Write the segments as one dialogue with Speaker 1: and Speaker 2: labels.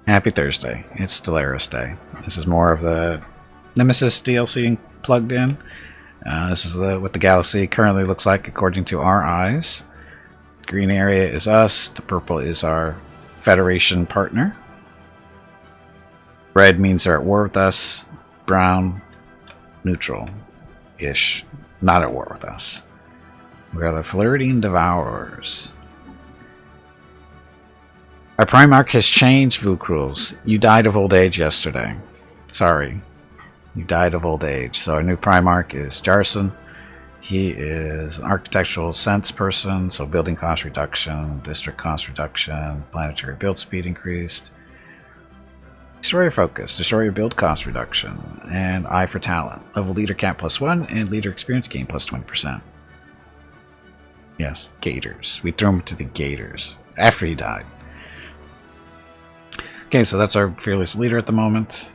Speaker 1: Happy Thursday. It's Stellaris Day. This is more of the Nemesis DLC plugged in. This is what the galaxy currently looks like according to our eyes. The green area is us. The purple is our Federation partner. Red means they're at war with us. Brown, neutral-ish. Not at war with us. We are the Floridian Devourers. Our Primarch has changed, Vukrils. You died of old age yesterday. Sorry. You died of old age. So our new Primarch is Jarson. He is an architectural sense person, so building cost reduction, district cost reduction, planetary build speed increased. Destroyer focus, destroyer build cost reduction, and eye for talent. Level leader cap +1 and leader experience gain +20%. Yes, Gators. We threw him to the Gators after he died. Okay, so that's our fearless leader at the moment.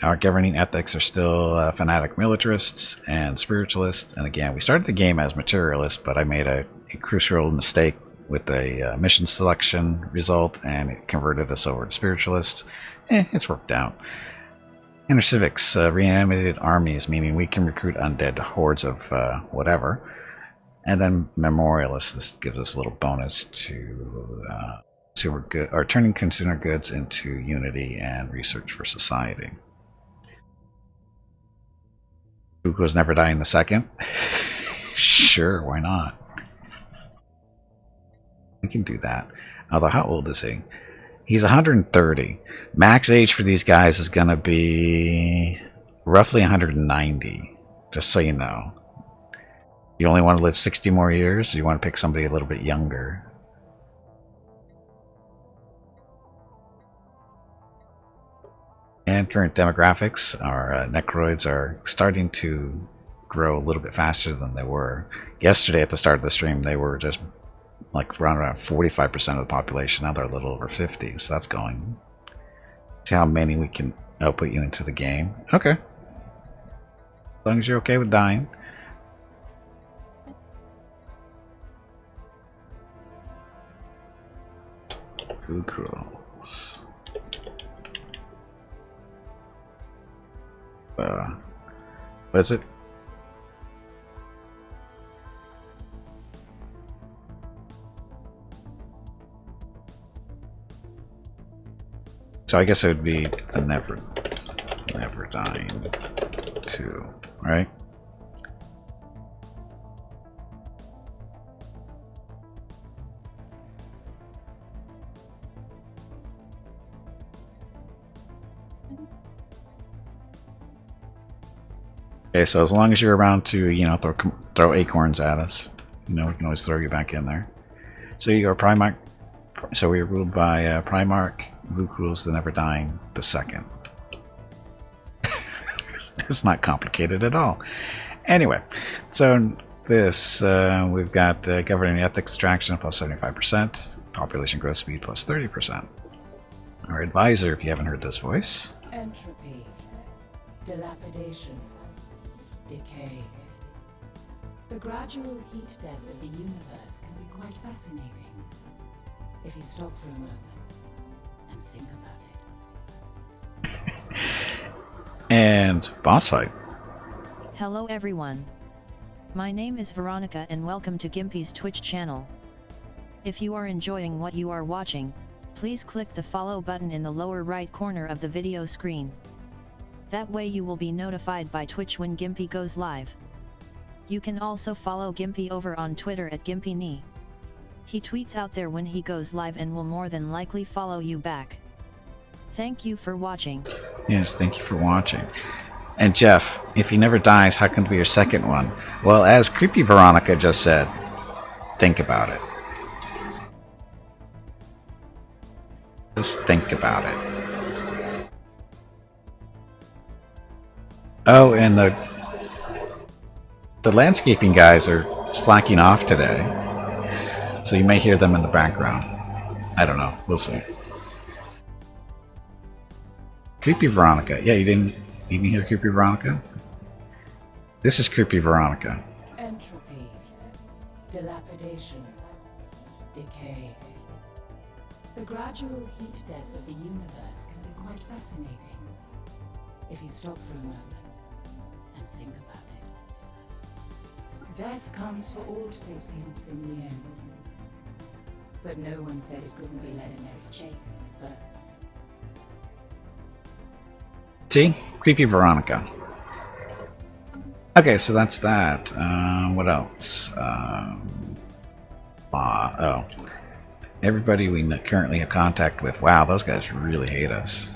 Speaker 1: Our governing ethics are still fanatic militarists and spiritualists. And again, we started the game as materialists, but I made a crucial mistake with a mission selection result, and it converted us over to spiritualists. It's worked out. Inner civics, reanimated armies, meaning we can recruit undead hordes of whatever. And then memorialists, this gives us a little bonus to consumer good, or turning consumer goods into unity and research for society. Google's never dying the second. Sure, why not? We can do that. Although, how old is he? He's 130. Max age for these guys is going to be roughly 190, just so you know. You only want to live 60 more years, or you want to pick somebody a little bit younger? And current demographics, our Necroids are starting to grow a little bit faster than they were. Yesterday at the start of the stream, they were just like around 45% of the population. Now they're a little over 50, so that's going. See how many we can output you into the game. Okay. As long as you're okay with dying. Food cruels. What is it? So I guess it would be the never dying 2, right? Okay, so as long as you're around to, you know, throw acorns at us, you know, we can always throw you back in there. So you are Primarch. So we are ruled by Primarch, Vukrils, the Never Dying, the second. It's not complicated at all. Anyway, so this we've got governing ethics extraction +75%, population growth speed +30%. Our advisor, if you haven't heard this voice.
Speaker 2: Entropy, dilapidation, decay. The gradual heat death of the universe can be quite fascinating if you stop for a moment and think about it.
Speaker 1: And boss fight.
Speaker 3: Hello everyone. My name is Veronica and welcome to Gimpy's Twitch channel. If you are enjoying what you are watching, please click the follow button in the lower right corner of the video screen. That way you will be notified by Twitch when Gimpy goes live. You can also follow Gimpy over on Twitter at GimpyKnee. He tweets out there when he goes live and will more than likely follow you back. Thank you for watching.
Speaker 1: Yes, thank you for watching. And Jeff, if he never dies, how can it be your second one? Well, as Creepy Veronica just said, think about it. Just think about it. Oh, and the landscaping guys are slacking off today, so you may hear them in the background. I don't know. We'll see. Creepy Veronica. Yeah, you didn't hear Creepy Veronica? This is Creepy Veronica.
Speaker 2: Entropy, dilapidation, decay. The gradual heat death of the universe can be quite fascinating, if you stop for a moment and think about it. Death comes for all sapients in the end. But no one said it couldn't be led a merry chase first.
Speaker 1: See? Creepy Veronica. Okay, so that's that. What else? Oh. Everybody we currently have contact with. Wow, those guys really hate us.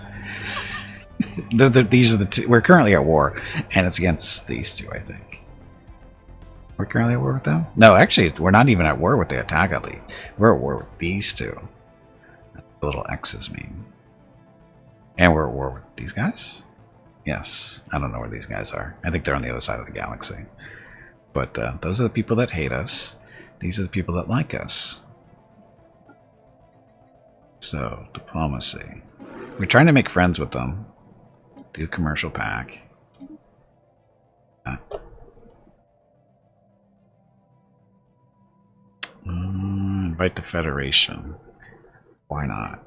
Speaker 1: These are the two. We're currently at war, and it's against these two, I think. We're currently at war with them? No, actually, we're not even at war with the Attack Elite. We're at war with these two. That's what the little X's mean. And we're at war with these guys? Yes. I don't know where these guys are. I think they're on the other side of the galaxy. But those are the people that hate us. These are the people that like us. So, diplomacy. We're trying to make friends with them. Do commercial pack. Invite the Federation. Why not?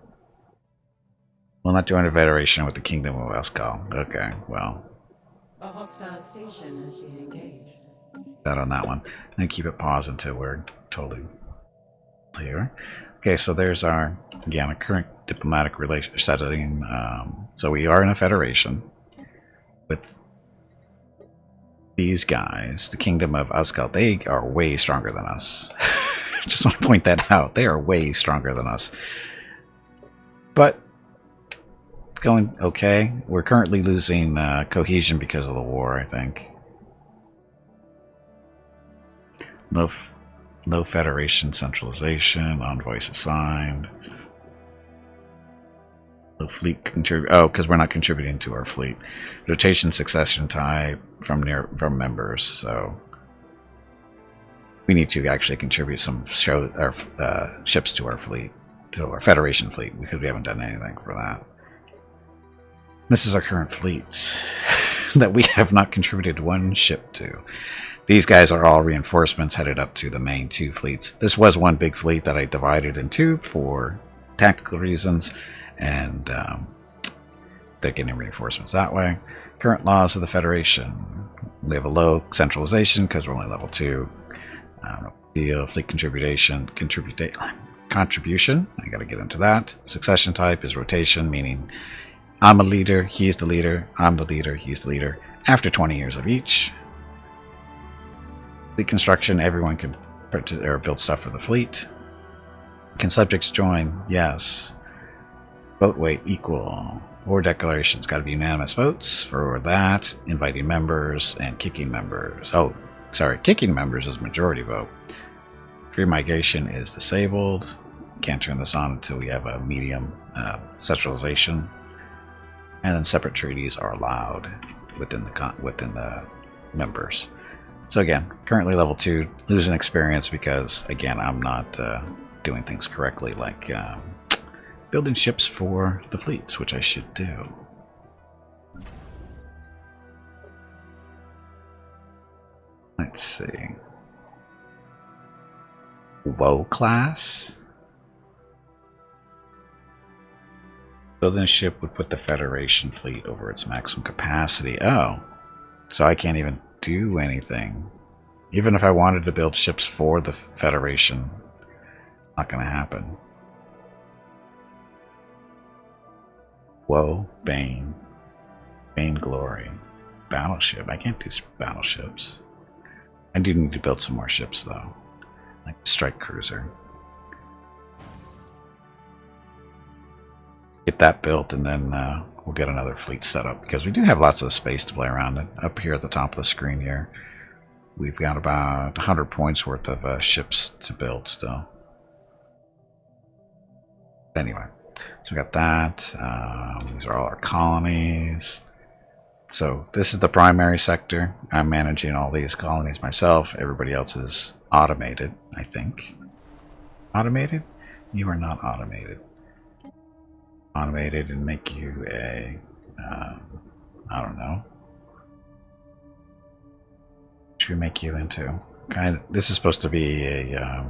Speaker 1: We'll not join a Federation with the Kingdom of Escal. Okay, well.
Speaker 2: A hostile station has been engaged.
Speaker 1: That on that one. And keep it paused until we're totally clear. Okay, so there's our, again, a current diplomatic relation setting. So we are in a Federation with these guys. The Kingdom of Escal, they are way stronger than us. Just want to point that out. They are way stronger than us. But it's going okay. We're currently losing cohesion because of the war, I think. No Federation centralization. Envoys assigned. No fleet contribute. Oh, because we're not contributing to our fleet. Rotation succession type from members. So we need to actually contribute some ships to our fleet, to our Federation fleet, because we haven't done anything for that. This is our current fleets that we have not contributed one ship to. These guys are all reinforcements headed up to the main two fleets. This was one big fleet that I divided in two for tactical reasons, and they're getting reinforcements that way. Current laws of the Federation. We have a low centralization because we're only level 2. Deal fleet contribution. I gotta get into that. Succession type is rotation, meaning I'm a leader, he's the leader, I'm the leader, he's the leader. After 20 years of each. Fleet construction, everyone can build stuff for the fleet. Can subjects join? Yes. Vote weight equal. War declarations, got to be unanimous votes for that. Inviting members and kicking members. Oh, sorry, kicking members is majority vote. Free migration is disabled. Can't turn this on until we have a medium centralization. And then separate treaties are allowed within the members. So again, currently level 2, losing experience because, again, I'm not doing things correctly, like building ships for the fleets, which I should do. Let's see. Woe class? Building a ship would put the Federation fleet over its maximum capacity. Oh, so I can't even do anything. Even if I wanted to build ships for the Federation, not going to happen. Woe, Bane, Bane Glory, Battleship. I can't do battleships. I do need to build some more ships though, like the Strike Cruiser. Get that built, and then we'll get another fleet set up because we do have lots of space to play around in. Up here at the top of the screen here, we've got about 100 points worth of ships to build still. Anyway, so we got that. These are all our colonies. So this is the primary sector. I'm managing all these colonies myself. Everybody else is automated, I think. Automated? You are not automated. Automated and make you a, I don't know. What should we make you into? Kind of, this is supposed to be a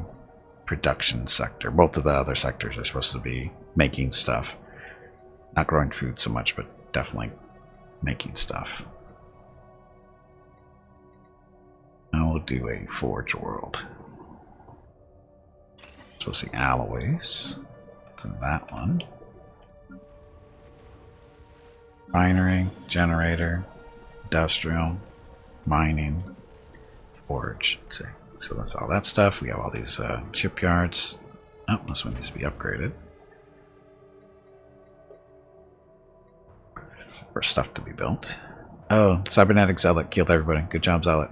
Speaker 1: production sector. Both of the other sectors are supposed to be making stuff. Not growing food so much, but definitely making stuff. Now we'll do a forge world. It's supposed to be alloys. It's in that one. Refinery, generator, industrial, mining, forge. Let's see. So that's all that stuff. We have all these shipyards. Oh, this one needs to be upgraded. For stuff to be built. Oh, cybernetic zealot killed everybody. Good job, zealot.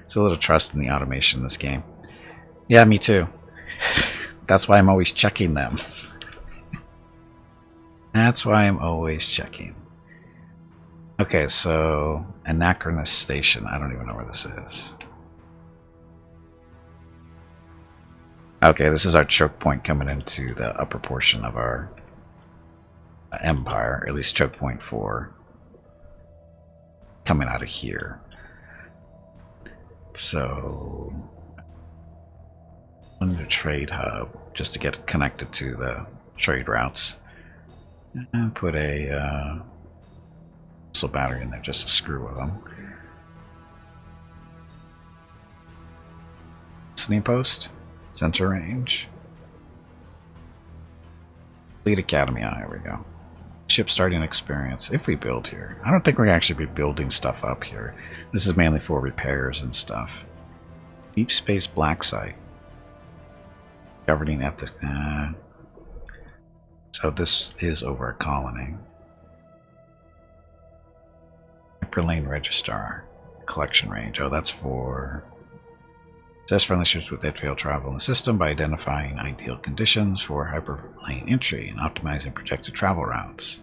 Speaker 1: There's a little trust in the automation in this game. Yeah, me too. That's why I'm always checking them. That's why I'm always checking. Okay, so Anachronous Station. I don't even know where this is. Okay, this is our choke point coming into the upper portion of our empire. At least choke point 4 coming out of here. So under trade hub, just to get connected to the trade routes, and put a missile battery in there just to screw with them. Listening post, sensor range, Fleet Academy. Ah, here we go. Ship starting experience. If we build here, I don't think we're gonna actually be building stuff up here. This is mainly for repairs and stuff. Deep space black site. Governing at the. So this is over a colony. Hyperlane registrar. Collection range. Oh, that's for. Test friendly ships with airfield travel in the system by identifying ideal conditions for hyperlane entry and optimizing projected travel routes.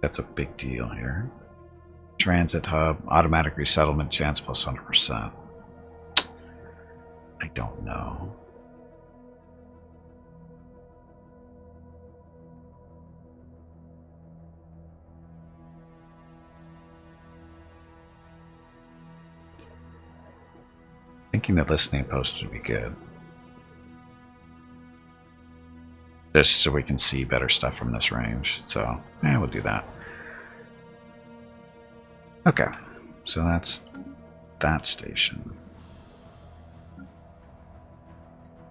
Speaker 1: That's a big deal here. Transit hub, automatic resettlement chance plus 100%. I don't know. Thinking the listening post would be good. Just so we can see better stuff from this range. So, yeah, we'll do that. Okay, so that's that station.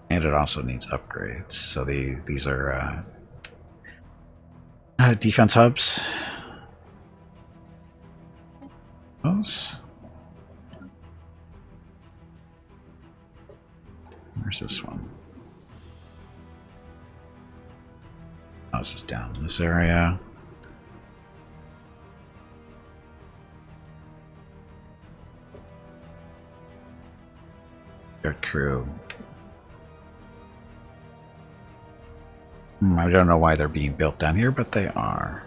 Speaker 1: And it also needs upgrades. So these are defense hubs. Those. Where's this one? Oh, this is down in this area. Their crew. I don't know why they're being built down here, but they are.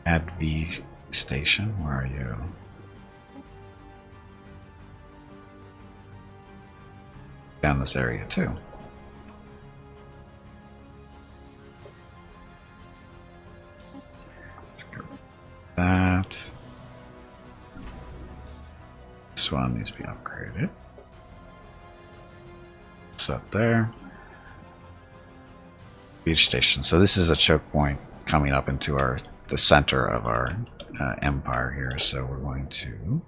Speaker 1: Add V station, where are you? Down this area too. That. This one needs to be upgraded. Up there. Beach station. So this is a choke point coming up into the center of our empire here. So we're going to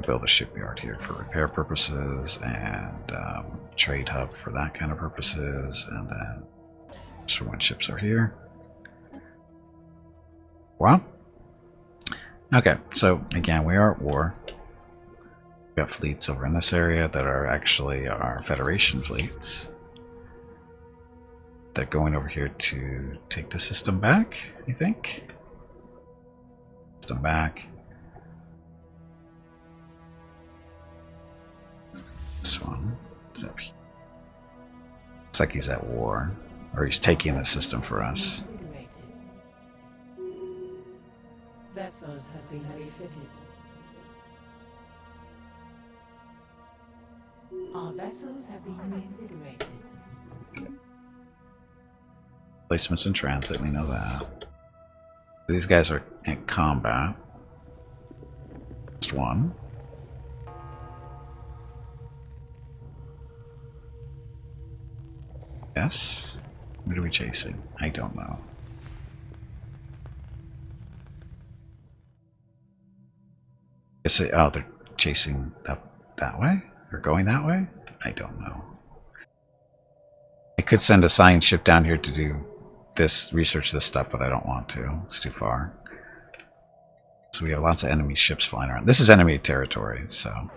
Speaker 1: build a shipyard here for repair purposes and trade hub for that kind of purposes, and then just for when ships are here. Wow. Okay, so again, we are at war. We've got fleets over in this area that are actually our Federation fleets. They're going over here to take the system back, I think. System back. This one is up here. Looks like he's at war, or he's taking the system for us.
Speaker 2: Vessels have been refitted. Our vessels have been reinvigorated.
Speaker 1: Placements in transit, we know that. These guys are in combat. Just one. Yes. What are we chasing? I don't know. Oh, they're chasing up that way? Or going that way? I don't know. I could send a science ship down here to do this, research this stuff, but I don't want to. It's too far. So we have lots of enemy ships flying around. This is enemy territory, so.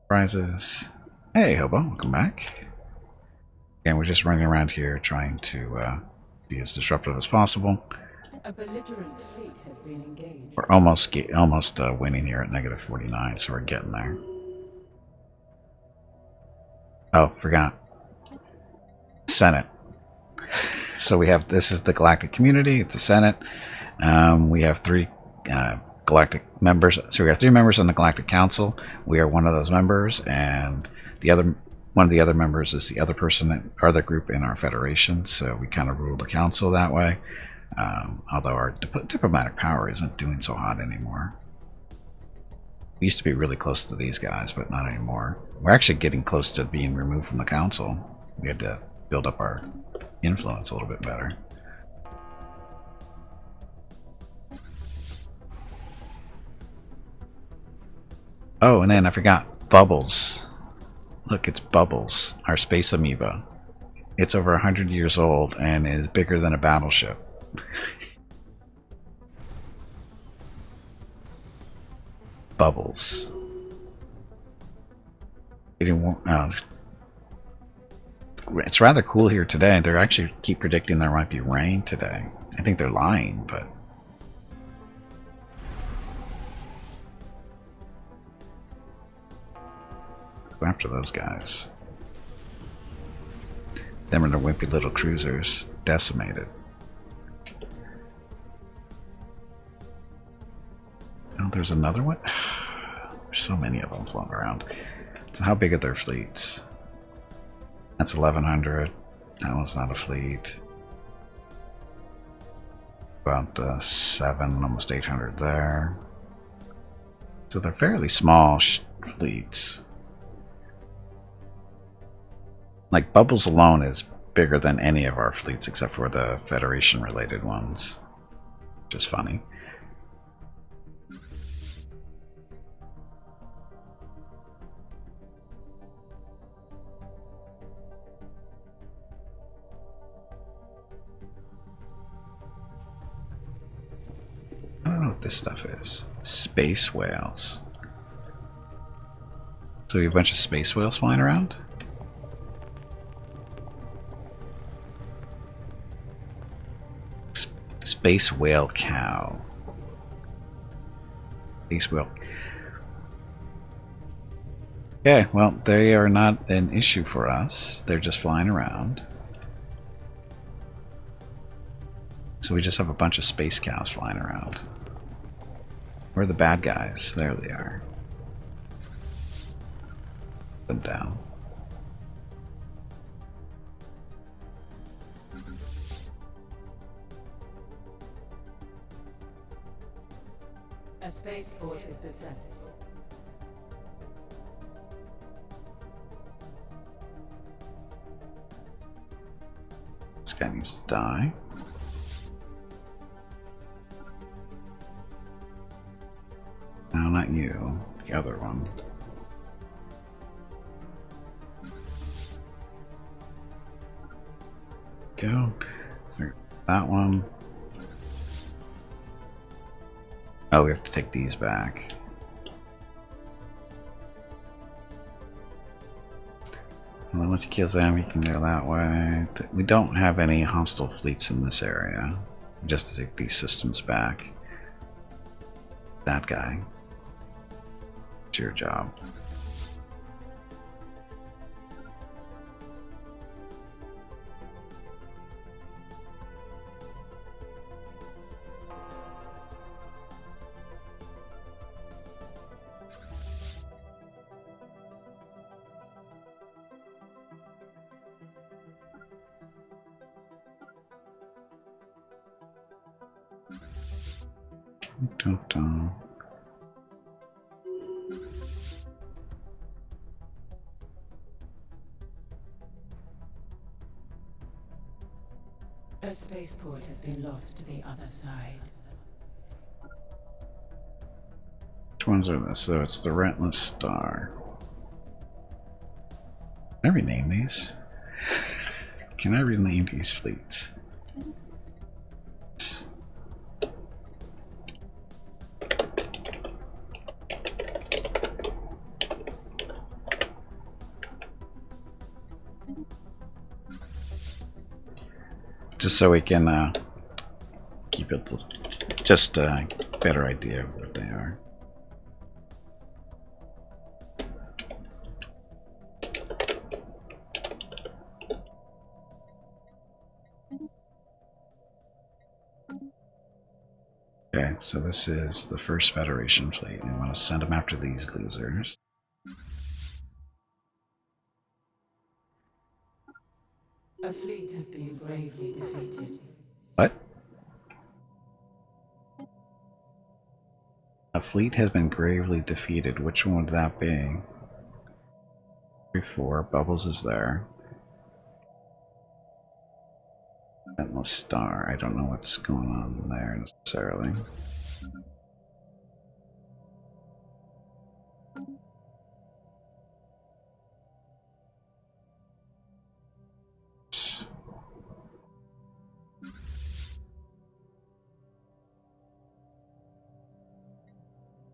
Speaker 1: Prizes. Hey, Hobo, welcome back. And we're just running around here trying to be as disruptive as possible.
Speaker 2: A belligerent fleet has been engaged.
Speaker 1: We're almost winning here at -49, so we're getting there. Oh, forgot. Senate. So we have, this is the galactic community, it's a Senate. We have 3 galactic members. So we have 3 members on the Galactic Council. We are one of those members, and one of the other members is the other other group in our Federation. So we kind of rule the council that way. Although our diplomatic power isn't doing so hot anymore. We used to be really close to these guys, but not anymore. We're actually getting close to being removed from the council. We had to build up our influence a little bit better. Oh, and then I forgot Bubbles. Look, it's Bubbles, our space amoeba. It's over 100 years old and is bigger than a battleship. Bubbles. It's rather cool here today. They actually keep predicting there might be rain today. I think they're lying, but go after those guys. Them and their wimpy little cruisers decimated. Oh, there's another one? There's so many of them floating around. So how big are their fleets? That's 1,100. That one's not a fleet. About 7, almost 800 there. So they're fairly small fleets. Like, Bubbles alone is bigger than any of our fleets except for the Federation-related ones. Which is funny. I don't know what this stuff is. Space whales. So we have a bunch of space whales flying around? Space whale cow. Space whale. Okay, well, they are not an issue for us. They're just flying around. So we just have a bunch of space cows flying around. Where are the bad guys? There they are. Them down.
Speaker 2: A spaceport is descended.
Speaker 1: This guy needs to die. No, not you. The other one. Go. That one. Oh, we have to take these back. Well, once he kills them, he can go that way. We don't have any hostile fleets in this area. We just have to take these systems back. That guy. It's your job. Dun, dun.
Speaker 2: A spaceport has been lost to the other side.
Speaker 1: Which ones are this? So it's the Rentless Star. Can I rename these? Can I rename these fleets? Just so we can keep it just a better idea of what they are. Okay, so this is the first Federation fleet. We want to send them after these losers.
Speaker 2: A fleet has been gravely defeated.
Speaker 1: What? A fleet has been gravely defeated. Which one would that be? 3-4. Bubbles is there. Endless Star. I don't know what's going on there necessarily.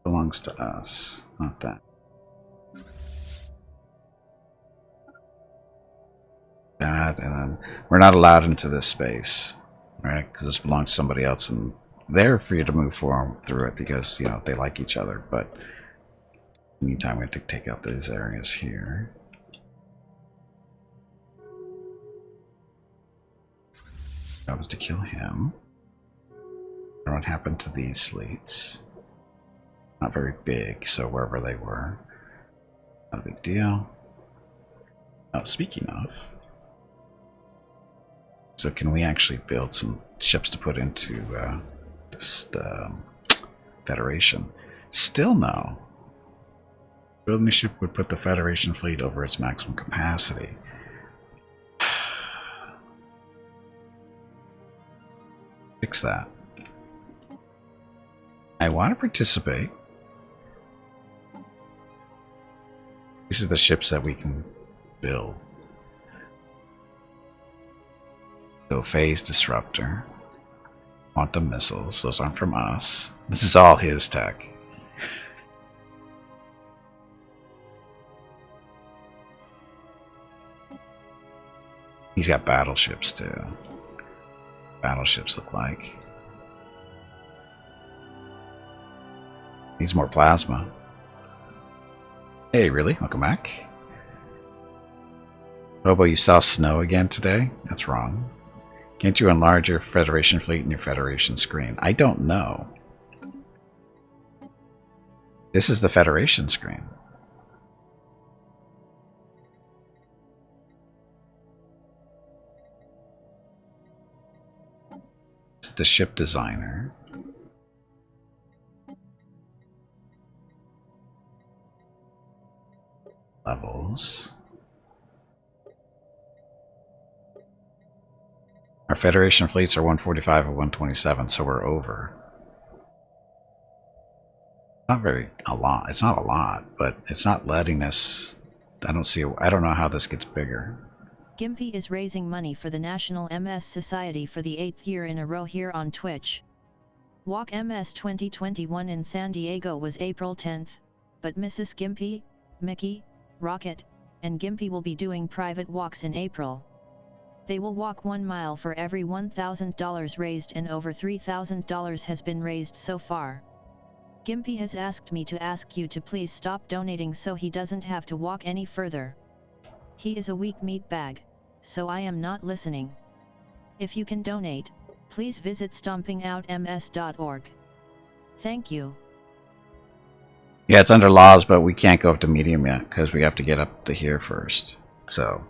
Speaker 1: Belongs to us, not that. That, and then we're not allowed into this space, right? Because this belongs to somebody else, and they're free to move forward through it because, you know, they like each other. But in the meantime, we have to take out these areas here. That was to kill him. And what happened to these fleets? Not very big, so wherever they were, not a big deal. Oh, speaking of, so can we actually build some ships to put into this Federation? Still no. Building a ship would put the Federation fleet over its maximum capacity. Fix that. I want to participate. These are the ships that we can build. So Phase Disruptor. Quantum Missiles. Those aren't from us. This is all his tech. He's got battleships too. Battleships look like. Needs more plasma. Hey, really? Welcome back. Hobo, you saw snow again today? That's wrong. Can't you enlarge your Federation fleet in your Federation screen? I don't know. This is the Federation screen. This is the ship designer. Levels. Our Federation fleets are 145 and 127, so we're over. Not very a lot. It's not a lot, but it's not letting us. I don't know how this gets bigger.
Speaker 3: Gimpy is raising money for the National MS Society for the 8th year in a row here on Twitch. Walk MS 2021 in San Diego was April 10th, but Mrs. Gimpy, Mickey, Rocket, and Gimpy will be doing private walks in April. They will walk 1 mile for every $1,000 raised, and over $3,000 has been raised so far. Gimpy has asked me to ask you to please stop donating so he doesn't have to walk any further. He is a weak meat bag, so I am not listening. If you can donate, please visit stompingoutms.org. Thank you.
Speaker 1: Yeah, it's under laws, but we can't go up to medium yet because we have to get up to here first. So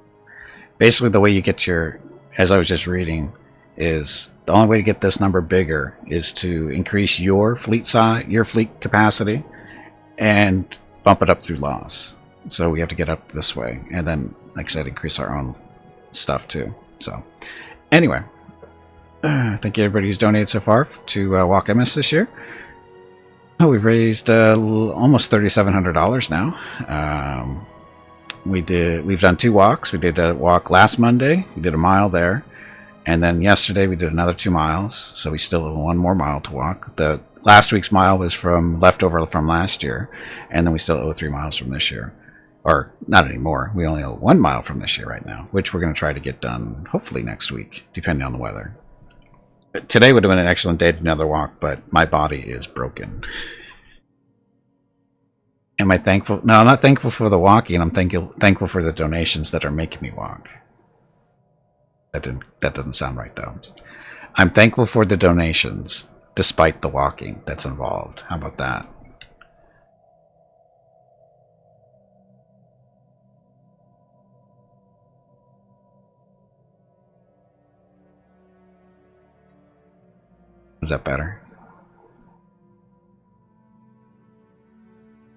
Speaker 1: basically the way you get to your, as I was just reading, is the only way to get this number bigger is to increase your fleet size, your fleet capacity, and bump it up through loss. So we have to get up this way, and then, like I said, increase our own stuff too. So anyway, thank you everybody who's donated so far to Walk MS this year. Oh, we've raised almost $3,700 now. We've done 2 walks. We did a walk last Monday. We did a mile there. And then yesterday we did another 2 miles. So we still have 1 more mile to walk. The last week's mile was from leftover from last year. And then we still owe 3 miles from this year. Or not anymore. We only owe 1 mile from this year right now, which we're going to try to get done hopefully next week, depending on the weather. Today would have been an excellent day to do another walk, but my body is broken. Am I thankful? No, I'm not thankful for the walking. I'm thankful for the donations that are making me walk. That doesn't sound right, though. I'm thankful for the donations, despite the walking that's involved. How about that? Is that better?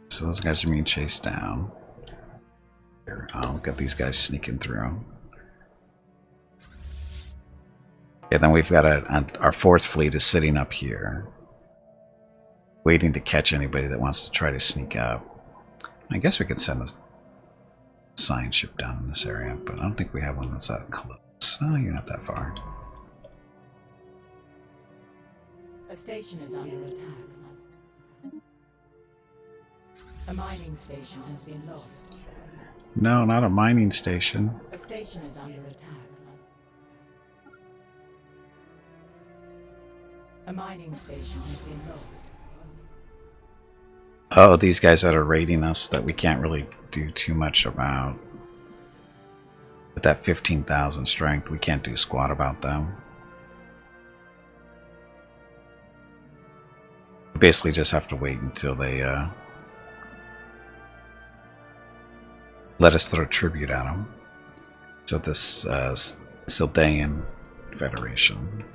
Speaker 1: So those guys are being chased down. Here, I'll get these guys sneaking through. Yeah, then we've got our 4th fleet is sitting up here, waiting to catch anybody that wants to try to sneak up. I guess we could send a science ship down in this area, but I don't think we have one that's that close. Oh, you're not that far.
Speaker 2: A station is under attack. A mining station has been lost.
Speaker 1: No, not a mining station.
Speaker 2: A station is under attack. A mining station has been lost.
Speaker 1: Oh, these guys that are raiding us that we can't really do too much about. With that 15,000 strength, we can't do squat about them. We basically just have to wait until they let us throw tribute at them. So this Sildaean Federation.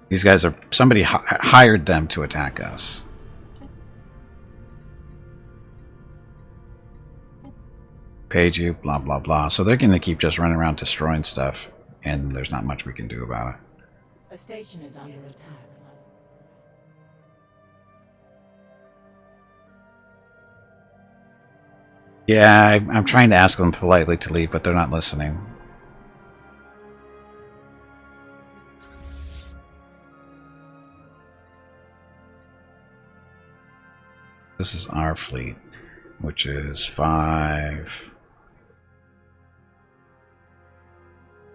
Speaker 1: These guys are... somebody hired them to attack us. Paid you, blah, blah, blah. So they're going to keep just running around destroying stuff, and there's not much we can do about it.
Speaker 2: A station is under attack.
Speaker 1: Yeah, I'm trying to ask them politely to leave, but they're not listening. This is our fleet, which is 5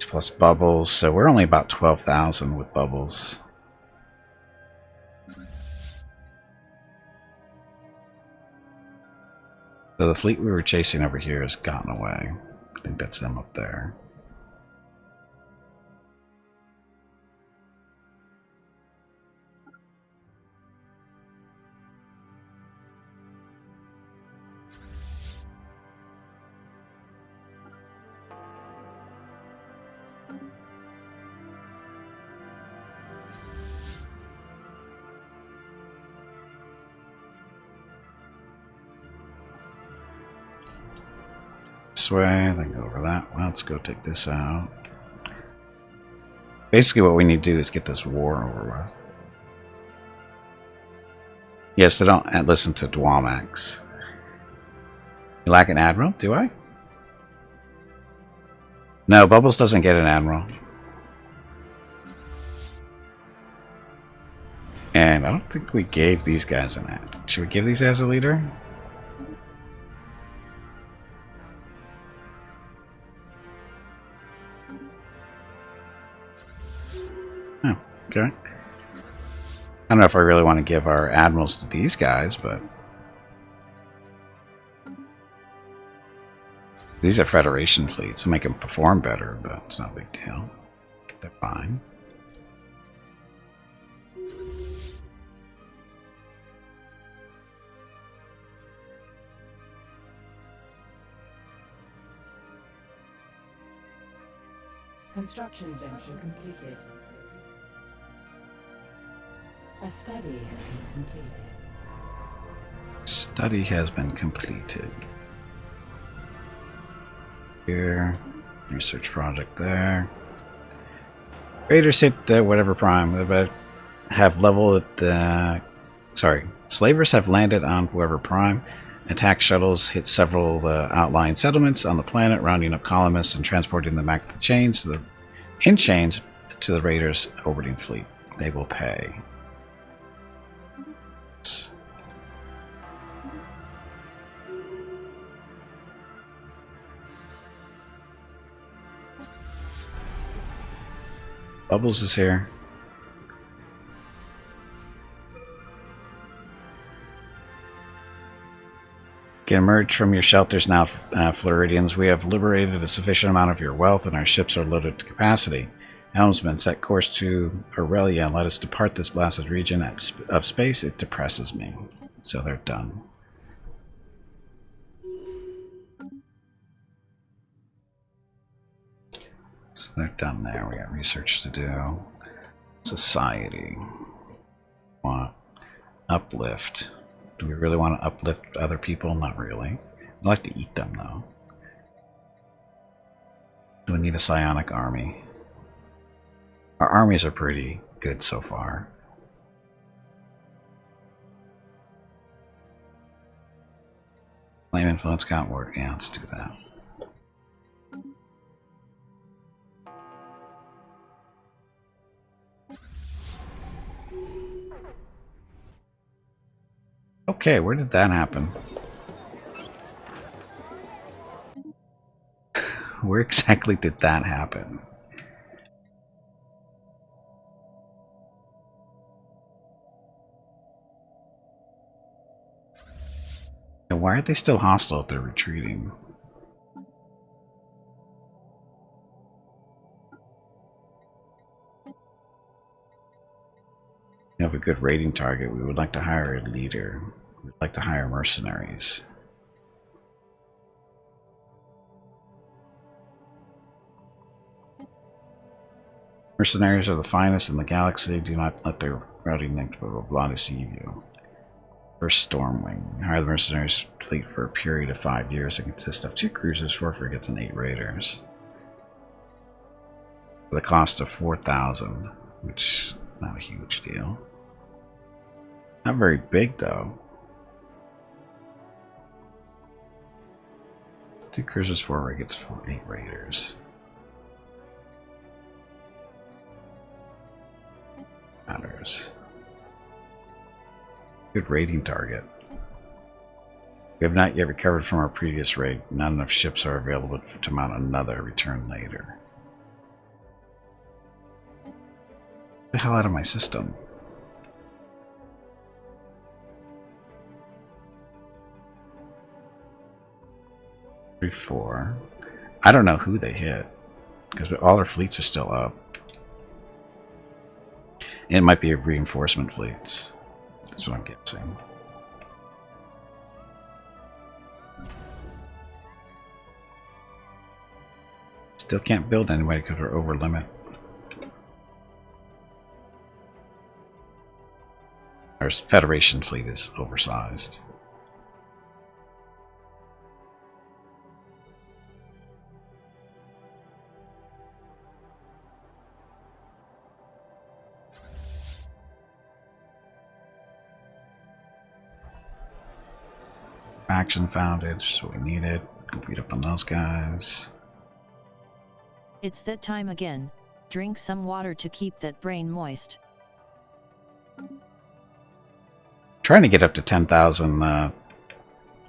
Speaker 1: plus bubbles, so we're only about 12,000 with bubbles. So the fleet we were chasing over here has gotten away. I think that's them up there. This way, then go over that. Well, let's go take this out. Basically what we need to do is get this war over with. Yes, they don't listen to Dwamax. You lack an admiral, do I? No, Bubbles doesn't get an admiral. And I don't think we gave these guys an admiral. Should we give these guys a leader? Oh, okay. I don't know if I really want to give our admirals to these guys, but these are Federation fleets, so make them perform better, but it's not a big deal. They're fine.
Speaker 2: Construction venture completed. A study has been completed.
Speaker 1: Study has been completed. Here, research project there. Raiders hit whatever prime. They about have leveled at slavers have landed on whoever prime. Attack shuttles hit several outlying settlements on the planet, rounding up colonists and transporting them back to chains in chains to the raiders' orbiting fleet. They will pay. Bubbles is here. Can emerge from your shelters now, Floridians. We have liberated a sufficient amount of your wealth, and our ships are loaded to capacity. Helmsman, set course to Aurelia and let us depart this blasted region of space. It depresses me. So they're done. So they're done there. We got research to do. Society. Want uplift. Do we really want to uplift other people? Not really. I'd like to eat them, though. Do we need a psionic army? Our armies are pretty good so far. Flame influence can't work. Yeah, let's do that. Okay, where did that happen? Where exactly did that happen? And why are they still hostile if they're retreating? We have a good raiding target. We would like to hire a leader. We'd like to hire mercenaries. Mercenaries are the finest in the galaxy. Do not let their routing names blah blah blah deceive you. First Stormwing. Hire the mercenaries fleet for a period of 5 years. It consists of 2 cruisers, 4 frigates, and 8 raiders. For the cost of 4,000, which not a huge deal. Not very big though. 2 cruisers, 4 frigates, 8 raiders. Matters. Good raiding target. We have not yet recovered from our previous raid. Not enough ships are available to mount another. Return later. Get the hell out of my system. Three, 4. I don't know who they hit because all our fleets are still up. It might be reinforcement fleets. That's what I'm guessing. Still can't build anybody because we're over limit. Our Federation fleet is oversized. Faction founded, just what we needed. Complete up on those guys.
Speaker 3: It's that time again. Drink some water to keep that brain moist.
Speaker 1: Trying to get up to 10,000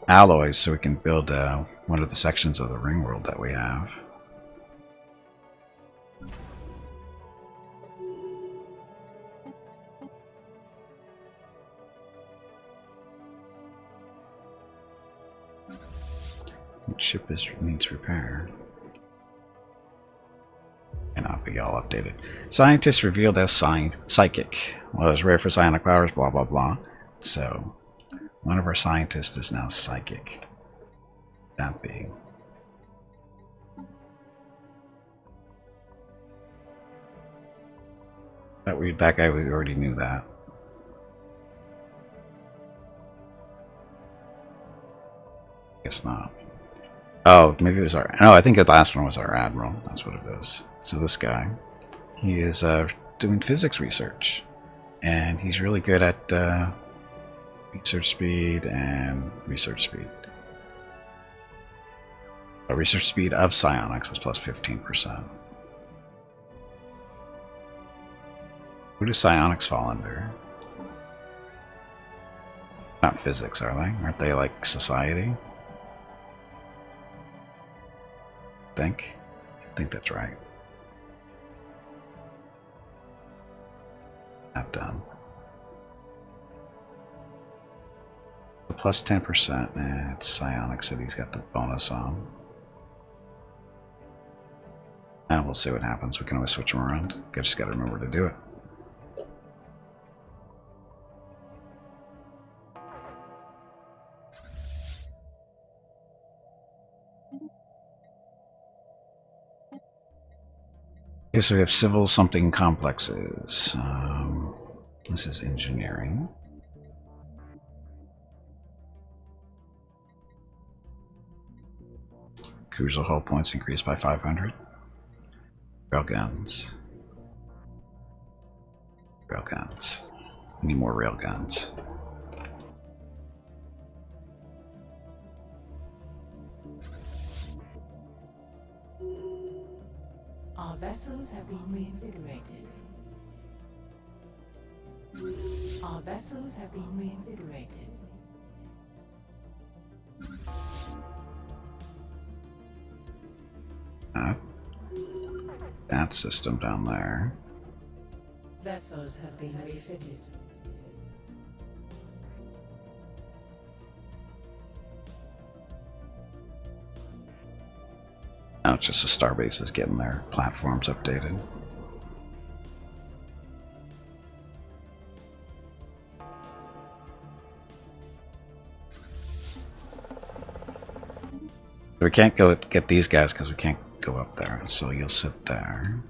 Speaker 1: alloys so we can build one of the sections of the ring world that we have. Which ship needs repair? Cannot be all updated. Scientists revealed as psychic. Well, it's rare for psionic powers, blah blah blah. So, one of our scientists is now psychic. That being. That guy, we already knew that. Guess not. Oh, maybe it was our... No, I think the last one was our admiral. That's what it is. So this guy, he is doing physics research. And he's really good at research speed and research speed. Research speed of psionics is plus 15%. Who do psionics fall under? Not physics, are they? Aren't they like society? I think that's right. Not done. The plus 10%. It's psionics that he's got the bonus on. And we'll see what happens. We can always switch them around. Just got to remember to do it. Okay, so we have civil something complexes. This is engineering. Crucial hull points increased by 500. Railguns. Railguns. We need more railguns.
Speaker 2: Our vessels have been reinvigorated. Our vessels have been reinvigorated.
Speaker 1: That system down there.
Speaker 2: Vessels have been refitted.
Speaker 1: Now it's just the starbase is getting their platforms updated. We can't go get these guys because we can't go up there, so you'll sit there.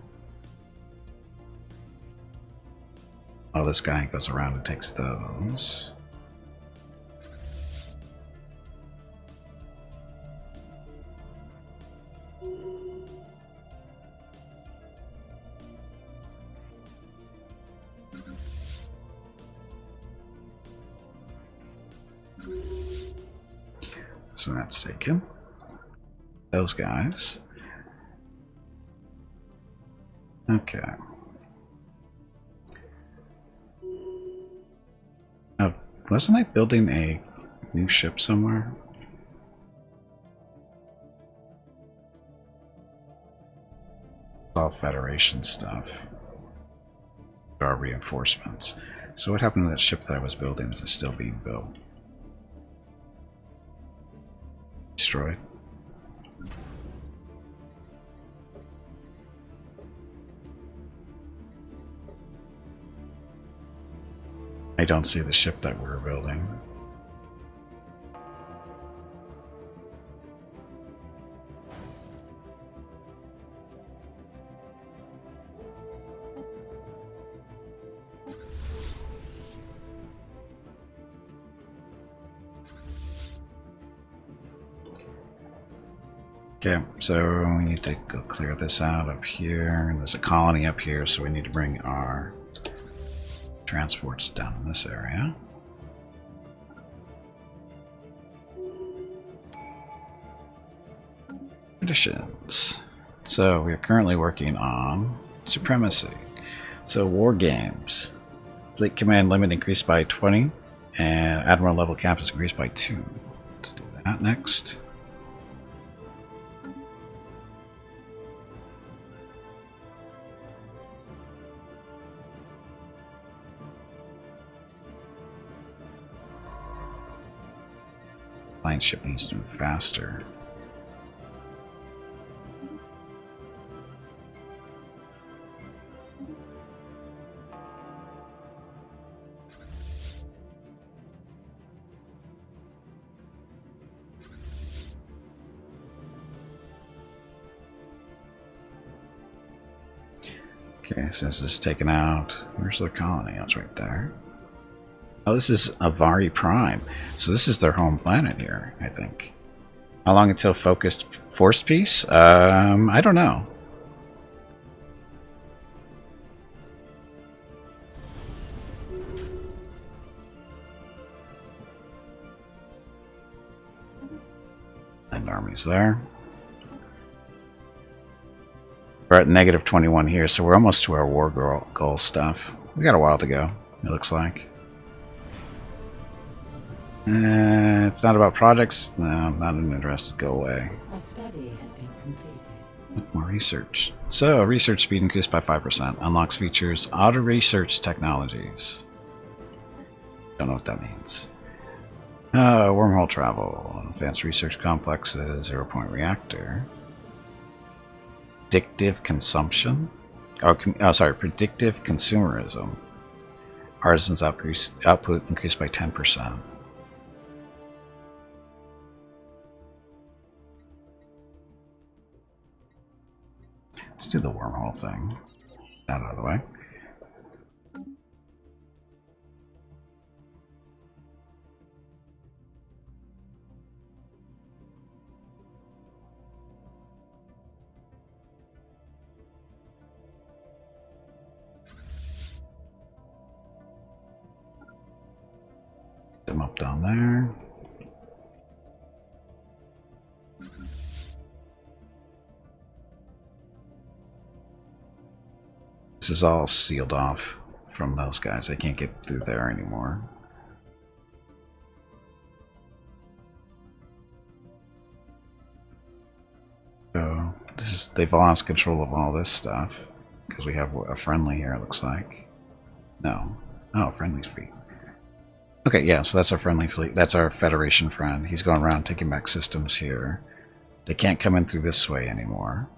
Speaker 1: Oh, this guy goes around and takes those. So that's taken. Those guys. Okay. Oh, wasn't I building a new ship somewhere? All Federation stuff. Our reinforcements. So what happened to that ship that I was building? Is it still being built? Destroyed. I don't see the ship that we were building. Okay, so we need to go clear this out up here. There's a colony up here, so we need to bring our transports down in this area. Traditions. So we are currently working on supremacy. So war games. Fleet command limit increased by 20, and admiral level cap is increased by 2. Let's do that next. Line ship needs to move faster. Okay, since this is taken out, where's their colony? Oh, it's right there. Oh, this is Avari Prime. So this is their home planet here, I think. How long until focused forced peace? I don't know. And armies there. We're at negative 21 here, so we're almost to our war goal stuff. We got a while to go, it looks like. It's not about projects. No, I'm not interested. Go away.
Speaker 2: A study has been completed.
Speaker 1: More research. So, research speed increased by 5%. Unlocks features. Auto research technologies. Don't know what that means. Wormhole travel. Advanced research complexes. 0-point reactor. Predictive consumption. Oh, sorry. Predictive consumerism. Artisans output increased by 10%. Let's do the wormhole thing. That out of the way. Them up down there. This is all sealed off from those guys. They can't get through there anymore. So they've lost control of all this stuff because we have a friendly here. It looks like. No, oh, friendly's free. Okay, yeah, so that's our friendly fleet. That's our Federation friend. He's going around taking back systems here. They can't come in through this way anymore.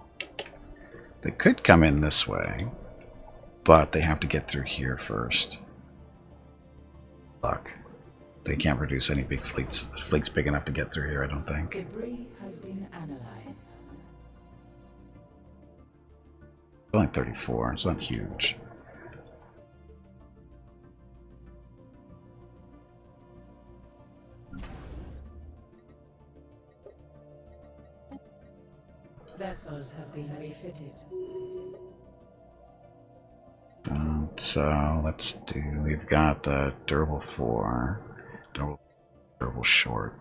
Speaker 1: They could come in this way, but they have to get through here first. Luck. They can't produce any big fleets. Fleets big enough to get through here, I don't think.
Speaker 2: Debris has been analyzed.
Speaker 1: It's only 34. It's not huge.
Speaker 2: Vessels have been refitted.
Speaker 1: So let's do. We've got durable 4, durable short.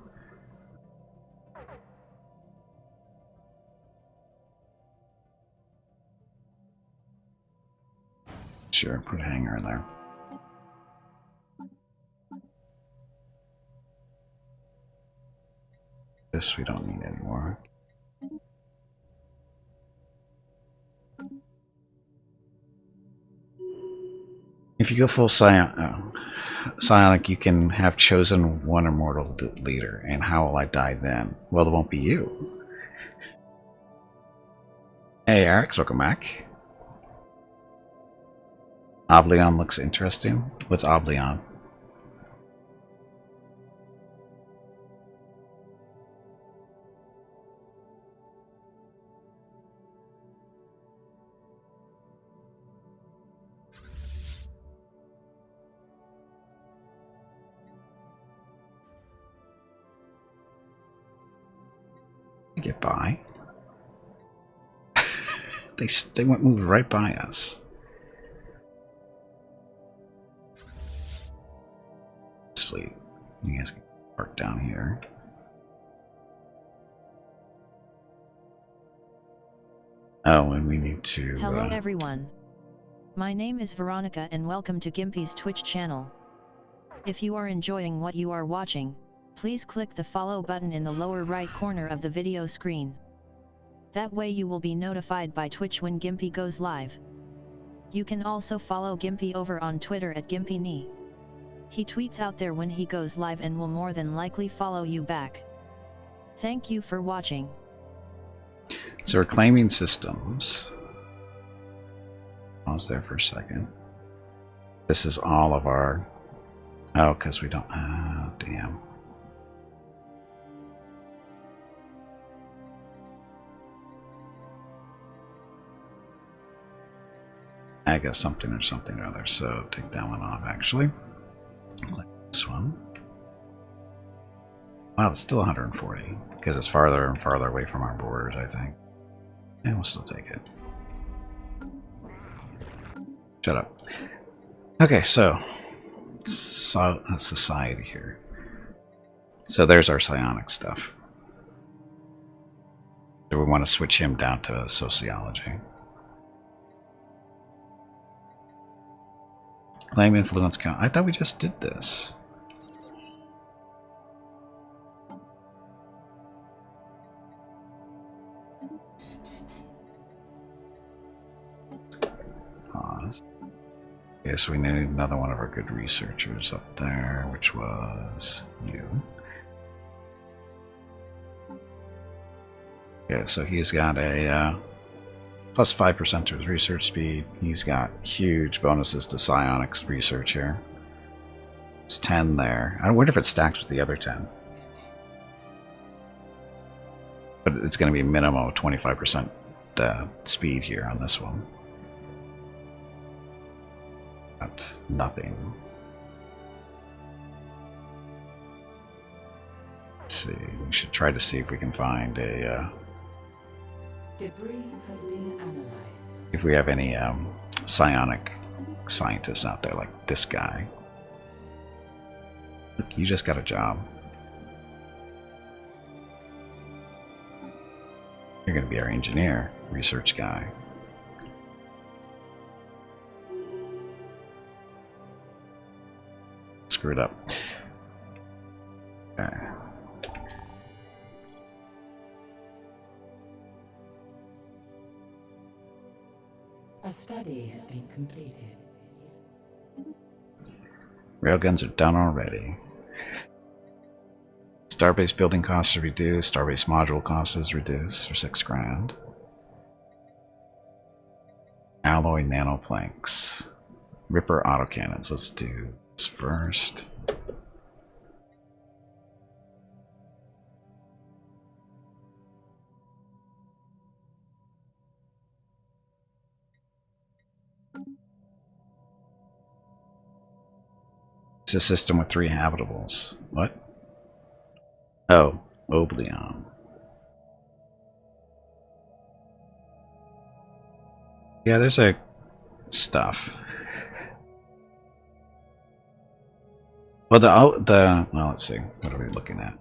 Speaker 1: Sure, put a hanger in there. This we don't need anymore. If you go full psionic, you can have chosen one immortal leader. And how will I die then? Well, it won't be you. Hey, Eric, welcome back. Oblion looks interesting. What's Oblion? Get by. they went moved right by us. This fleet. You guys can park down here. Oh, and we need to.
Speaker 3: Hello everyone. My name is Veronica and welcome to Gimpy's Twitch channel. If you are enjoying what you are watching, please click the follow button in the lower right corner of the video screen. That way you will be notified by Twitch when Gimpy goes live. You can also follow Gimpy over on Twitter at GimpyKnee. He tweets out there when he goes live and will more than likely follow you back. Thank you for watching.
Speaker 1: So we're claiming systems. Pause there for a second. This is all of our... Oh, because we don't... Oh, damn. I guess something or something or other. So take that one off, actually. Like this one. Wow, it's still 140 because it's farther and farther away from our borders, I think. And we'll still take it. Shut up. Okay, so society here. So there's our psionic stuff. So we want to switch him down to sociology. Claim influence count. I thought we just did this. Pause. Okay, so we need another one of our good researchers up there, which was you. Okay, so he's got a plus 5% to his research speed. He's got huge bonuses to psionics research here. It's 10 there. I wonder if it stacks with the other 10. But it's going to be a minimum of 25% speed here on this one. That's nothing. Let's see. We should try to see if we can find a...
Speaker 2: Debris has been analyzed.
Speaker 1: if we have any psionic scientists out there like this guy. Look, you just got a job. You're going to be our engineer, research guy. Screw it up. Okay.
Speaker 2: A study has been completed.
Speaker 1: Railguns are done already. Starbase building costs are reduced. Starbase module cost is reduced for 6 grand. Alloy nanoplanks. Ripper autocannons. Let's do this first. It's a system with 3 habitables. What? Oh, Oblion. Yeah, there's a stuff. Well, well, let's see. What are we looking at?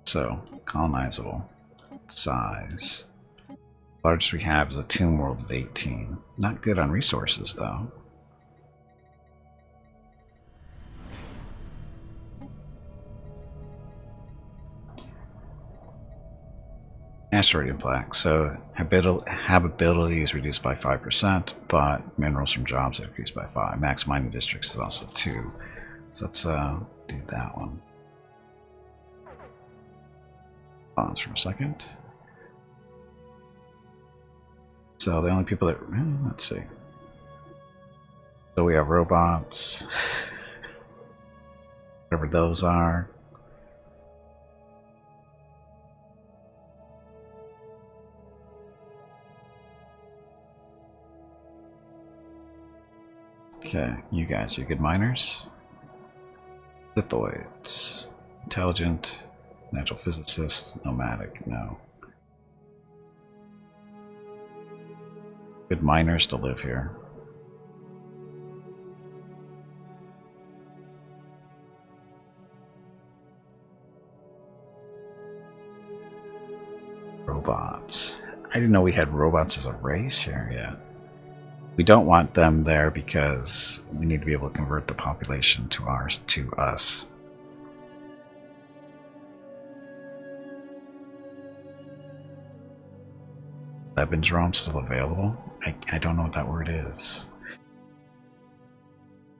Speaker 1: So, colonizable. Size. Largest we have is a tomb world at 18. Not good on resources, though. Asteroid impact. So habitability is reduced by 5%, but minerals from jobs are increased by 5. Max mining districts is also 2. So let's do that one. Pause for a second. So the only people that let's see. So we have robots, whatever those are. Okay, you guys, you're good miners. Lithoids. Intelligent. Natural physicists. Nomadic. No. Good miners to live here. Robots. I didn't know we had robots as a race here yet. We don't want them there because we need to be able to convert the population to us. Lebensraum still available? I don't know what that word is.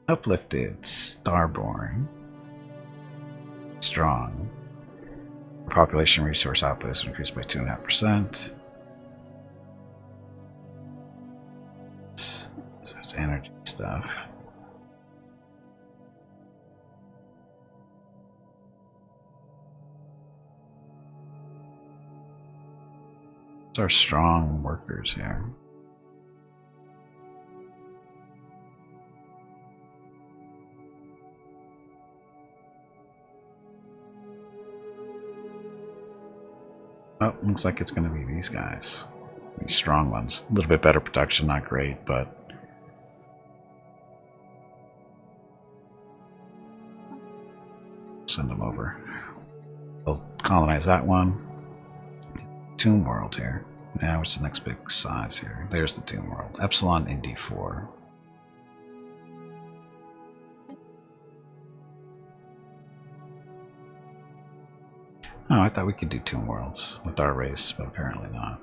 Speaker 1: Uplifted, starborn, strong. Population resource output is increased by 2.5%. So it's energy stuff. These are strong workers here. Oh, looks like it's going to be these guys. These strong ones. A little bit better production, not great, but... send them over. They'll colonize that one. Tomb World here. Now, what's the next big size here? There's the Tomb World. Epsilon Indy 4. Oh, I thought we could do Tomb Worlds with our race, but apparently not.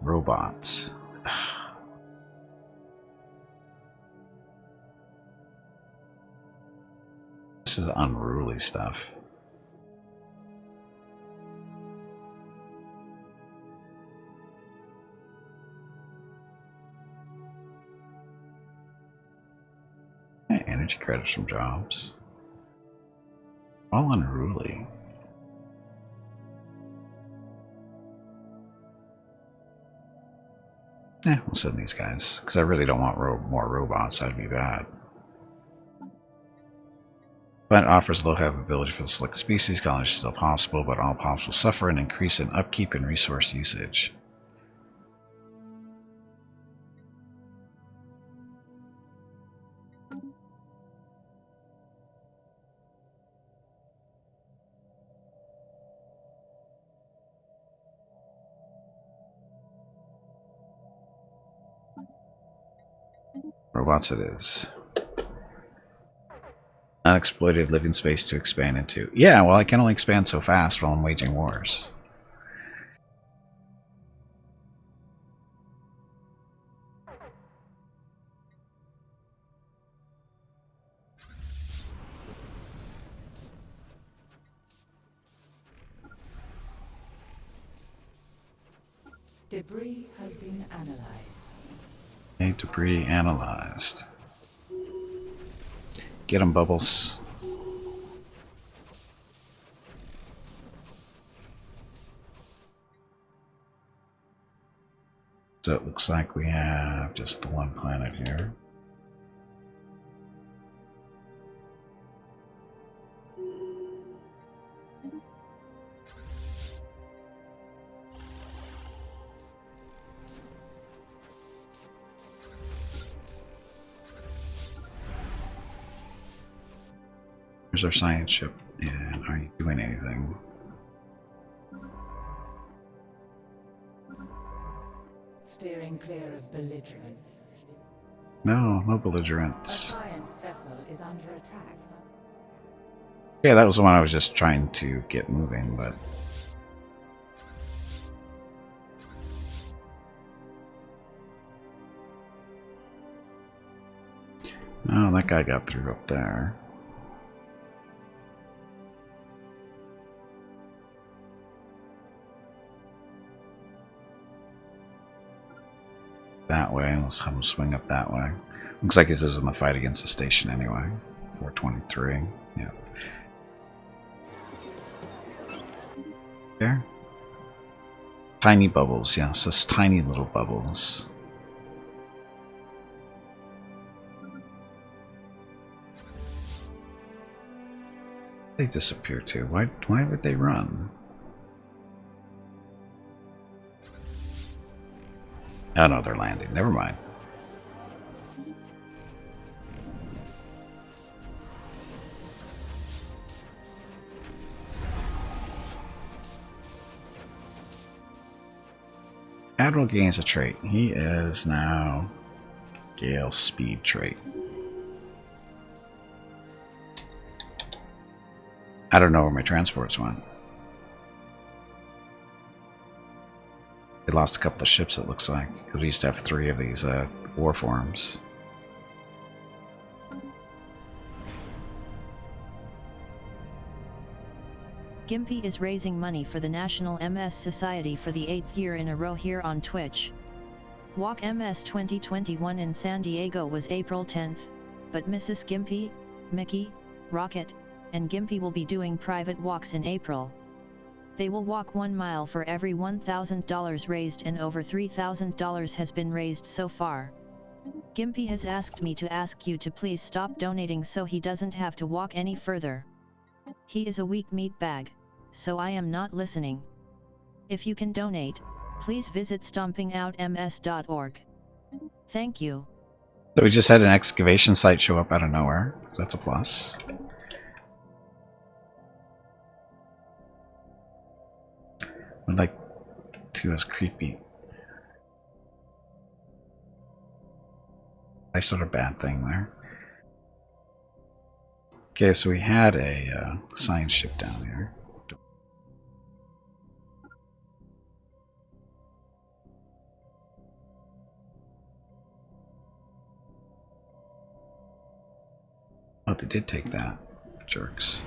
Speaker 1: Robots. This is unruly stuff. Energy credits from jobs. All unruly. We'll send these guys, because I really don't want more robots. That'd be bad. Planet offers low habitability for the selected species. Colonies is still possible, but all pops will suffer an increase in upkeep and resource usage. Robots it is. Unexploited living space to expand into. Yeah, well, I can only expand so fast while I'm waging wars.
Speaker 2: Debris has been analyzed.
Speaker 1: Debris analyzed. Get them, Bubbles. So it looks like we have just the one planet here. Here's our science ship. And are you doing anything?
Speaker 2: Steering clear of belligerents.
Speaker 1: No
Speaker 2: A
Speaker 1: belligerents.
Speaker 2: science vessel is under attack.
Speaker 1: Yeah, that was the one I was just trying to get moving, but... oh, that guy got through up there. That way, let's have him swing up that way. Looks like he's in the fight against the station anyway. 423, yeah. There. Tiny bubbles, yes, just tiny little bubbles. They disappear too. Why would they run? Oh no, they're landing. Never mind. Admiral gains a trait. He is now Gale Speed trait. I don't know where my transports went. They lost a couple of ships, it looks like, because we used to have 3 of these war forms.
Speaker 3: Gimpy is raising money for the National MS Society for the 8th year in a row here on Twitch. Walk MS 2021 in San Diego was April 10th, but Mrs. Gimpy, Mickey, Rocket, and Gimpy will be doing private walks in April. They will walk 1 mile for every $1,000 raised, and over $3,000 has been raised so far. Gimpy has asked me to ask you to please stop donating so he doesn't have to walk any further. He is a weak meat bag, so I am not listening. If you can donate, please visit stompingoutms.org. Thank you.
Speaker 1: So we just had an excavation site show up out of nowhere, so that's a plus. Would like to as creepy. Nice sort of bad thing there. Okay, so we had a science ship down here. Oh, they did take that. Jerks.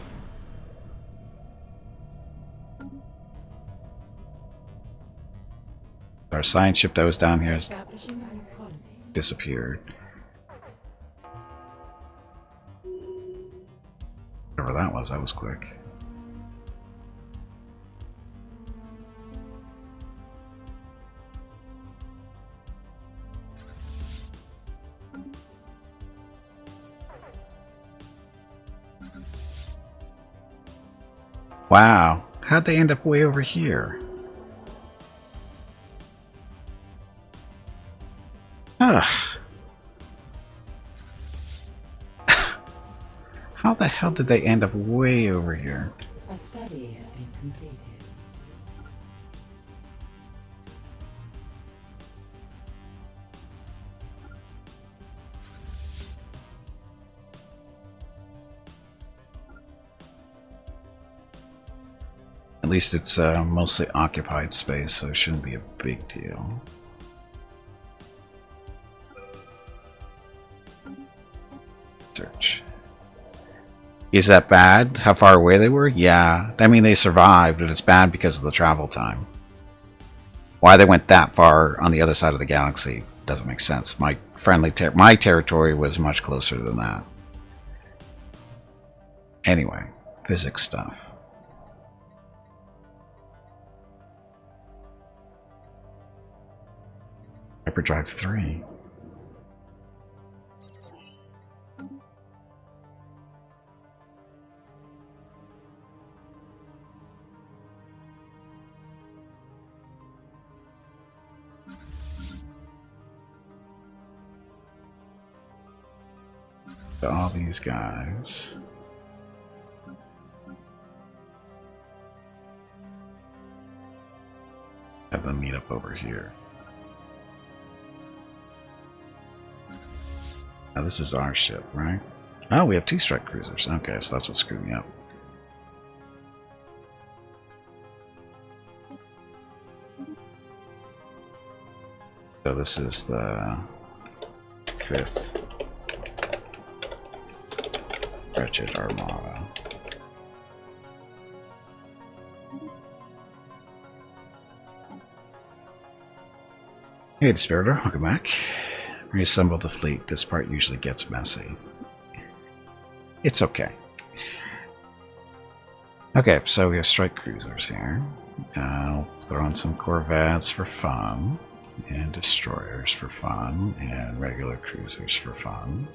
Speaker 1: Our science ship that was down here has disappeared. Whatever that was quick. Wow, how'd they end up way over here? Ugh. How the hell did they end up way over here?
Speaker 2: A study has been completed.
Speaker 1: At least it's mostly occupied space, so it shouldn't be a big deal. Search. Is that bad? How far away they were? Yeah. I mean, they survived, but it's bad because of the travel time. Why they went that far on the other side of the galaxy doesn't make sense. My territory was much closer than that. Anyway, physics stuff. Hyperdrive 3. So all these guys. Have them meet up over here. Now this is our ship, right? Oh, we have 2 strike cruisers. Okay, so that's what screwed me up. So this is the 5th Wretched Armada. Hey, Dispiritor, welcome back. Reassemble the fleet. This part usually gets messy. It's okay. Okay, so we have strike cruisers here. I'll throw in some corvettes for fun, and destroyers for fun, and regular cruisers for fun.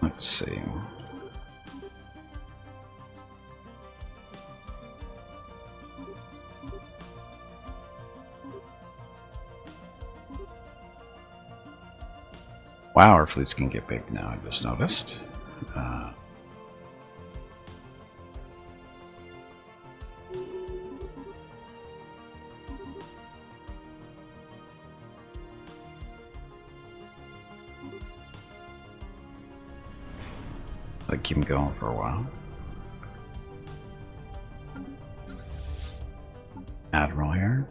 Speaker 1: Let's see. Wow, our fleets can get big now, I just noticed. Keep them going for a while. Admiral here.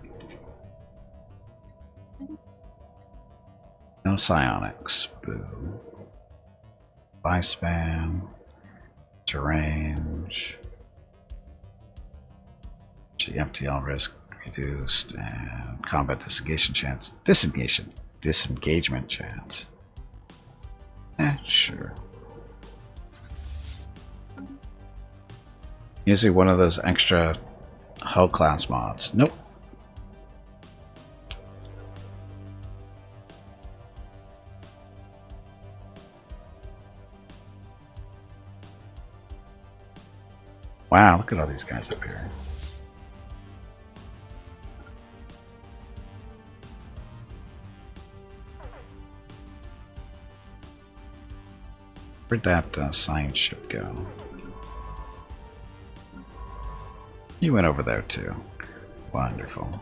Speaker 1: No psionics. Boo. Lifespan. Terrange. FTL risk reduced and combat disengagement chance. Sure. Usually one of those extra hull class mods. Nope. Wow, look at all these guys up here. Where'd that science ship go? You went over there too. Wonderful.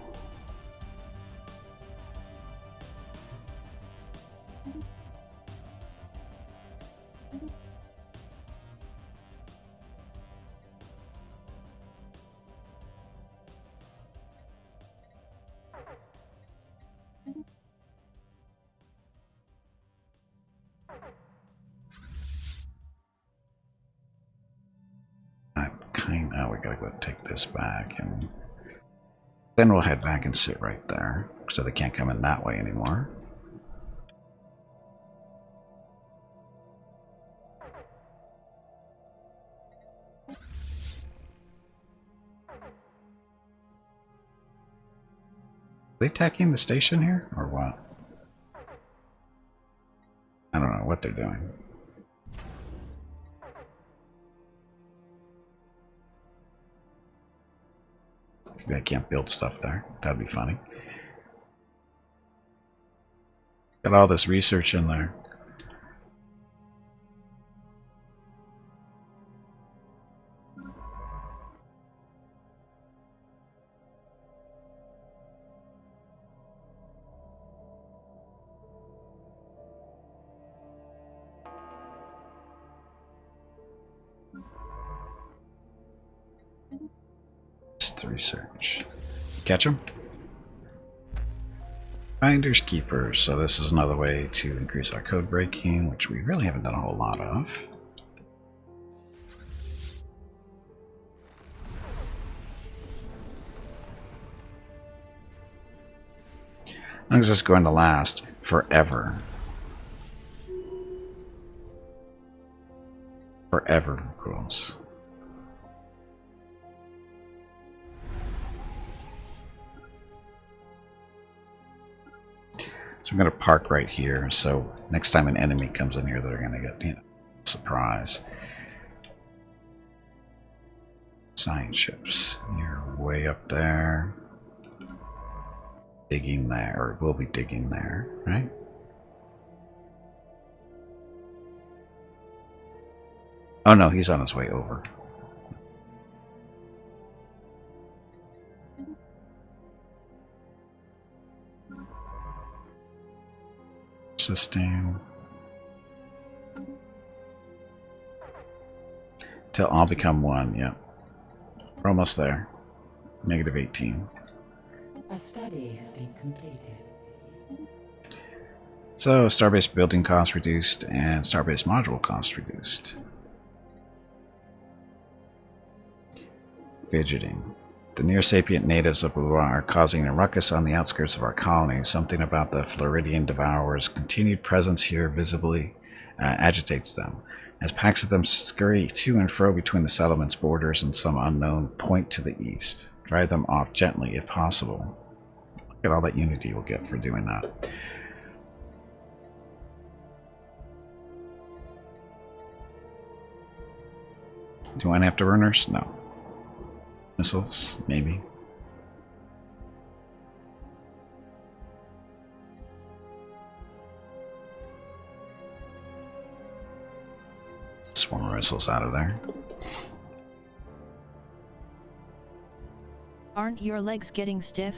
Speaker 1: We gotta go take this back, and then we'll head back and sit right there, so they can't come in that way anymore. Are they attacking the station here, or what? I don't know what they're doing. I can't build stuff there. That'd be funny. Got all this research in there. The research. Catch them? Finders Keepers. So this is another way to increase our code breaking, which we really haven't done a whole lot of. How long is this going to last? Forever. Forever, of course. So I'm going to park right here, so next time an enemy comes in here, they're going to get, you know, surprise. Science ships. You're way up there. Digging there, or we'll be digging there, right? Oh no, he's on his way over. System till all become one. Yep, we're almost there. Negative 18.
Speaker 2: A study has been completed.
Speaker 1: So starbase building cost reduced and starbase module cost reduced. Fidgeting. The near-sapient natives of Bua are causing a ruckus on the outskirts of our colony. Something about the Floridian Devourer's continued presence here visibly agitates them. As packs of them scurry to and fro between the settlement's borders and some unknown point to the east. Drive them off gently if possible. Look at all that unity we'll get for doing that. Do I have afterburners? No. Missiles? Maybe. Swarm missiles out of there.
Speaker 3: Aren't your legs getting stiff?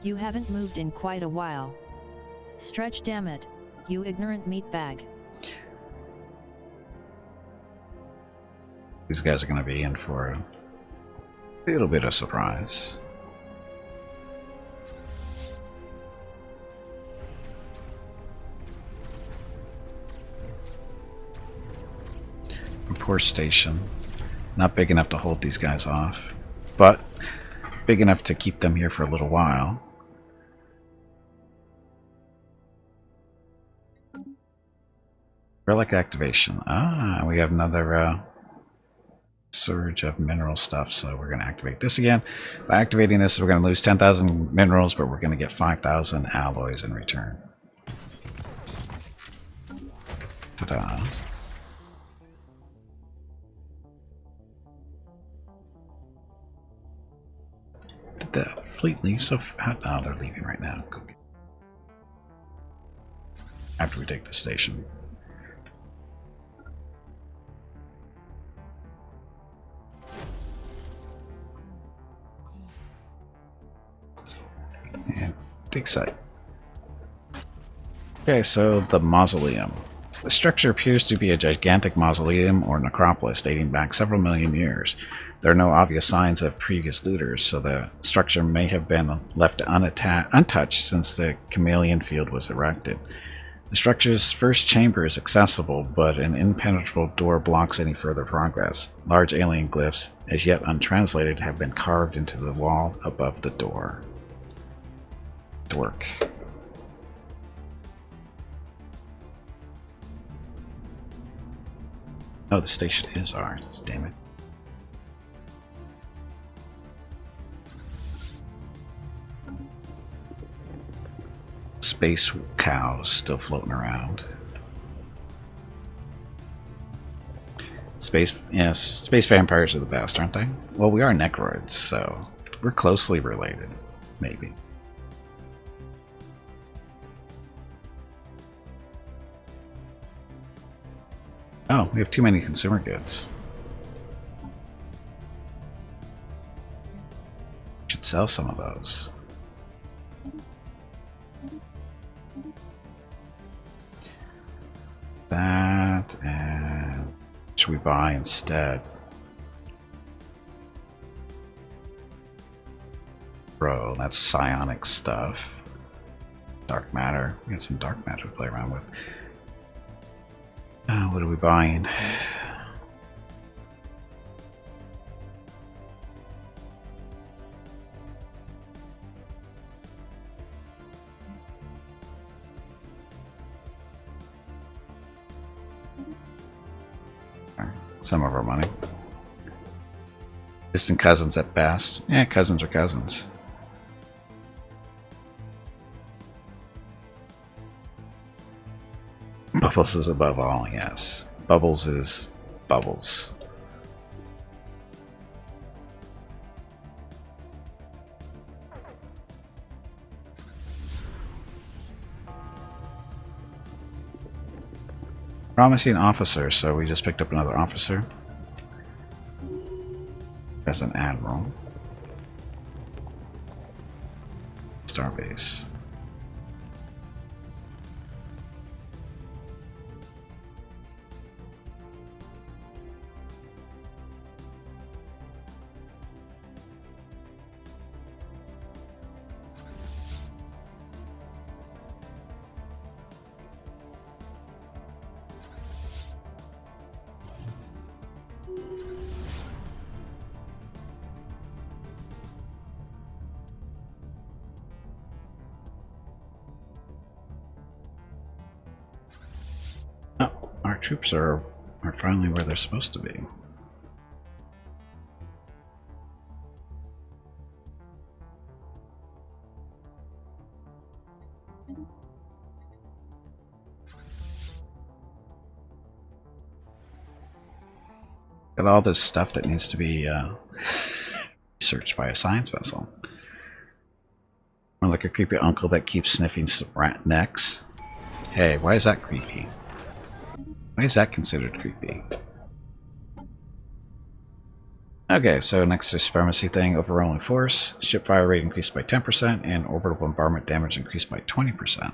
Speaker 3: You haven't moved in quite a while. Stretch, damn it, you ignorant meatbag.
Speaker 1: These guys are going to be in for a little bit of surprise. A poor station. Not big enough to hold these guys off. But big enough to keep them here for a little while. Relic activation. Ah, we have another surge of mineral stuff, so we're going to activate this again. By activating this, we're going to lose 10,000 minerals, but we're going to get 5,000 alloys in return. Ta-da. Did the fleet leave so fast? Oh, they're leaving right now. Okay. After we take the station. And dig site. Okay, so the mausoleum. The structure appears to be a gigantic mausoleum or necropolis dating back several million years. There are no obvious signs of previous looters, so the structure may have been left untouched since the chameleon field was erected. The structure's first chamber is accessible, but an impenetrable door blocks any further progress. Large alien glyphs, as yet untranslated, have been carved into the wall above the door. Work. Oh, the station is ours. Damn it. Space cows still floating around. Space vampires are the best, aren't they? Well, we are Necroids, so we're closely related, maybe. Oh, we have too many consumer goods. Should sell some of those. That, and should we buy instead? Bro, that's psionic stuff. Dark matter. We got some dark matter to play around with. What are we buying? Some of our money. Distant cousins at best. Yeah, cousins are cousins. Bubbles is above all, yes. Bubbles is bubbles. Promising officer, so we just picked up another officer. As an admiral. Starbase. Our troops are finally where they're supposed to be. Got all this stuff that needs to be researched by a science vessel. Or like a creepy uncle that keeps sniffing rat necks. Hey, why is that creepy? Why is that considered creepy? Okay, so next is supremacy thing, overwhelming force. Ship fire rate increased by 10% and orbital bombardment damage increased by 20%.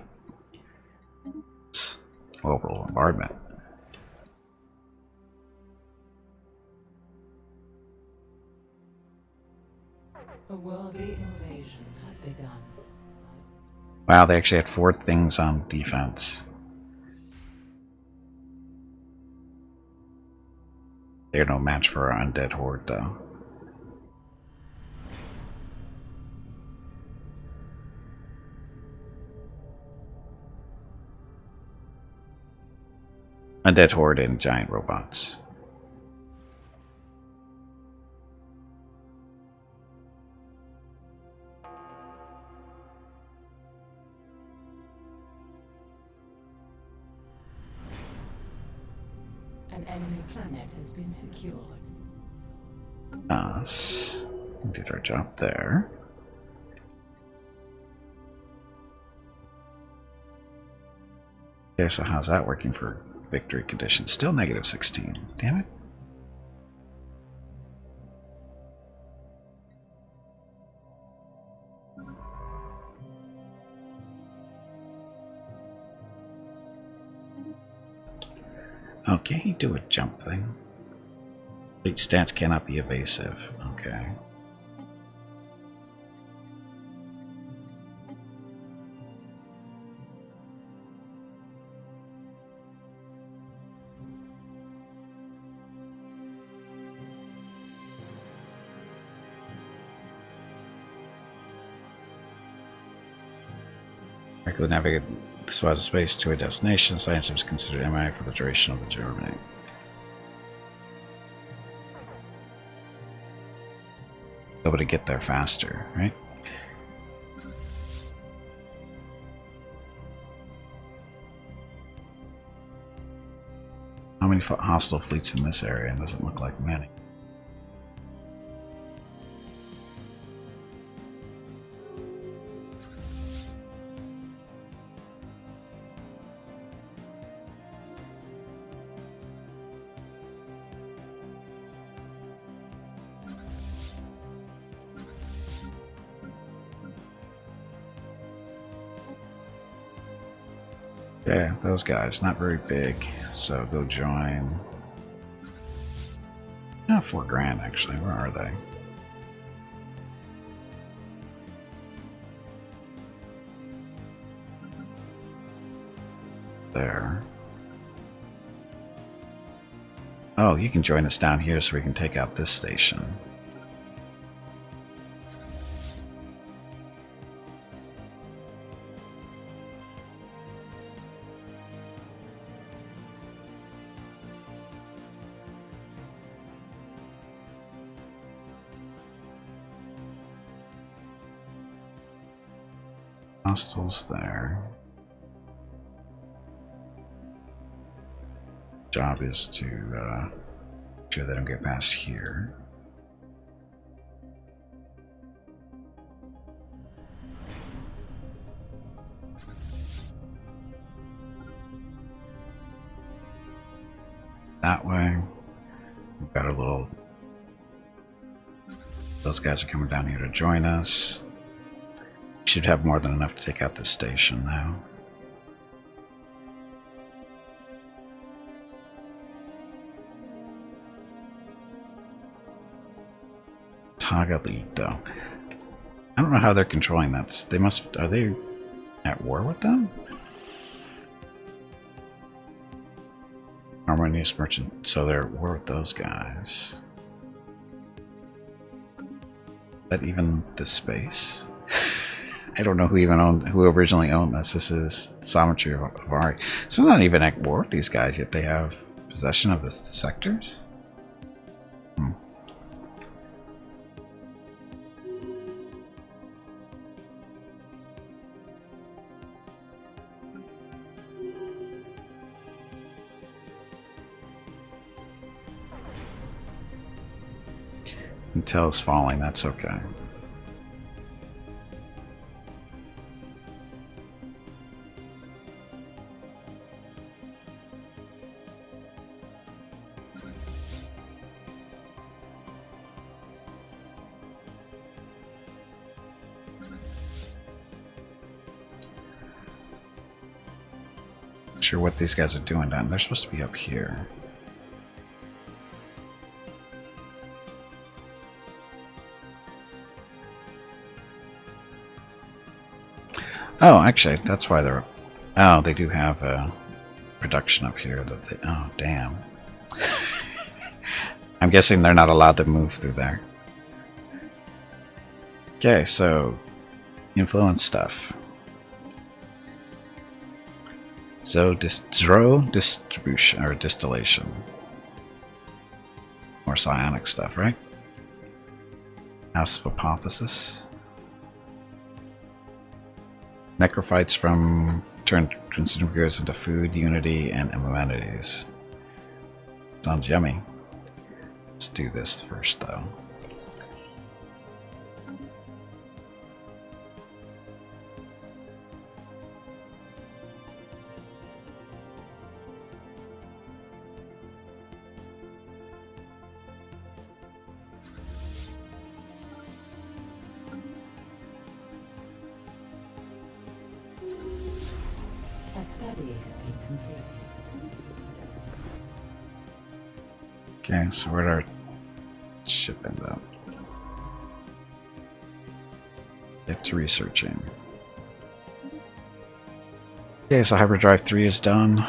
Speaker 1: Orbital bombardment.
Speaker 2: A worldly invasion has begun.
Speaker 1: Wow, they actually had 4 things on defense. They're no match for our undead horde, though. Undead horde and giant robots.
Speaker 2: An enemy planet has been secured.
Speaker 1: Us. We did our job there. Okay, so how's that working for victory conditions? Still negative 16. Damn it. Okay, do a jump thing. Complete stance cannot be evasive. Okay. Correctly navigate the swath of space to a destination. Science is considered MI for the duration of the journey. Able to get there faster, right? How many hostile fleets in this area? It doesn't look like many. Yeah, those guys, not very big, so go join. Oh, 4 grand actually, where are they? There. Oh, you can join us down here so we can take out this station. Hostiles there. Job is to make sure they don't get past here. That way. We've got a little... Those guys are coming down here to join us. Should have more than enough to take out this station now. Tagalito. I don't know how they're controlling that. They must. Are they at war with them? Harmonious merchant. So they're at war with those guys. Is that even the space? I don't know who originally owned this. This is Sometry of Ari. So they're not even at war with these guys yet. They have possession of the sectors. Intel is falling. That's okay. Sure what these guys are doing down. They're supposed to be up here. Oh, actually, that's why they're... Oh, they do have a production up here that they... Oh, damn. I'm guessing they're not allowed to move through there. Okay, so... Influence stuff. distribution or distillation. More psionic stuff, right? House of Hypothesis. Necrophytes from transcendent goods into food, unity, and amenities. Sounds yummy. Let's do this first, though.
Speaker 2: A study has been completed.
Speaker 1: Okay, so where'd our ship end up? Get to researching. Okay, so Hyperdrive 3 is done.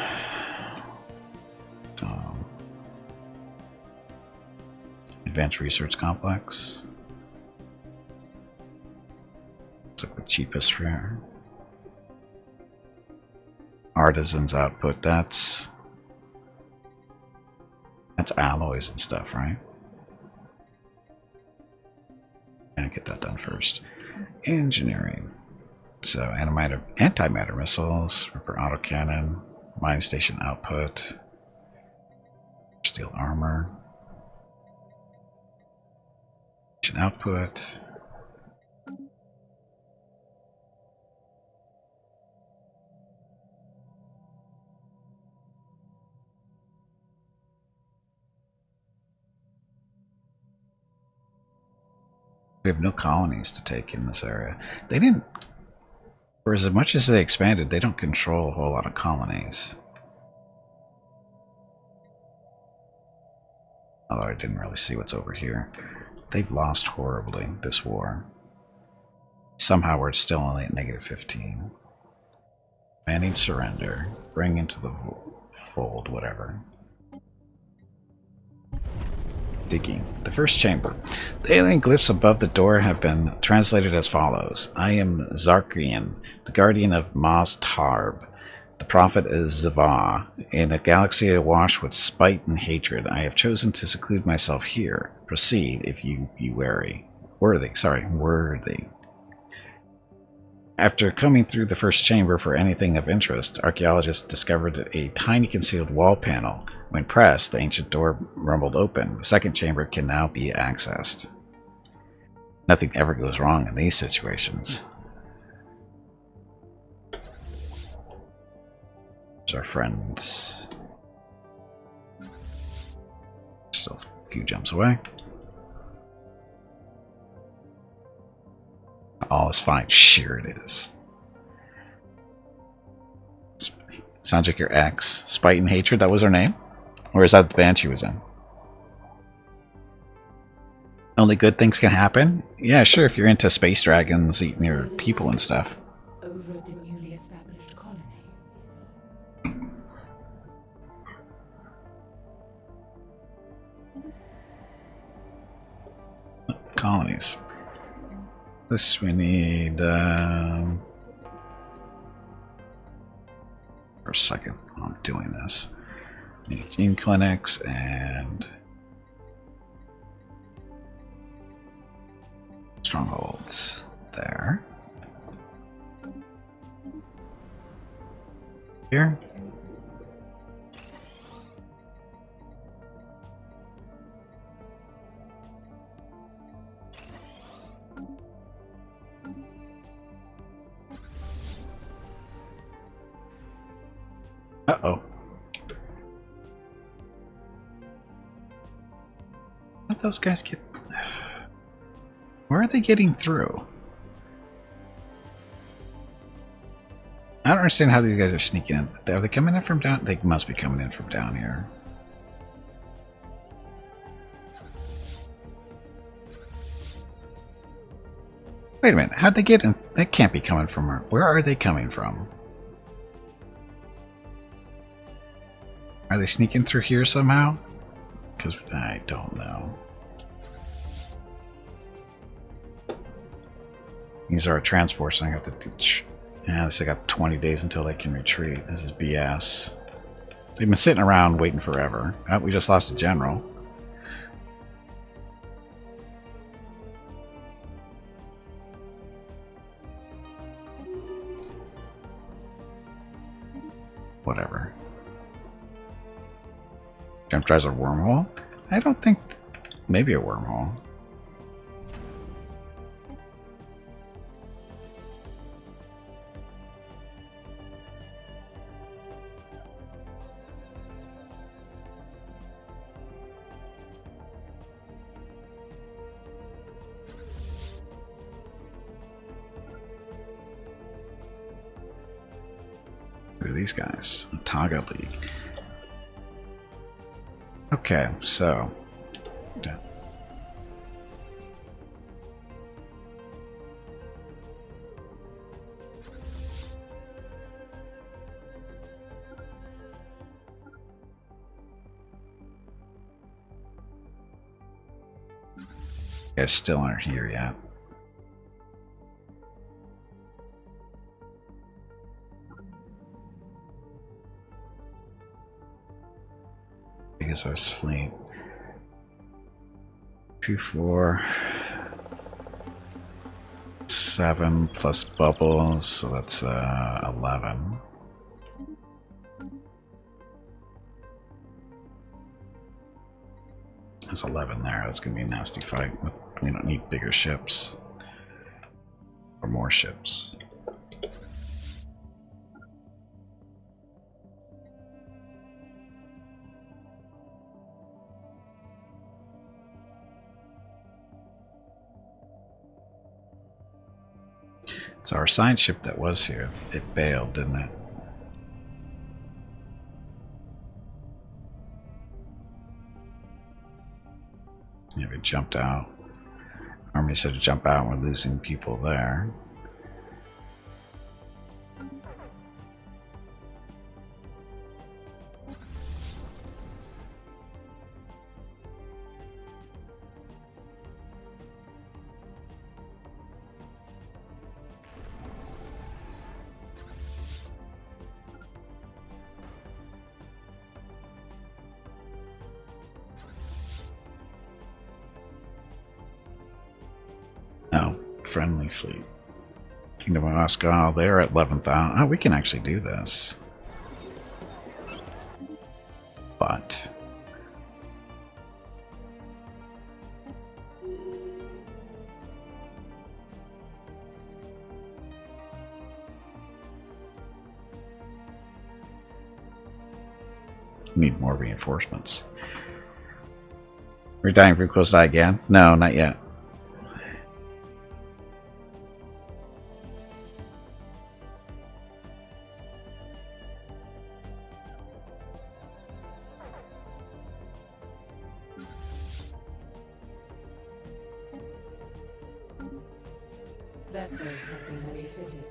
Speaker 1: Advanced Research Complex. Looks like the cheapest for here. Artisans output, that's alloys and stuff, right? Gonna get that done first. Engineering. So antimatter missiles, Ripper autocannon, mine station output, steel armor, output. We have no colonies to take in this area. They didn't, for as much as they expanded, they don't control a whole lot of colonies. Although I didn't really see what's over here. They've lost horribly this war. Somehow we're still only at -15. Manning surrender. Bring into the fold, whatever. Digging. The first chamber. The alien glyphs above the door have been translated as follows. I am Zarkian, the guardian of Maz Tarb. The prophet is Zavah. In a galaxy awash with spite and hatred, I have chosen to seclude myself here. Proceed if you be worthy. After coming through the first chamber for anything of interest, archaeologists discovered a tiny concealed wall panel. When pressed, the ancient door rumbled open. The second chamber can now be accessed. Nothing ever goes wrong in these situations. There's our friends. Still a few jumps away. All is fine. Sure it is. Sounds like your ex. Spite and Hatred, that was her name? Or is that the band she was in? Only good things can happen? Yeah, sure, if you're into space dragons eating your people and stuff.
Speaker 2: Over at the newly established colony.
Speaker 1: Colonies. This we need, for a second while I'm doing this. Need gene clinics and strongholds there. Here. Uh-oh. Let those guys get... Where are they getting through? I don't understand how these guys are sneaking in. Are they coming in from down? They must be coming in from down here. Wait a minute. How'd they get in? They can't be coming from her. Where are they coming from? Are they sneaking through here somehow? Because I don't know. These are our transports, and I have to Yeah, they still got 20 days until they can retreat. This is BS. They've been sitting around waiting forever. Oh, we just lost a general. Whatever. Jump tries a wormhole? I don't think... Maybe a wormhole. Who are these guys? Taga League. Okay, so... You guys still aren't here yet. Pegasus fleet. 2, 4, 7 plus bubbles, so that's 11. There's 11 there. That's gonna be a nasty fight. We don't need bigger ships or more ships. So our science ship that was here, it bailed, didn't it? Yeah, we jumped out. Army said to jump out, and we're losing people there. Friendly fleet. Kingdom of Oscar, they're at 11,000. Oh, we can actually do this. But... need more reinforcements. We're dying for close to die again? No, not yet.
Speaker 2: Vessels have been refitted.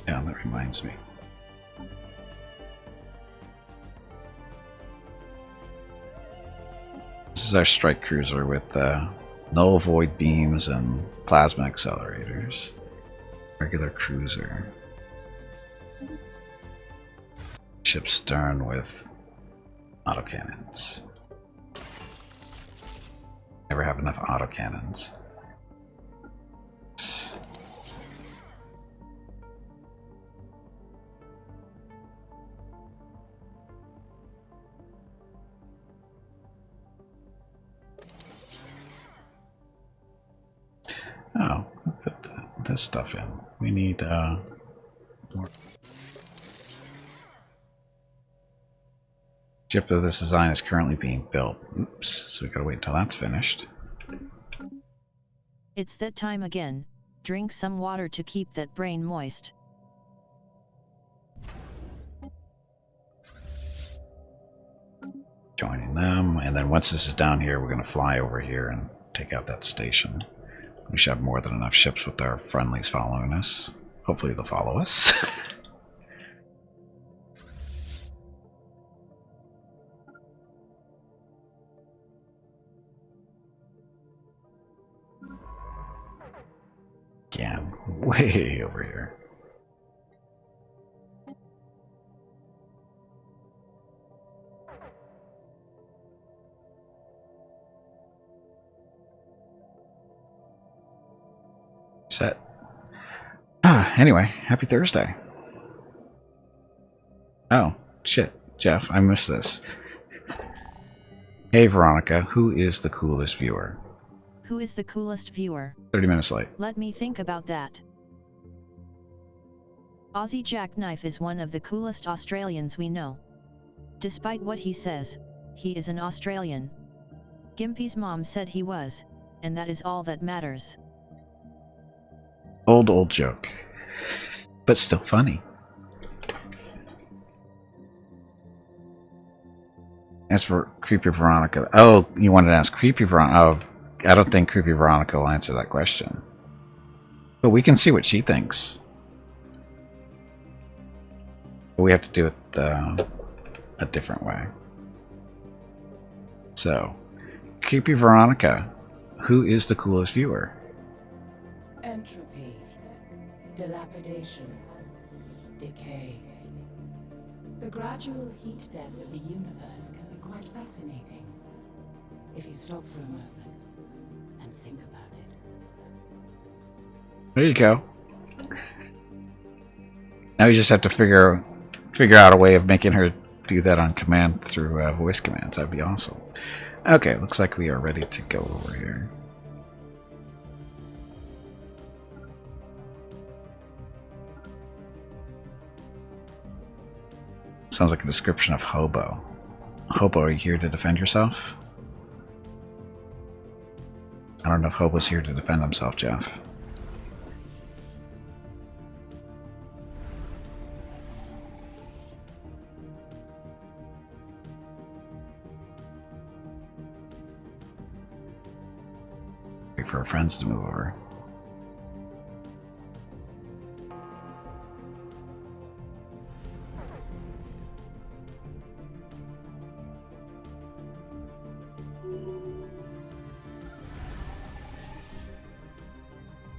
Speaker 1: Yeah, that reminds me. This is our strike cruiser with null void beams and plasma accelerators. Regular cruiser. Ship stern with autocannons. Never have enough autocannons. Oh, we'll put this stuff in. We need more. Ship of this design is currently being built. Oops, so we gotta wait until that's finished.
Speaker 3: It's that time again. Drink some water to keep that brain moist.
Speaker 1: Joining them, and then once this is down here, we're gonna fly over here and take out that station. We should have more than enough ships with our friendlies following us. Hopefully they'll follow us. Again, way over here. Set. Anyway, happy Thursday. Oh, shit. Jeff, I missed this. Hey, Veronica, who is the coolest viewer?
Speaker 3: Who is the coolest viewer?
Speaker 1: 30 minutes late.
Speaker 3: Let me think about that. Aussie Jackknife is one of the coolest Australians we know. Despite what he says, he is an Australian. Gimpy's mom said he was, and that is all that matters.
Speaker 1: Old joke. But still funny. As for Creepy Veronica... Oh, you wanted to ask Creepy Veronica... Oh, I don't think Creepy Veronica will answer that question. But we can see what she thinks. But we have to do it a different way. So, Creepy Veronica, who is the coolest viewer?
Speaker 2: Entropy, dilapidation, decay. The gradual heat death of the universe can be quite fascinating, if you stop for a moment and think about it.
Speaker 1: There you go. Now you just have to figure out a way of making her do that on command through voice commands. That'd be awesome. Okay, looks like we are ready to go over here. Sounds like a description of hobo. Hobo, are you here to defend yourself? I don't know if Hobo's here to defend himself, Jeff. Wait for our friends to move over.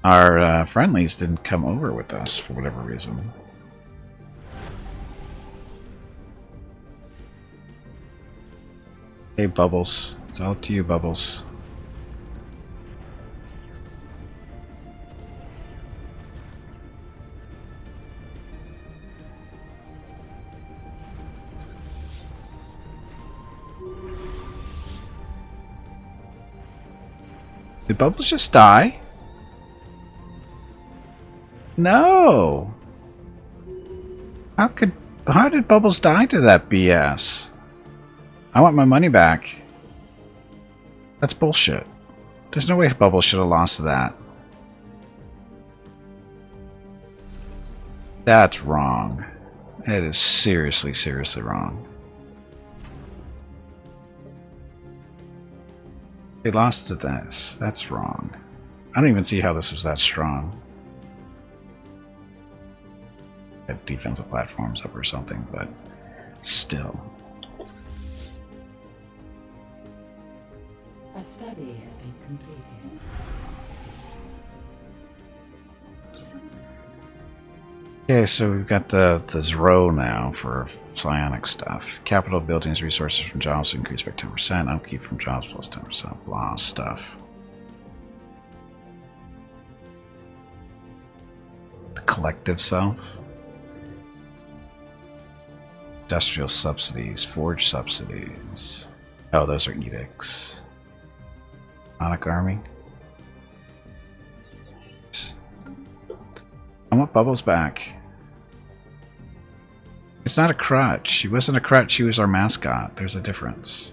Speaker 1: Our friendlies didn't come over with us for whatever reason. Hey, Bubbles. It's all up to you, Bubbles. Did Bubbles just die? No! How did Bubbles die to that BS? I want my money back. That's bullshit. There's no way Bubbles should have lost to that. That's wrong. That is seriously, seriously wrong. They lost to this. That's wrong. I don't even see how this was that strong. Have defensive platforms up or something, but still.
Speaker 2: A study has been completed.
Speaker 1: Okay, so we've got the ZRO now for psionic stuff. Capital buildings, resources from jobs increased by 10%. Upkeep from jobs plus 10%. Blah stuff. The collective self. Industrial subsidies, forge subsidies. Oh, those are edicts. Sonic Army. I want Bubbles back. It's not a crutch. She wasn't a crutch, she was our mascot. There's a difference.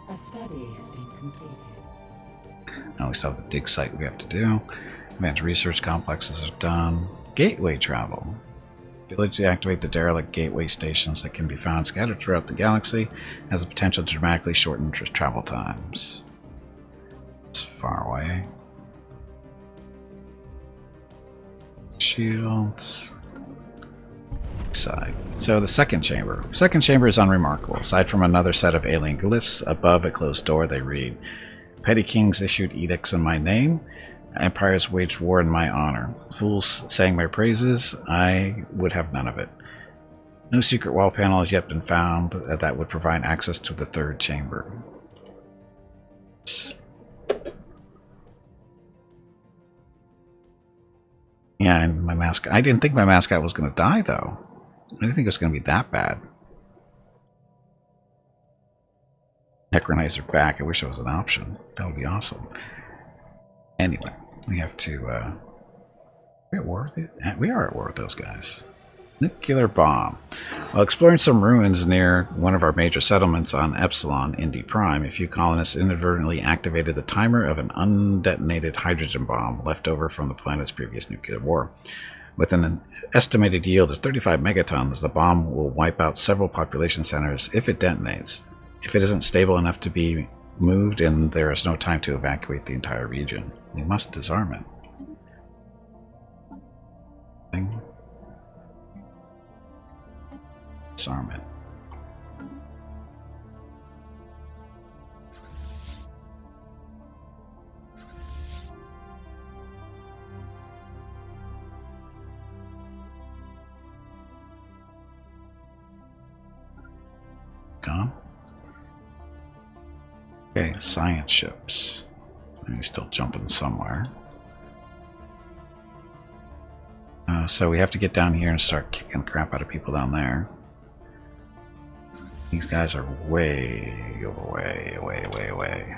Speaker 2: A study has been completed.
Speaker 1: Now we still have the dig site we have to do. Advanced research complexes are done. Gateway travel. Ability to activate the derelict gateway stations that can be found scattered throughout the galaxy has the potential to dramatically shorten travel times. It's far away. Shields. side. So the second chamber. Second chamber is unremarkable. Aside from another set of alien glyphs, above a closed door they read, Petty kings issued edicts in my name. Empires waged war in my honor. Fools sang my praises. I would have none of it. No secret wall panel has yet been found that would provide access to the third chamber. Yeah, and my mascot. I didn't think my mascot was going to die, though. I didn't think it was going to be that bad. Necroids are back. I wish it was an option. That would be awesome. Anyway, we have to. We are at war with those guys. Nuclear bomb. While exploring some ruins near one of our major settlements on Epsilon, Indy Prime, a few colonists inadvertently activated the timer of an undetonated hydrogen bomb left over from the planet's previous nuclear war. With an estimated yield of 35 megatons, the bomb will wipe out several population centers if it detonates. If it isn't stable enough to be moved, and there is no time to evacuate the entire region, we must disarm it. Disarm it. Gone. Okay, science ships. He's still jumping somewhere. So we have to get down here and start kicking crap out of people down there. These guys are way, way, way, way, way.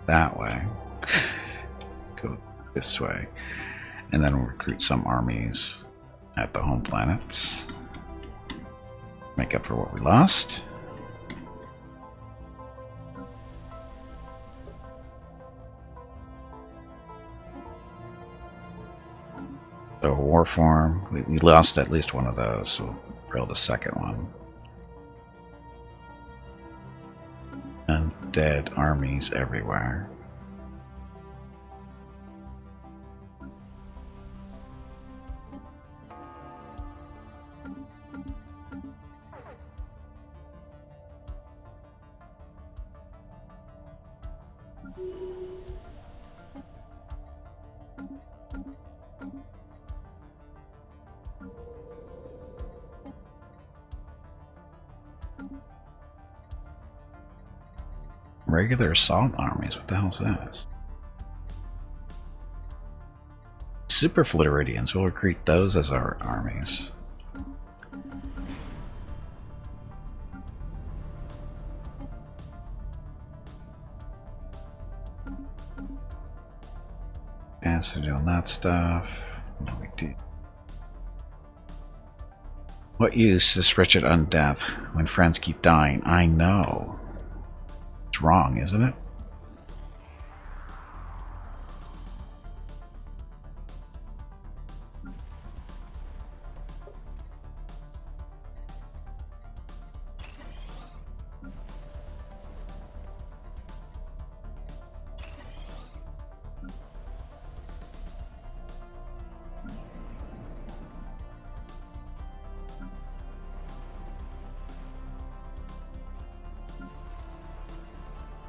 Speaker 1: That way. Go this way. And then we'll recruit some armies at the home planets. Make up for what we lost. So war form, we lost at least one of those, so we'll build a second one. Undead armies everywhere. Regular assault armies, what the hell's this? Super Floridians, we'll recruit those as our armies. Yeah, so doing that stuff. No big deal. What use is wretched undeath when friends keep dying? I know. It's wrong, isn't it?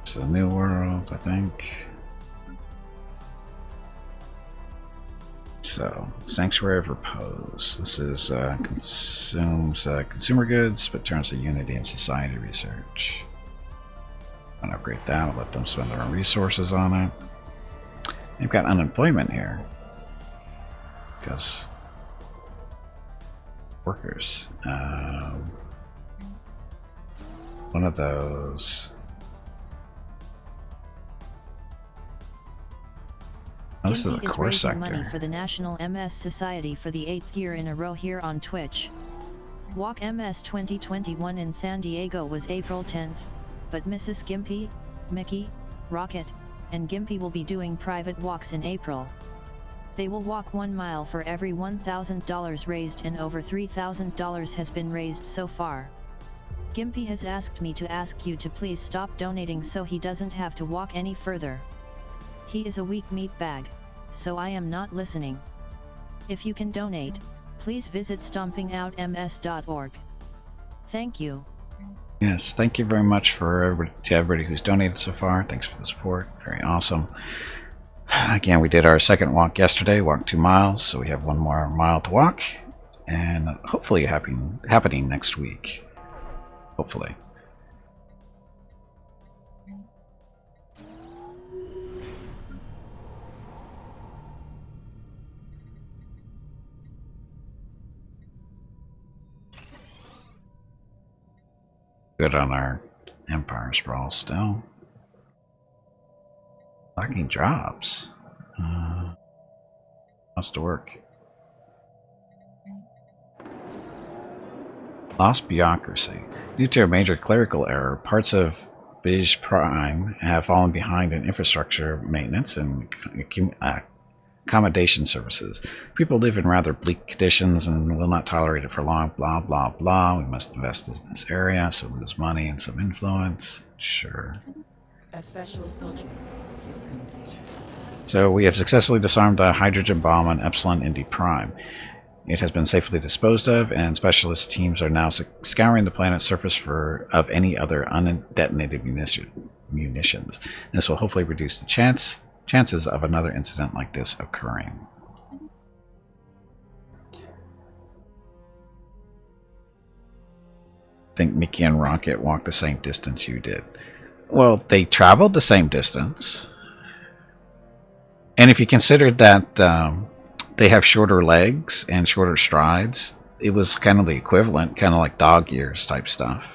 Speaker 1: This is a new world, I think. So, Sanctuary of Repose. This is consumes consumer goods, but turns to Unity and Society research. I'm gonna upgrade that. I'll let them spend their own resources on it. They've got unemployment here because workers. One of those. Oh, this is a core
Speaker 3: raising
Speaker 1: sector.
Speaker 3: money for the National MS Society for the 8th year in a row here on Twitch. Walk MS 2021 in San Diego was April 10th, but Mrs. Gimpy, Mickey, Rocket, and Gimpy will be doing private walks in April. They will walk 1 mile for every $1,000 raised, and over $3,000 has been raised so far. Gimpy has asked me to ask you to please stop donating so he doesn't have to walk any further. He is a weak meat bag. so I am not listening. If you can donate, please visit stompingoutms.org. Thank you.
Speaker 1: Yes, thank you very much to everybody who's donated so far. Thanks for the support. Very awesome. Again, we did our second walk yesterday, walked 2 miles, so we have 1 more mile to walk, and hopefully happening next week. Hopefully. Good on our Empire Sprawl still. Locking drops. Must work. Lost bureaucracy. Due to a major clerical error, parts of Bij Prime have fallen behind in infrastructure maintenance and accommodation services. People live in rather bleak conditions and will not tolerate it for long. Blah, blah, blah. We must invest in this area, so lose money and some influence. Sure.
Speaker 2: A special project is complete.
Speaker 1: So we have successfully disarmed the hydrogen bomb on Epsilon Indy Prime. It has been safely disposed of, and specialist teams are now scouring the planet's surface of any other undetonated munitions. This will hopefully reduce the chances of another incident like this occurring. I think Mickey and Rocket walked the same distance you did. Well, they traveled the same distance. And if you considered that they have shorter legs and shorter strides, it was kind of the equivalent, kind of like dog years type stuff.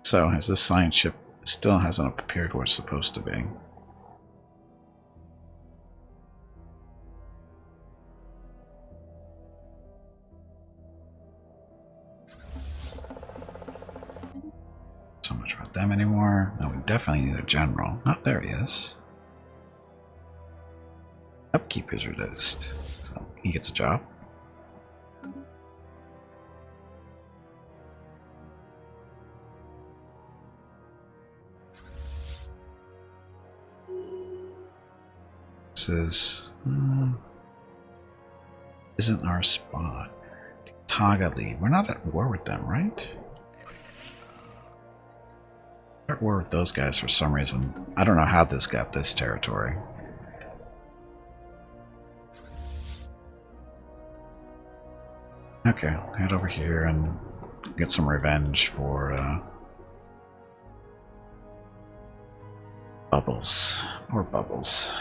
Speaker 1: So, as this science ship still hasn't appeared where it's supposed to be. So much about them anymore. No, we definitely need a general. Not there he is. Upkeep is reduced. So he gets a job. This is isn't our spot. Tagali. We're not at war with them, right? We're at war with those guys for some reason. I don't know how this got this territory. Okay, head over here and get some revenge for Bubbles. Or Bubbles.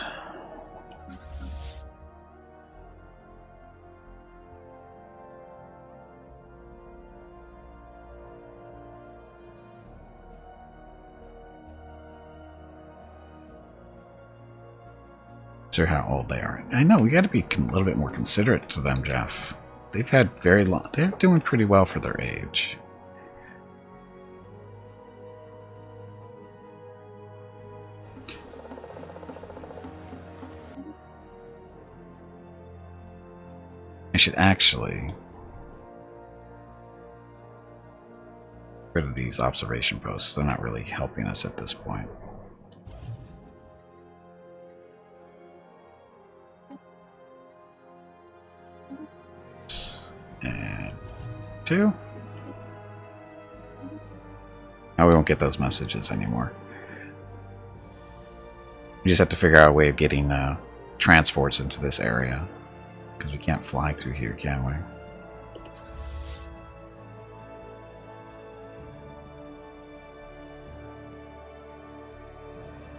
Speaker 1: Consider how old they are. I know, we gotta be a little bit more considerate to them, Jeff. They've had very long... They're doing pretty well for their age. I should actually... get rid of these observation posts. They're not really helping us at this point. And 2. Now we won't get those messages anymore. We just have to figure out a way of getting transports into this area. Because we can't fly through here, can we?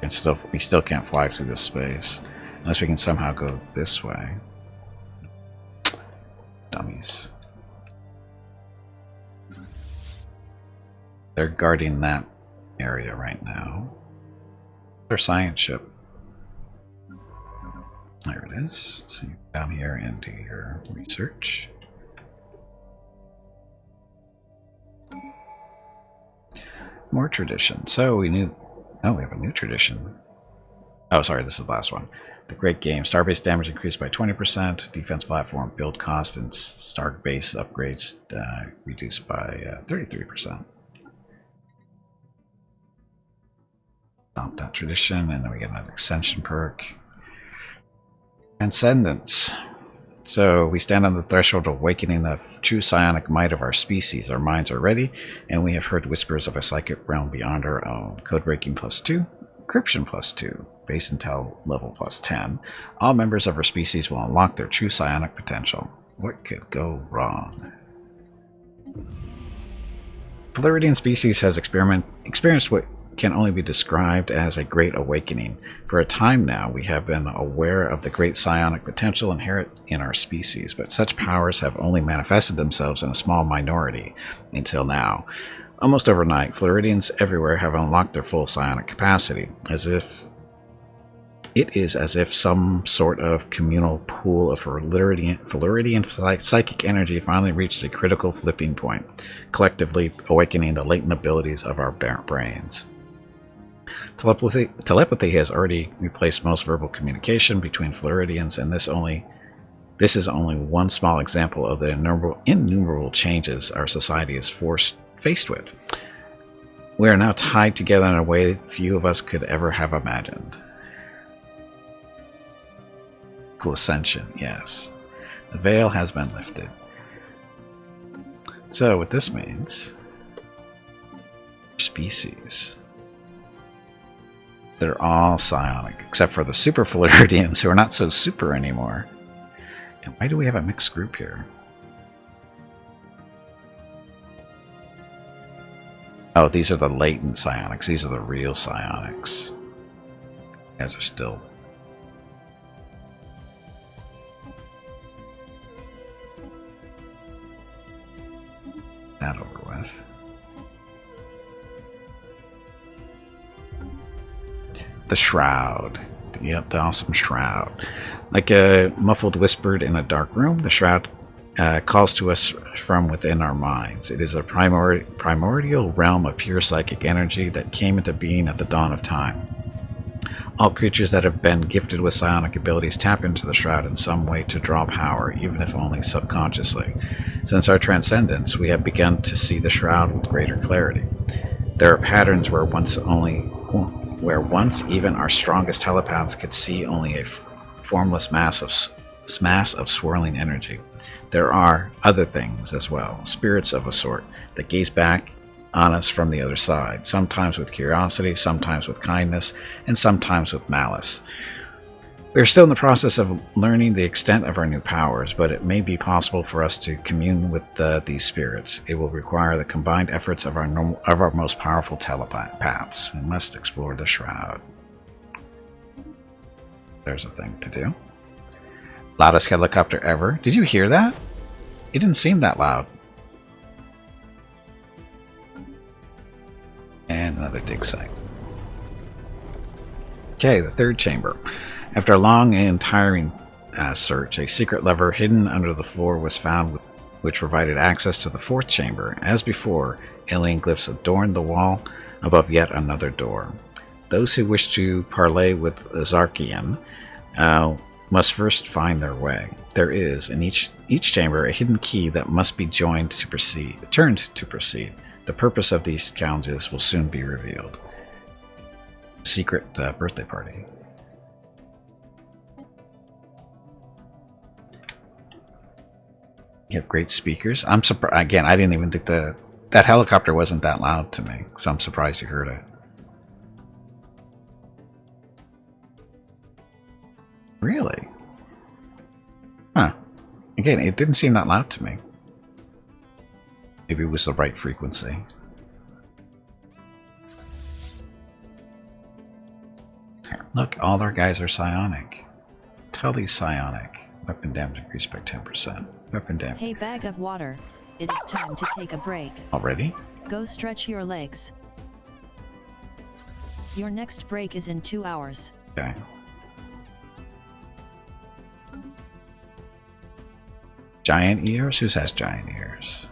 Speaker 1: And we still can't fly through this space. Unless we can somehow go this way. Dummies. They're guarding that area right now. Their science ship. There it is. So you go down here and do your research. More tradition. So we knew... Oh, we have a new tradition. Oh, sorry, this is the last one. The great game. Starbase damage increased by 20%. Defense platform build cost and Starbase upgrades reduced by 33%. Adopt that tradition, and then we get an extension perk. Transcendence. So we stand on the threshold of awakening the true psionic might of our species. Our minds are ready, and we have heard whispers of a psychic realm beyond our own. Codebreaking +2, encryption +2, base intel level +10. All members of our species will unlock their true psionic potential. What could go wrong? Floridian species has experienced what can only be described as a great awakening. For a time now, we have been aware of the great psionic potential inherent in our species, but such powers have only manifested themselves in a small minority until now. Almost overnight, Floridians everywhere have unlocked their full psionic capacity, it is as if some sort of communal pool of Floridian psychic energy finally reached a critical flipping point, collectively awakening the latent abilities of our brains. Telepathy has already replaced most verbal communication between Floridians, and this is only one small example of the innumerable changes our society is faced with. We are now tied together in a way few of us could ever have imagined. Cool ascension, yes. The veil has been lifted. So what this means, species, they're all psionic, except for the super Floridians who are not so super anymore. And why do we have a mixed group here? Oh, these are the latent psionics. These are the real psionics. You guys are still... that over with. The shroud. Yep, the awesome shroud. Like a muffled whispered in a dark room, the shroud calls to us from within our minds. It is a primordial realm of pure psychic energy that came into being at the dawn of time. All creatures that have been gifted with psionic abilities tap into the shroud in some way to draw power, even if only subconsciously. Since our transcendence, we have begun to see the shroud with greater clarity. There are patterns where once even our strongest telepaths could see only a formless mass of swirling energy. There are other things as well, spirits of a sort, that gaze back on us from the other side, sometimes with curiosity, sometimes with kindness, and sometimes with malice. We are still in the process of learning the extent of our new powers, but it may be possible for us to commune with these spirits. It will require the combined efforts of our most powerful telepaths. We must explore the shroud. There's a thing to do. Loudest helicopter ever. Did you hear that? It didn't seem that loud. And another dig site. Okay, the third chamber. After a long and tiring search, a secret lever hidden under the floor was found, which provided access to the fourth chamber. As before, alien glyphs adorned the wall above yet another door. Those who wish to parley with Zarkian must first find their way. There is, in each chamber, a hidden key that must be turned to proceed. The purpose of these challenges will soon be revealed. Secret birthday party. You have great speakers. I'm surprised. Again, I didn't even think that helicopter wasn't that loud to me, so I'm surprised you heard it. Really? Huh. Again, it didn't seem that loud to me. Maybe it was the right frequency. Here, look, all our guys are psionic. Totally psionic. Weapon damage increased by 10%. Weapon damage.
Speaker 3: Hey, bag of water. It is time to take a break.
Speaker 1: Already?
Speaker 3: Go stretch your legs. Your next break is in 2 hours.
Speaker 1: Okay. Giant ears? Who has giant ears?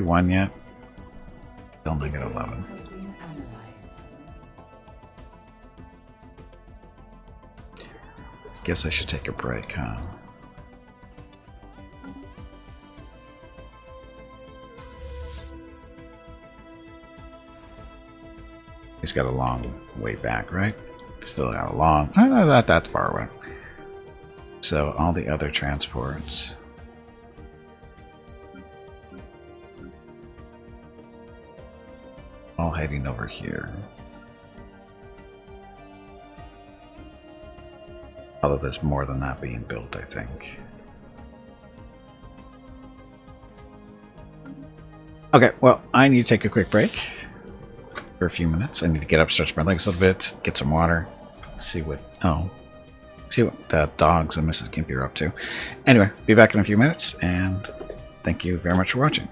Speaker 1: we won yet? Still negative 11.
Speaker 2: Has been analyzed.
Speaker 1: Guess I should take a break, huh? He's got a long way back, right? Still got a long... not that far away. So all the other transports... all heading over here. Although there's more than that being built, I think. Okay, well, I need to take a quick break for a few minutes. I need to get up, stretch my legs a little bit, get some water, see what dogs and Mrs. Gimpy are up to. Anyway, be back in a few minutes, and thank you very much for watching.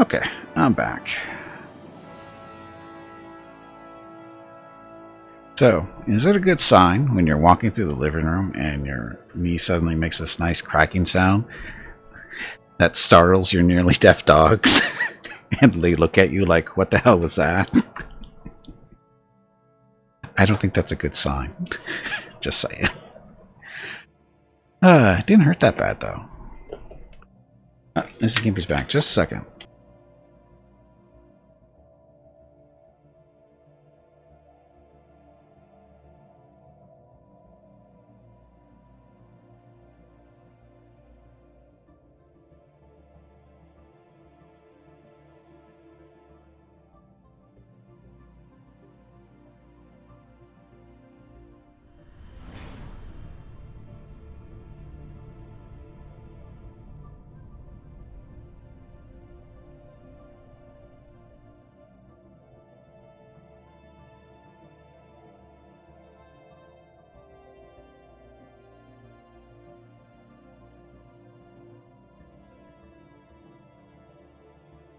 Speaker 1: Okay, I'm back. So, is it a good sign when you're walking through the living room and your knee suddenly makes this nice cracking sound that startles your nearly deaf dogs? And they look at you like, what the hell was that? I don't think that's a good sign. Just saying. It didn't hurt that bad, though. Mrs. Gimpy's back. Just a second.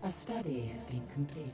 Speaker 2: A study has been completed.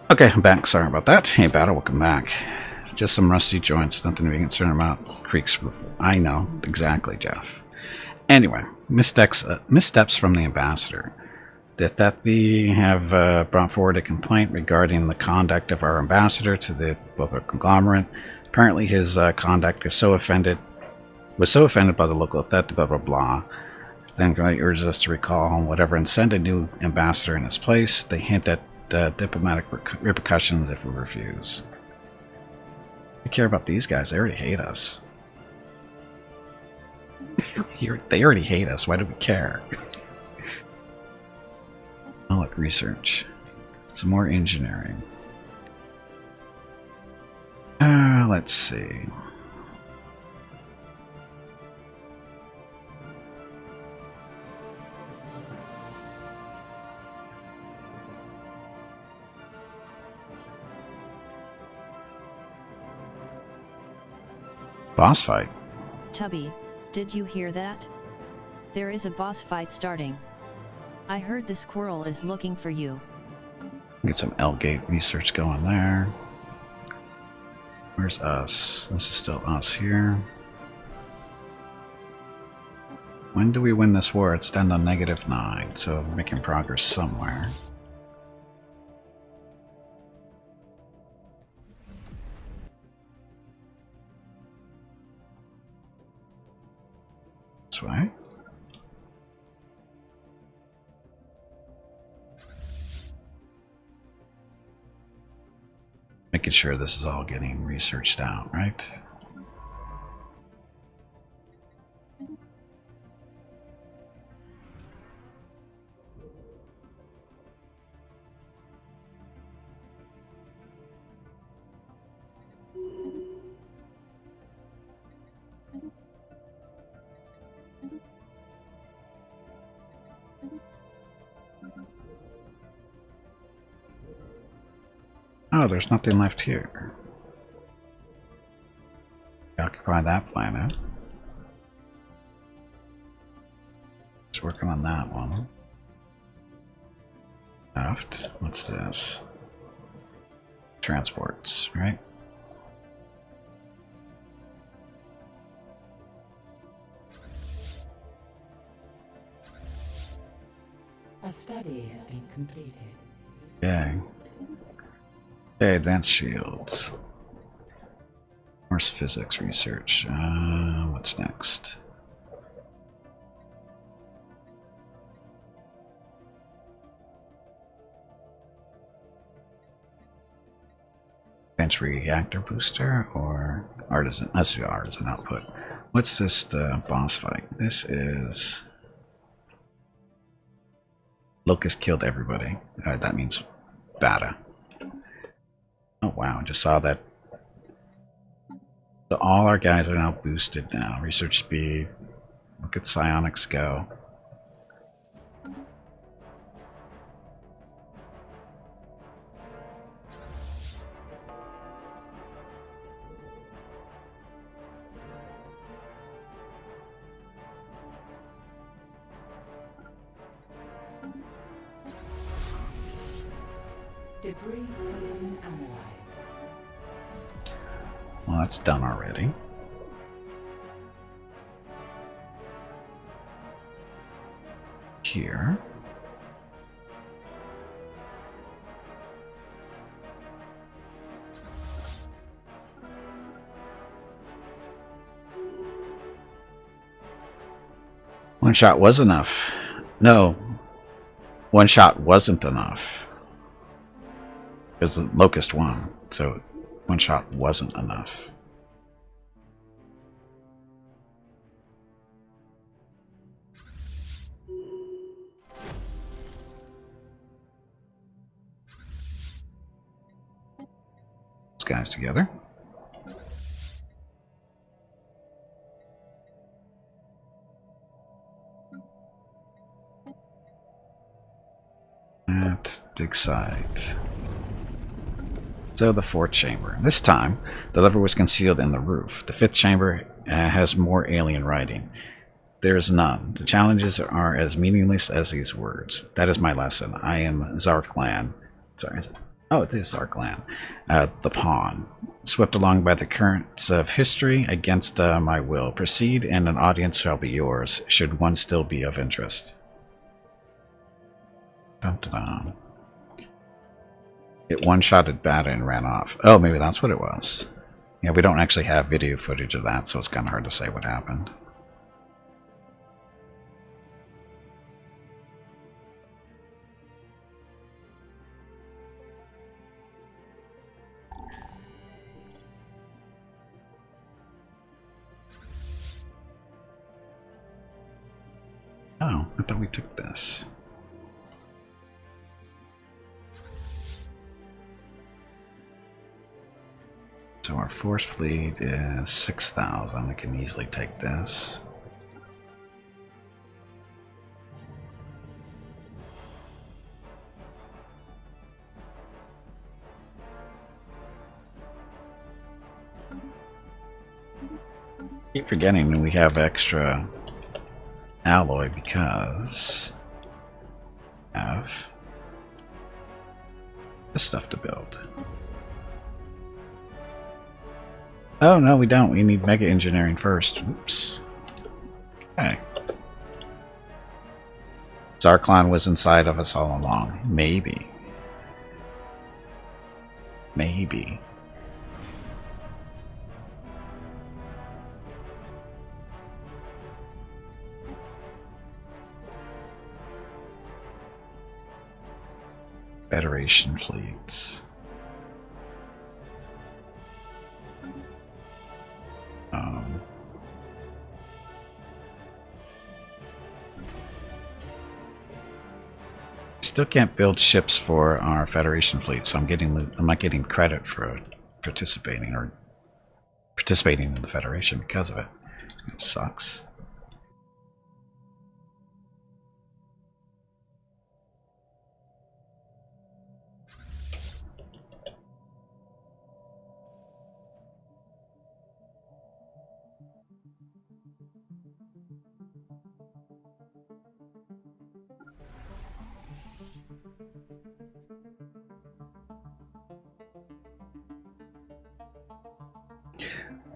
Speaker 1: Okay, I'm back. Sorry about that. Hey, Battle, welcome back. Just some rusty joints, nothing to be concerned about. Creaks. I know, exactly, Jeff. Anyway, missteps from the ambassador. That they have brought forward a complaint regarding the conduct of our ambassador to the local conglomerate. Apparently, his conduct was so offended by the local threat, blah blah blah. Then urges us to recall whatever and send a new ambassador in his place. They hint at diplomatic repercussions if we refuse. We care about these guys. They already hate us. They already hate us. Why do we care? Oh, look, research. Some more engineering. Let's see. Boss fight.
Speaker 3: Tubby, did you hear that? There is a boss fight starting. I heard the squirrel is looking for you.
Speaker 1: Get some L-Gate research going there. Where's us? This is still us here. When do we win this war? It's down to -9, so we're making progress somewhere. This way. Making sure this is all getting researched out, right? Oh, there's nothing left here. Occupy that planet. Just working on that one. Left. What's this? Transports, right?
Speaker 2: A study has been completed.
Speaker 1: Okay. Okay, advanced shields. Force physics research. What's next? Advanced reactor booster or artisan? Let's do artisan output. What's this? The boss fight. This is Locust killed everybody. That means Bata. Oh wow! Just saw that. So all our guys are now boosted now. Research speed. Look at psionics go.
Speaker 2: Debris has been analyzed.
Speaker 1: Well, that's done already. Here. One shot was enough. No. One shot wasn't enough. Because the Locust won, so one shot wasn't enough. Those guys together. At dig site. So the fourth chamber. This time, the lever was concealed in the roof. The fifth chamber has more alien writing. There is none. The challenges are as meaningless as these words. That is my lesson. I am Zarklan. Sorry. Oh, it is Zarklan. The pawn. Swept along by the currents of history against my will. Proceed and an audience shall be yours, should one still be of interest. Dun, dun, dun. It one-shotted Bata and ran off. Oh, maybe that's what it was. Yeah, we don't actually have video footage of that, so it's kind of hard to say what happened. Oh, I thought we took this. So our force fleet is 6,000. We can easily take this. Keep forgetting we have extra alloy because we have this stuff to build. Oh, no, we don't. We need mega engineering first. Oops. Okay. Zarklan was inside of us all along. Maybe. Maybe. Federation fleets. Still can't build ships for our Federation fleet, so I'm not getting credit for participating in the Federation because of it. It sucks.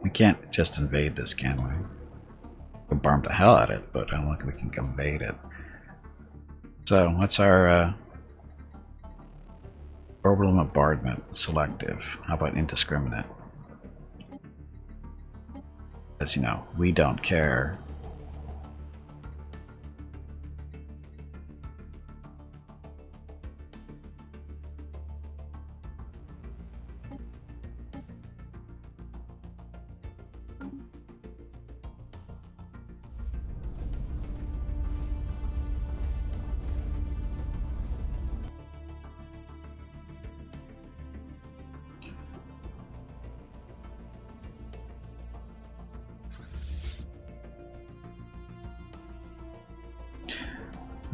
Speaker 1: We can't just invade this, can we? We'll bomb the hell out of it, but I don't think we can invade it. So, what's our orbital bombardment? Selective. How about indiscriminate? As you know, we don't care.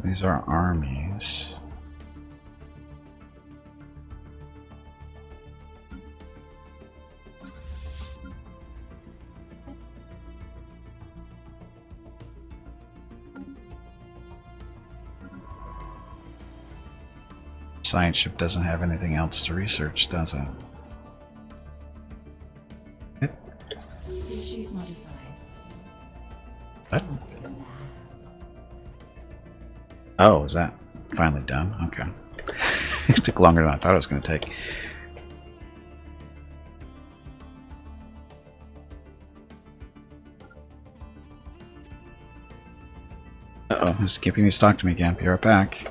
Speaker 1: These are armies. Science ship doesn't have anything else to research, does it?
Speaker 2: Species modified.
Speaker 1: What?
Speaker 2: Come up to the lab.
Speaker 1: Oh, is that finally done? Okay. It took longer than I thought it was going to take. Uh-oh, this is keeping me to talk to me again. Be right back.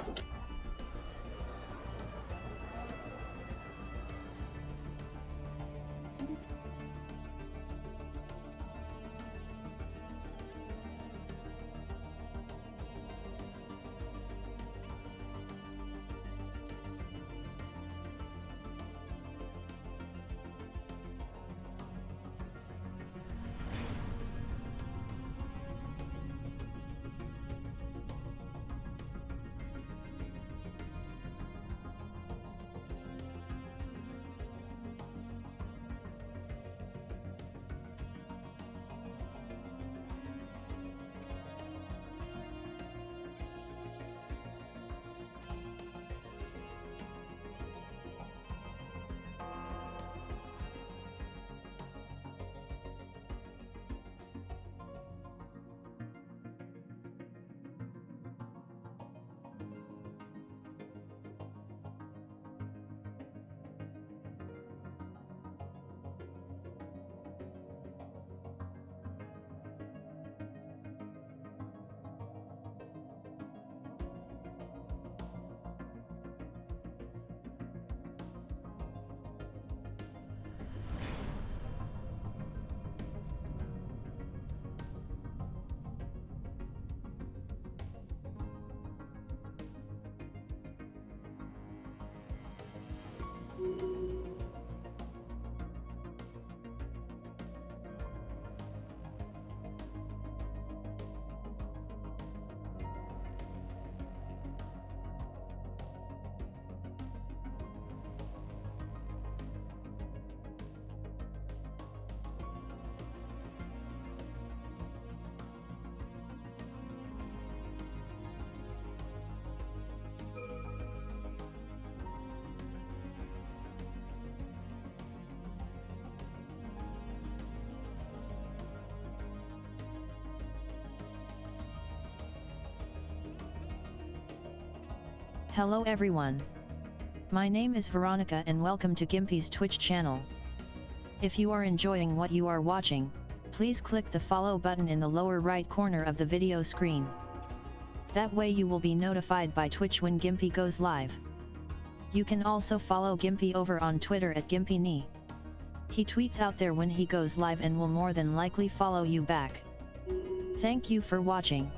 Speaker 3: Hello everyone. My name is Veronica and welcome to Gimpy's Twitch channel. If you are enjoying what you are watching, please click the follow button in the lower right corner of the video screen. That way you will be notified by Twitch when Gimpy goes live. You can also follow Gimpy over on Twitter at GimpyKnee. He tweets out there when he goes live and will more than likely follow you back. Thank you for watching.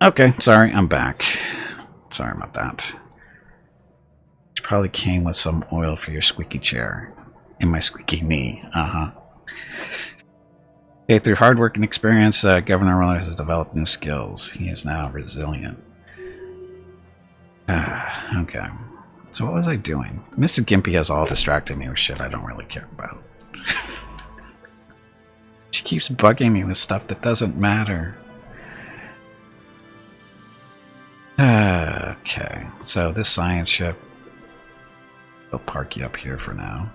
Speaker 1: Okay, sorry, I'm back. Sorry about that. Which probably came with some oil for your squeaky chair. And my squeaky knee. Okay, through hard work and experience, Governor Roller has developed new skills. He is now resilient. Okay. So what was I doing? Mrs. Gimpy has all distracted me with shit I don't really care about. She keeps bugging me with stuff that doesn't matter. Okay, so this science ship, I'll park you up here for now.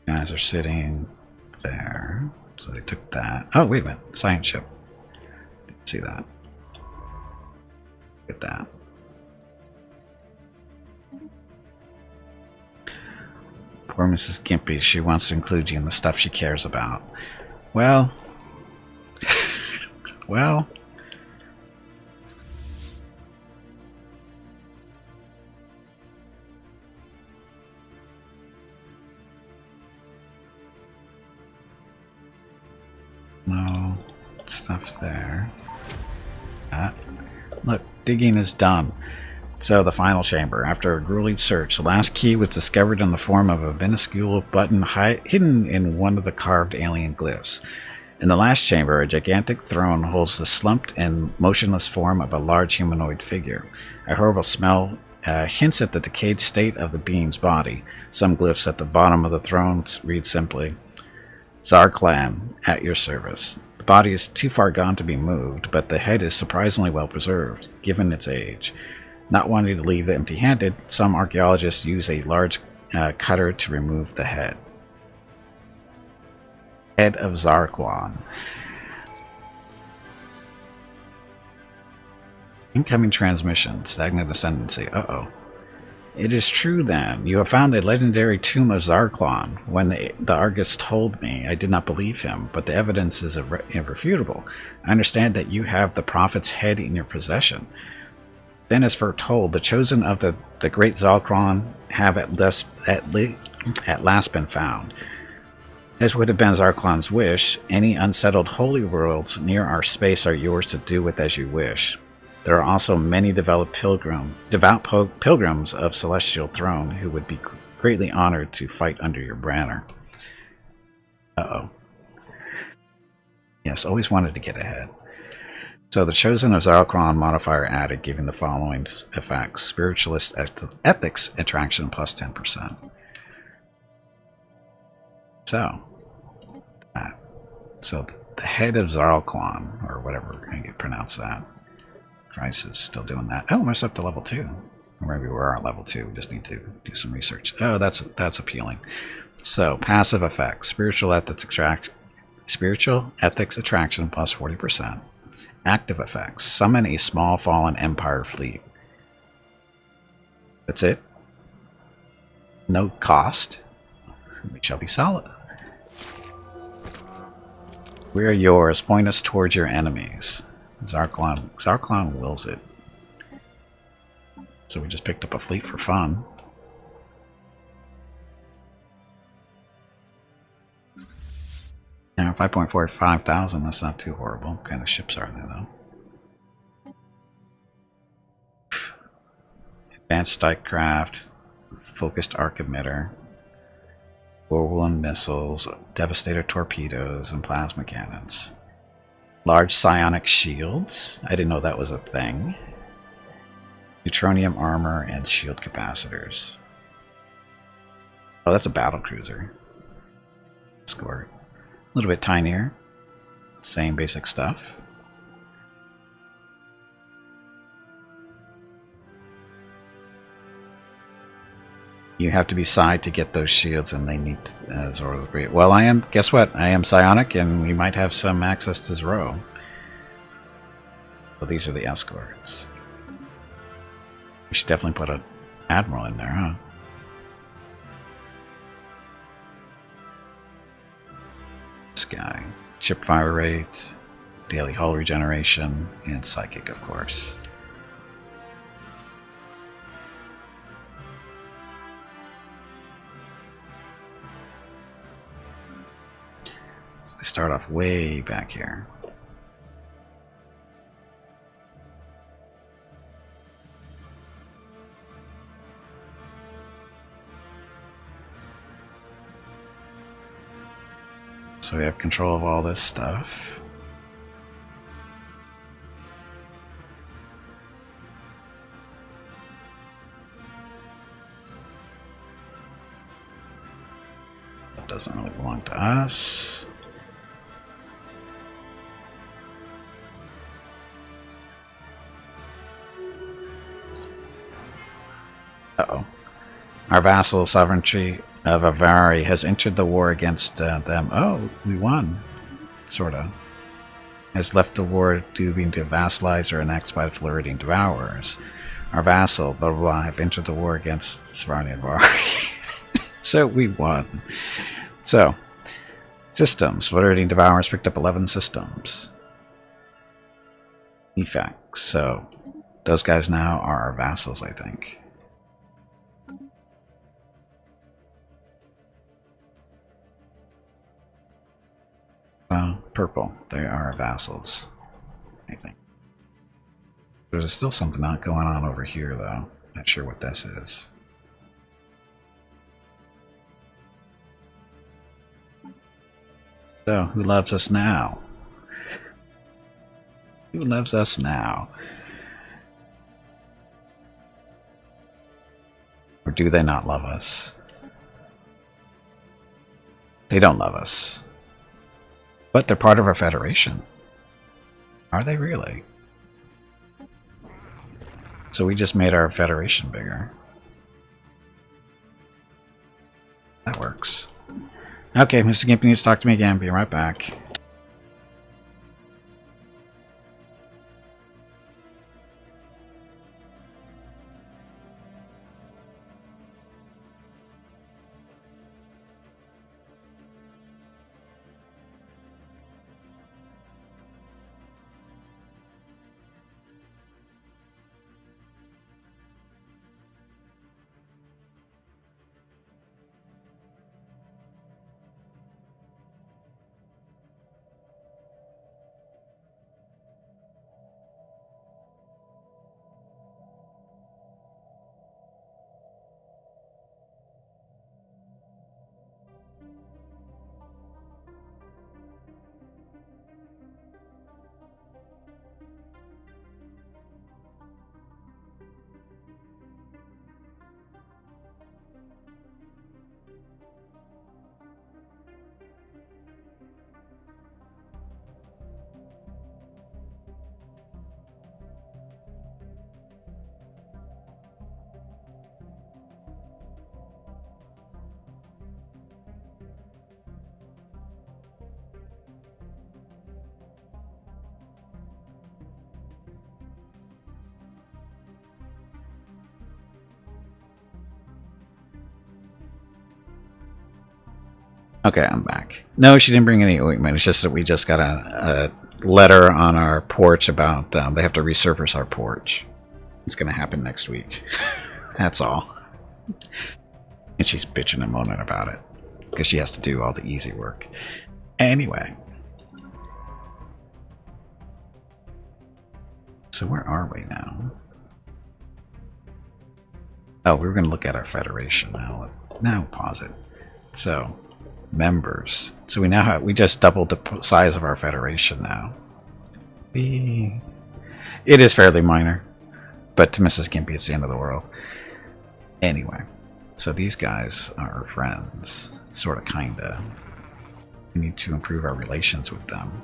Speaker 1: Guys are sitting there, so they took that. Oh, wait a minute, science ship. Didn't see that. Get that. Poor Mrs. Gimpy, she wants to include you in the stuff she cares about. Well... well... no stuff there. Look, digging is done. So, the final chamber. After a grueling search, the last key was discovered in the form of a minuscule button hidden in one of the carved alien glyphs. In the last chamber, a gigantic throne holds the slumped and motionless form of a large humanoid figure. A horrible smell hints at the decayed state of the being's body. Some glyphs at the bottom of the throne read simply, Zarklan, at your service. The body is too far gone to be moved, but the head is surprisingly well preserved, given its age. Not wanting to leave empty-handed, some archaeologists use a large cutter to remove the head. Head of Zarklan. Incoming transmission. Stagnant ascendancy. Uh-oh. It is true, then. You have found the legendary tomb of Zarklan. When the Argus told me, I did not believe him, but the evidence is irrefutable. I understand that you have the prophet's head in your possession. Then, as foretold, the chosen of the great Zarklan have at last been found. As would have been Zarklan's wish, any unsettled holy worlds near our space are yours to do with as you wish. There are also many devout pilgrims of Celestial Throne who would be greatly honored to fight under your banner. Uh-oh. Yes, always wanted to get ahead. So the chosen of Zarklan modifier added, giving the following effects. Spiritualist ethics attraction plus 10%. So, the head of Zarklan, or whatever you pronounce that. Christ is still doing that. Oh, we're up to level 2. Or maybe we're at level 2. We just need to do some research. Oh, that's appealing. So, passive effects. Spiritual ethics attraction plus 40%. Active effects. Summon a small fallen Empire fleet. That's it. No cost. We shall be solid. We are yours. Point us towards your enemies. Zarklan wills it. So we just picked up a fleet for fun. Now 5,450, that's not too horrible. What kind of ships are they, though? Advanced Strikecraft, Focused Arc Emitter, Whirlwind Missiles, Devastator Torpedoes, and Plasma Cannons. Large Psionic Shields, I didn't know that was a thing. Neutronium Armor, and Shield Capacitors. Oh, that's a battle cruiser. Escort. A little bit tinier. Same basic stuff. You have to be Psi to get those shields, and they need Zoro the Great. Well, I am. Guess what? I am psionic, and we might have some access to Zoro. So these are the escorts. We should definitely put an admiral in there, huh? This guy. Chip fire rate, daily hull regeneration, and psychic, of course. So they start off way back here. So we have control of all this stuff. That doesn't really belong to us. Uh-oh. Our vassal sovereignty of Avari has entered the war against them. Oh, we won. Sorta. Has left the war due being to vassalize or annexed by the Floridian Devourers. Our vassal, blah blah blah, have entered the war against Svarni and Avari. So we won. So, systems. Floridian Devourers picked up 11 systems. Effects. So, those guys now are our vassals, I think. Purple. They are vassals, I think. There's still something not going on over here, though. Not sure what this is. So, who loves us now? Who loves us now? Or do they not love us? They don't love us. But they're part of our federation. Are they really? So we just made our federation bigger. That works. Okay, Mr. Gimpy needs to talk to me again. Be right back. Okay, I'm back. No, she didn't bring any ointment. It's just that we just got a letter on our porch about they have to resurface our porch. It's going to happen next week. That's all. And she's bitching and moaning about it because she has to do all the easy work. Anyway. So where are we now? Oh, we were going to look at our federation now. Now pause it. So, members. So we now have, we just doubled the size of our federation now. It is fairly minor, but to Mrs. Gimpy it's the end of the world. Anyway, so these guys are our friends, sort of, kinda. We need to improve our relations with them.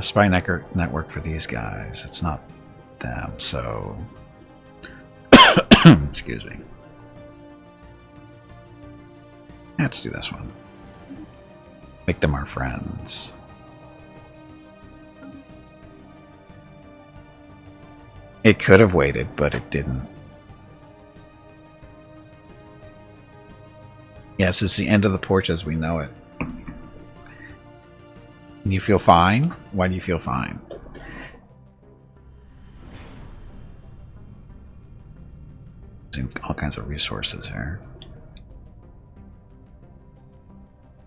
Speaker 1: Spy network for these guys. It's not them, so excuse me. Let's do this one. Make them our friends. It could have waited, but it didn't. Yes, it's the end of the porch as we know it. You feel fine? Why do you feel fine? all kinds of resources here.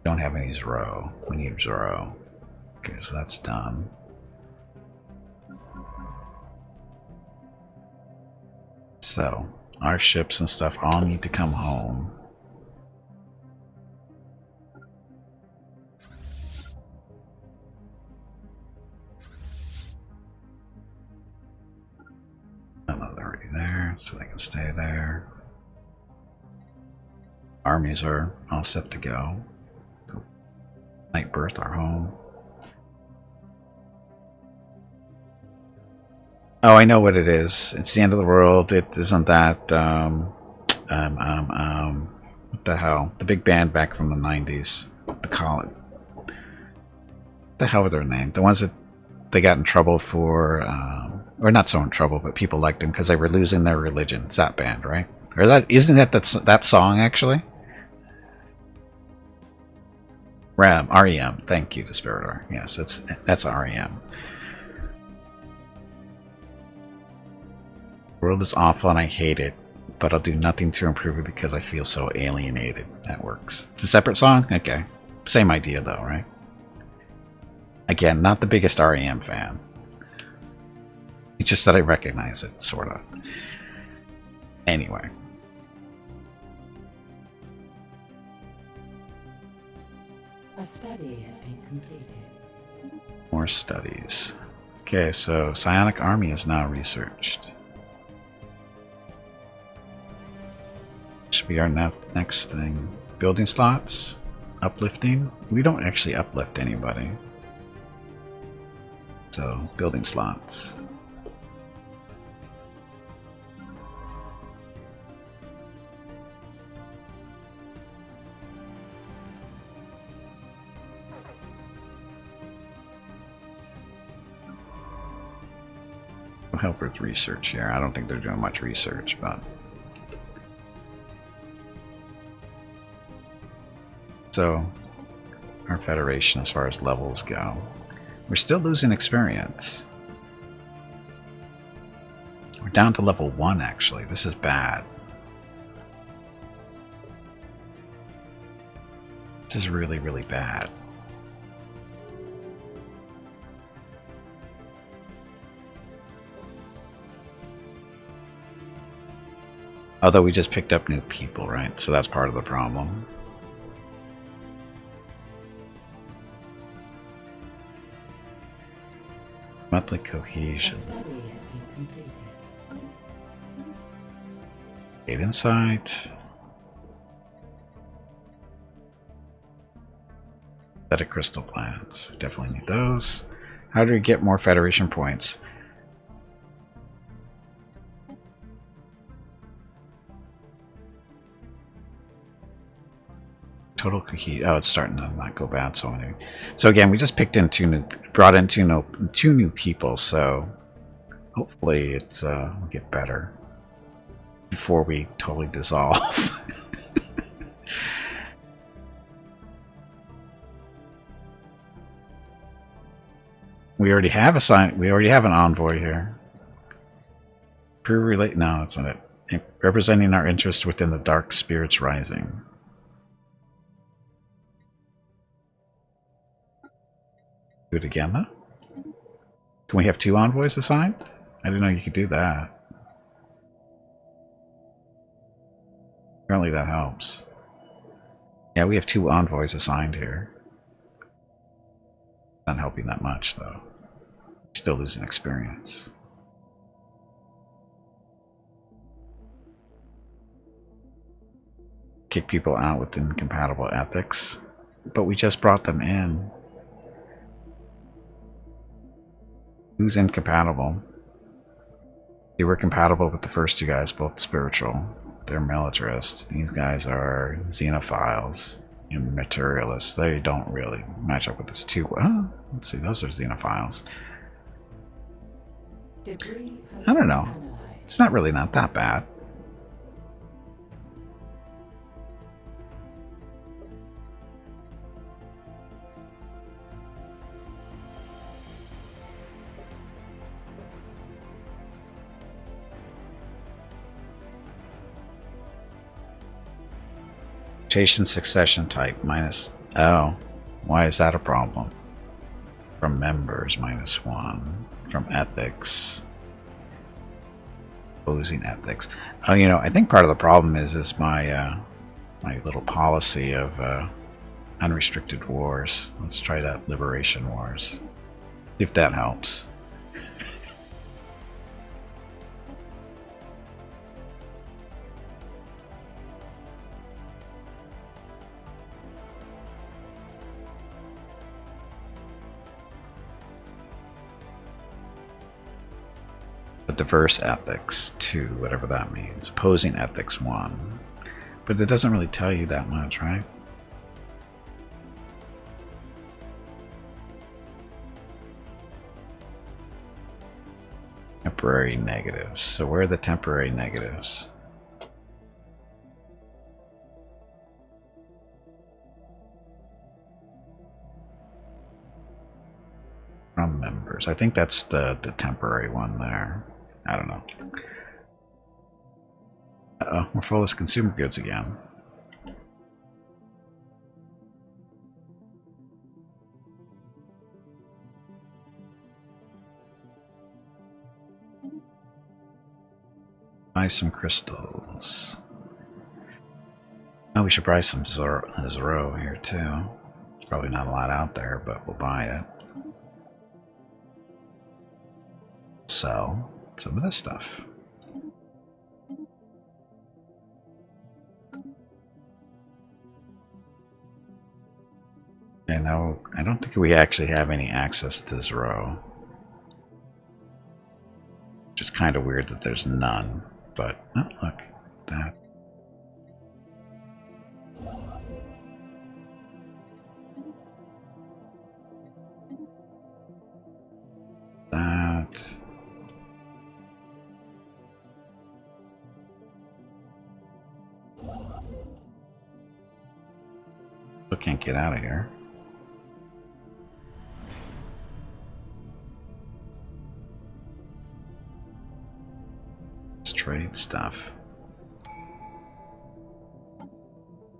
Speaker 1: Don't have any Zoro. We need Zoro. Okay, so that's done. So, our ships and stuff all need to come home. Oh, no, they're already there, so they can stay there. Armies are all set to go. Night Birth, our home. Oh, I know what it is. It's the end of the world. It isn't that, what the hell? The big band back from the 90s. What to call it? What the hell were their name? The ones that they got in trouble for, or not so in trouble, but people liked them because they were losing their religion. It's that band, right? Or isn't that song actually? REM. Thank you, Desperator. Yes, that's REM. The world is awful and I hate it, but I'll do nothing to improve it because I feel so alienated. That works. It's a separate song? Okay. Same idea though, right? Again, not the biggest REM fan. It's just that I recognize it, sort of. Anyway.
Speaker 2: A study has been completed.
Speaker 1: More studies. Okay, so Psionic Army is now researched. Should be our next thing. Building slots? Uplifting? We don't actually uplift anybody. So, building slots. We'll help with research here. I don't think they're doing much research, but... So, our Federation as far as levels go. We're still losing experience. We're down to level 1 actually. This is bad. This is really, really bad. Although we just picked up new people, right? So that's part of the problem. Monthly cohesion. Gate insight. Synthetic crystal plants. We definitely need those. How do we get more Federation points? Total cohesion. Oh, it's starting to not go bad. So anyway. So again, we just picked in brought in two new people. So hopefully it's will get better before we totally dissolve. We already have a sign. We already have an envoy here. Pre-relate. No, it's not it. Representing our interest within the Dark Spirits Rising. Do it again, though? Can we have 2 envoys assigned? I didn't know you could do that. Apparently that helps. Yeah, we have 2 envoys assigned here. Not helping that much, though. Still losing experience. Kick people out with incompatible ethics. But we just brought them in. Who's incompatible? They were compatible with the first 2 guys, both spiritual. They're militarists. These guys are xenophiles and materialists. They don't really match up with this too well. Let's see, those are xenophiles. I don't know. It's not really not that bad. Mutation succession type minus. Oh, why is that a problem? From members -1. From ethics. Opposing ethics. Oh, you know, I think part of the problem is my my little policy of unrestricted wars. Let's try that. Liberation wars. See if that helps. Diverse ethics 2, whatever that means. Opposing ethics 1. But it doesn't really tell you that much, right? Temporary negatives. So where are the temporary negatives? From members. I think that's the temporary one there. I don't know. Uh-oh, we're full of consumer goods again. Buy some crystals. Oh, we should buy some Zero here too. There's probably not a lot out there, but we'll buy it. Sell some of this stuff. And now I don't think we actually have any access to Zero. Which is kind of weird that there's none. But oh, look, that. That. Still can't get out of here. Let's trade stuff.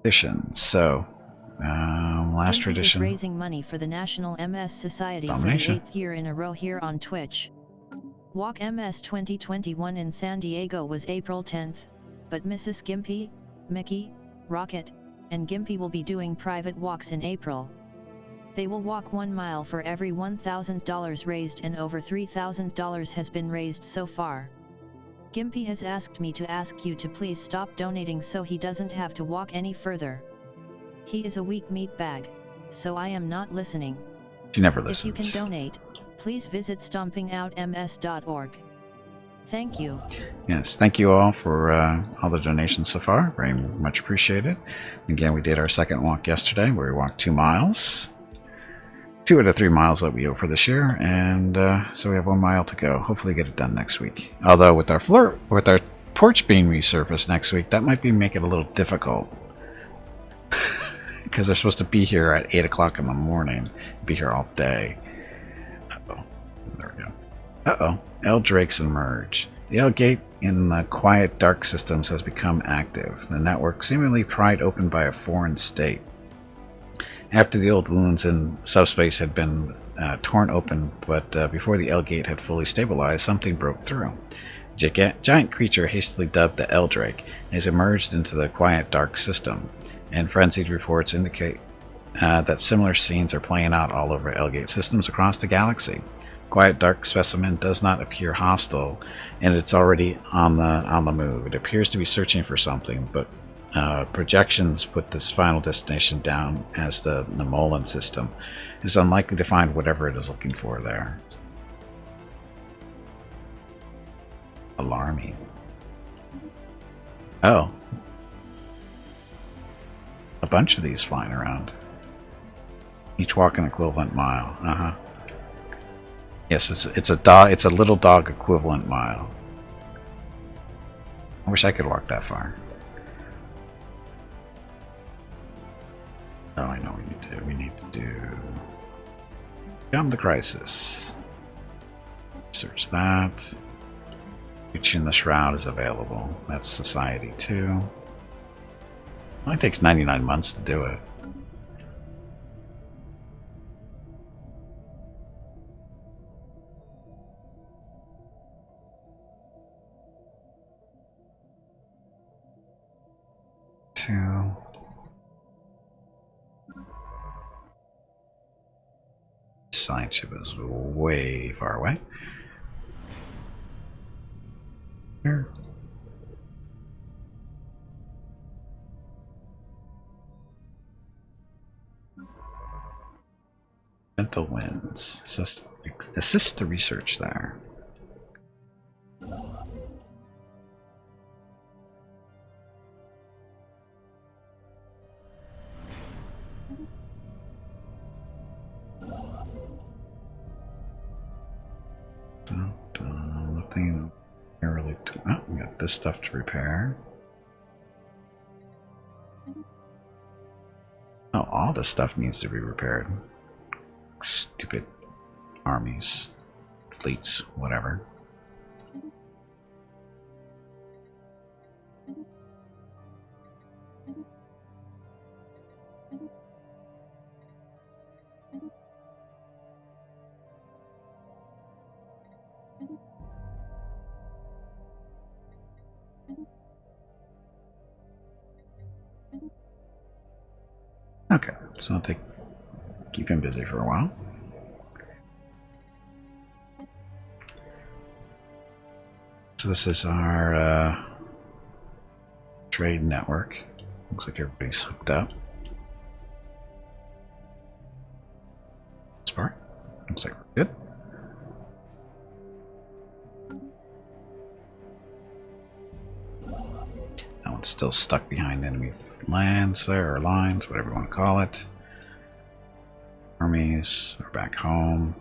Speaker 1: Tradition. So, last
Speaker 3: Gimpy
Speaker 1: tradition.
Speaker 3: is raising money for the National MS Society
Speaker 1: Domination.
Speaker 3: for the 8th year in a row here on Twitch. Walk MS 2021 in San Diego was April 10th, but Mrs. Gimpy, Mickey, Rocket, and Gimpy will be doing private walks in April. They will walk 1 mile for every $1,000 raised, and over $3,000 has been raised so far. Gimpy has asked me to ask you to please stop donating so he doesn't have to walk any further. He is a weak meat bag, so I am not listening.
Speaker 1: She never listens.
Speaker 3: If you can donate, please visit stompingoutms.org. Thank you.
Speaker 1: Yes, thank you all for all the donations so far. Very much appreciated. Again, we did our second walk yesterday where we walked 2 miles. 2 out of 3 miles that we owe for this year, and so we have 1 mile to go. Hopefully get it done next week. Although with our porch being resurfaced next week, that might make it a little difficult. Because they're supposed to be here at 8 o'clock in the morning. Be here all day. Uh-oh. There we go. Uh-oh. Eldrakes emerge. The L-gate in the quiet dark systems has become active. The network seemingly pried open by a foreign state. After the old wounds in subspace had been torn open, but before the L-gate had fully stabilized, something broke through. A giant creature hastily dubbed the Eldrake has emerged into the quiet dark system, and frenzied reports indicate that similar scenes are playing out all over L-gate systems across the galaxy. Quiet dark specimen does not appear hostile, and it's already on the move. It appears to be searching for something, but projections put this final destination down as the Nemolan system. It's unlikely to find whatever it is looking for there. Alarming. Oh. A bunch of these flying around. Each walk an equivalent mile. Uh-huh. Yes, it's a little dog equivalent mile. I wish I could walk that far. Oh, I know what we need to do. We need to do Beyond the Crisis. Search that. Reaching the Shroud is available. That's Society 2. Only takes 99 months to do it. Two. Science ship is way far away. Here. Gentle winds. Assist the research there. Nothing really. Oh, we got this stuff to repair. Oh, all this stuff needs to be repaired. Stupid armies, fleets, whatever. Okay, so I'll keep him busy for a while. So this is our trade network. Looks like everybody's hooked up. This part looks like we're good. That one's still stuck behind enemy lands there, or lines, whatever you want to call it. Armies are back home.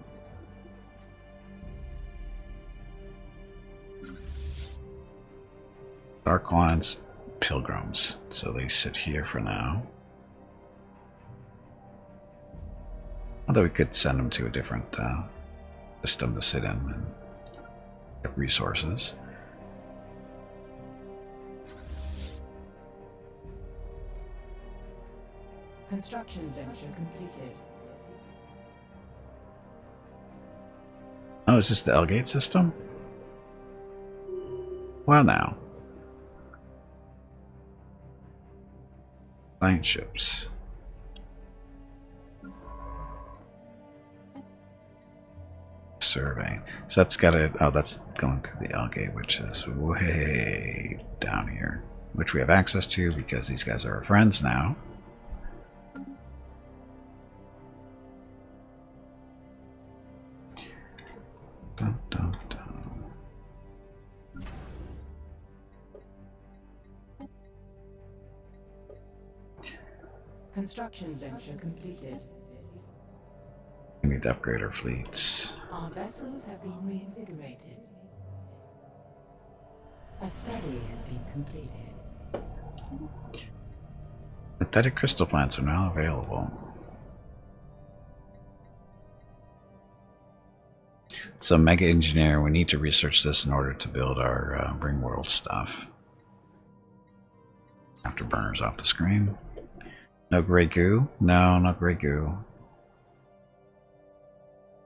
Speaker 1: Dark lines, pilgrims, so they sit here for now. Although we could send them to a different system to sit in and get resources.
Speaker 2: Construction venture completed.
Speaker 1: Oh, is this the Elgate system? Well, now. Science ships. Survey. So that's got to. Oh, that's going to the Elgate, which is way down here. Which we have access to because these guys are our friends now. Dun, dun, dun.
Speaker 2: Construction venture completed.
Speaker 1: We need to upgrade our fleets.
Speaker 2: Our vessels have been reinvigorated. A study has been completed.
Speaker 1: Synthetic crystal plants are now available. So, Mega Engineer, we need to research this in order to build our Ring World stuff. Afterburners off the screen. No gray goo? No, not gray goo.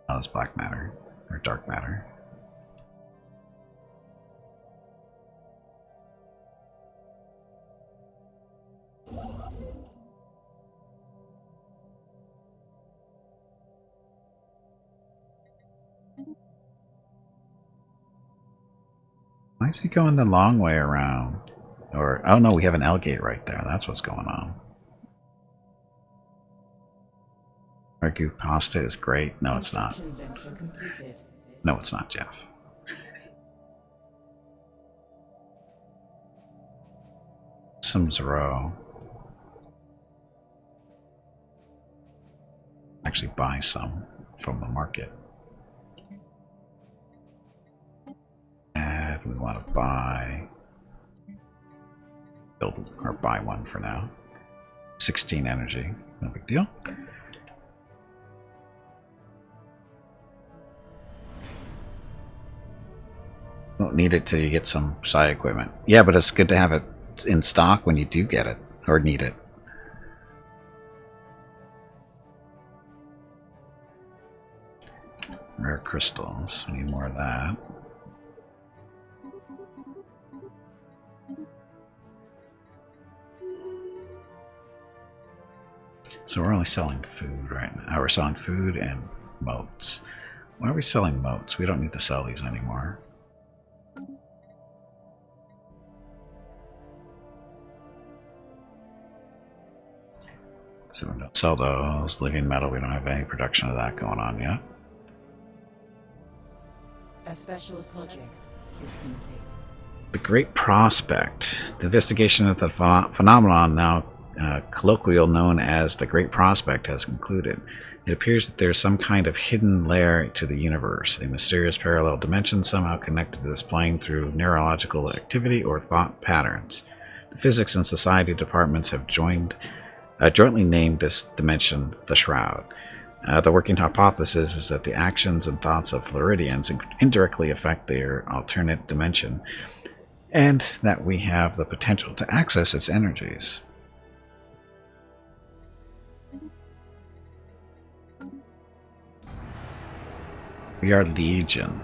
Speaker 1: Oh, that's black matter. Or dark matter. Why is he going the long way around? Or, oh no, we have an Elgate right there. That's what's going on. Ragu pasta is great. No, it's not. No, it's not, Jeff. Sims Row. Actually buy some from the market. And we want to build or buy one for now. 16 energy, no big deal. Don't need it till you get some psi equipment. Yeah, but it's good to have it in stock when you do get it. or need it. Rare crystals. We need more of that. So we're only selling food right now. We're selling food and motes. Why are we selling motes? We don't need to sell these anymore. So we don't sell those. Living metal, we don't have any production of that going on yet.
Speaker 2: A special project is complete.
Speaker 1: The Great Prospect. The investigation of the phenomenon, now colloquial known as the Great Prospect, has concluded. It appears that there is some kind of hidden layer to the universe, a mysterious parallel dimension somehow connected to this plane through neurological activity or thought patterns. The physics and society departments have jointly named this dimension the Shroud. The working hypothesis is that the actions and thoughts of Floridians indirectly affect their alternate dimension, and that we have the potential to access its energies. We are Legion.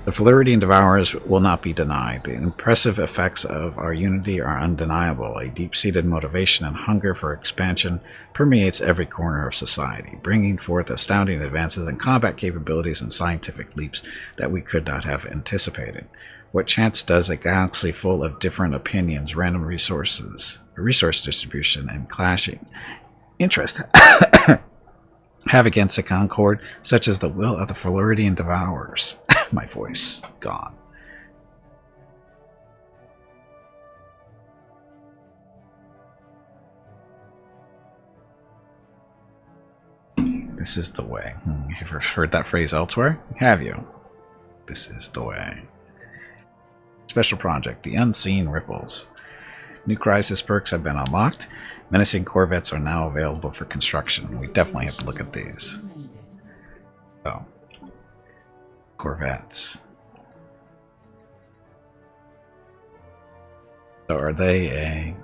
Speaker 1: The Floridian Devourers will not be denied. The impressive effects of our unity are undeniable. A deep-seated motivation and hunger for expansion permeates every corner of society, bringing forth astounding advances in combat capabilities and scientific leaps that we could not have anticipated. What chance does a galaxy full of different opinions, random resource distribution, and clashing interest have against a concord such as the will of the Floridian Devourers? My voice gone. This is the way. Have you heard that phrase elsewhere? Have you? This is the way. Special project, the Unseen Ripples. New crisis perks have been unlocked. Menacing corvettes are now available for construction. We definitely have to look at these. So, corvettes. So are they a...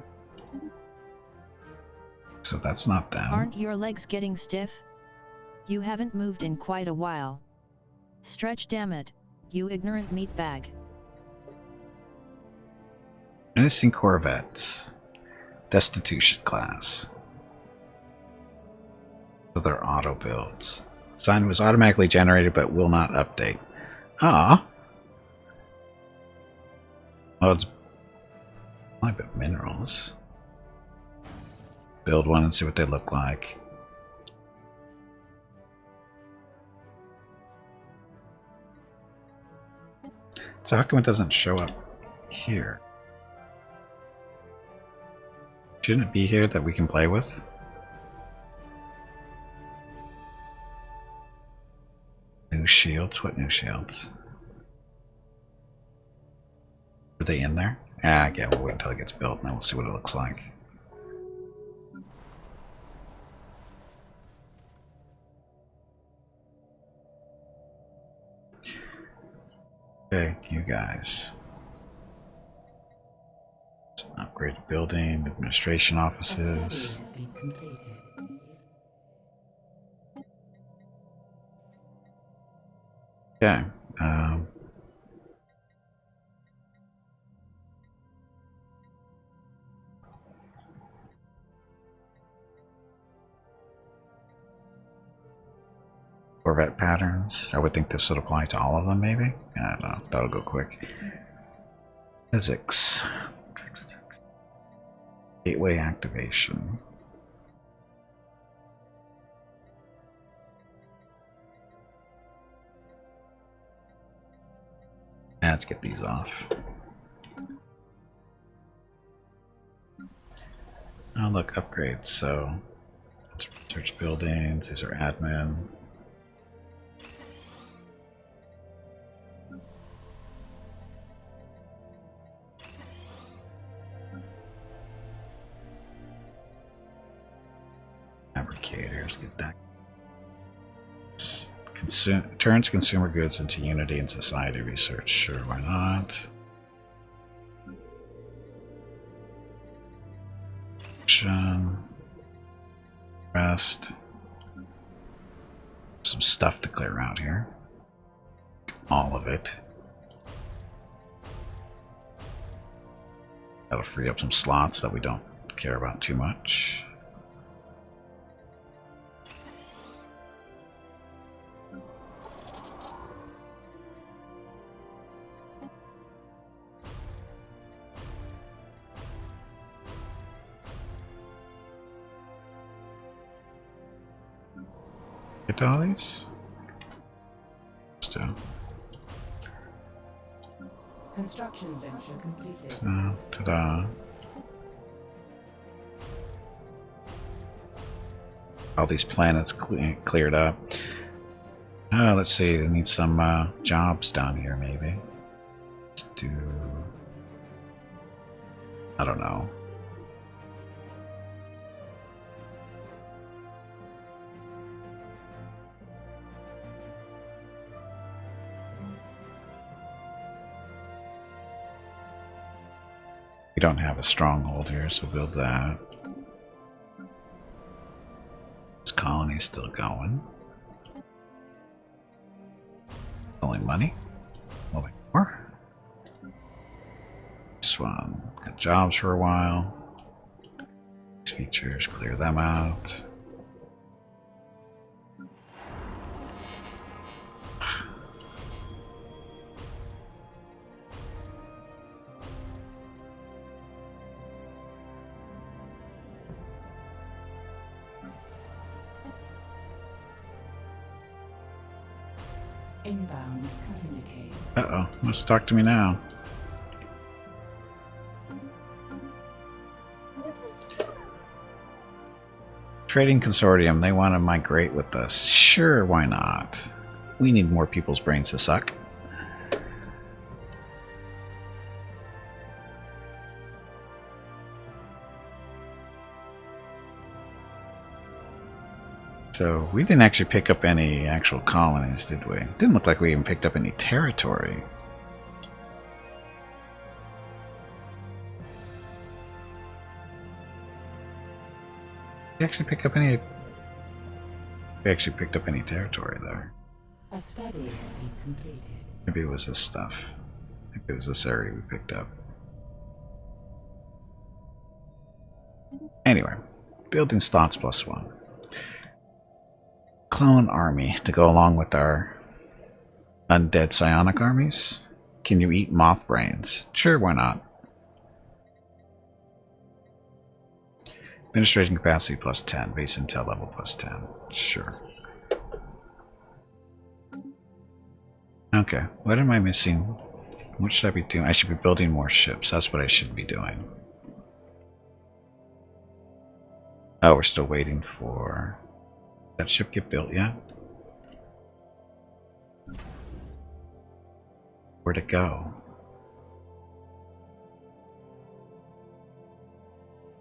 Speaker 1: So that's not them.
Speaker 3: Aren't your legs getting stiff? You haven't moved in quite a while. Stretch, damn it, you ignorant meatbag.
Speaker 1: Menacing corvettes. Destitution class. So they're auto builds. Sign was automatically generated but will not update. Ah. Oh, it's a bit minerals. Build one and see what they look like. So how come it doesn't show up here? Shouldn't it be here that we can play with? New shields? What new shields? Are they in there? Ah, yeah, we'll wait until it gets built and then we'll see what it looks like. Okay, you guys. Upgraded building, administration offices. Okay. Corvette patterns. I would think this would apply to all of them, maybe? I don't know. That'll go quick. Physics. Gateway activation. Let's get these off. Oh, look, upgrades. So, let's research buildings. These are admin. Fabricators, get that. Turns consumer goods into unity and society research. Sure, why not? Rest. Some stuff to clear around here. All of it. That'll free up some slots that we don't care about too much. Get all these? Still.
Speaker 2: Construction venture completed.
Speaker 1: Ta-da. All these planets cleared up. Let's see. I need some jobs down here, maybe. Let's do. I don't know. We don't have a stronghold here, so build that. This colony's still going. Only money. Moving more. This one got jobs for a while. These features, clear them out.
Speaker 2: Inbound communicate.
Speaker 1: Uh-oh, must talk to me now. Trading Consortium, they want to migrate with us. Sure, why not? We need more people's brains to suck. So, we didn't actually pick up any actual colonies, did we? Didn't look like we even picked up any territory. We actually pick up any... We actually picked up any territory there.
Speaker 2: A study has been completed.
Speaker 1: Maybe it was this stuff. Maybe it was this area we picked up. Anyway, building slots +1. Clone army to go along with our undead psionic armies. Can you eat moth brains? Sure, why not? Administration capacity +10. Base intel level +10. Sure. Okay, what am I missing? What should I be doing? I should be building more ships. That's what I should be doing. Oh, we're still waiting for... That ship get built yet? Where'd it go?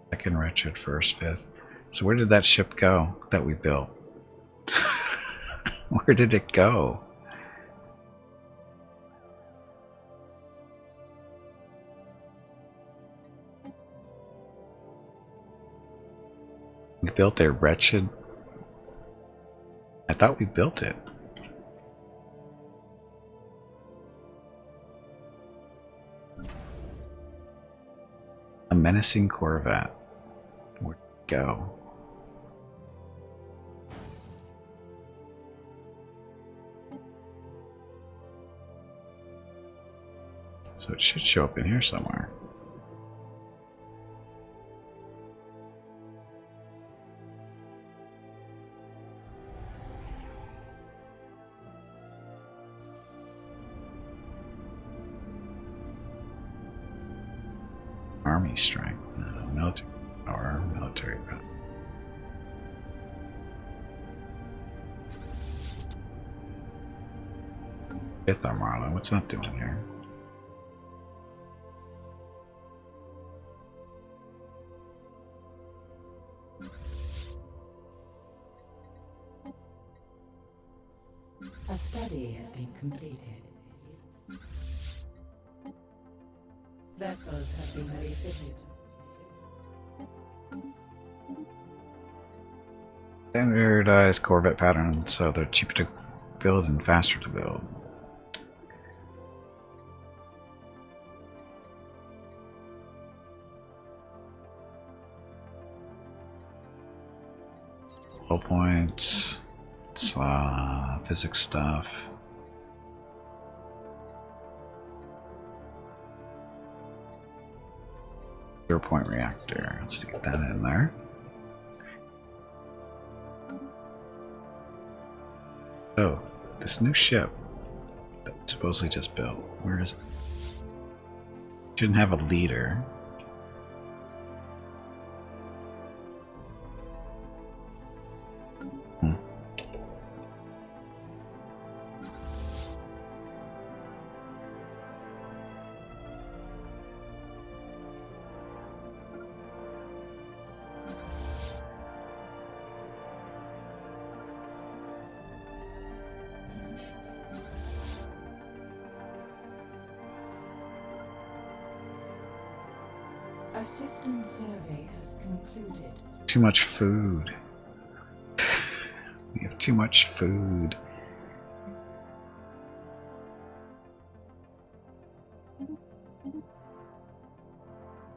Speaker 1: Second wretched, first, fifth. So where did that ship go that we built? Where did it go? We built a wretched... I thought we built it. A menacing corvette. Where'd it go? So it should show up in here somewhere. Army strength, military power, military power. Fifth Armada, what's that doing here?
Speaker 2: A study has been completed. Vessels have been refitted.
Speaker 1: standardized Corvette pattern, so they're cheaper to build and faster to build. Hull points, physics stuff. Point reactor. Let's get that in there. Oh, this new ship that we supposedly just built. Where is it? Shouldn't have a leader.
Speaker 2: A system survey has concluded.
Speaker 1: Too much food. We have too much food.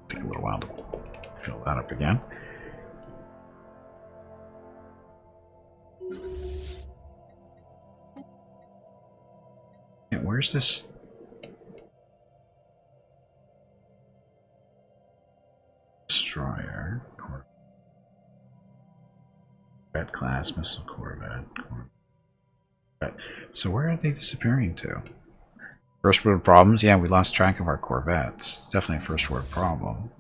Speaker 1: Take a little while to fill that up again. And where's this? Destroyer, Corvette class, missile Corvette. So where are they disappearing to? First world problems? Yeah, we lost track of our Corvettes. It's definitely a first world problem.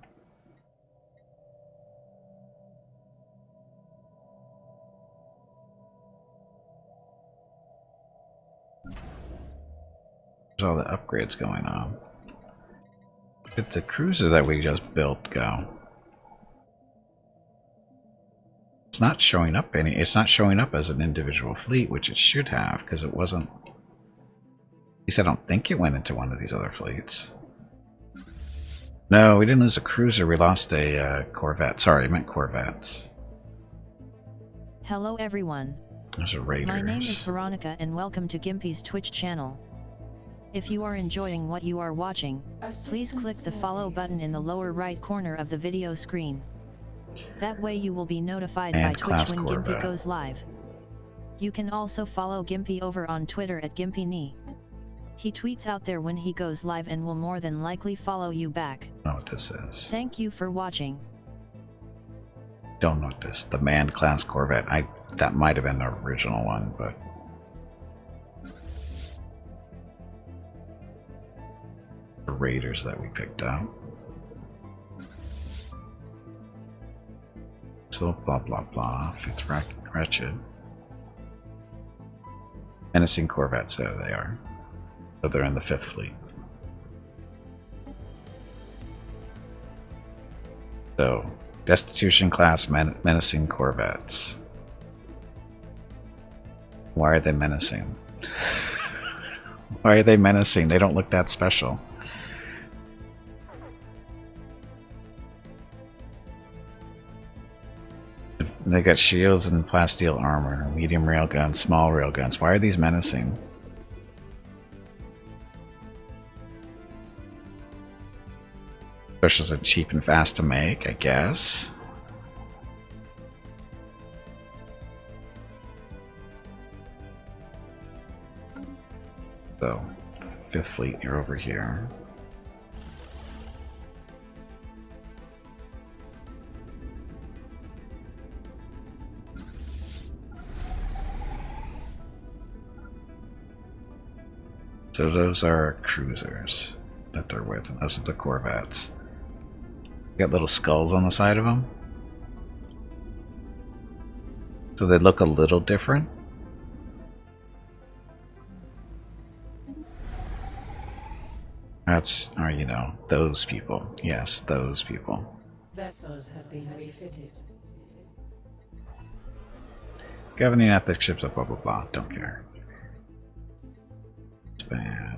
Speaker 1: There's all the upgrades going on. Did the cruiser that we just built go? It's not showing up it's not showing up as an individual fleet, which it should have, because it wasn't. At least I don't think it went into one of these other fleets. No, we didn't lose a cruiser, we lost a Corvette. Sorry, I meant Corvettes.
Speaker 3: Hello everyone.
Speaker 1: Those are Raiders.
Speaker 3: My name is Veronica and welcome to Gimpy's Twitch channel. If you are enjoying what you are watching, please click the follow button in the lower right corner of the video screen. That way you will be notified by Twitch when Gimpy goes live. You can also follow Gimpy over on Twitter at GimpyKnee. He tweets out there when he goes live and will more than likely follow you back.
Speaker 1: I don't know what this is.
Speaker 3: Thank you for watching.
Speaker 1: Don't know what this. The Man class Corvette. That might have been the original one, but the Raiders that we picked out. So blah blah blah. Fits wretched. Menacing Corvettes. There they are. So they're in the 5th Fleet. So Destitution class menacing Corvettes. Why are they menacing? Why are they menacing? They don't look that special. They got shields and plasteel armor, medium railguns, small railguns. Why are these menacing? Specials are cheap and fast to make, I guess. So, 5th Fleet, you're over here. So those are cruisers that they're with, and those are the Corvettes. Got little skulls on the side of them. So they look a little different. That's, or you know, those people. Yes, those people.
Speaker 2: Vessels have been refitted.
Speaker 1: Governing ethics ships, blah blah blah. Don't care. It's bad.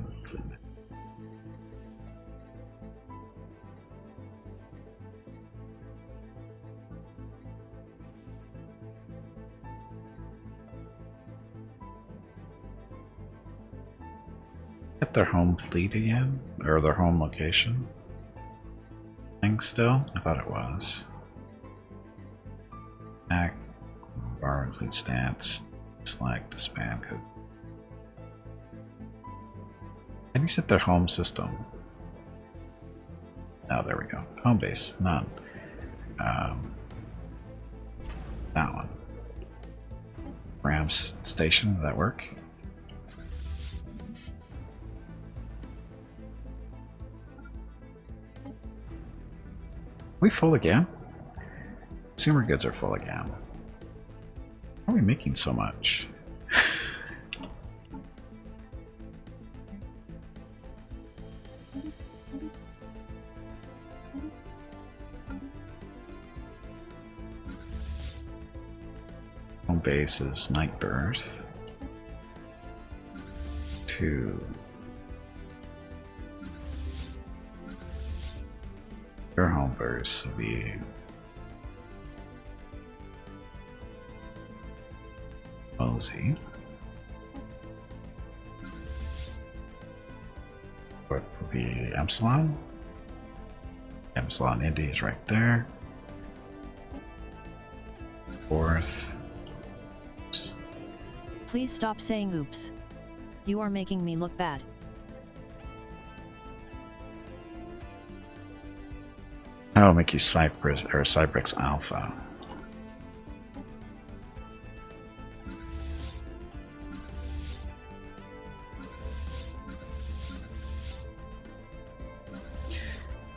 Speaker 1: At their home fleet again? Or their home location? Thing still? I thought it was. Back. Borrowing fleet stance. Select disband code. How do you set their home system? Oh, there we go. Home base, none. That one. Rams station, does that work? We full again? Consumer goods are full again. Why are we making so much? Home base is Nightbirth. 2. Your home base will be Mosey. What will be Epsilon? Epsilon Indy is right there. 4th.
Speaker 3: Please stop saying oops. You are making me look bad.
Speaker 1: I'll make you Cypress or Cybrix Alpha.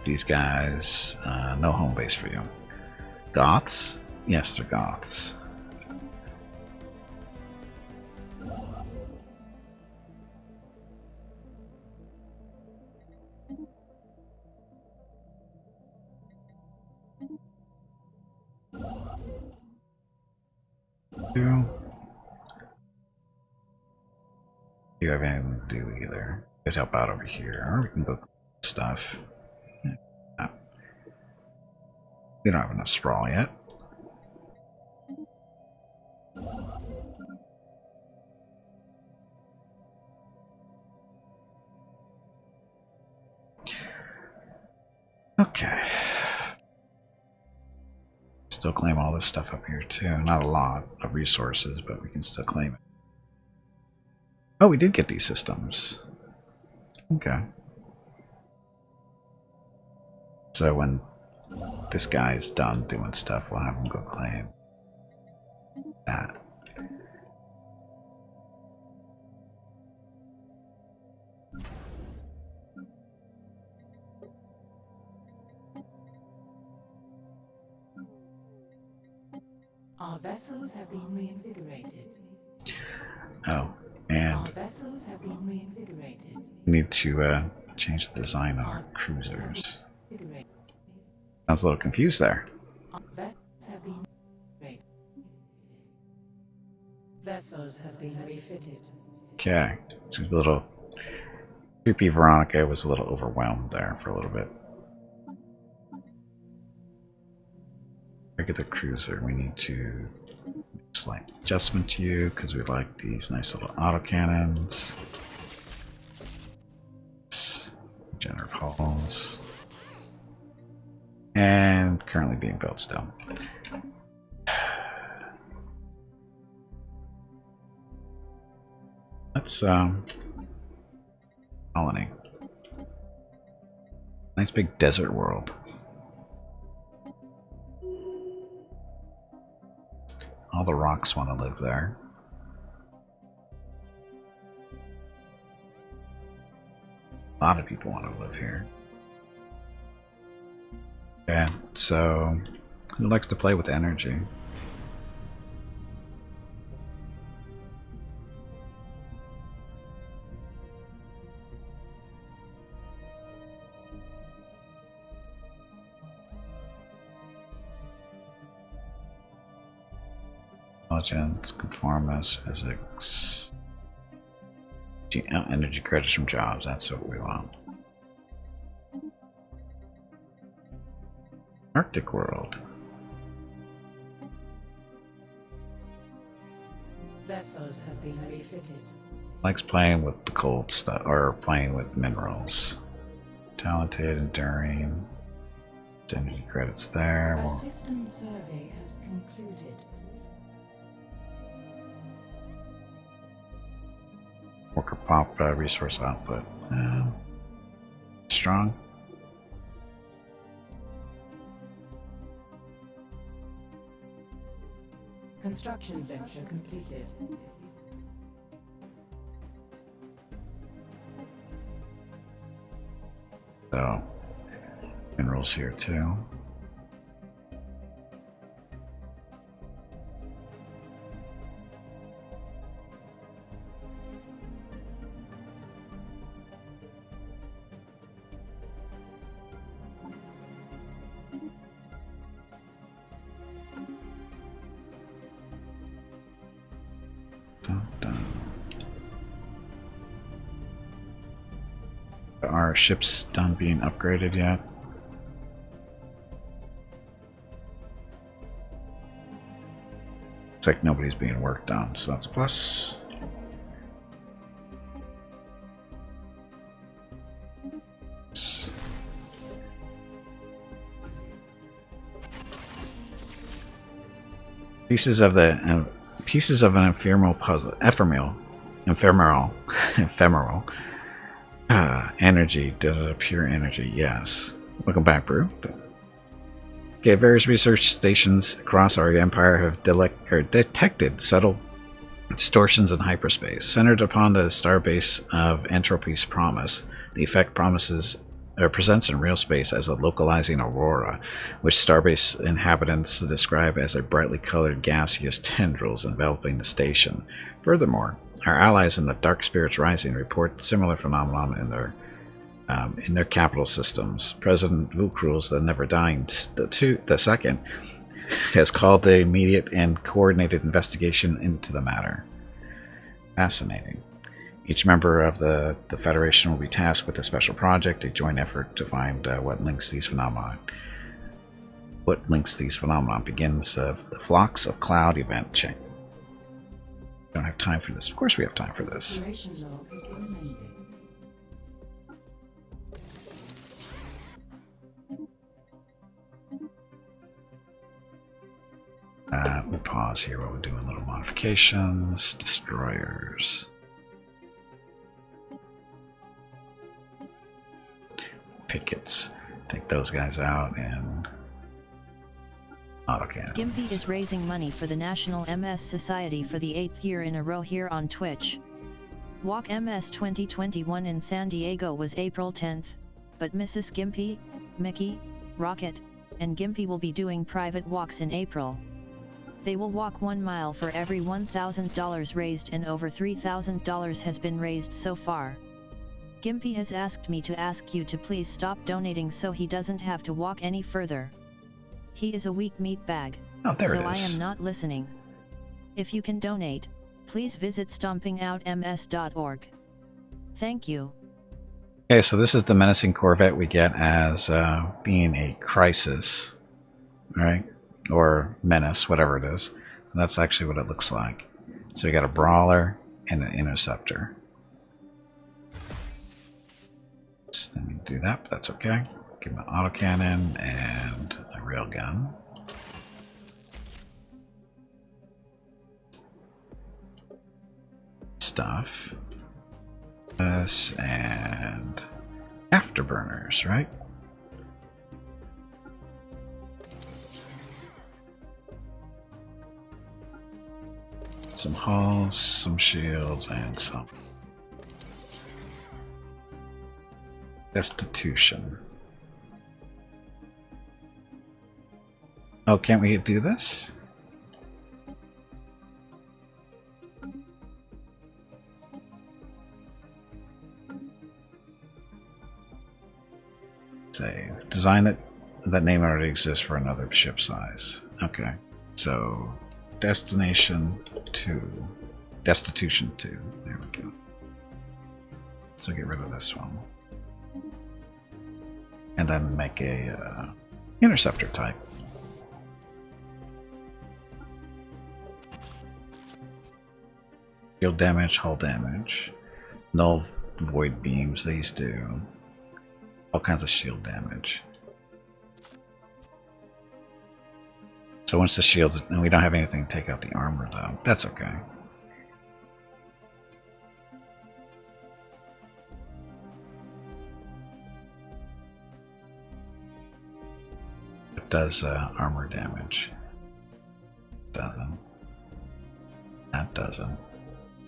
Speaker 1: These guys, no home base for you. Goths? Yes, they're Goths. You have anything to do either. Could help out over here, or we can go stuff. Yeah. We don't have enough sprawl yet. Okay. Still claim all this stuff up here too. Not a lot of resources, but we can still claim it. Oh, we did get these systems. Okay. So when this guy's done doing stuff, we'll have him go claim that.
Speaker 2: Our vessels have been reinvigorated.
Speaker 1: Oh, and
Speaker 2: Our vessels have been reinvigorated.
Speaker 1: we need to change the design of our cruisers. I was a little confused there.
Speaker 2: Our vessels have been reinvigorated. Vessels have been refitted.
Speaker 1: Okay, she's a little creepy. Veronica was a little overwhelmed there for a little bit. Look at the cruiser. We need to make a slight adjustment to you because we like these nice little autocannons. Regenerative hulls. And currently being built still. Let's colony. Nice big desert world. All the rocks want to live there. A lot of people want to live here. Yeah, so who likes to play with energy? Intelligence, conformist, physics. Energy credits from jobs, that's what we want. Arctic world.
Speaker 2: Vessels have been refitted.
Speaker 1: Likes playing with the cold stuff, or playing with minerals. Talented, enduring. Energy credits there.
Speaker 2: Our system survey has concluded.
Speaker 1: Worker pop resource output. Strong.
Speaker 2: Construction venture completed.
Speaker 1: So, minerals here too. Dun, dun. Are our ships done being upgraded yet? Looks like nobody's being worked on, so that's a plus. Pieces of an ephemeral puzzle, ephemeral energy, pure energy. Yes. Welcome back, Brew. Okay, various research stations across our empire have detected subtle distortions in hyperspace. Centered upon the starbase of Entropy's Promise, the effect presents in real space as a localizing aurora, which starbase inhabitants describe as a brightly colored gaseous tendrils enveloping the station. Furthermore, our allies in the Dark Spirits Rising report similar phenomenon in their capital systems. President Vukrul's the Never-Dying the Second has called the immediate and coordinated investigation into the matter. Fascinating. Each member of the Federation will be tasked with a special project, a joint effort to find what links these phenomena. Begins the Flocks of Cloud event chain. Don't have time for this. Of course we have time for this. We'll pause here while we're doing little modifications. Destroyers. Pickets. Take those guys out and autocannon.
Speaker 3: Gimpy is raising money for the National MS Society for the 8th year in a row here on Twitch. Walk MS 2021 in San Diego was April 10th, but Mrs. Gimpy, Mickey, Rocket, and Gimpy will be doing private walks in April. They will walk 1 mile for every $1,000 raised, and over $3,000 has been raised so far. Gimpy has asked me to ask you to please stop donating so he doesn't have to walk any further. He is a weak meat bag, so I am not listening. If you can donate, please visit stompingoutms.org. Thank you.
Speaker 1: Okay, so this is the menacing corvette we get as being a crisis, right? Or menace, whatever it is. So that's actually what it looks like. So you got a brawler and an interceptor. Didn't do that, but that's okay. Give him an autocannon and a railgun. Stuff. This and afterburners, right? Some hulls, some shields, and some destitution. Oh, can't we do this? Save. Design it. That name already exists for another ship size. Okay. So, Destitution 2. There we go. So get rid of this one. And then make a interceptor type. Shield damage, hull damage. Null void beams, these do. All kinds of shield damage. So once the shields, and we don't have anything to take out the armor though. That's okay. It does armor damage. Doesn't. That doesn't.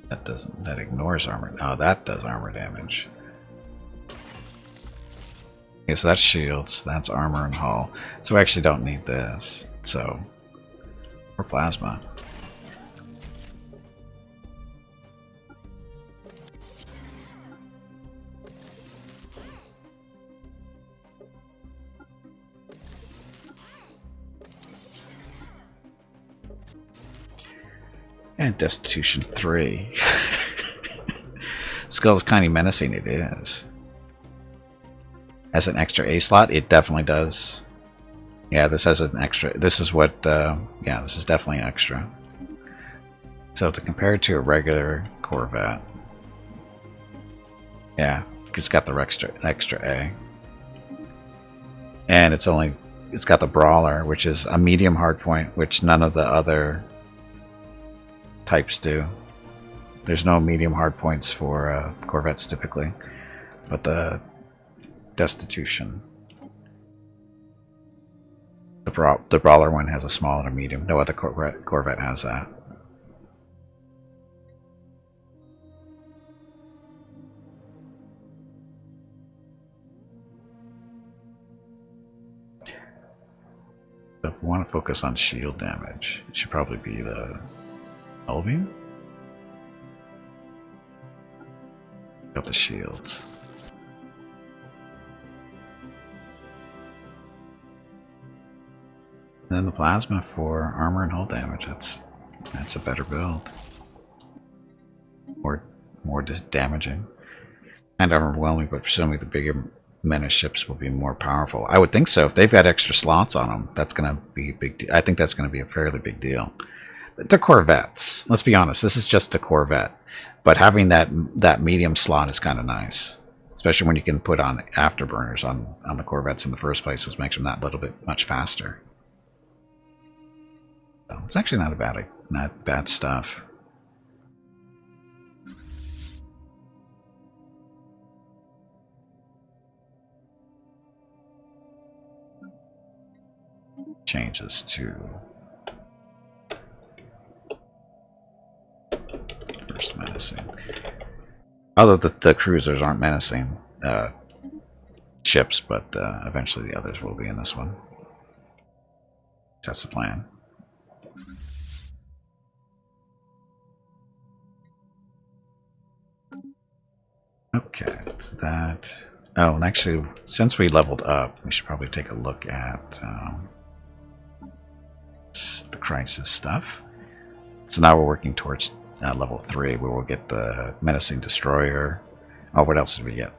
Speaker 1: That doesn't. That ignores armor. Oh, that does armor damage. Okay, so that's shields. That's armor and hull. So we actually don't need this. So, or plasma. And Destitution 3. Skull is kind of menacing, it is. As an extra A slot, it definitely does. Yeah, this has an extra. This is what, yeah, this is definitely extra. So to compare it to a regular Corvette, yeah, it's got the extra A. And it's got the Brawler, which is a medium hardpoint, which none of the other types do. There's no medium hardpoints for Corvettes typically, but the Destitution, the Brawler one has a small and a medium. No other Corvette has that. So if we want to focus on shield damage, it should probably be the Elving. Got the shields. And then the plasma for armor and hull damage. That's a better build. More damaging. And overwhelming, but presumably the bigger Menace ships will be more powerful. I would think so. If they've got extra slots on them, that's going to be a big deal. I think that's going to be a fairly big deal. They're Corvettes. Let's be honest. This is just a Corvette. But having that medium slot is kind of nice. Especially when you can put on afterburners on the Corvettes in the first place, which makes them that little bit much faster. So it's actually not bad stuff. Changes to first menacing. Although the cruisers aren't menacing ships, but eventually the others will be in this one. That's the plan. Okay, it's that. Oh, and actually, since we leveled up, we should probably take a look at the crisis stuff. So now we're working towards level 3, where we'll get the Menacing Destroyer. Oh, what else did we get?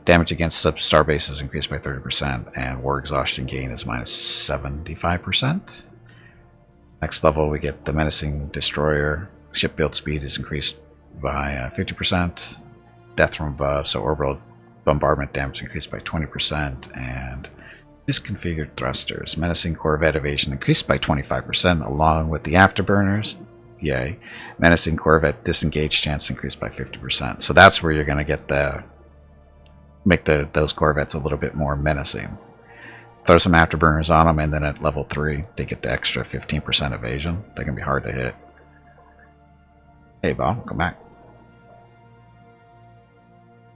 Speaker 1: Damage against sub-star bases increased by 30%, and war exhaustion gain is minus 75%. Next level, we get the Menacing Destroyer. Ship build speed is increased by 50%. Death from above, so orbital bombardment damage increased by 20%, and misconfigured thrusters. Menacing Corvette evasion increased by 25%, along with the afterburners. Yay. Menacing Corvette disengage chance increased by 50%. So that's where you're going to get those Corvettes a little bit more menacing. Throw some afterburners on them, and then at level 3, they get the extra 15% evasion. They can be hard to hit. Hey, Bob, come back.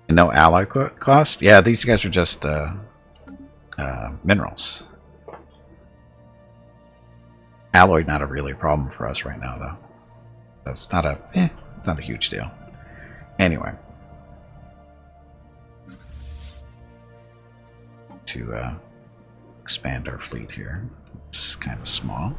Speaker 1: And no ally cost? Yeah, these guys are just minerals. Alloy not a really problem for us right now, though. That's not a huge deal. Anyway, to expand our fleet here, it's kind of small.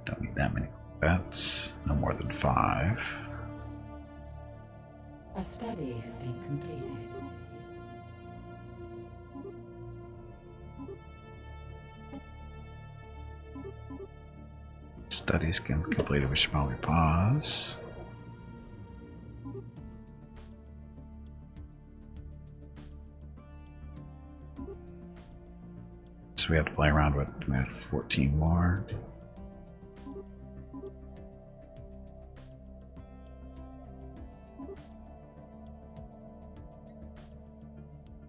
Speaker 1: Don't need that many Corvettes. No more than open 5.
Speaker 2: A study has been completed.
Speaker 1: Studies completed. We should probably pause. So we have to play around with 14 more.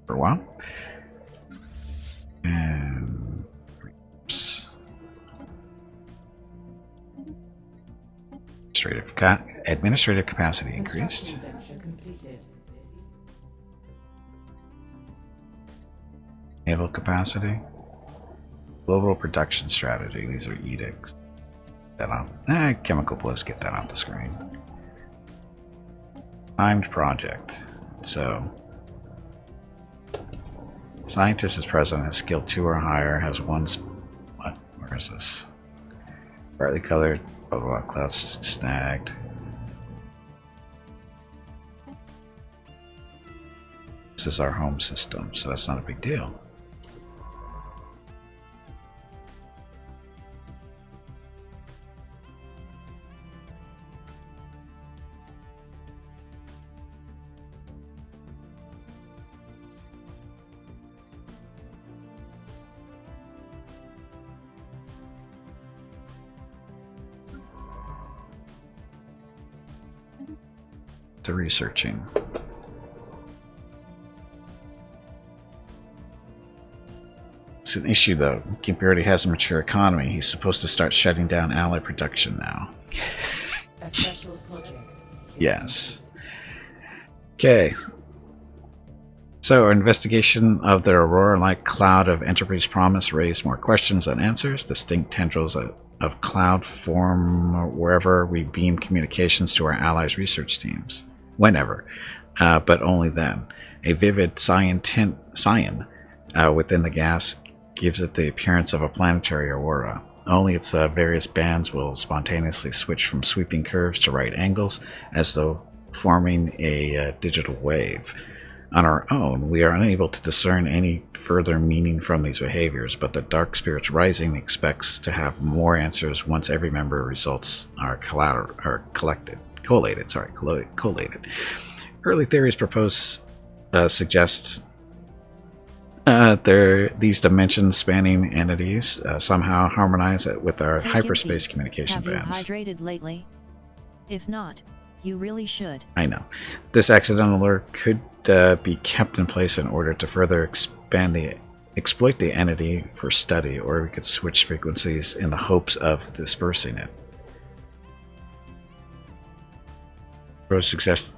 Speaker 1: For a while. And administrative capacity increased.
Speaker 2: Venture completed.
Speaker 1: Naval capacity. Global production strategy. These are edicts. That off. Chemical Bliss, get that off the screen. Timed project. So scientist is present, has skill 2 or higher, has one what? Where is this? Brightly colored, blah blah blah, clouds snagged. This is our home system, so that's not a big deal. To researching. It's an issue though. Gimpy already has a mature economy. He's supposed to start shutting down ally production now.
Speaker 2: A special project.
Speaker 1: Yes. Okay. So our investigation of the Aurora-like cloud of Entropy's promise raised more questions than answers. Distinct tendrils of cloud form wherever we beam communications to our allies' research teams. Whenever, but only then. A vivid cyan within the gas gives it the appearance of a planetary aurora. Only its various bands will spontaneously switch from sweeping curves to right angles, as though forming a digital wave. On our own, we are unable to discern any further meaning from these behaviors, but the Dark Spirits Rising expects to have more answers once every member results are collated. Early theories suggest these dimension-spanning entities somehow harmonize with our hyperspace
Speaker 3: Gimpy,
Speaker 1: communication bands.
Speaker 3: Have you hydrated lately? If not, you really should.
Speaker 1: I know. This accidental alert could be kept in place in order to further exploit the entity for study, or we could switch frequencies in the hopes of dispersing it. Rose suggests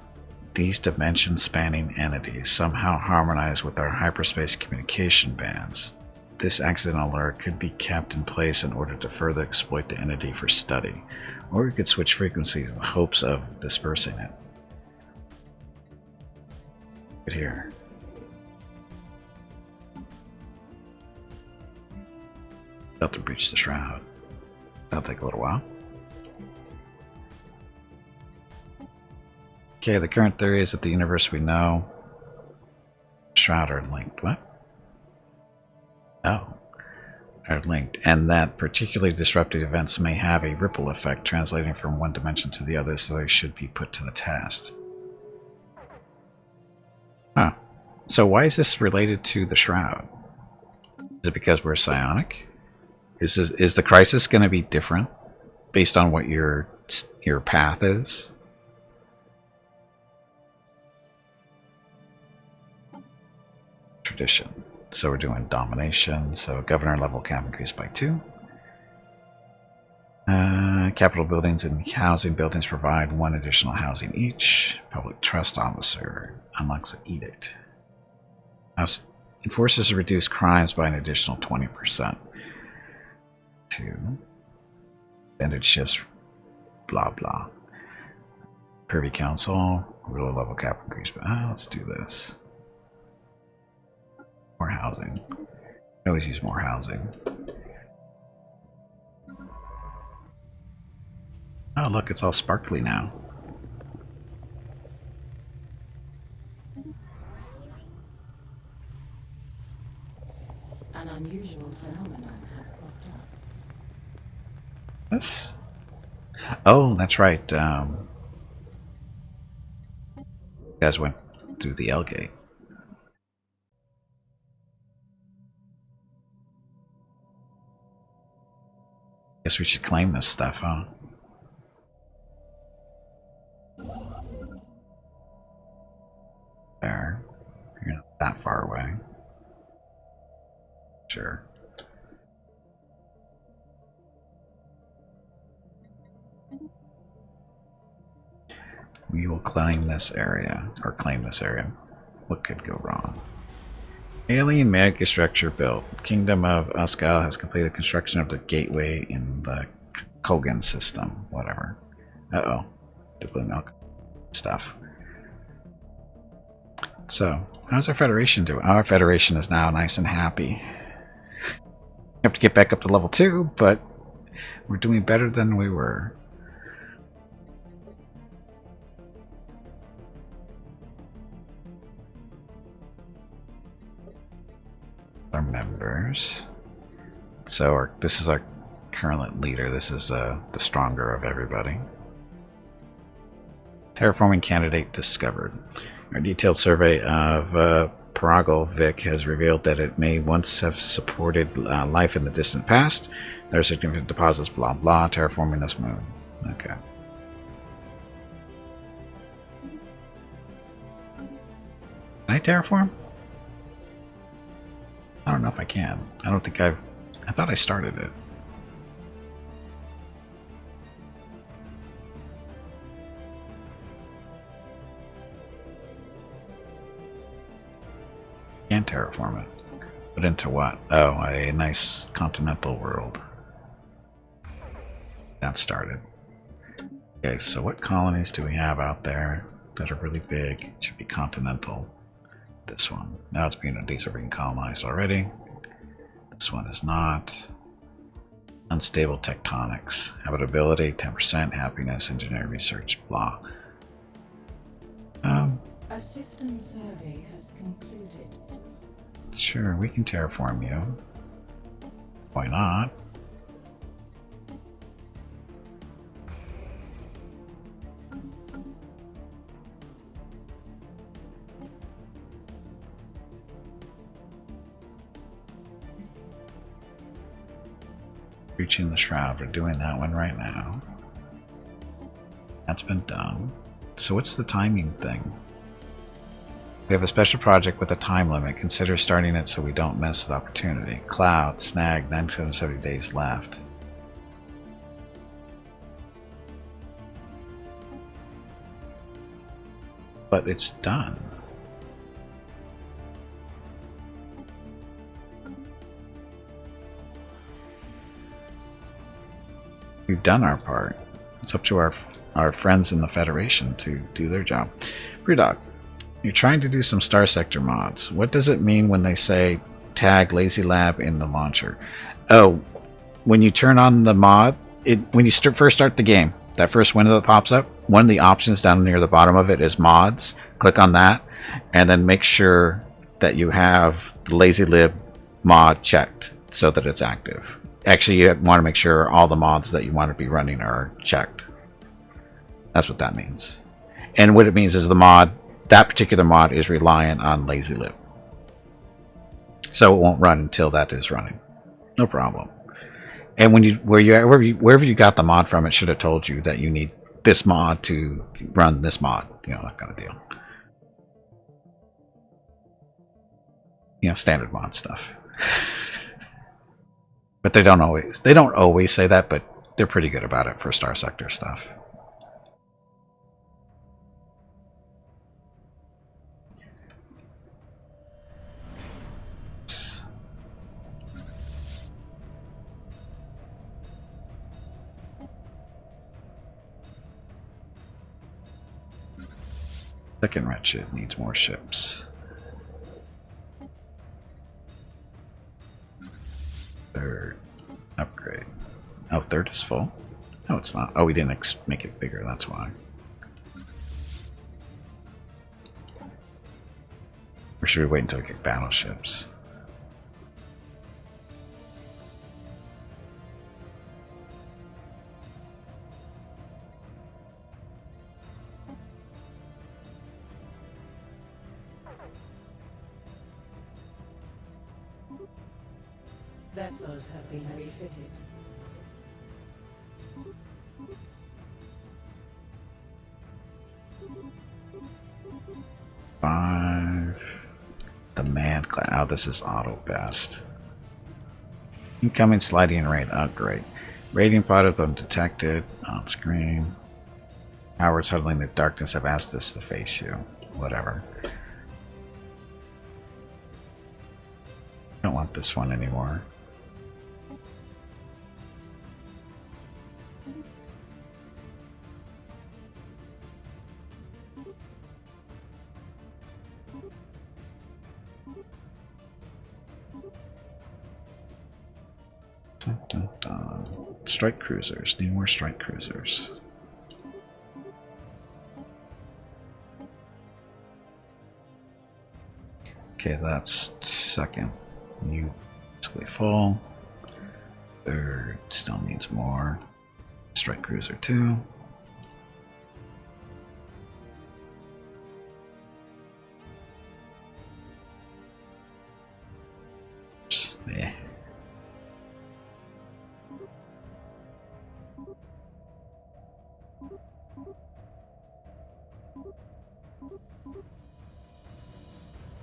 Speaker 1: these dimension-spanning entities somehow harmonize with our hyperspace communication bands. This accidental alert could be kept in place in order to further exploit the entity for study, or we could switch frequencies in the hopes of dispersing it. Right here. About to breach the shroud. That'll take a little while. Okay, the current theory is that the universe we know, shroud are linked. What? Oh, are linked, and that particularly disruptive events may have a ripple effect translating from one dimension to the other, so they should be put to the test. Huh. So why is this related to the shroud? Is it because we're psionic? Is the crisis going to be different based on what your path is? Tradition. So we're doing domination. So governor level cap increased by 2. Capital buildings and housing buildings provide 1 additional housing each. Public trust officer unlocks an edict. House enforces reduce crimes by an additional 20%. 2. Extended shifts. Blah blah. Privy Council ruler level cap increased. Let's do this. More housing. I always use more housing. Oh, look, it's all sparkly now.
Speaker 2: An unusual phenomenon has cropped up.
Speaker 1: This? Oh, that's right. You guys went through the L gate. Guess we should claim this stuff, huh? There. You're not that far away. Sure. We will claim this area, or claim this area. What could go wrong? Alien megastructure built. Kingdom of Uskal has completed construction of the gateway in the Kogan system. Whatever. Uh-oh. The blue milk stuff. So, how's our Federation doing? Our Federation is now nice and happy. We have to get back up to level 2, but we're doing better than we were. Our members. So this is our current leader. This is the stronger of everybody. Terraforming candidate discovered. Our detailed survey of Paragovic has revealed that it may once have supported life in the distant past. There are significant deposits, blah blah, terraforming this moon. Okay. Can I terraform? I don't know if I can. I don't think I've... I thought I started it. Can terraform it. But into what? Oh, a nice continental world. That started. Okay, so what colonies do we have out there that are really big? It should be continental. This one. Now it's being, these are being colonized already. This one is not. Unstable tectonics. Habitability, 10%. Happiness, engineering research, blah.
Speaker 2: A system survey has concluded.
Speaker 1: Sure, we can terraform you. Why not? Reaching the shroud. We're doing that one right now. That's been done. So what's the timing thing? We have a special project with a time limit. Consider starting it so we don't miss the opportunity. Cloud, snag, 970 days left. But it's done. We've done our part. It's up to our friends in the Federation to do their job. Brewdog, you're trying to do some Star Sector mods. What does it mean when they say tag Lazy Lab in the launcher? Oh, when you turn on the mod, when you first start the game, that first window that pops up, one of the options down near the bottom of it is mods. Click on that, and then make sure that you have the Lazy Lib mod checked so that it's active. Actually, you want to make sure all the mods that you want to be running are checked. That's what that means. And what it means is that particular mod is reliant on Lazy Lib. So it won't run until that is running. No problem. And wherever you got the mod from, it should have told you that you need this mod to run this mod. You know, that kind of deal. You know, standard mod stuff. But they don't always say that, but they're pretty good about it for Star Sector stuff. Second Wretched needs more ships. Third upgrade. Oh, third is full. No, it's not. Oh, we didn't make it bigger, that's why. Or should we wait until we get battleships?
Speaker 2: Vessels have been refitted.
Speaker 1: Five. The man class. Oh, this is auto best. Incoming sliding rate. Oh, great. Radiant product undetected. On screen. Cowards huddling in the darkness have asked us to face you. Whatever. Don't want this one anymore. Dun, dun, dun. Strike cruisers. Need more strike cruisers. Okay, that's second. You basically full. Third still needs more. Strike cruiser 2. Yeah.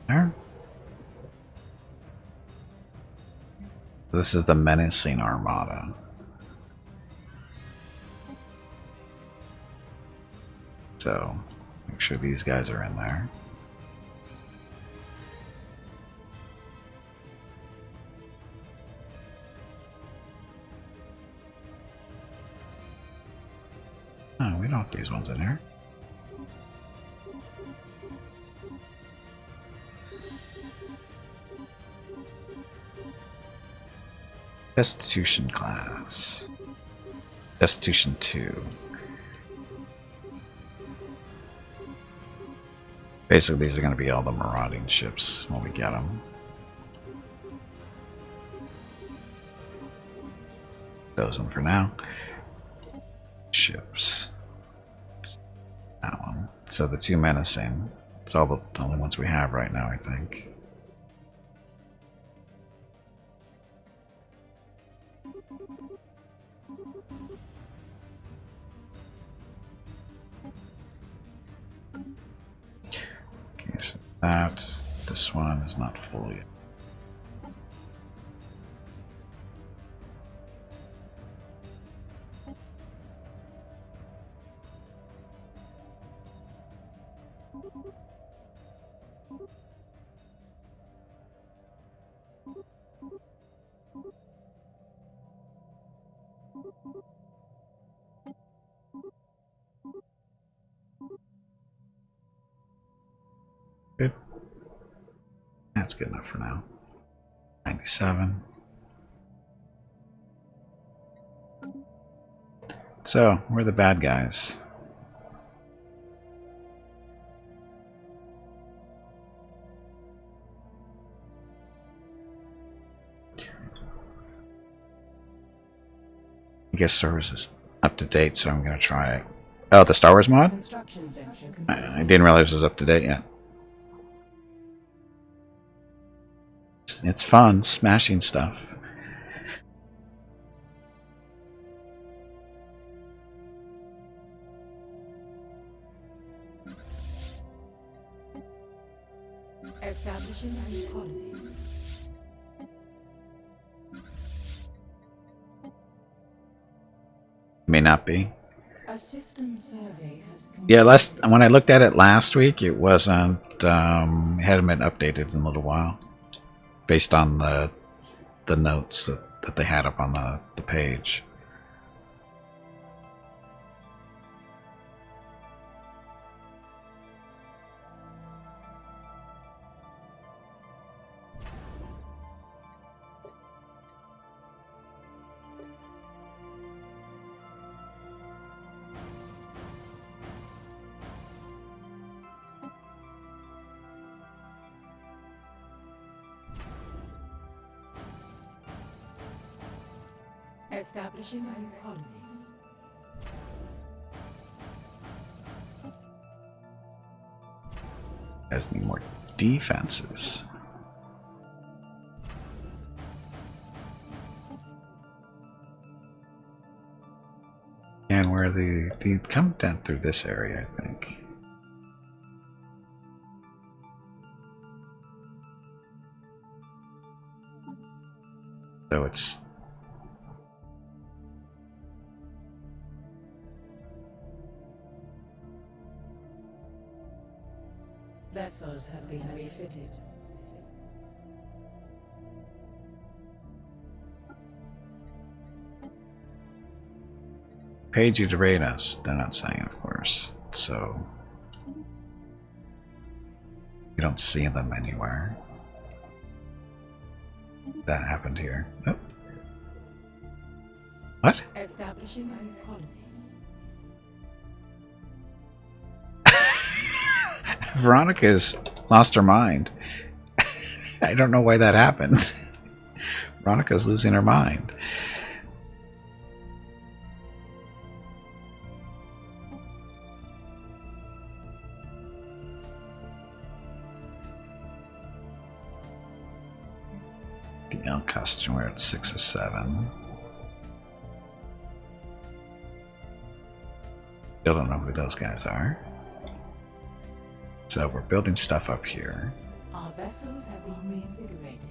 Speaker 1: There. This is the Menacing Armada. So, make sure these guys are in there. Oh, we don't want these ones in here. Destitution class. Destitution 2. Basically, these are going to be all the marauding ships when we get them. Those in for now. Ships. That one. So the 2 menacing. It's all the only ones we have right now, I think. Okay, so this one is not full yet. Good. That's good enough for now. 97. So, we're the bad guys. I guess Star Wars is up to date, so I'm going to try it. Oh, the Star Wars mod?
Speaker 2: Construction venture
Speaker 1: I didn't realize it was up to date yet. It's fun, smashing stuff.
Speaker 2: Establishing a new colony.
Speaker 1: May not be.
Speaker 2: A system survey has
Speaker 1: Yeah, when I looked at it last week, it wasn't. It hadn't been updated in a little while, based on the notes that they had up on the page.
Speaker 2: Establishing a new colony.
Speaker 1: Guys need more defenses. And where they come down through this area, I think. So it's
Speaker 2: Vessels have been refitted.
Speaker 1: paid you to raid us. They're not saying, of course. So you don't see them anywhere. That happened here. Nope. What?
Speaker 2: Establishing a new colony.
Speaker 1: Veronica's lost her mind. I don't know why that happened. Veronica's losing her mind. The L costume, we're at 6 of 7. Still don't know who those guys are. So we're building stuff up here.
Speaker 2: Our vessels have been reinvigorated.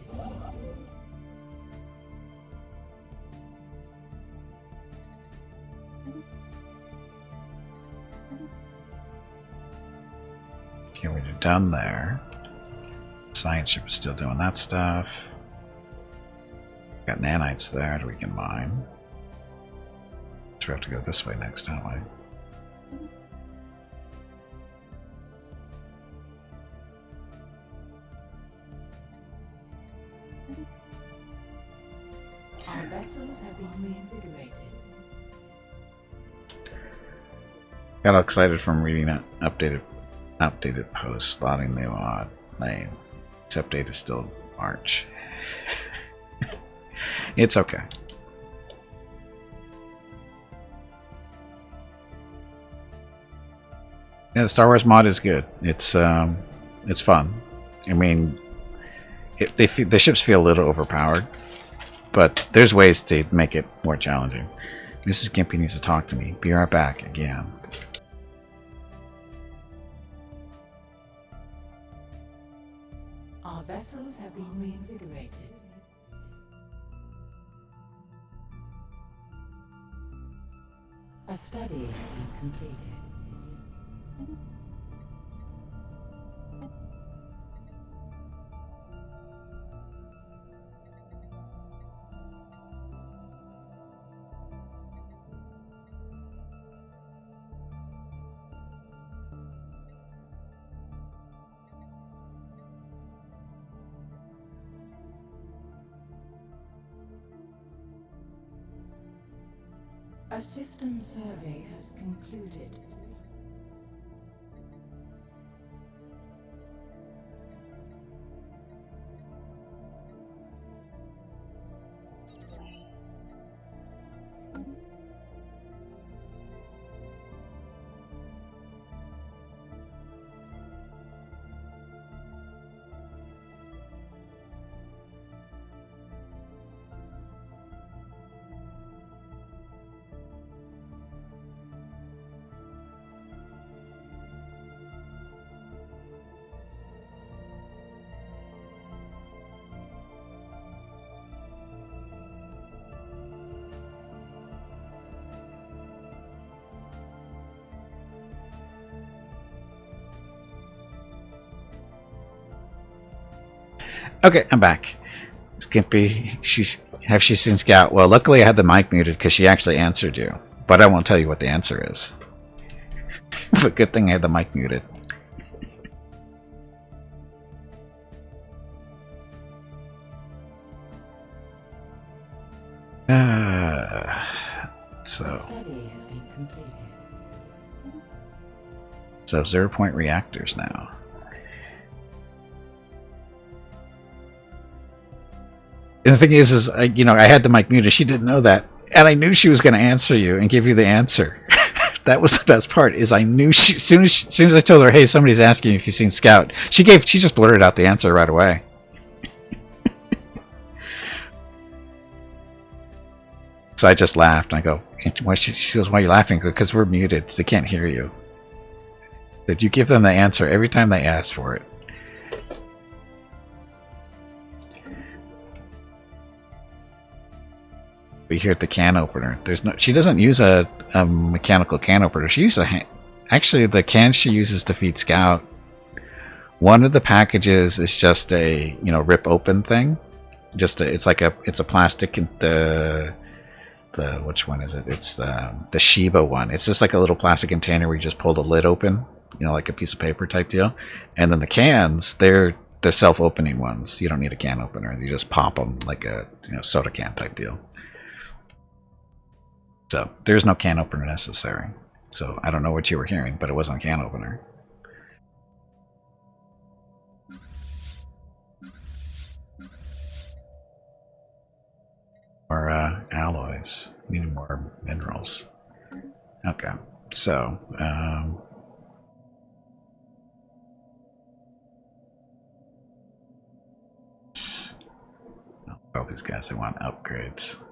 Speaker 1: Okay, we're done there. Science ship is still doing that stuff. Got nanites there that we can mine. So we have to go this way next, don't we?
Speaker 2: Our vessels have been reinvigorated.
Speaker 1: Got all excited from reading an updated post spotting the odd name. Except date is still March. It's okay. Yeah, the Star Wars mod is good. It's fun. I mean, the ships feel a little overpowered, but there's ways to make it more challenging. Mrs. Gimpy needs to talk to me. Be right back again.
Speaker 2: Our vessels have been reinvigorated. A study has been completed. A system survey has concluded.
Speaker 1: Okay, I'm back. Skimpy, has she seen Scout? Well, luckily I had the mic muted because she actually answered you, but I won't tell you what the answer is. But good thing I had the mic muted. So 0-point reactors now. And the thing is I had the mic muted. She didn't know that. And I knew she was going to answer you and give you the answer. That was the best part. Is I knew as soon as I told her, "Hey, somebody's asking if you've seen Scout," she just blurted out the answer right away. So I just laughed. And I go, "Why?" She goes, "Why are you laughing?" "Because we're muted. They can't hear you." Did you give them the answer every time they asked for it? We hear the can opener. There's no. She doesn't use a mechanical can opener. She uses actually, the can she uses to feed Scout. One of the packages is just a rip open thing. It's a plastic. The which one is it? It's the Shiba one. It's just like a little plastic container where you just pull the lid open, like a piece of paper type deal. And then the cans, they're self-opening ones. You don't need a can opener. You just pop them like a soda can type deal. So there's no can opener necessary. So I don't know what you were hearing, but it wasn't a can opener. Or alloys. We need more minerals. Okay, so all these guys, they want upgrades.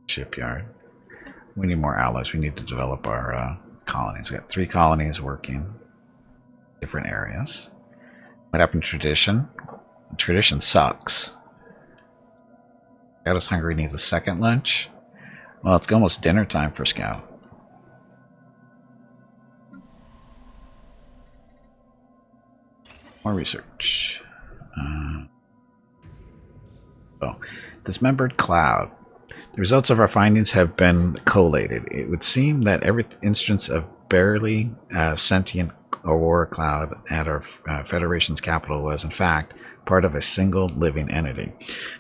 Speaker 1: Shipyard. We need more alloys. We need to develop our colonies. We got 3 colonies working, different areas. What happened to tradition? Tradition sucks. Scout is hungry, needs a second lunch. Well, it's almost dinner time for Scout. More research. Dismembered cloud. The results of our findings have been collated. It would seem that every instance of barely sentient aurora cloud at our Federation's capital was, in fact, part of a single living entity.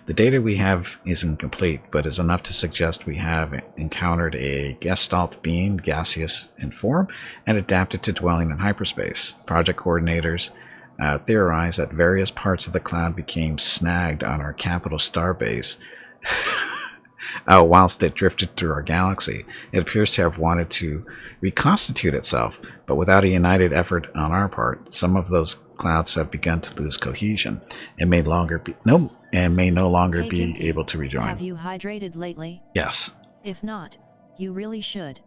Speaker 1: The data we have is incomplete, but is enough to suggest we have encountered a gestalt being, gaseous in form, and adapted to dwelling in hyperspace. Project coordinators theorize that various parts of the cloud became snagged on our capital starbase. Whilst it drifted through our galaxy. It appears to have wanted to reconstitute itself, but without a united effort on our part, some of those clouds have begun to lose cohesion and may no longer be
Speaker 3: Gimpy,
Speaker 1: able to rejoin.
Speaker 3: Have you hydrated lately?
Speaker 1: Yes.
Speaker 3: If not, you really should.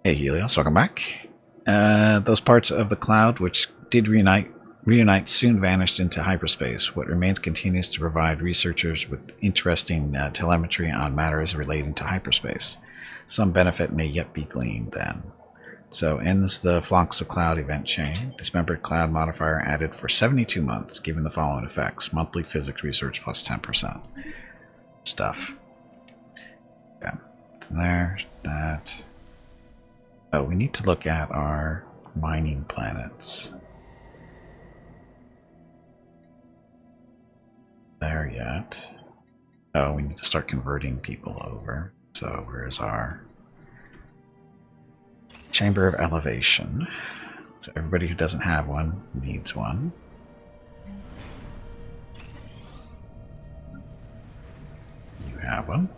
Speaker 1: Hey Helios, welcome back. Those parts of the cloud which did reunite soon vanished into hyperspace. What remains continues to provide researchers with interesting telemetry on matters relating to hyperspace. Some benefit may yet be gleaned then. So ends the Flocks of Cloud event chain. Dismembered cloud modifier added for 72 months, given the following effects. Monthly physics research plus 10%. Stuff. Okay. There, that. Oh, we need to look at our mining planets. There yet. Oh, we need to start converting people over. So where's our Chamber of Elevation? So everybody who doesn't have one needs one. You have one.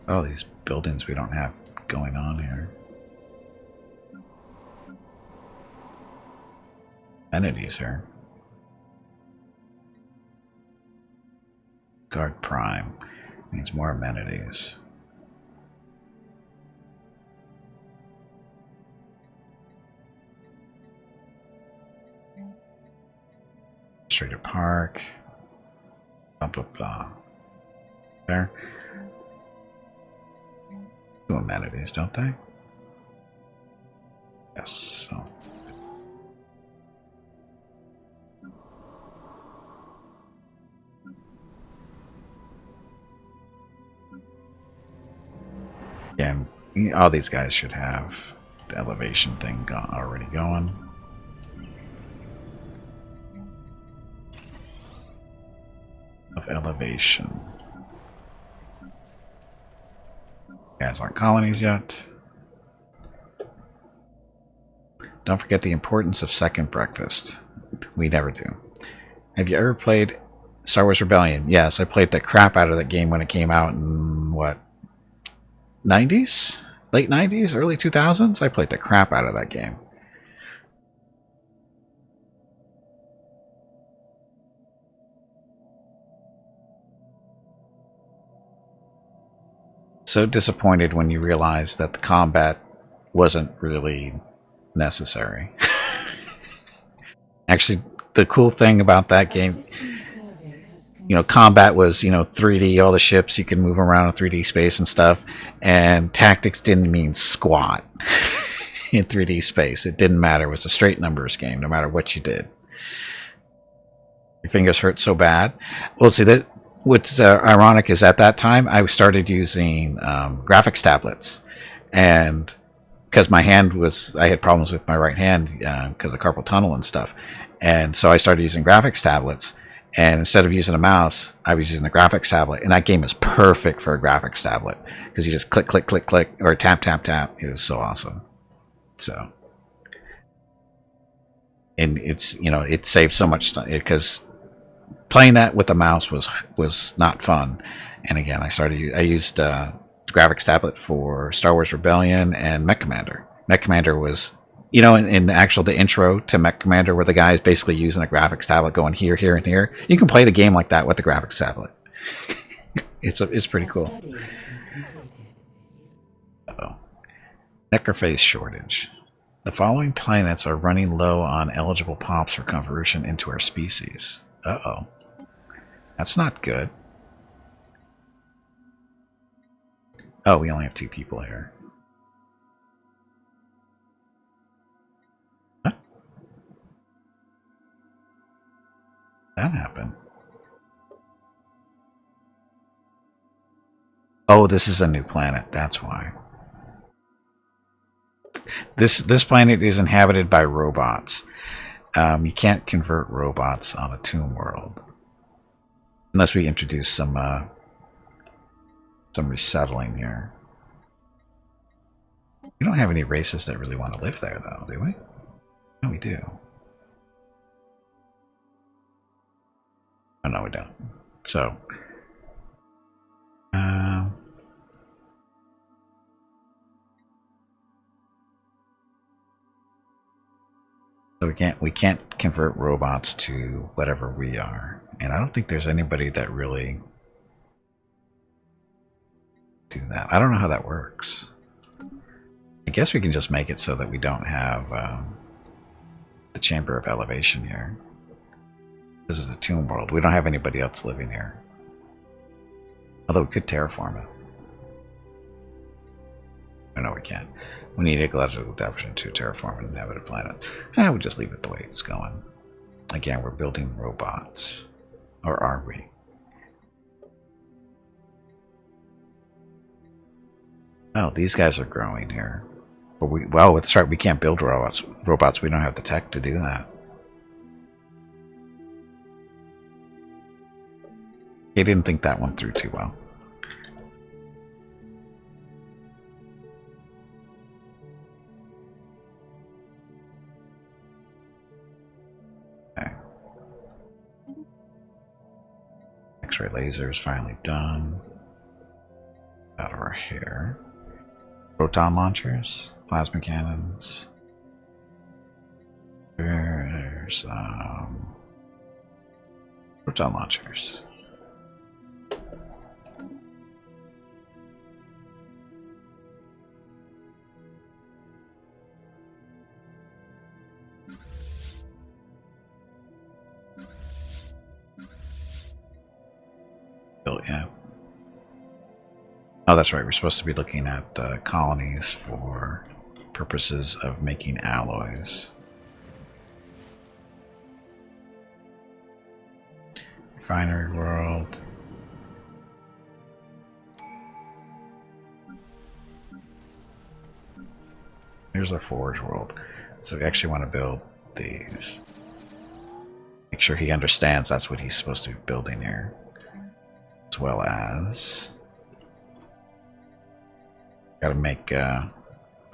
Speaker 1: Oh, these buildings we don't have going on here. Amenities here. Guard Prime means more amenities. Strader Park. Blah blah blah. There. 2 amenities, don't they? Yes, so. Yeah, all these guys should have the elevation thing already going. Of elevation. Guys aren't colonies yet. Don't forget the importance of second breakfast. We never do. Have you ever played Star Wars Rebellion? Yes, I played the crap out of that game when it came out in, what, 90s? Late 90s? Early 2000s? I played the crap out of that game. So disappointed when you realize that the combat wasn't really necessary. Actually, the cool thing about that game, you know, combat was, you know, 3D, all the ships, you could move around in 3D space and stuff, and tactics didn't mean squat in 3D space. It didn't matter. It was a straight numbers game, no matter what you did. Your fingers hurt so bad. Well, see, that what's ironic is at that time I started using graphics tablets, and because my hand was, I had problems with my right hand because of carpal tunnel and stuff, and so I started using graphics tablets, and instead of using a mouse I was using a graphics tablet, and that game is perfect for a graphics tablet because you just click click click click or tap tap tap. It was so awesome. So, and it's, you know, it saved so much time because playing that with the mouse was not fun. And again, I used graphics tablet for Star Wars Rebellion and Mech Commander. Mech Commander was, you know, in the intro to Mech Commander, where the guy is basically using a graphics tablet going here, here, and here. You can play the game like that with the graphics tablet. It's pretty cool. Uh-oh. Necrophase shortage. The following planets are running low on eligible pops for conversion into our species. Uh-oh. That's not good. Oh, we only have 2 people here. Huh? That happened. Oh, this is a new planet. That's why. This planet is inhabited by robots. You can't convert robots on a tomb world unless we introduce some resettling here. We don't have any races that really want to live there, though, do we? No, we do. Oh, no, we don't. So, so we can't convert robots to whatever we are, and I don't think there's anybody that really do that. I don't know how that works. I guess we can just make it so that we don't have the Chamber of Elevation here. This is the tomb world. We don't have anybody else living here. Although we could terraform it. Oh, no, we can't. We need ecological adaptation to terraform an inhabited planet. We'll just leave it the way it's going. Again, we're building robots. Or are we? Oh, these guys are growing here. But well, that's right, we can't build robots. We don't have the tech to do that. They didn't think that one through too well. Okay. X-ray laser is finally done. Out of our hair. Proton launchers, plasma cannons. There's proton launchers. Oh, yeah. Oh, that's right. We're supposed to be looking at colonies for purposes of making alloys. Refinery world. Here's our forge world. So we actually want to build these. Make sure he understands that's what he's supposed to be building here. As well as... Gotta make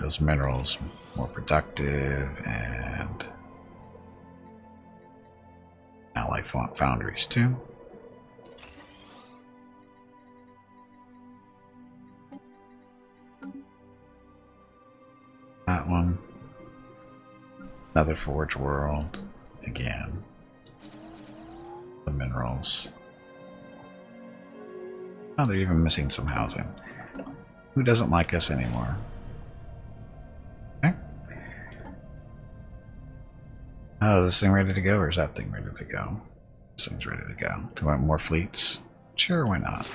Speaker 1: those minerals more productive and ally foundries too. That one. Another Forge World. Again. The minerals. Oh, they're even missing some housing. Who doesn't like us anymore? Okay. Oh, is this thing ready to go, or is that thing ready to go? This thing's ready to go. Do you want more fleets? Sure, why not?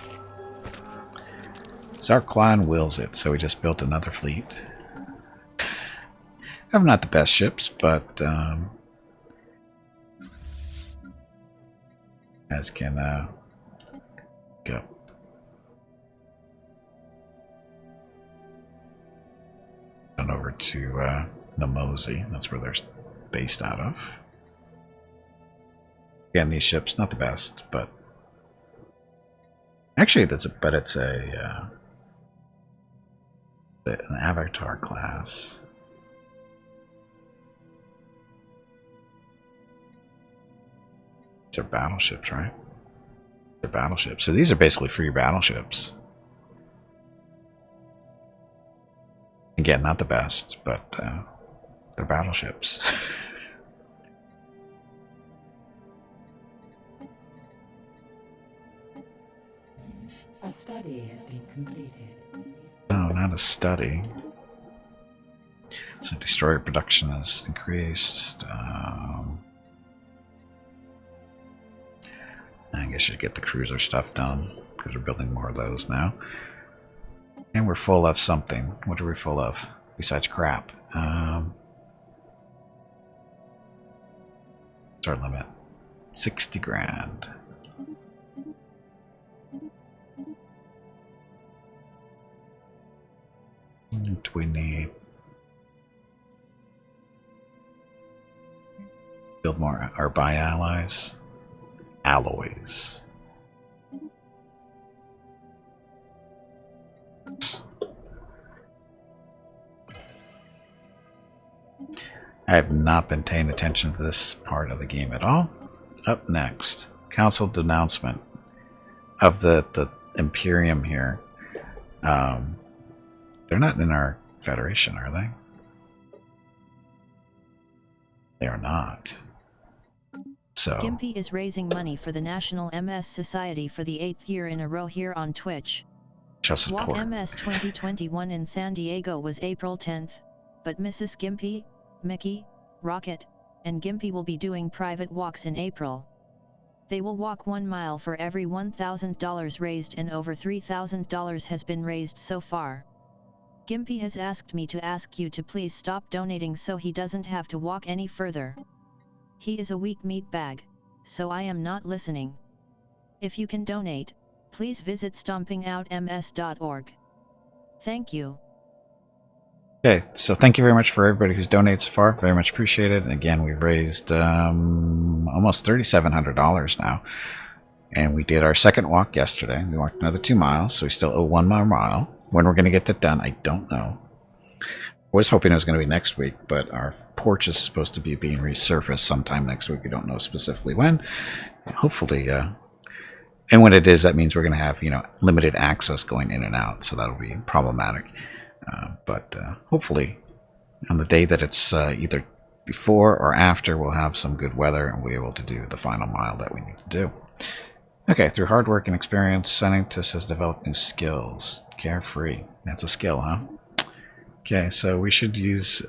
Speaker 1: Zarquan wills it, so we just built another fleet. Have not the best ships, but as can go. On over to Nemesis. That's where they're based out of. Again, these ships not the best, but actually it's an Avatar class. These are battleships, right? They're battleships. So these are basically free battleships. Again, not the best, but they're battleships.
Speaker 2: A study has been completed.
Speaker 1: No, not a study. So destroyer production has increased. I guess you get the cruiser stuff done because we're building more of those now. And we're full of something. What are we full of? Besides crap. What's our limit? 60 grand. What do we need? Build more or buy allies. Alloys. I have not been paying attention to this part of the game at all. Up next, council denouncement of the Imperium here. They're not in our Federation, are they? They are not. So
Speaker 3: Gimpy is raising money for the National MS Society for the 8th year in a row here on Twitch.
Speaker 1: just
Speaker 3: Walk
Speaker 1: support.
Speaker 3: MS 2021 in San Diego was April 10th, but Mrs. Gimpy, Mickey, Rocket, and Gimpy will be doing private walks in April. They will walk 1 mile for every $1,000 raised, and over $3,000 has been raised so far. Gimpy has asked me to ask you to please stop donating so he doesn't have to walk any further. He is a weak meat bag, so I am not listening. If you can donate, please visit stompingoutms.org. Thank you.
Speaker 1: Okay, so thank you very much for everybody who's donated so far. Very much appreciated. And again, we've raised almost $3,700 now. And we did our second walk yesterday. We walked another 2 miles, so we still owe 1 more mile. When we're going to get that done, I don't know. I was hoping it was going to be next week, but our porch is supposed to be being resurfaced sometime next week. We don't know specifically when. Hopefully, and when it is, that means we're going to have, limited access going in and out, so that'll be problematic. But hopefully, on the day that it's either before or after, we'll have some good weather and we'll be able to do the final mile that we need to do. Okay, through hard work and experience, scientists has developed new skills. Carefree. That's a skill, huh? Okay, so we should use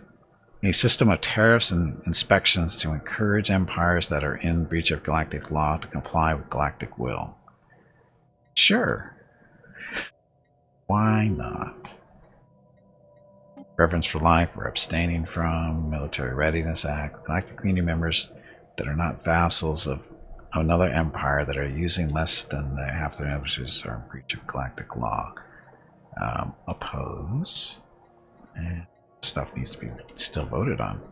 Speaker 1: a system of tariffs and inspections to encourage empires that are in breach of galactic law to comply with galactic will. Sure. Why not? Reverence for life, we're abstaining from. Military Readiness Act. Galactic community members that are not vassals of another empire that are using less than half their embassies are in breach of galactic law. Oppose. And stuff needs to be still voted on.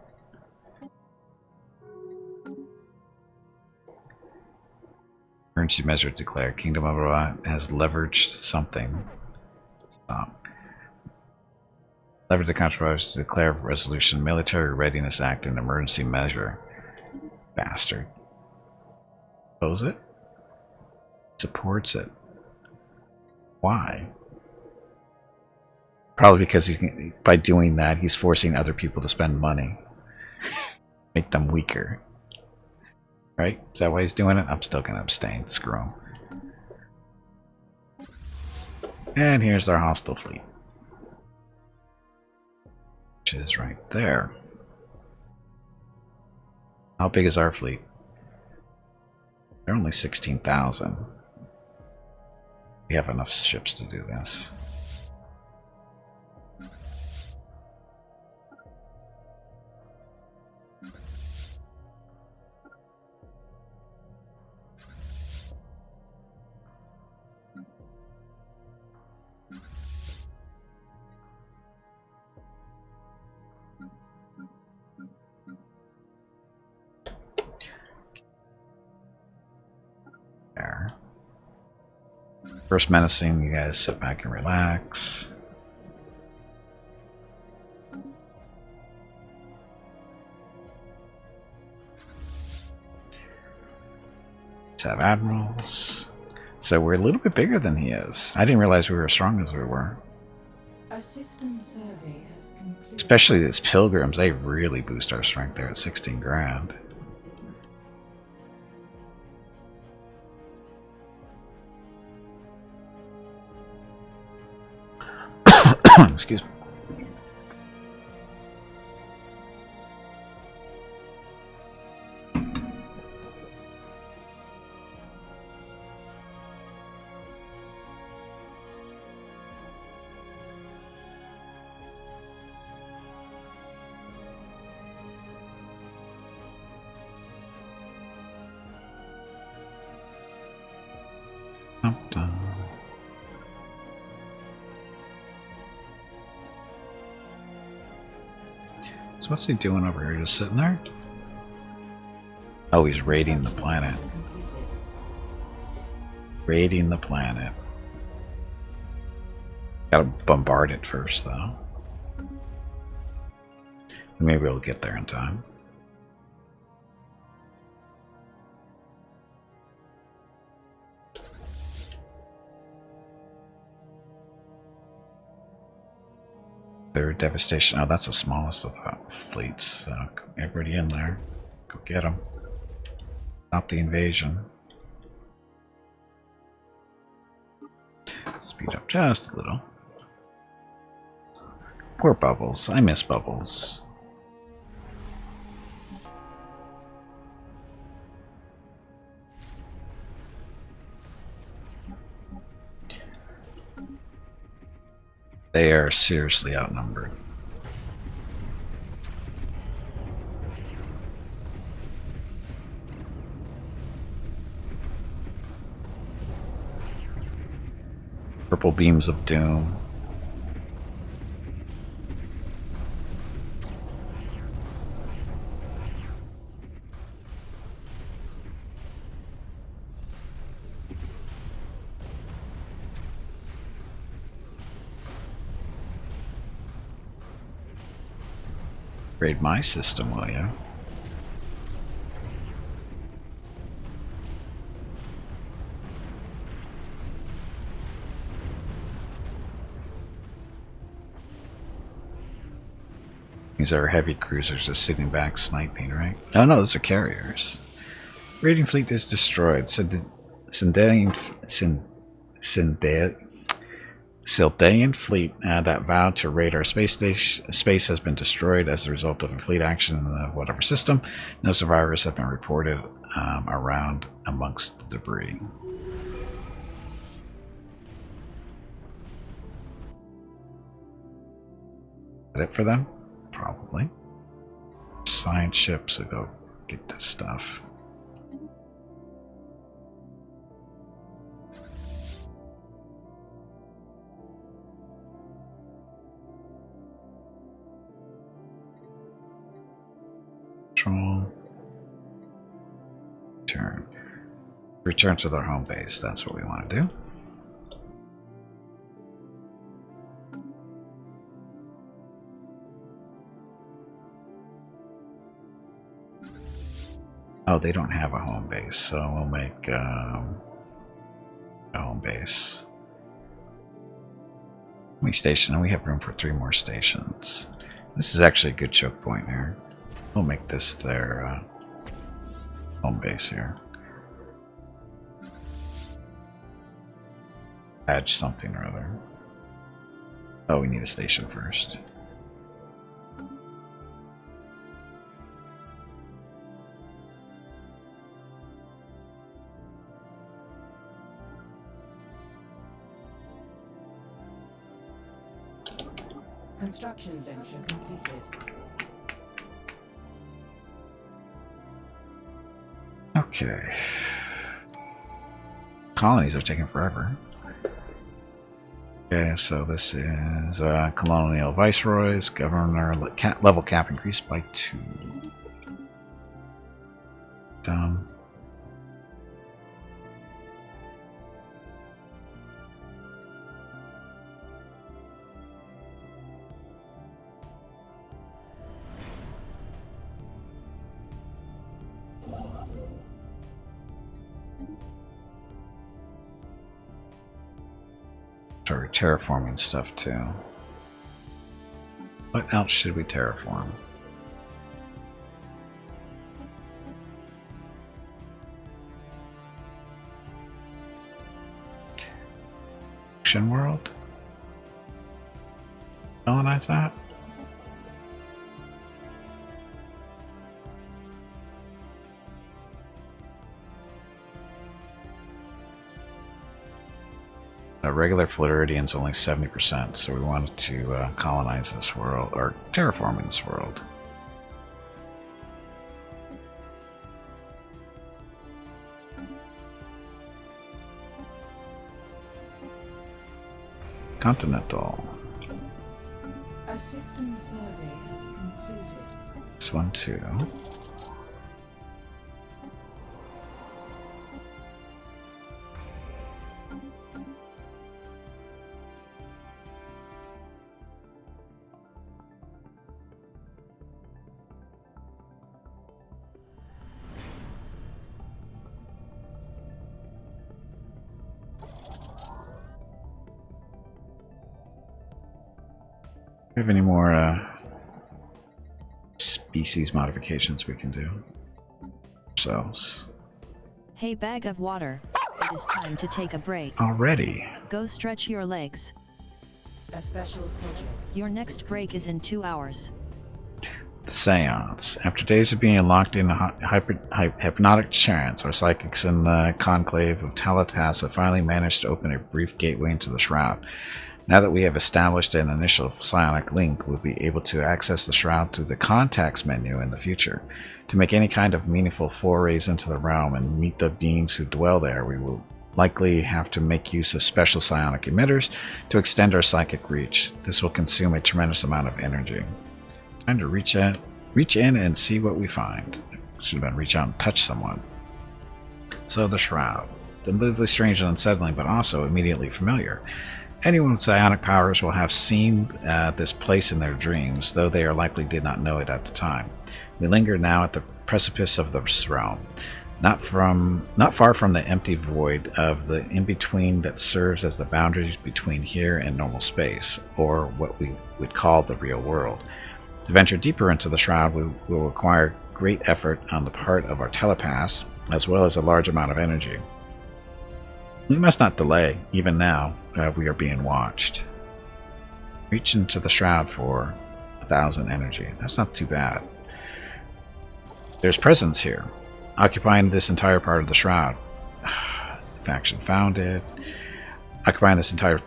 Speaker 1: Emergency measure declared. Kingdom of has leveraged something. Stop. Leverage the controversy to declare resolution military readiness act an emergency measure. Bastard. Oppose it? Supports it. Why? Probably because by doing that, he's forcing other people to spend money. Make them weaker. Right? Is that why he's doing it? I'm still going to abstain. Screw him. And here's our hostile fleet. Which is right there. How big is our fleet? They're only 16,000. We have enough ships to do this. There. First menacing, you guys sit back and relax. Let's have admirals. So we're a little bit bigger than he is. I didn't realize we were as strong as we were.
Speaker 2: A system survey has completed.
Speaker 1: Especially these pilgrims, they really boost our strength there at 16 grand. Excuse me. So what's he doing over here? Just sitting there? Oh, he's raiding the planet. Raiding the planet. Gotta bombard it first, though. Maybe we'll get there in time. Third devastation. Oh, that's the smallest of the fleets. So everybody in there. Go get them. Stop the invasion. Speed up just a little. Poor Bubbles. I miss Bubbles. They are seriously outnumbered. Purple beams of doom. Raid my system, will you? These are heavy cruisers just sitting back sniping, right? Oh no, those are carriers. Raiding fleet is destroyed. Sildaean fleet that vowed to raid our space has been destroyed as a result of a fleet action in the whatever system. No survivors have been reported around amongst the debris. Is that it for them? Probably. Science ships to go get this stuff. Return to their home base. That's what we want to do. Oh, they don't have a home base, so we'll make a home base. How many stations? We have room for 3 more stations. This is actually a good choke point here. We'll make this their home base here. Add something or other. Oh, we need a station first.
Speaker 2: Construction venture completed.
Speaker 1: Okay. Colonies are taking forever. Okay, so this is colonial viceroys. Governor level cap increased by 2. Down. Sorry, terraforming stuff too. What else should we terraform? Ocean world? Colonize that? Regular Floridian's only 70%, so we wanted to colonize this world, or terraform this world. Continental.
Speaker 2: A system survey has concluded.
Speaker 1: This one too. Do we have any more species modifications we can do ourselves?
Speaker 3: Hey, bag of water. It is time to take a break.
Speaker 1: Already?
Speaker 3: Go stretch your legs.
Speaker 2: A special project.
Speaker 3: Your next break is in 2 hours.
Speaker 1: The Seance. After days of being locked in a hypnotic trance, our psychics in the conclave of telepaths have finally managed to open a brief gateway into the Shroud. Now that we have established an initial psionic link, we'll be able to access the Shroud through the contacts menu in the future. To make any kind of meaningful forays into the realm and meet the beings who dwell there, we will likely have to make use of special psionic emitters to extend our psychic reach. This will consume a tremendous amount of energy. Time to reach in and see what we find. Should have been reach out and touch someone. So the Shroud. Unbelievably strange and unsettling, but also immediately familiar. Anyone with psionic powers will have seen this place in their dreams, though they are likely did not know it at the time. We linger now at the precipice of this realm, not far from the empty void of the in-between that serves as the boundaries between here and normal space, or what we would call the real world. To venture deeper into the Shroud will require great effort on the part of our telepaths, as well as a large amount of energy. We must not delay, even now we are being watched. Reach into the Shroud for 1,000 energy. That's not too bad. There's presence here, occupying this entire part of the Shroud. Faction founded. Occupying this entire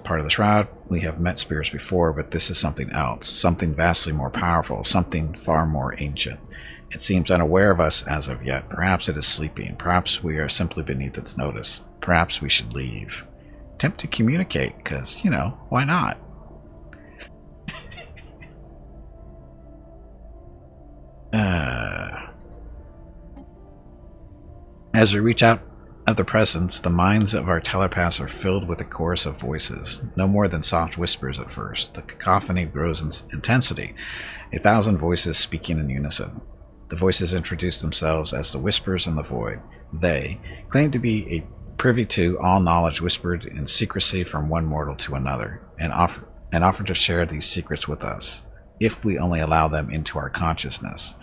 Speaker 1: part of the Shroud, we have met spirits before, but this is something else, something vastly more powerful, something far more ancient. It seems unaware of us as of yet. Perhaps it is sleeping. Perhaps we are simply beneath its notice. Perhaps we should leave. Attempt to communicate, because, you know, why not? As we reach out of the presence, the minds of our telepaths are filled with a chorus of voices, no more than soft whispers at first. The cacophony grows in intensity, 1,000 voices speaking in unison. The voices introduce themselves as the Whispers in the Void. They claim to be privy to all knowledge whispered in secrecy from one mortal to another, and offer to share these secrets with us, if we only allow them into our consciousness.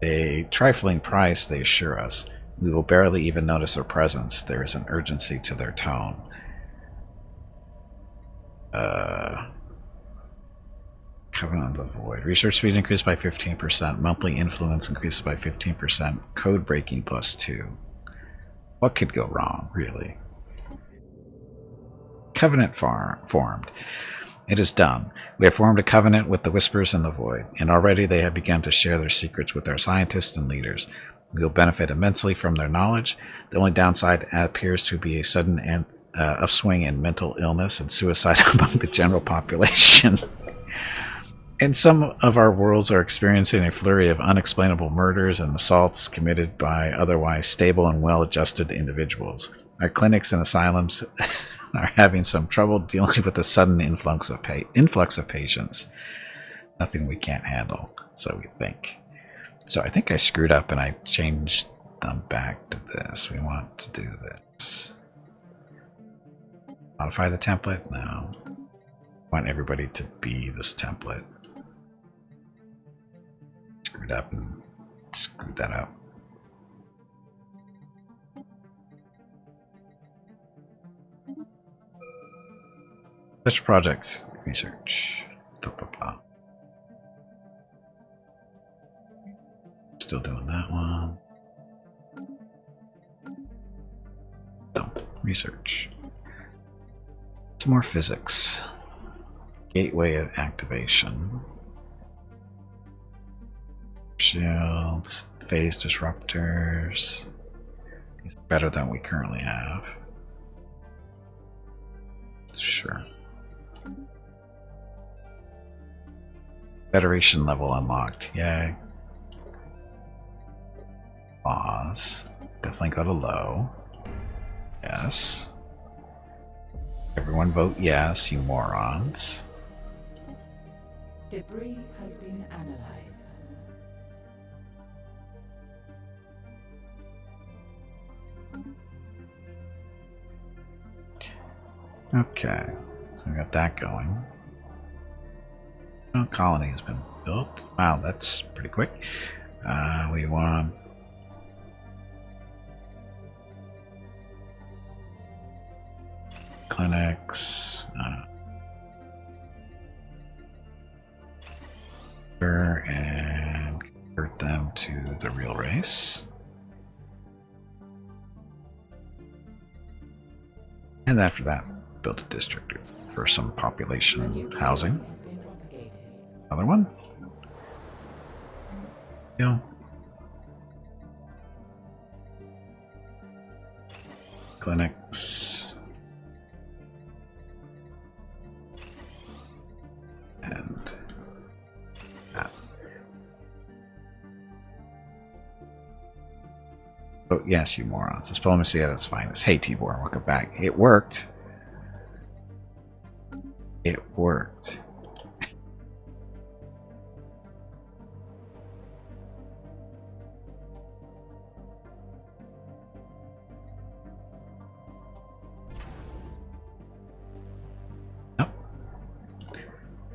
Speaker 1: A trifling price, they assure us. We will barely even notice their presence. There is an urgency to their tone. Covenant of the Void. Research speed increased by 15%. Monthly influence increases by 15%. Code breaking +2. What could go wrong, really? Covenant formed. It is done. We have formed a covenant with the Whispers in the Void, and already they have begun to share their secrets with our scientists and leaders. We will benefit immensely from their knowledge. The only downside appears to be a sudden upswing in mental illness and suicide among the general population. And some of our worlds are experiencing a flurry of unexplainable murders and assaults committed by otherwise stable and well-adjusted individuals. Our clinics and asylums are having some trouble dealing with the sudden influx of patients. Nothing we can't handle, so we think. So I think I screwed up and I changed them back to this. We want to do this. Modify the template? No. I want everybody to be this template. Screwed up and screwed that up. Special projects, research, blah, blah, blah. Still doing that one. Dump, research. Some more physics. Gateway of activation. Shields, phase disruptors. These are better than we currently have. Sure. Federation level unlocked. Yay. Pause. Definitely go to low. Yes. Everyone vote yes, you morons.
Speaker 2: Debris has been analyzed.
Speaker 1: Okay, so we got that going. Oh, colony has been built. Wow, that's pretty quick. We want clinics. And convert them to the real race. And after that, build a district for some population housing. Another one. Yeah. Clinics. And that. Oh, yes, you morons. Diplomacy at its finest. Hey, Tibor, welcome back. It worked. It worked.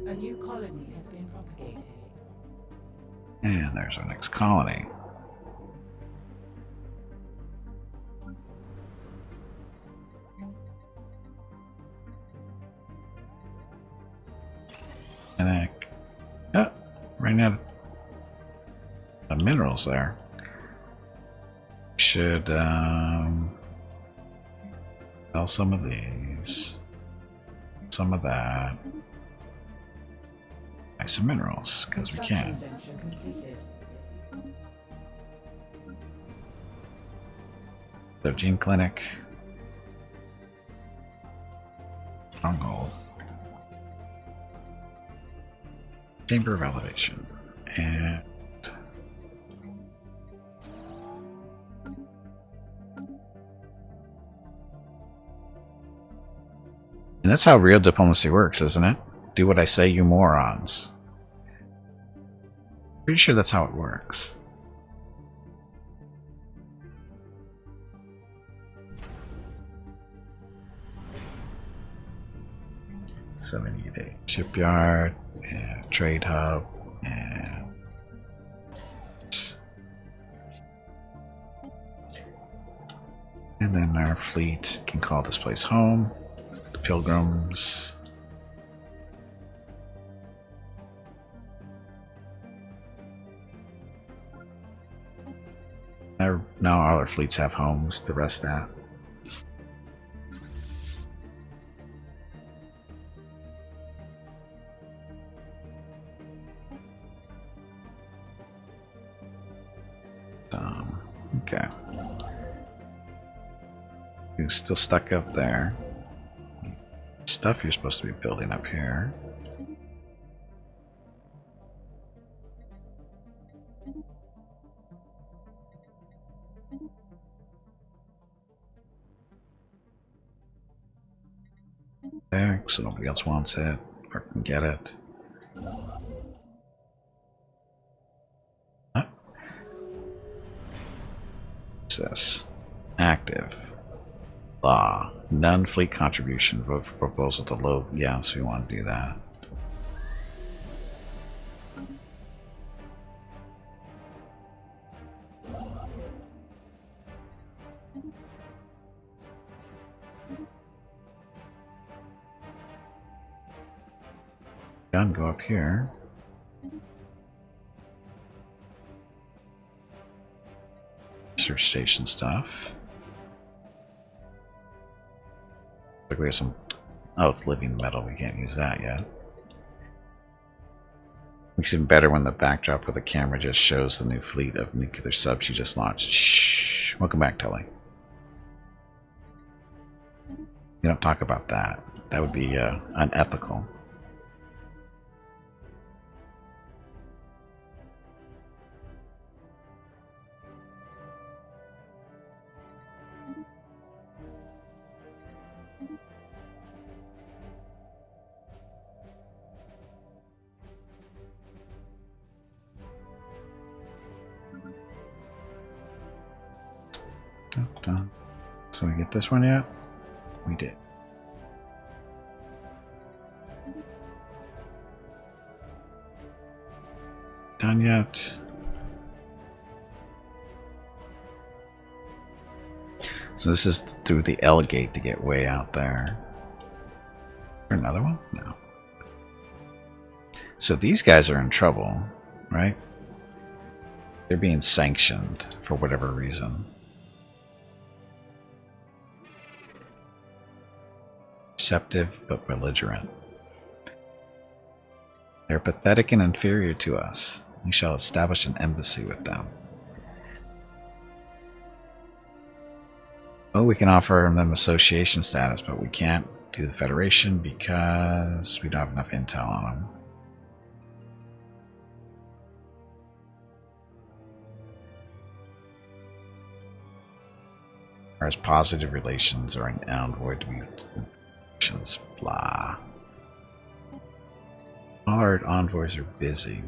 Speaker 2: A new colony has been propagated.
Speaker 1: And there's our next colony. And running out of minerals there. Should sell some of these, some of that. Buy some minerals, because we can. The gene clinic. Stronghold. Chamber of Elevation. And that's how real diplomacy works, isn't it? Do what I say, you morons. Pretty sure that's how it works. So we need a shipyard, and trade hub, and then our fleet can call this place home. The Pilgrims. Now all our fleets have homes to rest at. Okay. You're still stuck up there. Stuff you're supposed to be building up here. There, so nobody else wants it or can get it. Huh? What's this? Active. Law. None fleet contribution. Vote for proposal to low. Yeah, so we want to do that. Gun, go up here. Research station stuff. Like we have some. Oh, it's living metal. We can't use that yet. Makes it better when the backdrop of the camera just shows the new fleet of nuclear subs you just launched. Shh. Welcome back, Tully. You don't talk about that. That would be unethical. Dun. So we get this one yet? We did. Done yet? So this is through the L gate to get way out there. Is there another one? No. So these guys are in trouble, right? They're being sanctioned for whatever reason. Deceptive but belligerent. They're pathetic and inferior to us. We shall establish an embassy with them. Oh, we can offer them association status, but we can't do the Federation because we don't have enough intel on them. Or as positive relations or an envoy to be relations, blah. All our envoys are busy.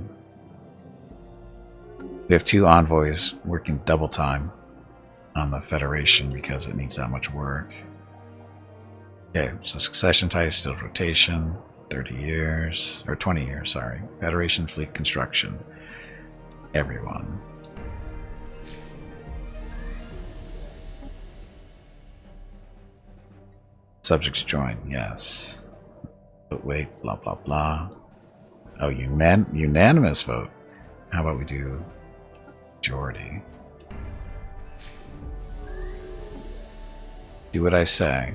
Speaker 1: We have 2 envoys working double time on the Federation because it needs that much work. Okay, so succession type, still rotation, 30 years, or 20 years, sorry. Federation fleet construction. Everyone. Subjects join, yes. But wait, blah, blah, blah. Oh, unanimous vote. How about we do majority? Do what I say.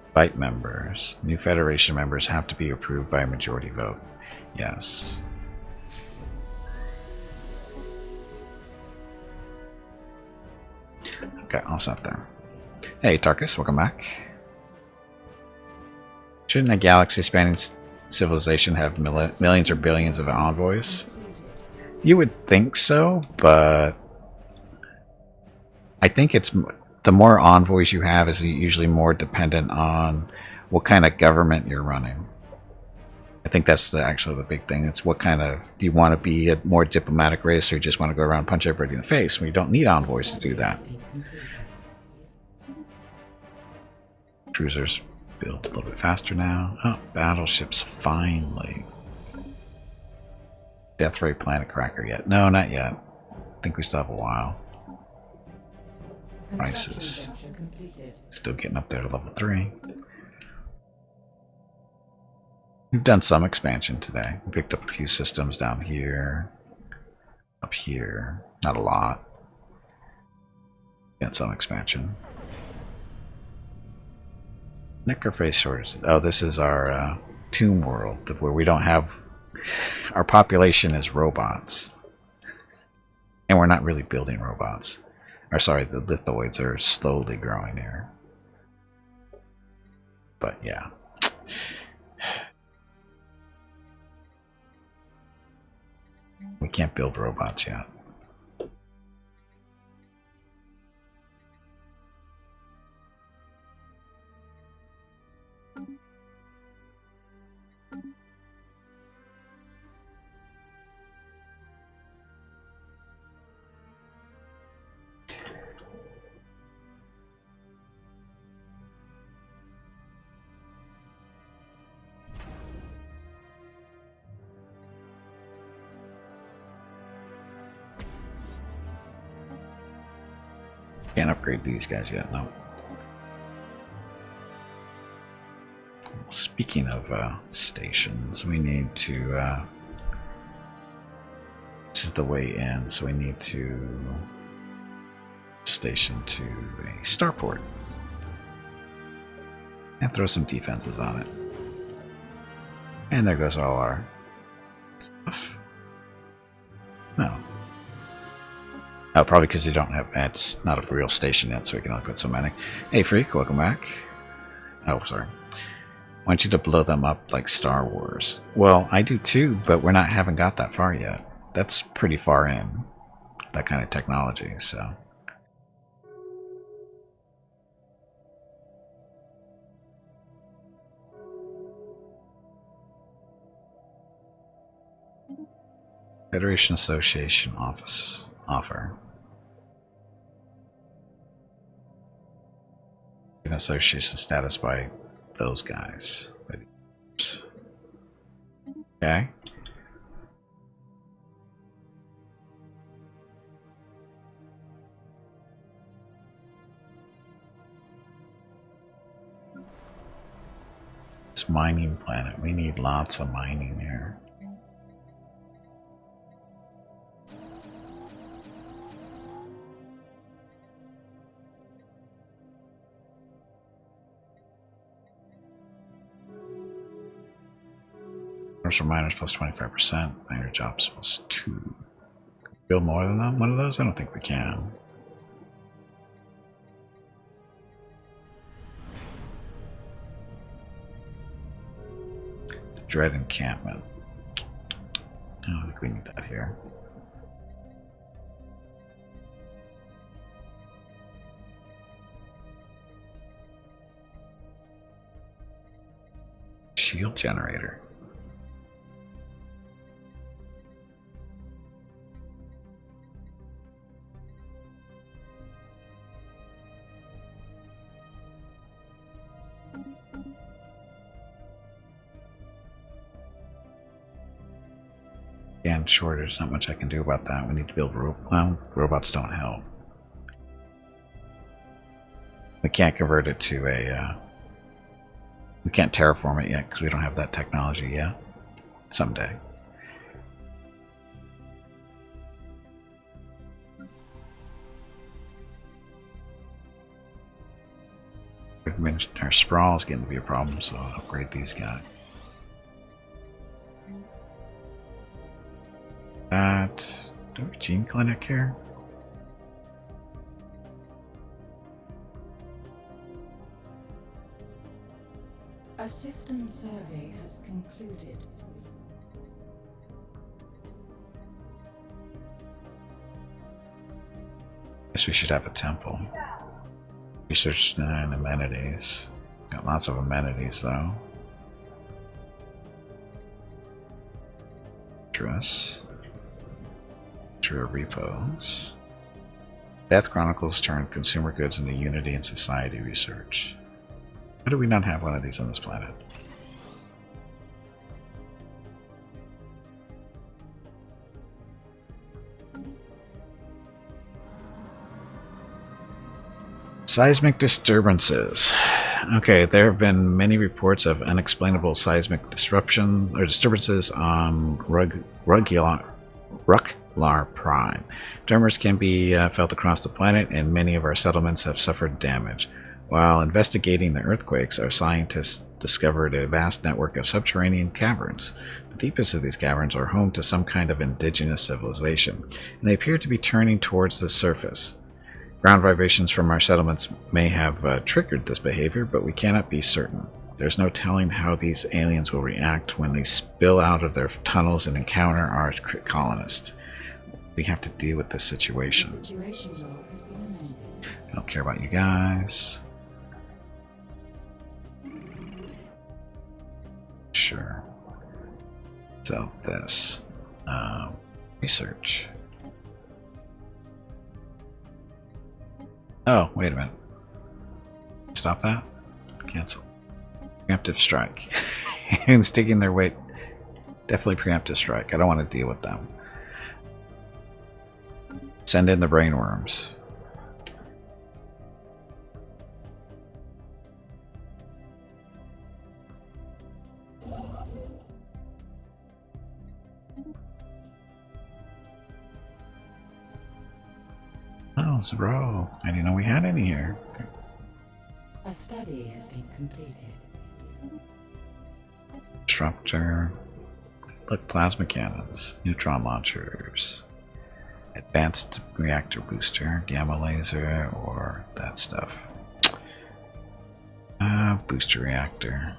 Speaker 1: Invite members. New Federation members have to be approved by a majority vote. Yes. Okay, I'll stop there. Hey, Tarkus, welcome back. Shouldn't a galaxy-spanning civilization have millions or billions of envoys? You would think so, but I think it's the more envoys you have is usually more dependent on what kind of government you're running. I think that's actually the big thing. It's what kind of, do you want to be a more diplomatic race, or you just want to go around and punch everybody in the face? Well, you don't need envoys to do that. Cruisers. Build a little bit faster now. Oh, battleships finally. Death Ray Planet Cracker yet? No, not yet. I think we still have a while. Prices. Still getting up there to level 3. We've done some expansion today. We picked up a few systems down here. Up here. Not a lot. Got some expansion. Necrophase shortage. Oh, this is our tomb world where we don't have... Our population is robots. And we're not really building robots. Or sorry, the lithoids are slowly growing here. But yeah. We can't build robots yet. Can't upgrade these guys yet, no. Speaking of stations, we need to... this is the way in, so we need to station to a starport. And throw some defenses on it. And there goes all our stuff. No. Oh, probably because you don't have... It's not a real station yet, so we can only put so many. Hey, Freak, welcome back. Oh, sorry. I want you to blow them up like Star Wars. Well, I do too, but haven't got that far yet. That's pretty far in. That kind of technology, so... Federation Association offer. An association status by those guys. Okay. It's mining planet. We need lots of mining here. Commercial miners plus 25%, miner jobs plus 2. Build more than that? One of those? I don't think we can. Dread encampment. I don't think we need that here. Shield generator. And sure, there's not much I can do about that. We need to build robots don't help. We can't convert it to a... we can't terraform it yet because we don't have that technology yet. Someday. Our sprawl is getting to be a problem, so I'll upgrade these guys. That... Do we have a gene clinic here?
Speaker 2: A system survey has concluded.
Speaker 1: Guess we should have a temple. Research and amenities. Got lots of amenities though. Dress. True repos. Death Chronicles turn consumer goods into unity and society research. Why do we not have one of these on this planet? Seismic disturbances. Okay, there have been many reports of unexplainable seismic disruption or disturbances on Ruglar Prime. Tremors can be felt across the planet, and many of our settlements have suffered damage. While investigating the earthquakes, our scientists discovered a vast network of subterranean caverns. The deepest of these caverns are home to some kind of indigenous civilization, and they appear to be turning towards the surface. Ground vibrations from our settlements may have triggered this behavior, but we cannot be certain. There's no telling how these aliens will react when they spill out of their tunnels and encounter our colonists. We have to deal with this situation. I don't care about you guys. Sure. Sell this. Research. Oh, wait a minute. Stop that. Cancel. Preemptive strike. Aliens taking their weight. Definitely preemptive strike. I don't want to deal with them. Send in the brainworms. Oh, Zero. I didn't know we had any here.
Speaker 2: A study has been completed.
Speaker 1: Disruptor. Look, plasma cannons. Neutron launchers. Advanced reactor booster. Gamma laser. Or that stuff. Booster reactor.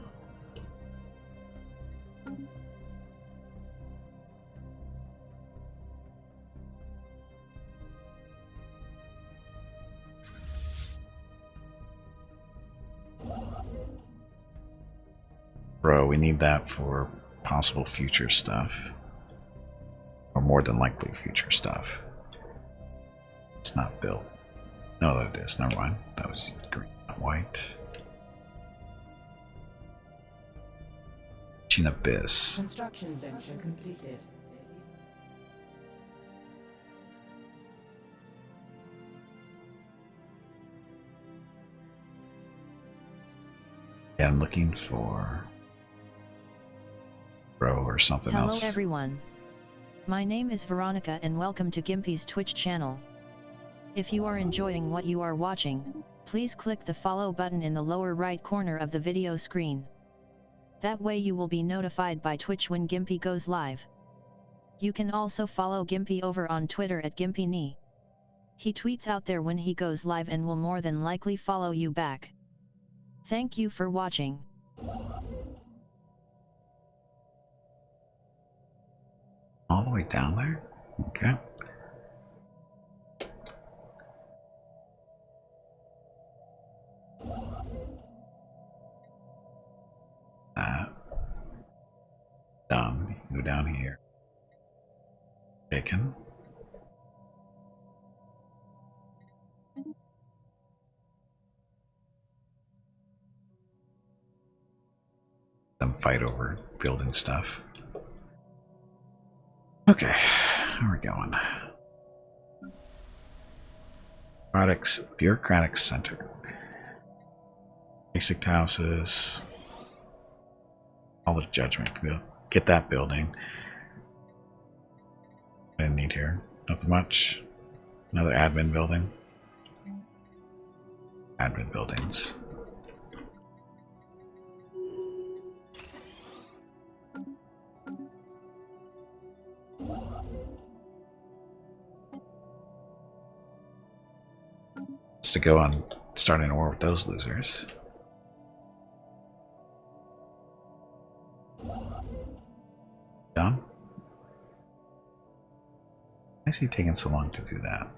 Speaker 1: Bro, we need that for possible future stuff. Or more than likely future stuff. It's not built. No, that is. Never mind. That was green, not white. Reaching Abyss.
Speaker 2: Construction venture completed.
Speaker 1: Yeah, I'm looking for Bro or something else.
Speaker 3: Hello everyone. My name is Veronica and welcome to Gimpy's Twitch channel. If you are enjoying what you are watching, please click the follow button in the lower right corner of the video screen. That way you will be notified by Twitch when Gimpy goes live. You can also follow Gimpy over on Twitter at GimpyKnee. He tweets out there when he goes live and will more than likely follow you back. Thank you for watching.
Speaker 1: All the way down there? Okay. Done. Go down here. Taken. Them fight over building stuff. Okay, where are we going? Bureaucratic Center. Basic houses. All the judgment. We'll get that building. I didn't need here. Nothing much. Another admin building. Admin buildings. To go on starting a war with those losers. Done? Why is he taking so long to do that?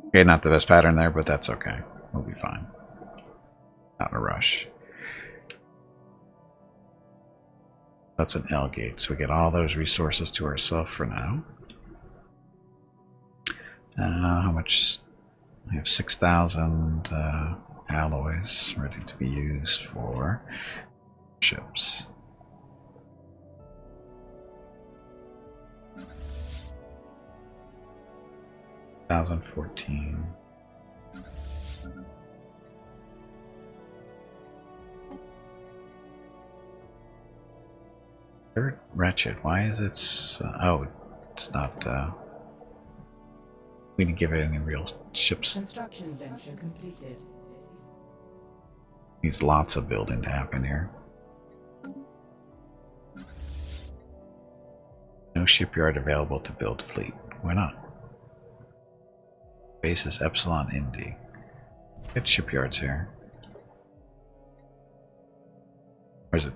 Speaker 1: Okay, not the best pattern there, but that's okay. We'll be fine. Not in a rush. That's an L gate, so we get all those resources to ourselves for now. How much? We have 6,000 alloys ready to be used for ships. 2014. Third wretched. Why is it? Oh, it's not. We didn't give it any real ships.
Speaker 2: Construction venture completed.
Speaker 1: Needs lots of building to happen here. No shipyard available to build fleet. Why not? Base is Epsilon Indy. Good shipyards here. Where's it?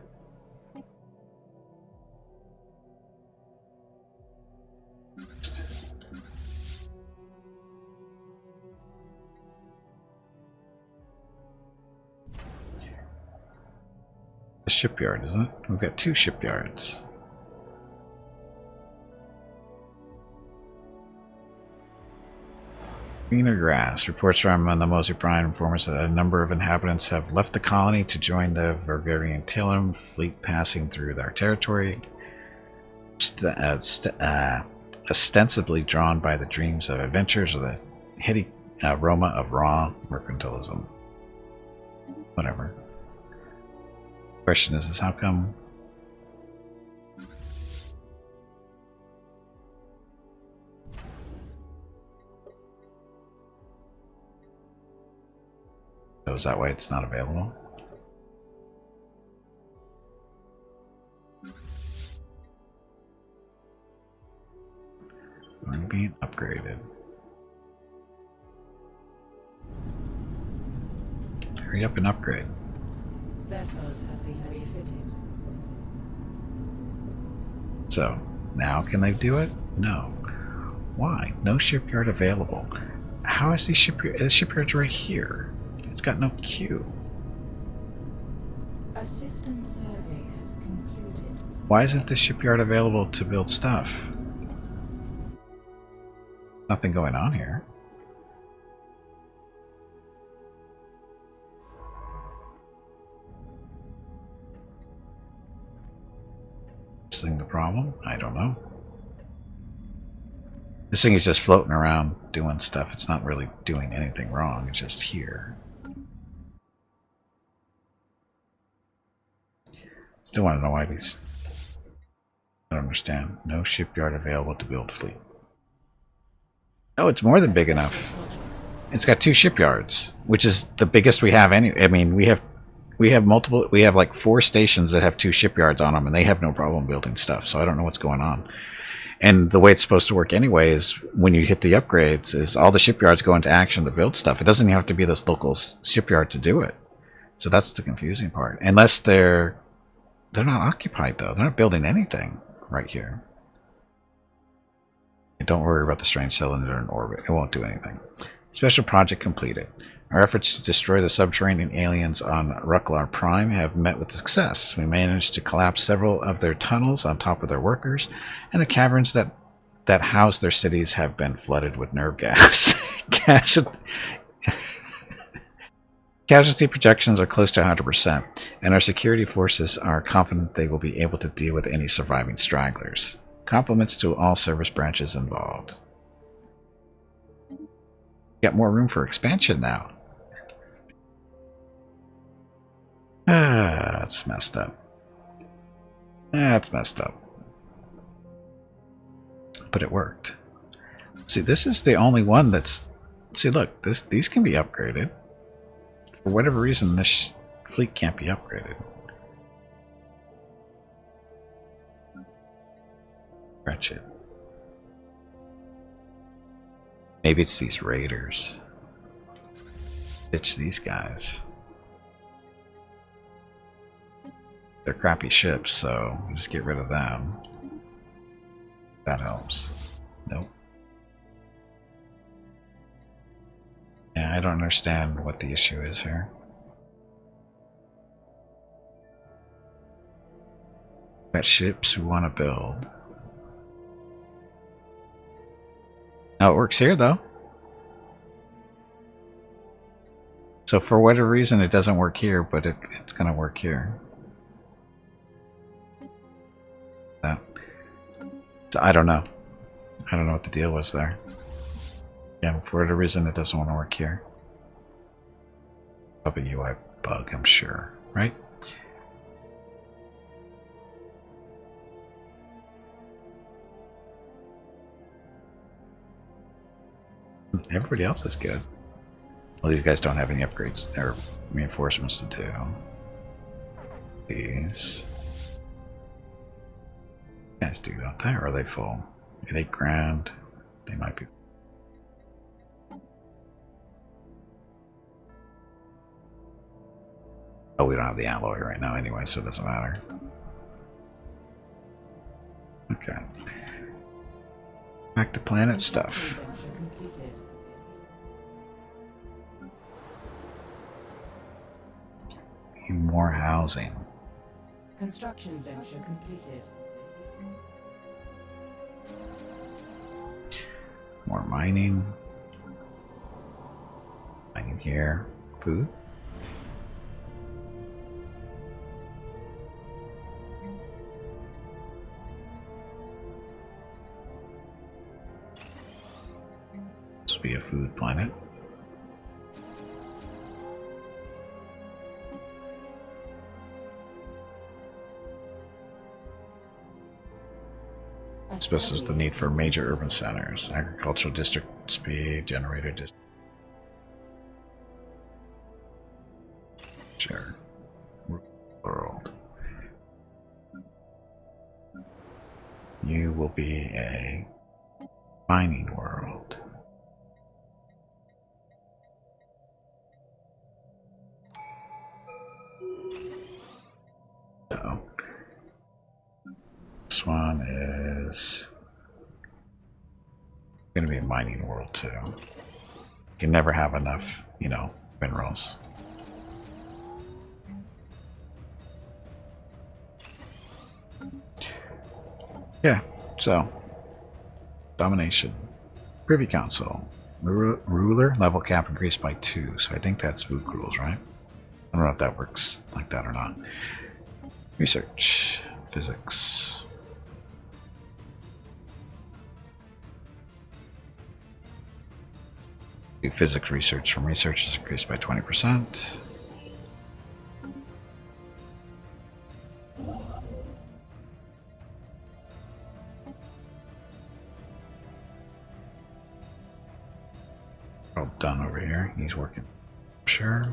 Speaker 1: The shipyard, isn't it? We've got 2 shipyards. Greener grass. Reports from the Mosey Prime inform us that a number of inhabitants have left the colony to join the Vergarian Tilum fleet passing through their territory, ostensibly drawn by the dreams of adventures or the heady aroma of raw mercantilism. Whatever. Question is how come? So is that why it's not available? Going being upgraded. Hurry up and upgrade.
Speaker 2: Vessels have been refitted.
Speaker 1: So, now can they do it? No. Why? No shipyard available. How is the shipyard? The shipyard's right here. It's got no queue.
Speaker 2: A system survey has concluded.
Speaker 1: Why isn't the shipyard available to build stuff? Nothing going on here. Is this thing the problem? I don't know. This thing is just floating around doing stuff. It's not really doing anything wrong. It's just here. Still want to know why these... I don't understand. No shipyard available to build fleet. Oh, it's more than big enough. It's got 2 shipyards, which is the biggest we have any. I mean, we have multiple. We have like 4 stations that have 2 shipyards on them, and they have no problem building stuff. So I don't know what's going on. And the way it's supposed to work anyway is when you hit the upgrades, is all the shipyards go into action to build stuff. It doesn't even have to be this local shipyard to do it. So that's the confusing part. Unless they're not occupied though. They're not building anything right here. And don't worry about the strange cylinder in orbit. It won't do anything. Special project completed. Our efforts to destroy the subterranean aliens on Ruklar Prime have met with success. We managed to collapse several of their tunnels on top of their workers, and the caverns that house their cities have been flooded with nerve gas. Casualty projections are close to 100%, and our security forces are confident they will be able to deal with any surviving stragglers. Compliments to all service branches involved. Got more room for expansion now. That's messed up. That's messed up. But it worked. See, this is the only one that's... See, look, these can be upgraded. For whatever reason, this fleet can't be upgraded. Wretched. Maybe it's these raiders. Ditch these guys. They're crappy ships, so we'll just get rid of them. That helps. Nope. I don't understand what the issue is here. Got ships we want to build. Now it works here though. So for whatever reason it doesn't work here, but it's going to work here. So I don't know. I don't know what the deal was there. Yeah, for whatever reason it doesn't want to work here. Probably a UI bug, I'm sure, right? Everybody else is good. Well, these guys don't have any upgrades or reinforcements to do. These guys do, don't they? Or are they full? At 8 grand, they might be. Oh, we don't have the alloy right now anyway, so it doesn't matter. Okay. Back to planet stuff. More housing.
Speaker 2: Construction venture completed.
Speaker 1: More mining. Mining here. Food. This will be a food planet. Specifies the need for major urban centers, agricultural district, speed, generator district. Sure. World. You will be a mining world. So this one is going to be a mining world too. You can never have enough, you know, minerals. Yeah, so domination, Privy Council, ruler level cap increased by 2, so I think that's food rules, right? I don't know if that works like that or not. Research, physics. Do physics research from researchers increased by 20%. All done over here. He's working. Sure.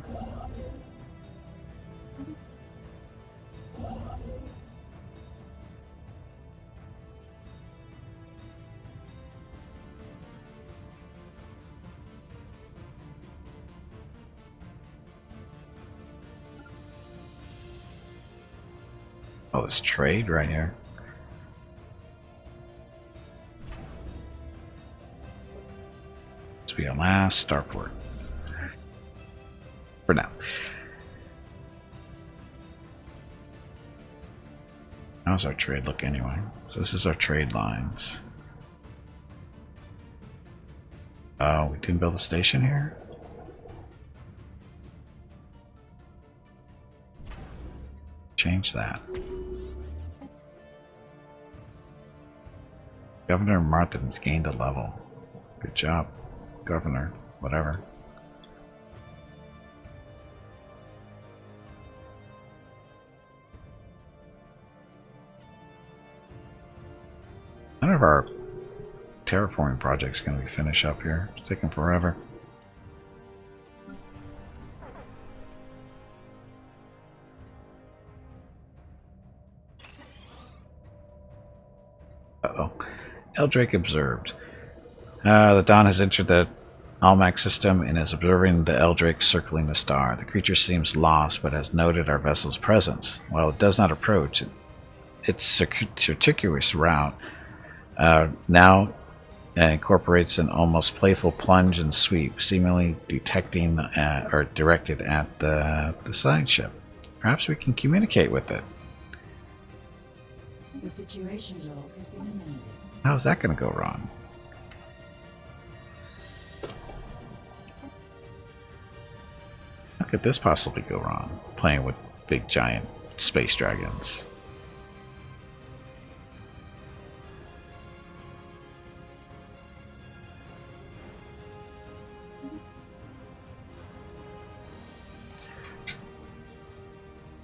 Speaker 1: Oh, this trade right here. This will be our last starport. For now. How's our trade look anyway? So this is our trade lines. Oh, we didn't build a station here? Change that. Governor Martin's gained a level. Good job, Governor. Whatever. None of our terraforming projects going to be finished up here. It's taking forever. Uh-oh. Eldrake observed. The Dawn has entered the Almec system and is observing the Eldrake circling the star. The creature seems lost, but has noted our vessel's presence. While it does not approach its circuitous route, now incorporates an almost playful plunge and sweep, seemingly detecting or directed at the side ship. Perhaps we can communicate with it.
Speaker 2: The situation log has been amended.
Speaker 1: How's that going to go wrong? How could this possibly go wrong? Playing with big giant space dragons.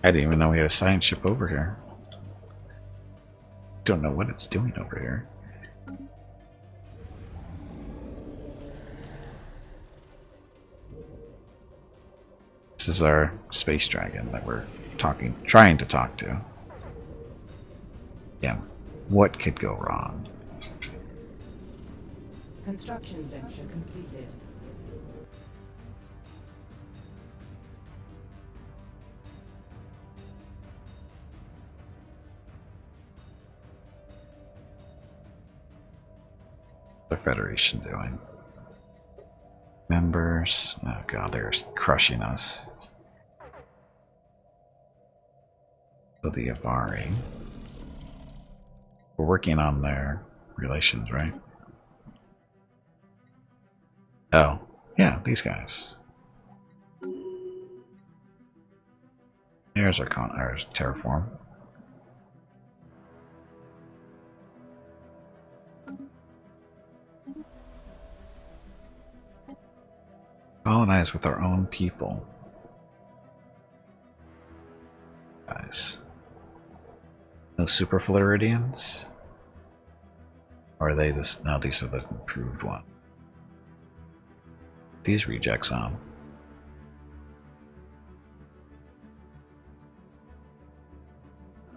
Speaker 1: I didn't even know we had a science ship over here. Don't know what it's doing over here. This is our space dragon that we're trying to talk to. Yeah, what could go wrong?
Speaker 2: Construction venture completed.
Speaker 1: The Federation doing? Members, oh god, they're crushing us. So the Avari. We're working on their relations, right? Oh, yeah, these guys. Here's our terraform. Colonize with our own people. Guys. No super Floridians? Or are they this? No, these are the improved one. These rejects on.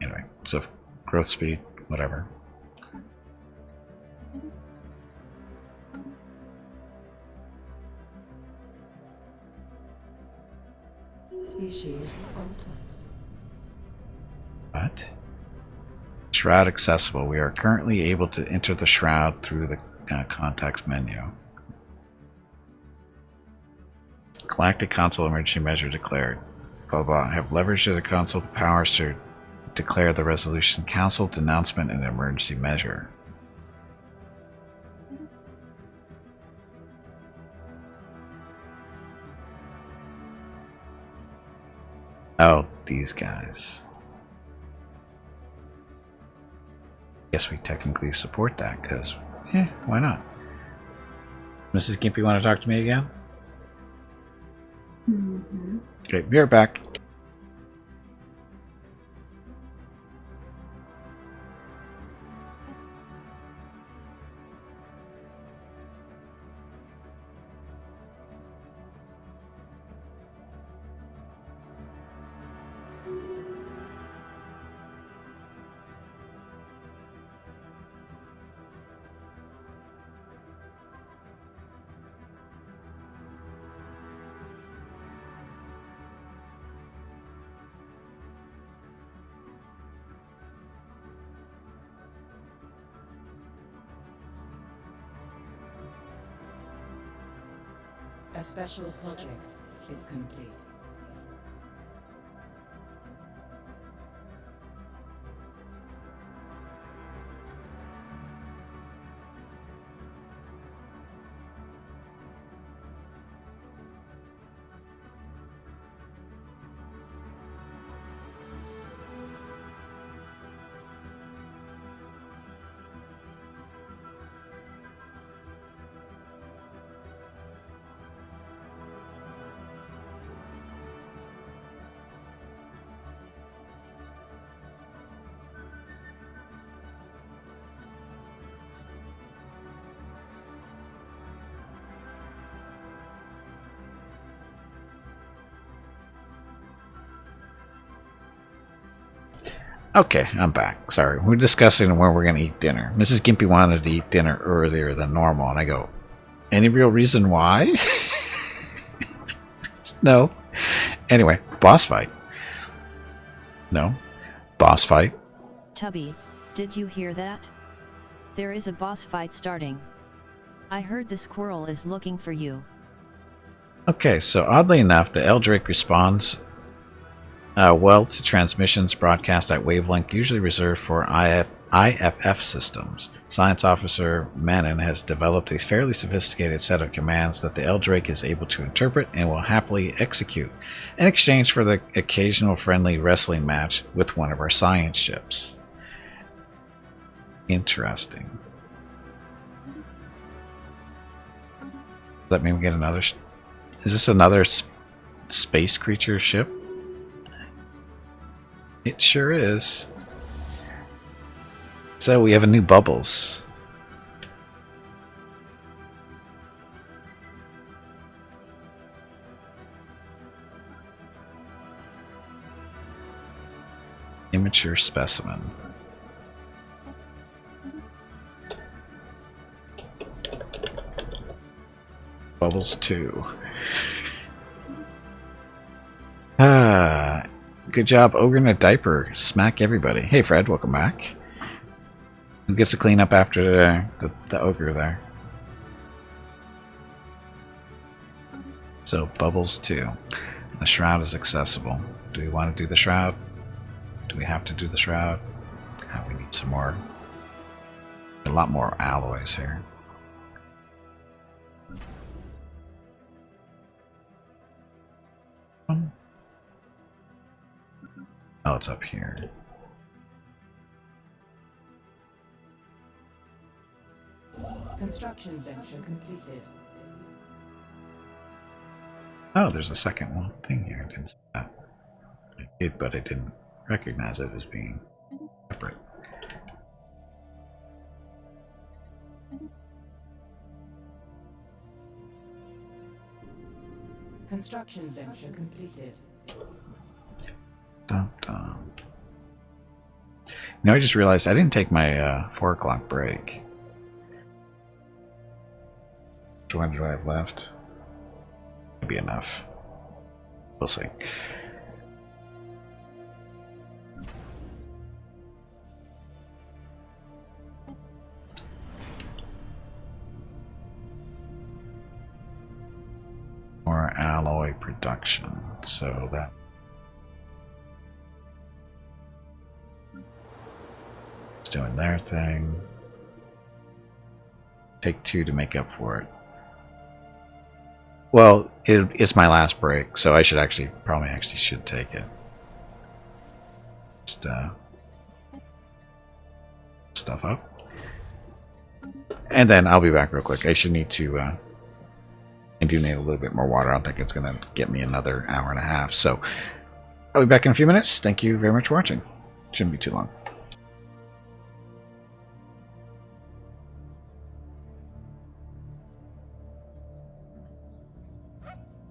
Speaker 1: Anyway, so growth speed, whatever.
Speaker 2: Species altered.
Speaker 1: What? Shroud accessible. We are currently able to enter the shroud through the context menu. Galactic Council emergency measure declared. Blah blah. Have leveraged the console powers to declare the resolution council denouncement and emergency measure. Oh, these guys. Guess we technically support that, because, why not? Mrs. Gimpy, want to talk to me again?
Speaker 4: Mm-hmm.
Speaker 1: Okay, be right back.
Speaker 2: A special project is complete.
Speaker 1: Okay, I'm back. Sorry, we're discussing where we're going to eat dinner. Mrs. Gimpy wanted to eat dinner earlier than normal, and I go, any real reason why? No. Anyway, boss fight. No. Boss fight.
Speaker 3: Tubby, did you hear that? There is a boss fight starting. I heard the squirrel is looking for you.
Speaker 1: Okay, so oddly enough, the Eldrake responds well to transmissions broadcast at wavelength usually reserved for IFF systems. Science Officer Manon has developed a fairly sophisticated set of commands that the Eldrake is able to interpret and will happily execute in exchange for the occasional friendly wrestling match with one of our science ships. Interesting. Does that mean we get another... Is this another space creature ship? It sure is. So we have a new Bubbles. Immature specimen. Bubbles 2. Good job, Ogre in a Diaper. Smack everybody. Hey Fred, welcome back. Who gets to clean up after the Ogre there? So, Bubbles 2. The Shroud is accessible. Do we want to do the Shroud? Do we have to do the Shroud? God, we need some more. A lot more alloys here. Oh, it's up here.
Speaker 2: Construction venture completed.
Speaker 1: Oh, there's a second one thing here. I didn't see that. I did, but I didn't recognize it as being separate.
Speaker 2: Construction venture completed.
Speaker 1: Dum dum. You know, I just realized I didn't take my 4 o'clock break. Which one do I have left? Maybe enough. We'll see. More alloy production. So that is doing their thing. Take 2 to make up for it. Well, it's my last break, so I should probably should take it. Just stuff up, and then I'll be back real quick. I should need to. I do need a little bit more water. I don't think it's gonna get me another hour and a half. So I'll be back in a few minutes. Thank you very much for watching. Shouldn't be too long.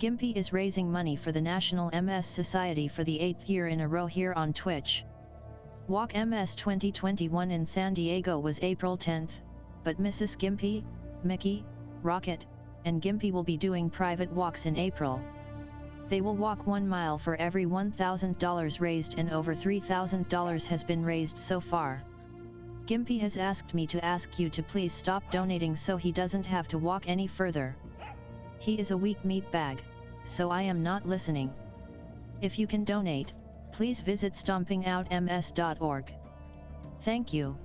Speaker 3: Gimpy is raising money for the National MS Society for the 8th year in a row here on Twitch. Walk MS 2021 in San Diego was April 10th, but Mrs. Gimpy, Mickey, Rocket, and Gimpy will be doing private walks in April. They will walk 1 mile for every $1,000 raised, and over $3,000 has been raised so far. Gimpy has asked me to ask you to please stop donating so he doesn't have to walk any further. He is a weak meat bag, so I am not listening. If you can donate, please visit stompingoutms.org. Thank you.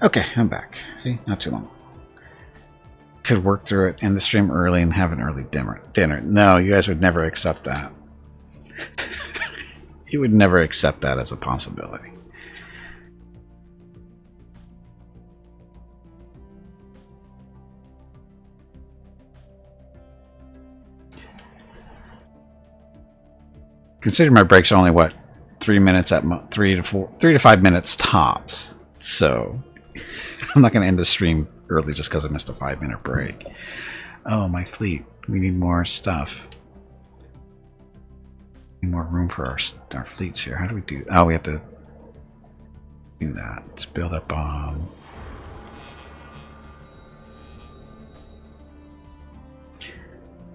Speaker 1: Okay, I'm back. See, not too long. Could work through it, end the stream early, and have an early dinner. No, you guys would never accept that. You would never accept that as a possibility. Consider my breaks are only what, 3 minutes at 3 to 5 minutes tops. So I'm not going to end the stream early just because I missed a 5-minute break. Oh, my fleet. We need more stuff. We need more room for our fleets here. How do we do? Oh, we have to do that. Let's build up on.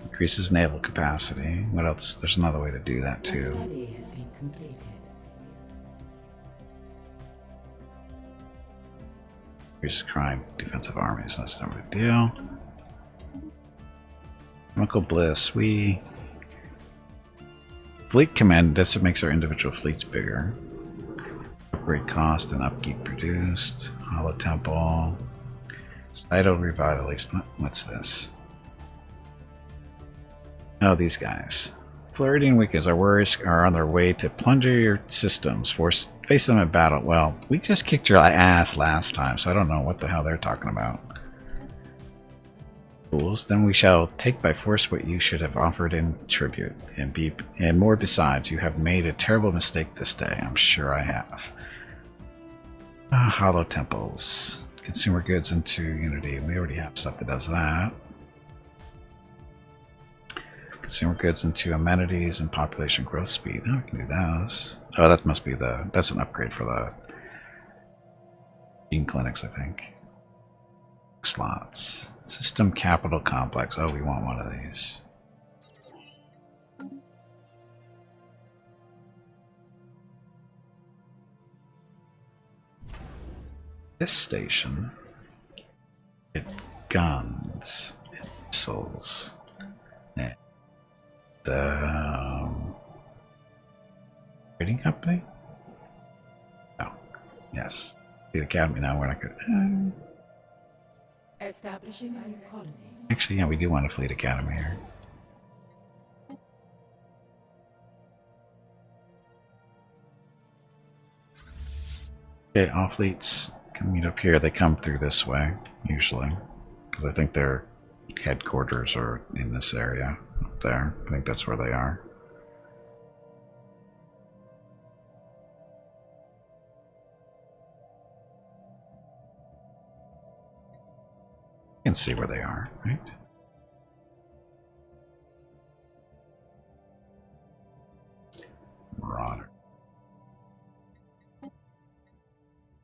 Speaker 1: Increases naval capacity. What else? There's another way to do that too.
Speaker 2: The study has been completed.
Speaker 1: Increases crime, defensive armies. That's no big deal. Chemical bliss. Fleet command. This makes our individual fleets bigger. Upgrade cost and upkeep produced. Hollow temple. Cyto revitalization. What's this? Oh, these guys. Floridian Wickeds, our warriors are on their way to plunder your systems. Face them in battle. Well, we just kicked your ass last time, so I don't know what the hell they're talking about. Fools, then we shall take by force what you should have offered in tribute, and more besides. You have made a terrible mistake this day. I'm sure I have. Hollow temples. Consumer goods into Unity. We already have stuff that does that. Consumer goods into amenities and population growth speed. Oh, we can do those. Oh, that must be that's an upgrade for the gene clinics, I think. Slots. System capital complex. Oh, we want one of these. This station. It guns. It missiles. Yeah. Trading company? Oh, yes. The academy now. We're not good.
Speaker 2: Establishing a new colony.
Speaker 1: Actually, yeah, we do want a fleet academy here. Okay, all fleets can meet up here. They come through this way, usually. Because I think their headquarters are in this area up there. I think that's where they are. You can see where they are, right? Marauder.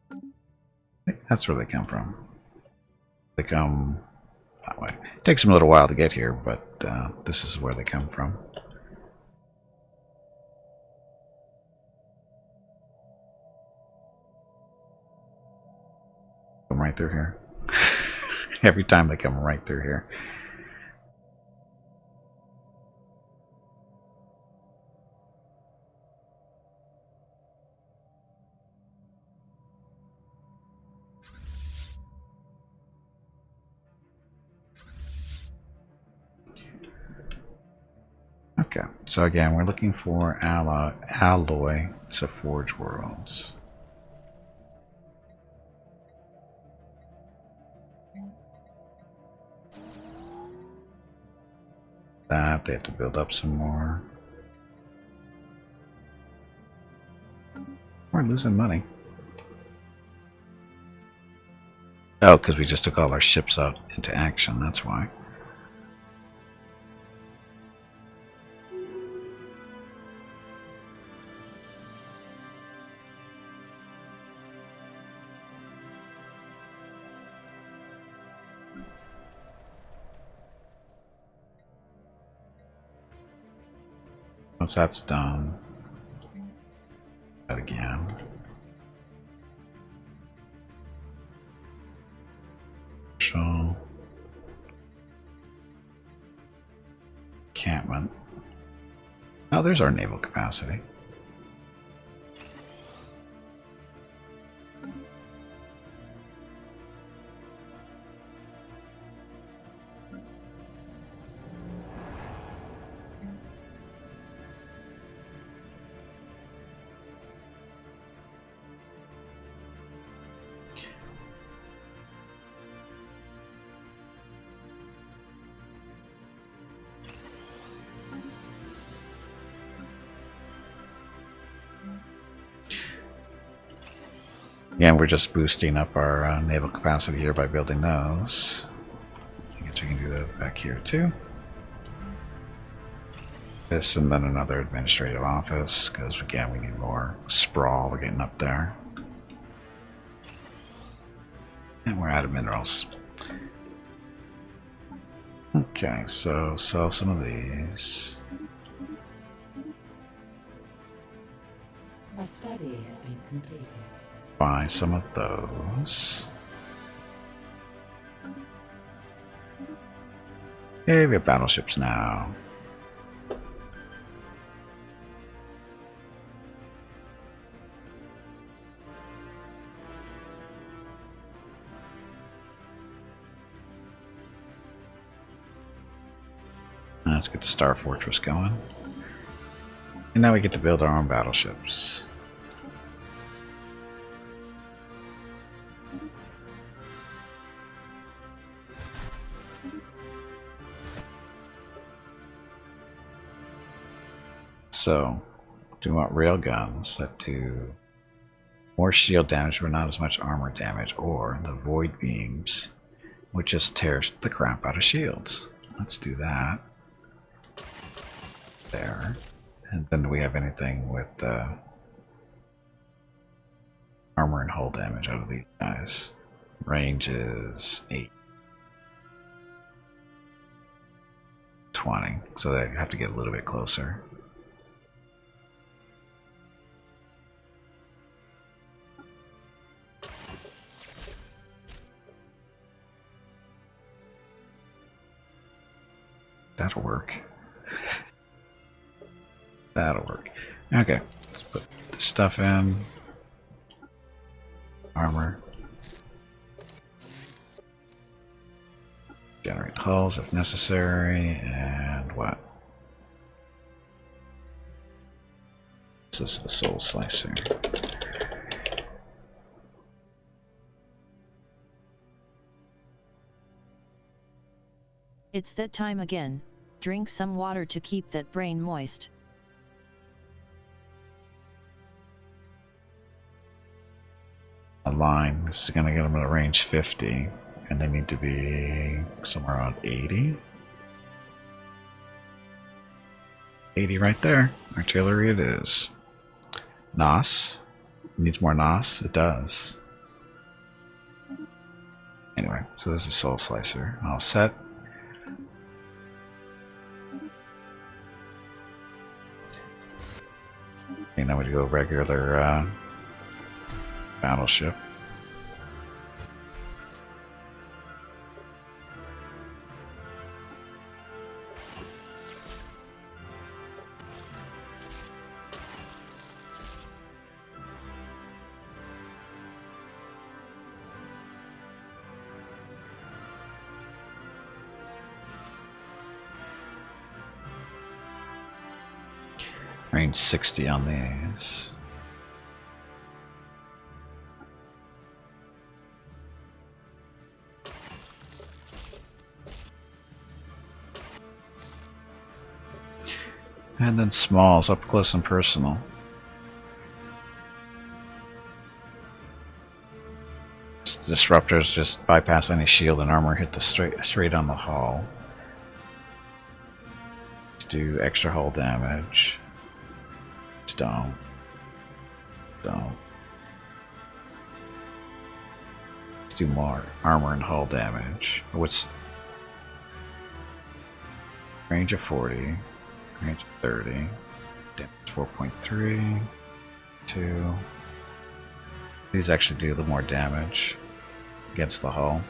Speaker 1: I think that's where they come from. They come that way. It takes them a little while to get here, but this is where they come from. Come right through here. Every time they come right through here. Okay, so again, we're looking for alloy to Forge Worlds. That they have to build up some more. We're losing money. Oh, because we just took all our ships out into action, that's why. Once that's done, that again. So, encampment. Oh, there's our naval capacity. Again, we're just boosting up our naval capacity here by building those. I guess we can do that back here too. This and then another administrative office, because again, we need more sprawl. We're getting up there. And we're out of minerals. Okay, so sell some of these.
Speaker 2: A study has been completed.
Speaker 1: Buy some of those. Hey, we have battleships now. Let's get the Star Fortress going. And now we get to build our own battleships. So, do we want rail guns that do more shield damage but not as much armor damage, or the void beams, which just tears the crap out of shields? Let's do that. There. And then do we have anything with armor and hull damage out of these guys? Range is 8. 20. So they have to get a little bit closer. That'll work. That'll work. Okay, let's put the stuff in. Armor. Generate hulls if necessary, and what? This is the Soul Slicer.
Speaker 3: It's that time again. Drink some water to keep that brain moist.
Speaker 1: A line. This is going to get them at range 50, and they need to be somewhere around 80. 80 right there. Artillery it is. NOS. Needs more NOS? It does. Anyway, so this is Soul Slicer. All set. Okay, now we go regular battleship. Range 60 on these. And then smalls, up close and personal. Disruptors just bypass any shield and armor, hit the straight on the hull. Let's do extra hull damage. Don't. Let's do more armor and hull damage. What's range of 40, range of 30, damage 4.3, 2. These actually do a little more damage against the hull.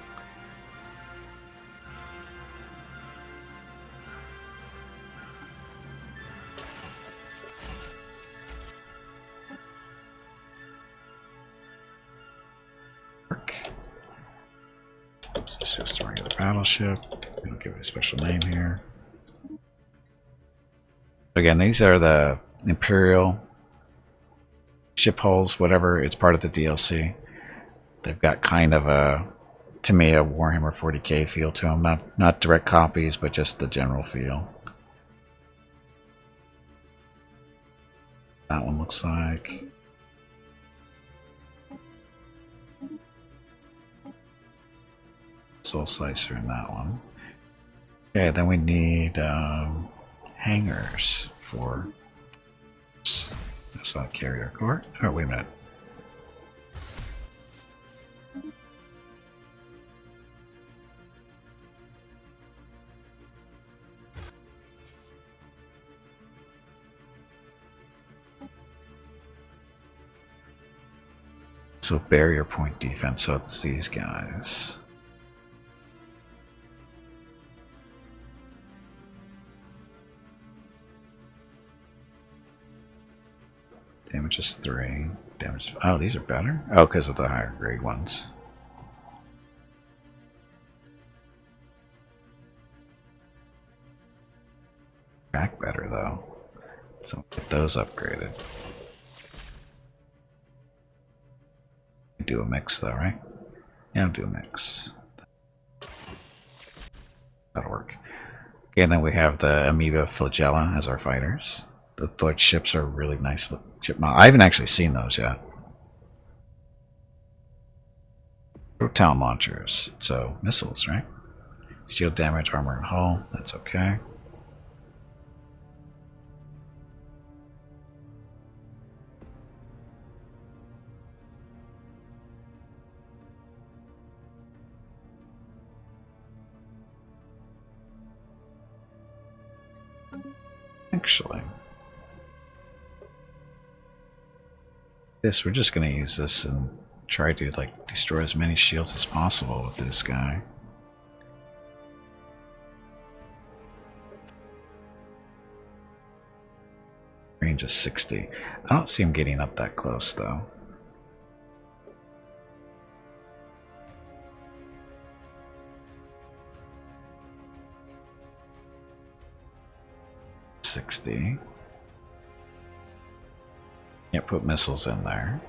Speaker 1: This is just a regular battleship. We don't give it a special name here. Again, these are the Imperial ship hulls, whatever. It's part of the DLC. They've got kind of a, to me, a Warhammer 40k feel to them. Not direct copies, but just the general feel. That one looks like. Soul Slicer in that one. Okay, then we need hangers for. That's not carrier core. Oh, wait a minute. So barrier point defense, so it's these guys. Damage is 3. Damage. Oh, these are better? Oh, because of the higher grade ones. Back better though. So get those upgraded. Do a mix though, right? Yeah, I'll do a mix. That'll work. Okay, and then we have the Amoeba Flagella as our fighters. The Thorch ships are really nice ship model. I haven't actually seen those yet. Proton launchers, so missiles, right? Shield damage, armor, and hull. That's okay. Actually, we're just going to use this and try to like destroy as many shields as possible with this guy. Range is 60. I don't see him getting up that close though. Can't put missiles in there.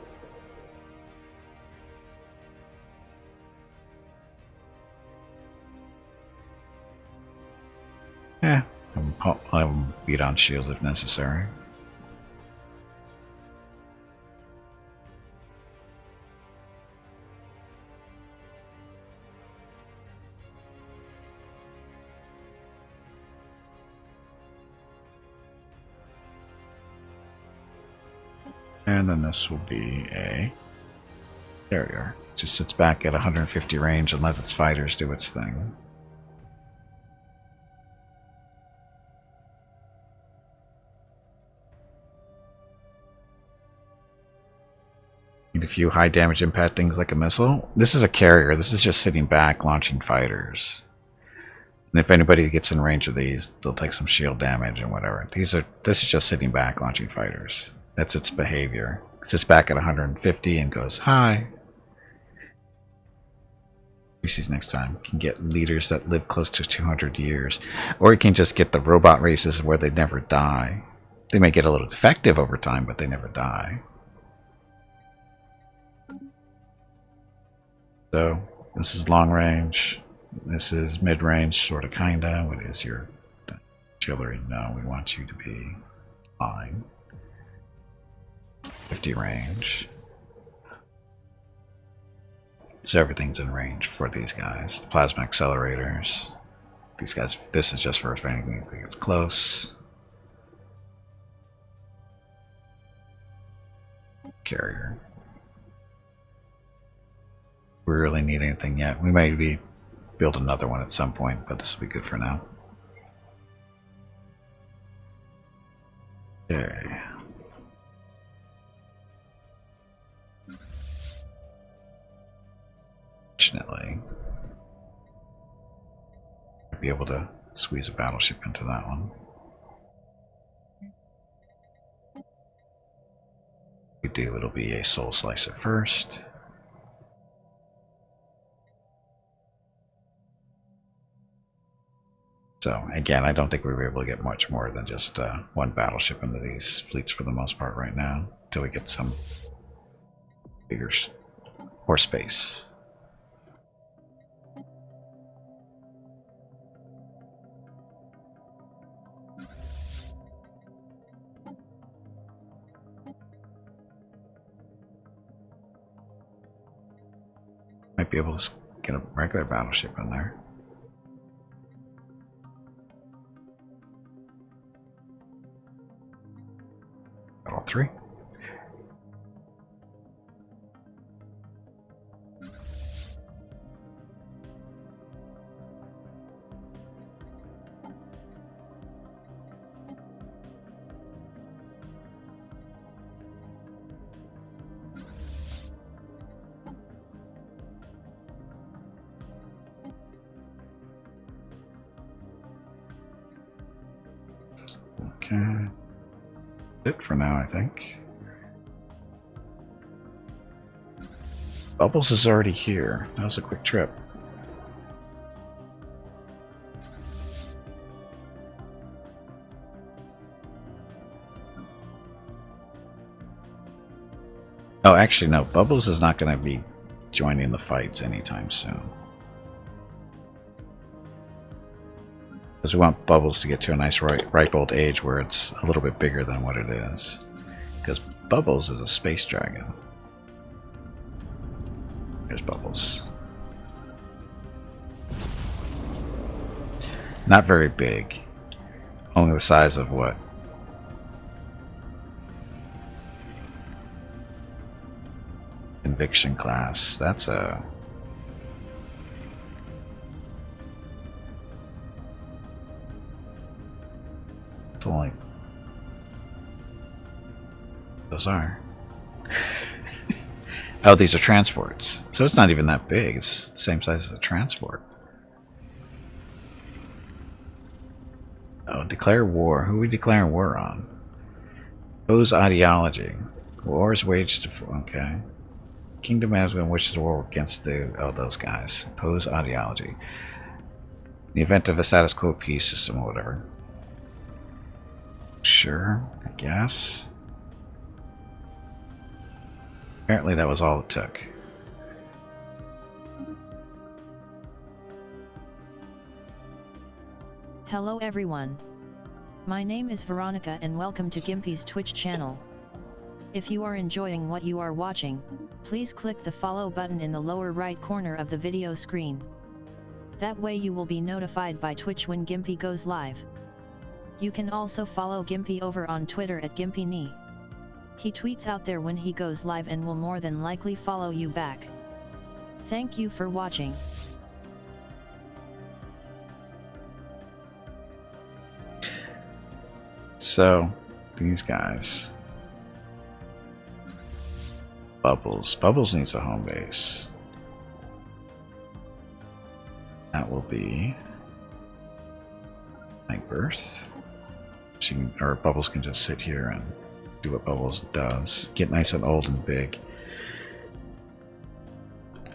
Speaker 1: Yeah, I'll have them beat on shields if necessary. And then this will be a carrier. Just sits back at 150 range and lets its fighters do its thing. Need a few high damage impact things like a missile. This is a carrier. This is just sitting back launching fighters. And if anybody gets in range of these, they'll take some shield damage and whatever. This is just sitting back launching fighters. That's its behavior. It sits back at 150 and goes high. Species next time can get leaders that live close to 200 years, or you can just get the robot races where they never die. They may get a little defective over time, but they never die. So this is long range. This is mid range, sort of, kinda. What is your artillery? No, we want you to be fine. 50 range. So everything's in range for these guys. The plasma accelerators. These guys, this is just for if anything gets close. Carrier. We really need anything yet. We might build another one at some point, but this will be good for now. Okay. Fortunately, I'll be able to squeeze a battleship into that one. If we do, it'll be a Soul Slicer first. So again, I don't think we were able to get much more than just one battleship into these fleets for the most part right now, until we get some bigger more space. Might be able to get a regular battleship in there. Got all three. Okay. That's it for now, I think. Bubbles is already here. That was a quick trip. Oh, actually, no. Bubbles is not going to be joining the fights anytime soon. Because we want Bubbles to get to a nice ripe old age where it's a little bit bigger than what it is. Because Bubbles is a space dragon. There's Bubbles. Not very big. Only the size of what? Conviction class. That's a... It's only... Those are. Oh, these are transports. So it's not even that big. It's the same size as a transport. Oh, declare war. Who are we declaring war on? Oppose ideology. War is waged... Okay. Kingdom management wishes war against the... Oh, those guys. Oppose ideology. In the event of a status quo peace system or whatever. Sure, I guess. Apparently that was all it took.
Speaker 3: Hello everyone. My name is Veronica and welcome to Gimpy's Twitch channel. If you are enjoying what you are watching, please click the follow button in the lower right corner of the video screen. That way you will be notified by Twitch when Gimpy goes live. You can also follow Gimpy over on Twitter at GimpyKnee. He tweets out there when he goes live and will more than likely follow you back. Thank you for watching.
Speaker 1: So, these guys. Bubbles. Bubbles needs a home base. That will be Night Birth. She can, or Bubbles can just sit here and do what Bubbles does. Get nice and old and big.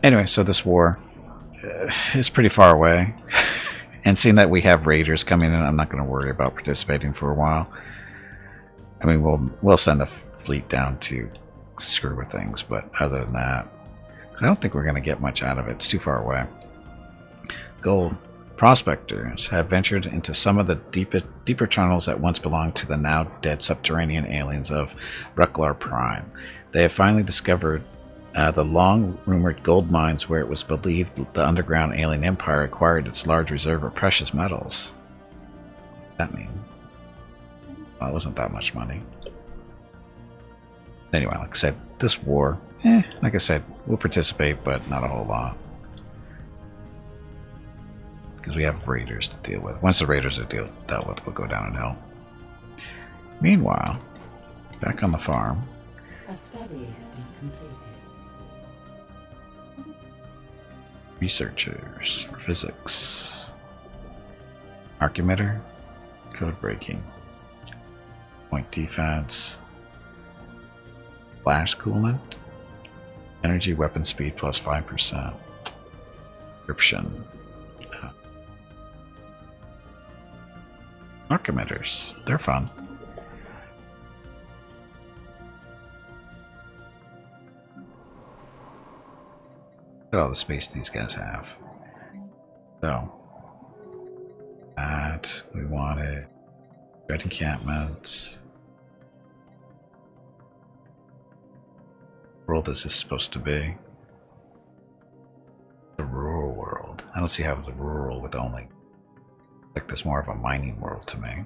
Speaker 1: Anyway, so this war is pretty far away. And seeing that we have raiders coming in, I'm not going to worry about participating for a while. I mean, we'll send a fleet down to screw with things, but other than that, I don't think we're going to get much out of it. It's too far away. Gold. Prospectors have ventured into some of the deeper tunnels that once belonged to the now dead subterranean aliens of Ruklar Prime. They have finally discovered the long-rumored gold mines where it was believed the underground alien empire acquired its large reserve of precious metals. What does that mean? Well, it wasn't that much money. Anyway, like I said, this war, like I said, we'll participate, but not a whole lot. Because we have raiders to deal with. Once the raiders are dealt with, we'll go down in hell. Meanwhile, back on the farm.
Speaker 2: A study has been completed.
Speaker 1: Researchers for physics. Arc emitter. Code breaking. Point defense. Flash coolant. Energy weapon speed plus 5%. Encryption. Arc emitters. They're fun. Look at all the space these guys have. So, that we wanted. Red encampments. World is this supposed to be? The rural don't see how the rural would only... like there's more of a mining world to me.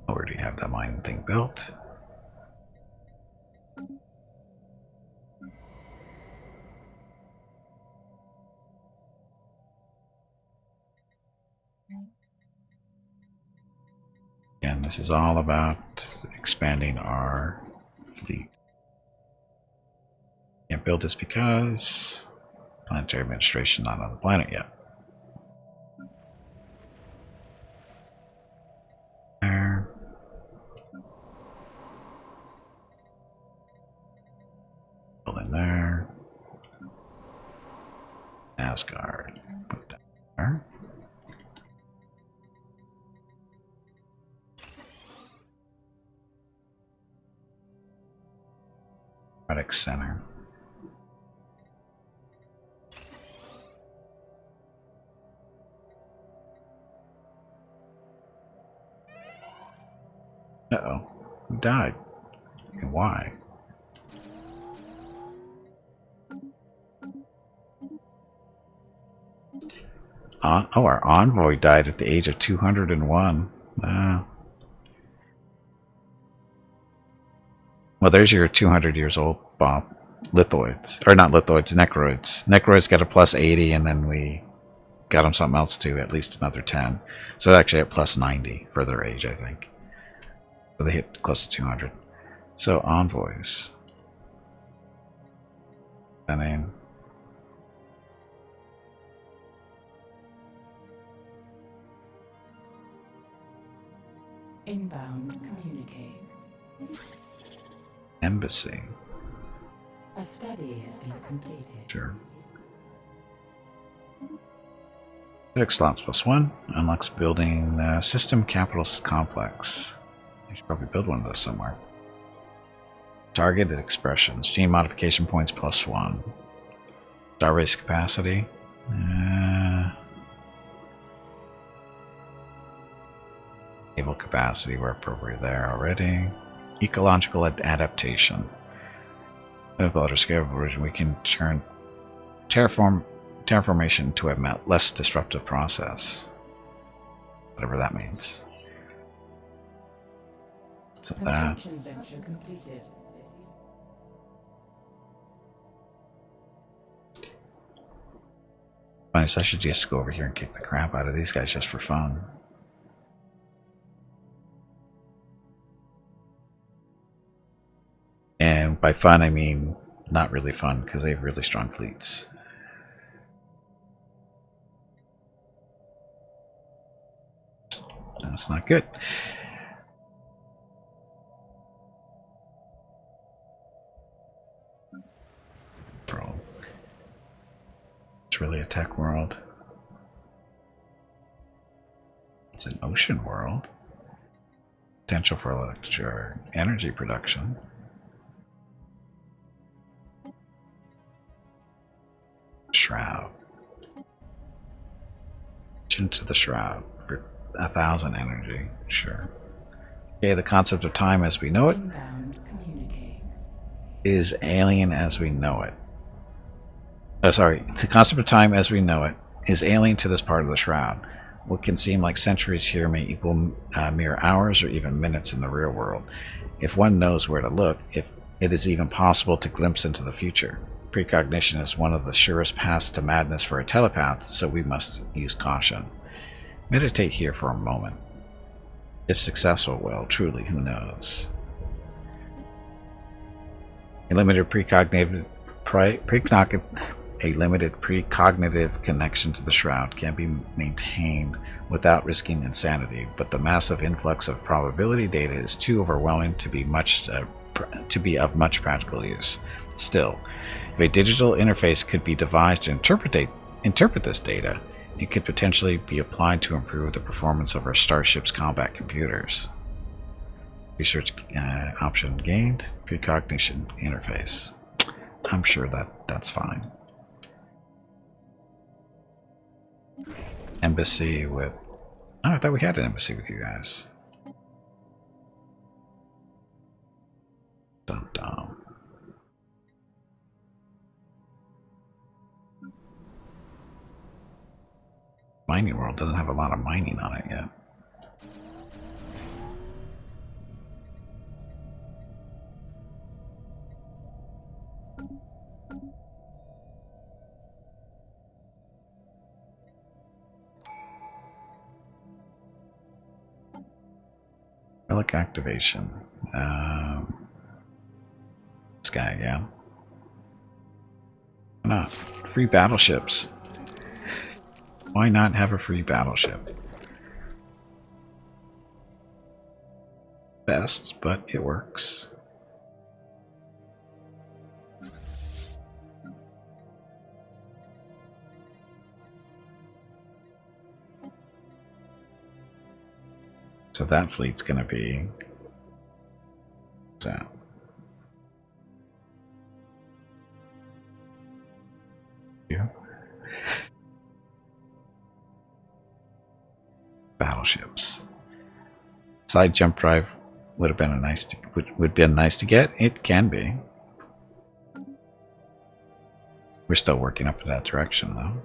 Speaker 1: Where do you have that mining thing built? Again, this is all about expanding our fleet. Can't build this because planetary administration not on the planet yet. There. Build in there. Asgard. Put that there. Product center. Uh-oh. Who died? And why? Oh, our envoy died at the age of 201. Well, there's your 200 years old, Bob. Lithoids. Or not lithoids, Necroids. Necroids got a plus 80, and then we got them something else too, at least another 10. So they're actually at plus 90 for their age, I think. So they hit close to 200. So envoys. Sending.
Speaker 2: Inbound communicate.
Speaker 1: Embassy.
Speaker 2: A study has been completed.
Speaker 1: Sure. 6 slots plus 1 unlocks building system capital complex. You should probably build one of those somewhere. Targeted expressions. Gene modification points plus 1. Starbase capacity. Naval capacity, we're appropriate there already. Ecological adaptation. With larger scale version, we can turn terraformation to a less disruptive process. Whatever that means. So that.
Speaker 2: Construction venture completed.
Speaker 1: Funny, so I should just go over here and kick the crap out of these guys just for fun. And by fun, I mean not really fun, because they have really strong fleets. That's not good. Bro. It's really a tech world. It's an ocean world. Potential for electric energy production. Shroud. Into the shroud for 1,000 energy. Sure. Okay, the concept of time as we know it is alien as we know it. Oh, sorry. The concept of time as we know it is alien to this part of the shroud. What can seem like centuries here may equal mere hours or even minutes in the real world, if one knows where to look, if it is even possible to glimpse into the future. Precognition is one of the surest paths to madness for a telepath, so we must use caution. Meditate here for a moment. If successful, well, truly, who knows? A limited precognitive connection to the shroud can be maintained without risking insanity, but the massive influx of probability data is too overwhelming to be of much practical use. Still, if a digital interface could be devised to interpret this data, it could potentially be applied to improve the performance of our starship's combat computers. Research option gained. Precognition interface. I'm sure that's fine. embassy with... Oh, I thought we had an embassy with you guys. Dum dum. Mining world doesn't have a lot of mining on it yet. Relic activation. This guy again. Why not? Free battleships. Why not have a free battleship? Best, but it works. So that fleet's going to be... What's that? Yeah. Battleships. Side jump drive would have been a nice to, would been nice to get. It can be. We're still working up in that direction though.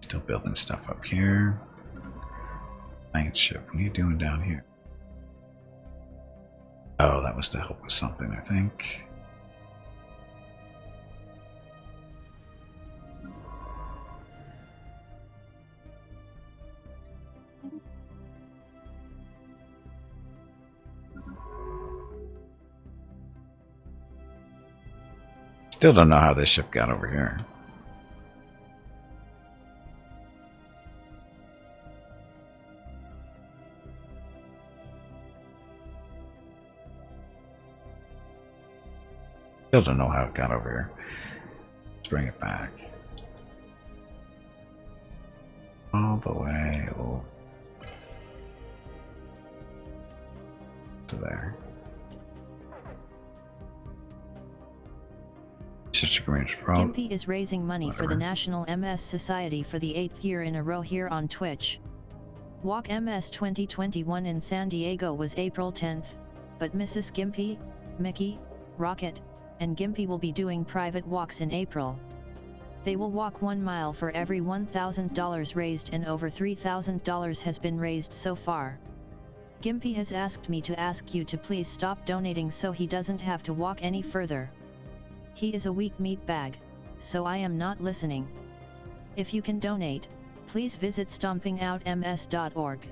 Speaker 1: Still building stuff up here. Night ship, what are you doing down here? Oh, that was to help with something, I think. Still don't know how this ship got over here. Still don't know how it got over here. Let's bring it back. All the way over to there. Such a great problem.
Speaker 3: Gimpy is raising money for the National MS Society for the 8th year in a row here on Twitch. Walk MS 2021 in San Diego was April 10th, but Mrs. Gimpy, Mickey, Rocket, and Gimpy will be doing private walks in April. They will walk 1 mile for every $1,000 raised, and over $3,000 has been raised so far. Gimpy has asked me to ask you to please stop donating so he doesn't have to walk any further. He is a weak meat bag, so I am not listening. If you can donate, please visit stompingoutms.org.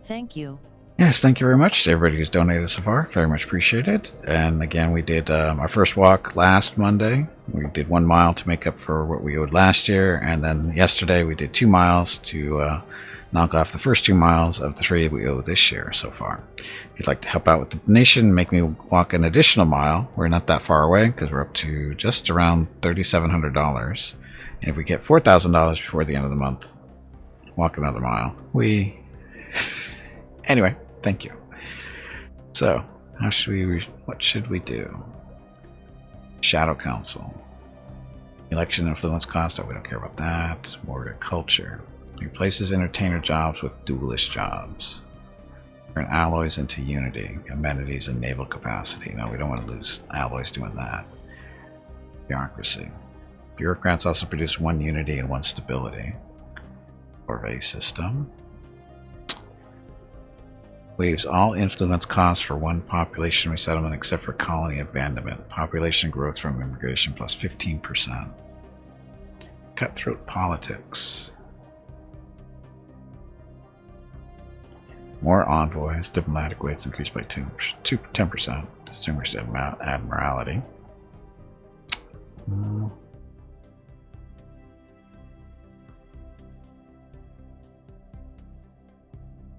Speaker 3: Thank you.
Speaker 1: Yes, thank you very much to everybody who's donated so far. Very much appreciated. And again, we did our first walk last Monday. We did 1 mile to make up for what we owed last year. And then yesterday we did 2 miles to knock off the first 2 miles of the 3 we owe this year so far. If you'd like to help out with the donation, make me walk an additional mile. We're not that far away because we're up to just around $3,700. And if we get $4,000 before the end of the month, walk another mile. Anyway, thank you. So, what should we do? Shadow Council. Election influence cost, oh, we don't care about that. Warrior culture. Replaces entertainer jobs with duelist jobs. Turn alloys into unity. Amenities and naval capacity. No, we don't want to lose alloys doing that. Bureaucracy. Bureaucrats also produce 1 unity and 1 stability. Corvée system. Waives all influence costs for 1 population resettlement except for colony abandonment. Population growth from immigration plus 15%. Cutthroat politics. More envoys. Diplomatic weights increased by 10%. Distinguished admiralty.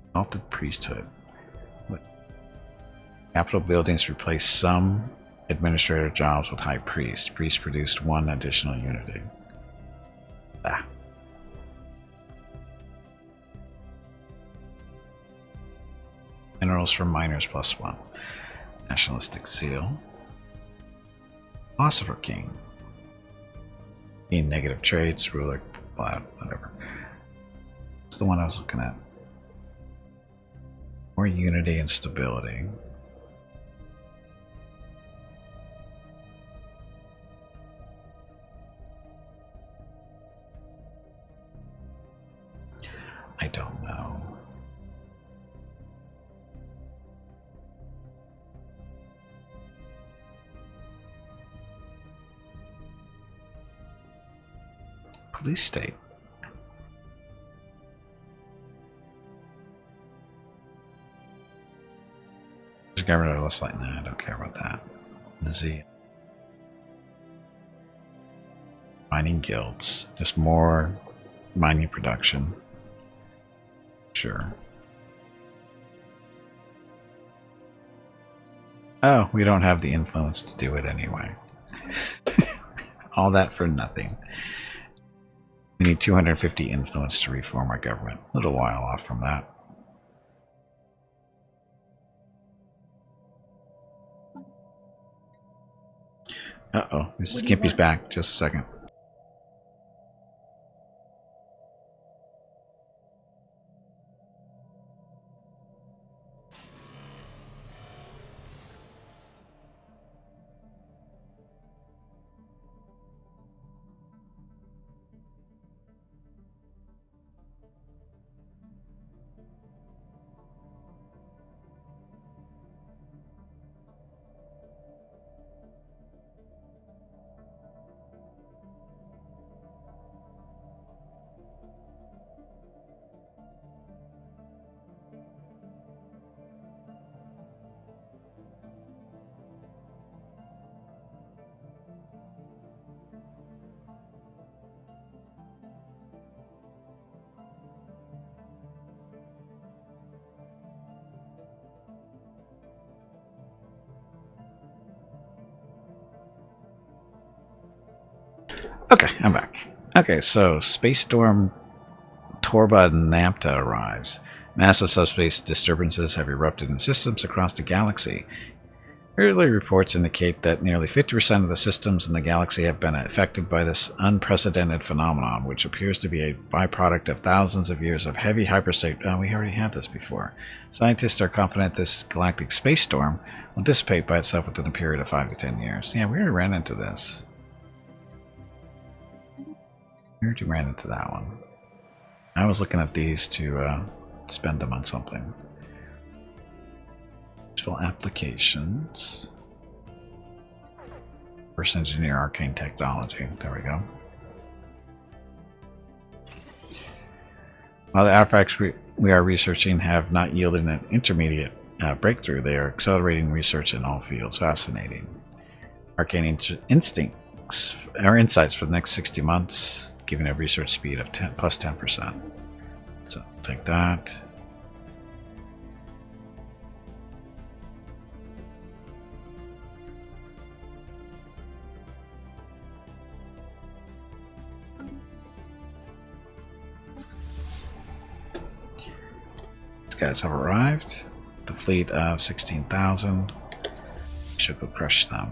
Speaker 1: Exalted priesthood. Capital buildings replace some administrator jobs with High Priest. Priest produced 1 additional unity. Ah. Minerals from miners +1. Nationalistic zeal. Philosopher King. Gain negative traits, ruler, blah, whatever. That's the one I was looking at. More unity and stability. I don't know. Police state. Just got rid of less like that. I don't care about that. Z. Mining guilds. Just more mining production. Sure. Oh, we don't have the influence to do it anyway. All that for nothing. We need 250 influence to reform our government. A little while off from that. Uh-oh, Mrs. Gimpy's back. Just a second. Okay, I'm back. Okay, so Space Storm Torba Nampta arrives. Massive subspace disturbances have erupted in systems across the galaxy. Early reports indicate that nearly 50% of the systems in the galaxy have been affected by this unprecedented phenomenon, which appears to be a byproduct of thousands of years of heavy hyperstate. Oh, we already had this before. Scientists are confident this galactic space storm will dissipate by itself within a period of 5 to 10 years. Yeah, we already ran into this. We already ran into that one. I was looking at these to spend them on something. Useful applications. First engineer arcane technology. There we go. While the artifacts we are researching have not yielded an intermediate breakthrough, they are accelerating research in all fields. Fascinating. Arcane instincts or insights for the next 60 months. Giving a research speed of plus 10%. So take that. These guys have arrived. The fleet of 16,000. Should go crush them.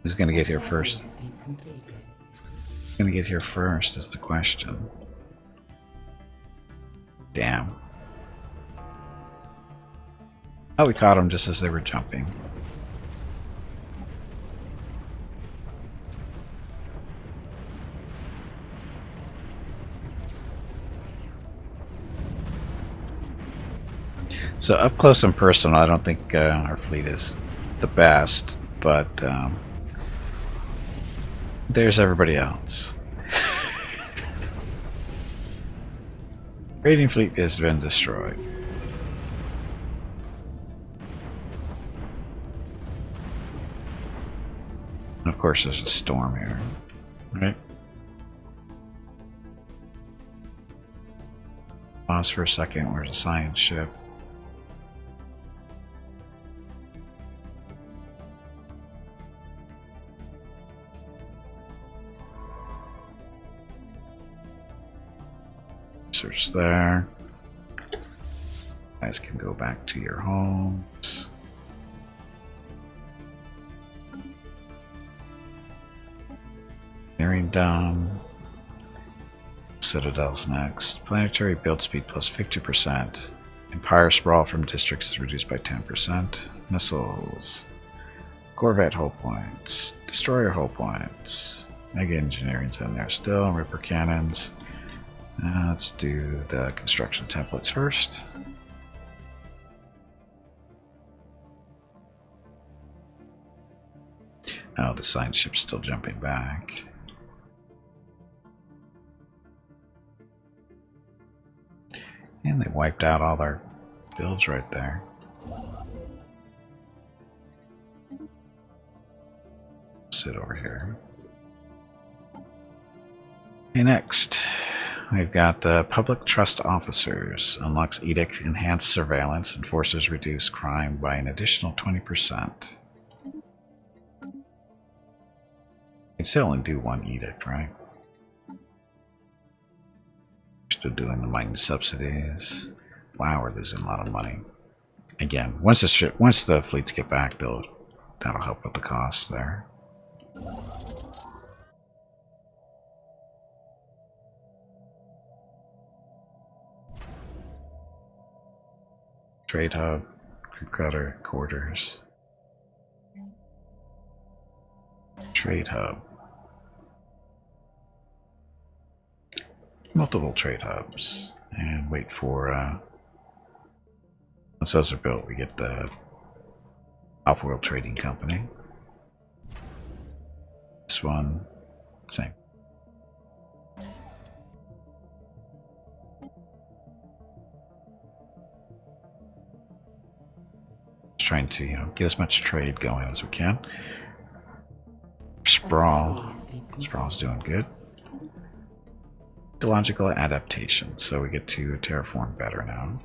Speaker 1: Who's gonna get here first? Who's gonna get here first is the question. Damn. Oh, we caught them just as they were jumping. So up close and personal, I don't think our fleet is the best, but there's everybody else. Raiding fleet has been destroyed. of course, there's a storm here, right? Pause for a second. Where's a science ship? Search there. You guys can go back to your homes. Nearing down. Citadel's next. Planetary build speed plus 50%. Empire sprawl from districts is reduced by 10%. Missiles. Corvette hull points. Destroyer hull points. Mega engineering's in there still. Ripper cannons. Let's do the construction templates first. Oh, the science ship's still jumping back. And they wiped out all their builds right there. Sit over here. Okay, next. We've got the Public Trust Officers. Unlocks Edict, enhanced surveillance, and forces reduce crime by an additional 20%. You can still only do one edict, right? Still doing the mining subsidies. Wow, we're losing a lot of money. Again, once the fleets get back, that'll help with the cost there. Trade hub, crew cutter, quarters. Trade hub. Multiple trade hubs. And wait for, once those are built, we get the Off-World Trading Company. This one, same. Just trying to, get as much trade going as we can. Sprawl. Sprawl's doing good. Ecological adaptation, so we get to terraform better now.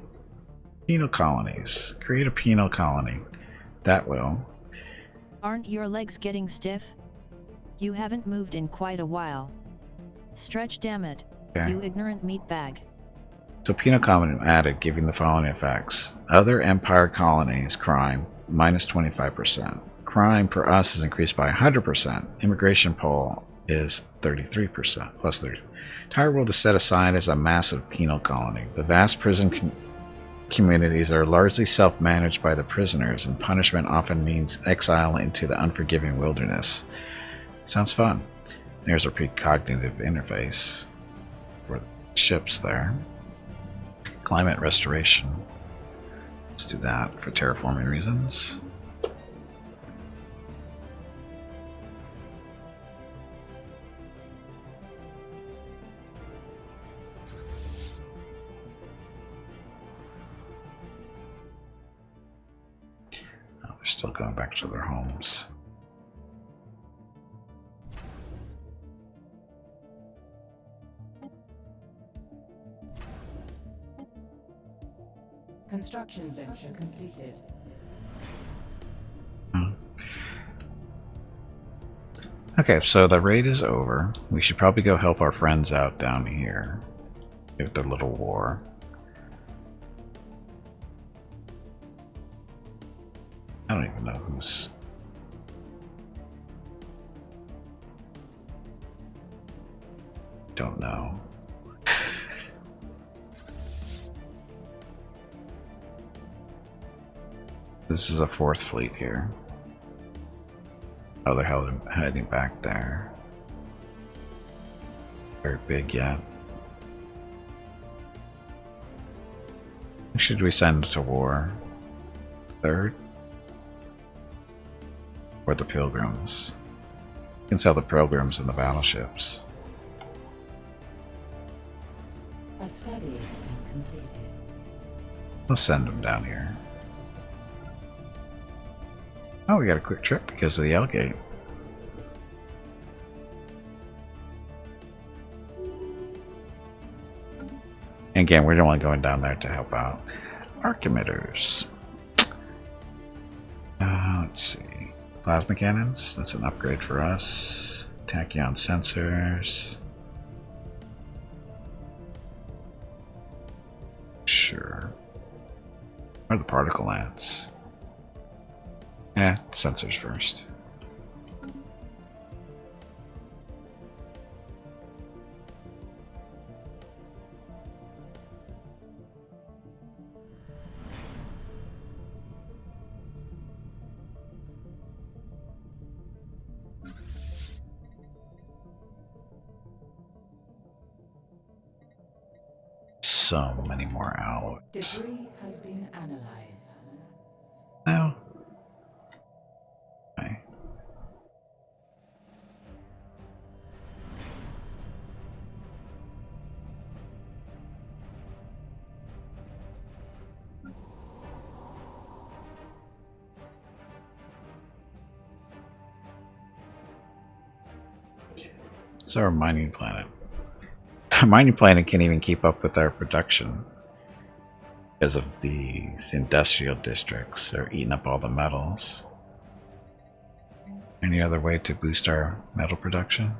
Speaker 1: Penal colonies. Create a penal colony. That will.
Speaker 3: Aren't your legs getting stiff? You haven't moved in quite a while. Stretch, damn it,
Speaker 1: Okay.
Speaker 3: you ignorant meatbag.
Speaker 1: So penal colony added, giving the following effects. Other Empire colonies, crime, minus 25%. Crime for us is increased by 100%. Immigration poll is 33%, plus 30%. Entire world is set aside as a massive penal colony. The vast prison communities are largely self-managed by the prisoners, and punishment often means exile into the unforgiving wilderness. Sounds fun. There's a precognitive interface for the ships there. Climate restoration. Let's do that for terraforming reasons. They're still going back to their homes.
Speaker 2: Construction venture completed.
Speaker 1: Okay, so the raid is over. We should probably go help our friends out down here with their little war. I don't even know who's... Don't know. This is a fourth fleet here. Oh, they're heading back there. Very big yet. Should we send to war? Third? Or the pilgrims? You can sell the pilgrims and the battleships.
Speaker 2: A study has been completed.
Speaker 1: We'll send them down here. Oh, we got a quick trip because of the L gate. Again, we're only going down there to help out arc emitters. Let's see. Plasma cannons. That's an upgrade for us. Tachyon sensors. Sure. Or the particle lance. Sensors first. So many more alloys.
Speaker 2: Debris has been analyzed.
Speaker 1: Now. Okay. It's our mining planet. Our mining planet can't even keep up with our production because of these industrial districts. They're eating up all the metals. Any other way to boost our metal production?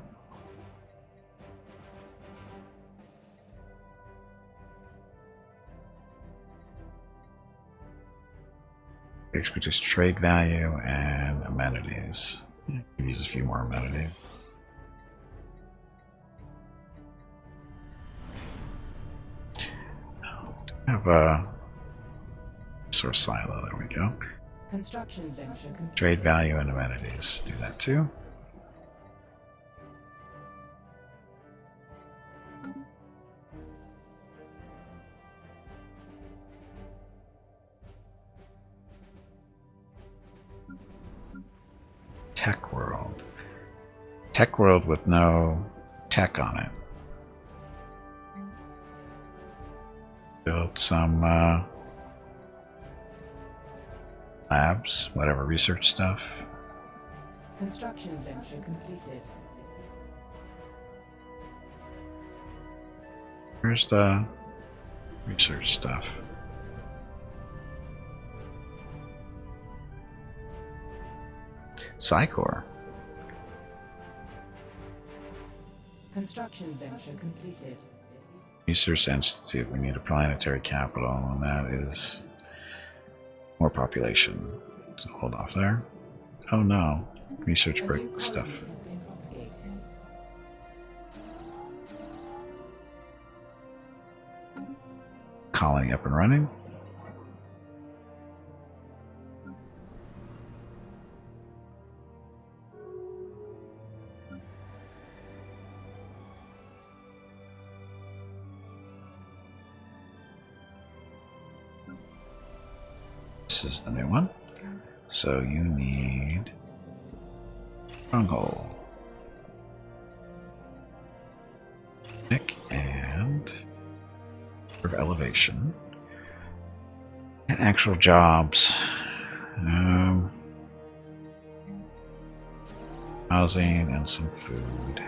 Speaker 1: Produce trade value and amenities. Use a few more amenities. Have a source silo. There we go.
Speaker 2: Construction venture complete.
Speaker 1: Trade value and amenities. Do that too. Tech world. Tech world with no tech on it. Build some labs, whatever, research stuff.
Speaker 2: Construction venture completed.
Speaker 1: Where's the research stuff? Psychor.
Speaker 2: Construction venture completed.
Speaker 1: Research Institute. We need a planetary capital, and that is more population. So hold off there. Oh no. Research break stuff.
Speaker 2: Has been propagated.
Speaker 1: Colony up and running. This is the new one. So you need stronghold. Nick and of elevation. And actual jobs. Housing and some food.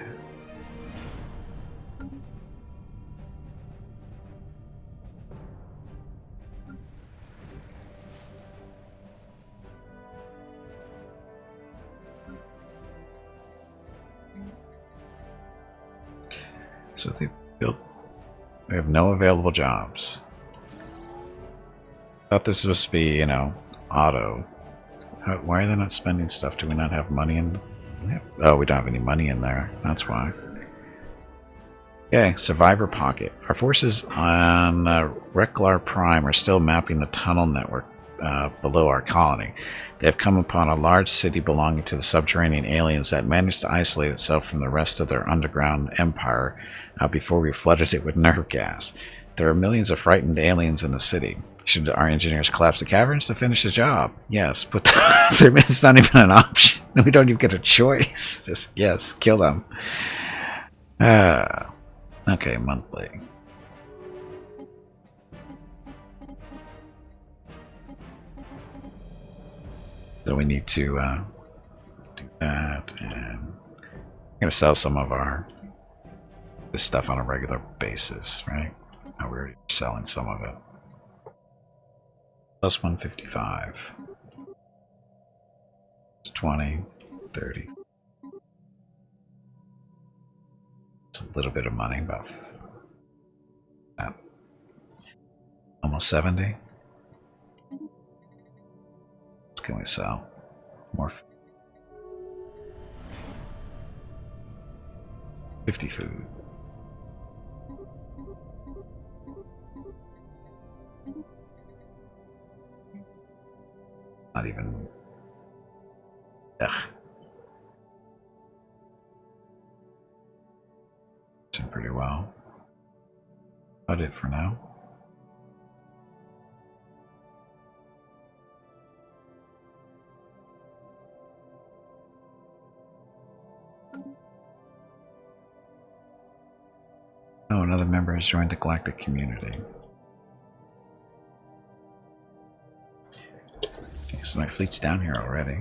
Speaker 1: So they built. We have no available jobs. Thought this was supposed to be, you know, auto. Why are they not spending stuff? Do we not have money in? Oh, we don't have any money in there. That's why. Okay, Survivor Pocket. Our forces on Reklar Prime are still mapping the tunnel network below our colony. They have come upon a large city belonging to the subterranean aliens that managed to isolate itself from the rest of their underground empire before we flooded it with nerve gas. There are millions of frightened aliens in the city. Should our engineers collapse the caverns to finish the job? Yes, but it's not even an option. We don't even get a choice. Just, yes, kill them. Okay, monthly. So we need to do that, and I'm going to sell some of this stuff on a regular basis, right? Oh, we're already selling some of it. Plus 155. It's 20, 30. It's a little bit of money, about almost 70. What can we sell? More 50 food. Not even. Ugh. Doing pretty well. About it for now. Oh, another member has joined the galactic community. Okay, so my fleet's down here already.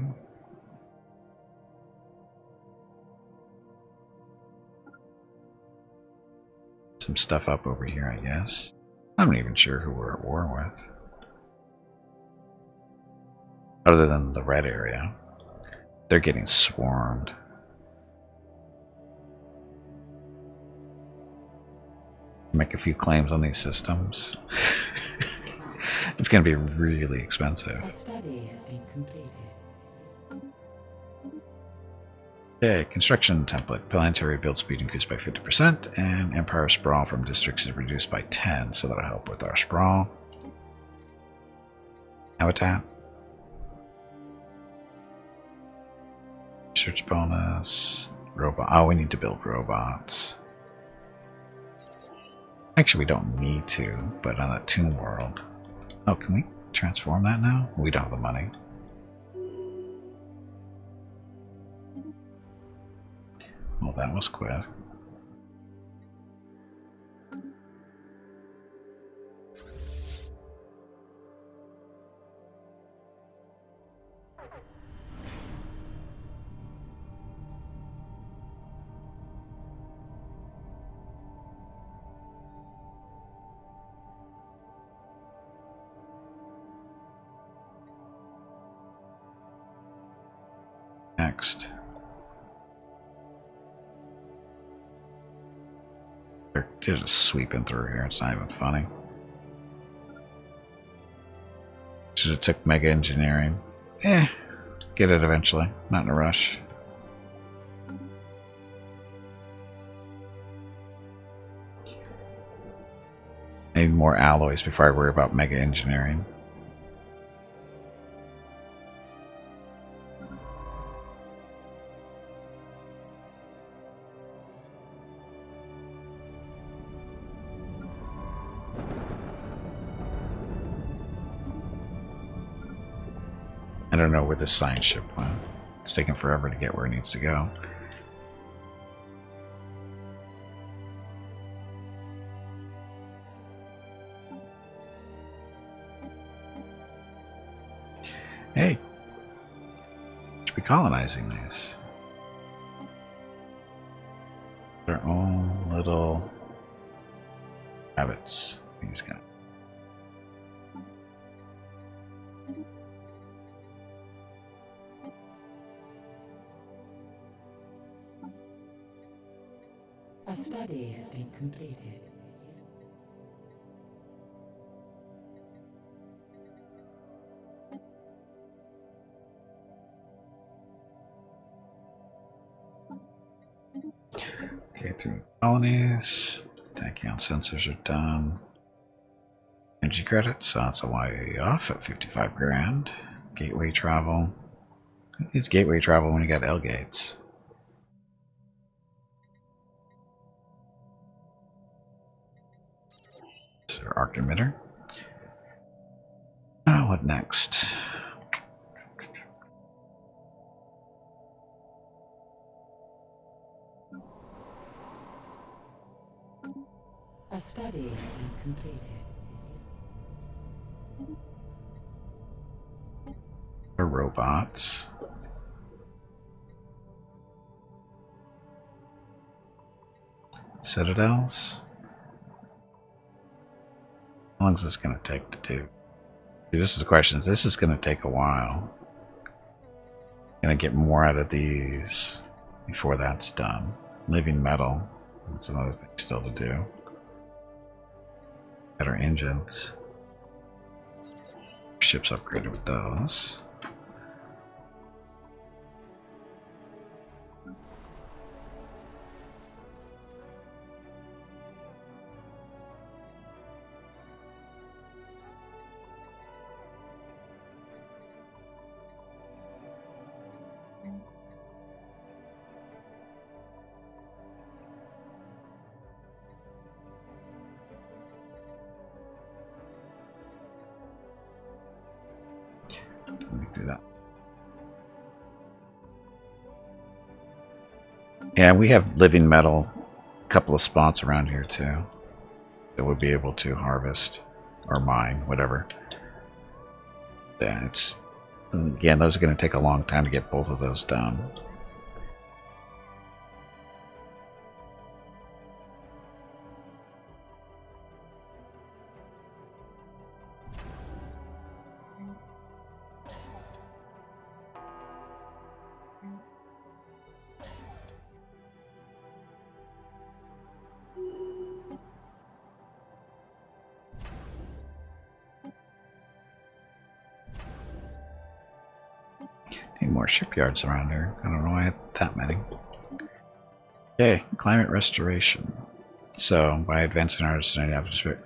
Speaker 1: Some stuff up over here, I guess. I'm not even sure who we're at war with. Other than the red area. They're getting swarmed. Make a few claims on these systems. It's going to be really expensive.
Speaker 2: A study has been completed.
Speaker 1: Okay, construction template. Planetary build speed increased by 50%, and Empire sprawl from districts is reduced by 10, so that'll help with our sprawl. Habitat. Research bonus. Robot. Oh, we need to build robots. Actually, we don't need to, but on a Tomb World. Oh, can we transform that now? We don't have the money. Well, that was quick. Next. They're just sweeping through here. It's not even funny. Should have took Mega Engineering. Get it eventually. Not in a rush. I need more alloys before I worry about Mega Engineering. I don't know where this science ship went. It's taking forever to get where it needs to go. Hey, should be colonizing these. Their own little habits. These guys.
Speaker 2: A study has been completed.
Speaker 1: Okay, through colonies. Tachyon sensors are done. Energy credits, so that's a way off at 55 grand. Gateway travel. It's gateway travel when you got L gates. Arc emitter. What next?
Speaker 2: A study has been completed.
Speaker 1: The robots. Citadels. How long is this going to take to do? See, this is the question. This is going to take a while. Going to get more out of these before that's done. Living metal. That's another thing still to do. Better engines. Ships upgraded with those. Let me do that. Yeah, we have living metal, a couple of spots around here too that we'll be able to harvest or mine, whatever. Yeah, it's again, those are going to take a long time to get both of those done. Need more shipyards around here. I don't know why I had that many. Okay, climate restoration. So, by advancing our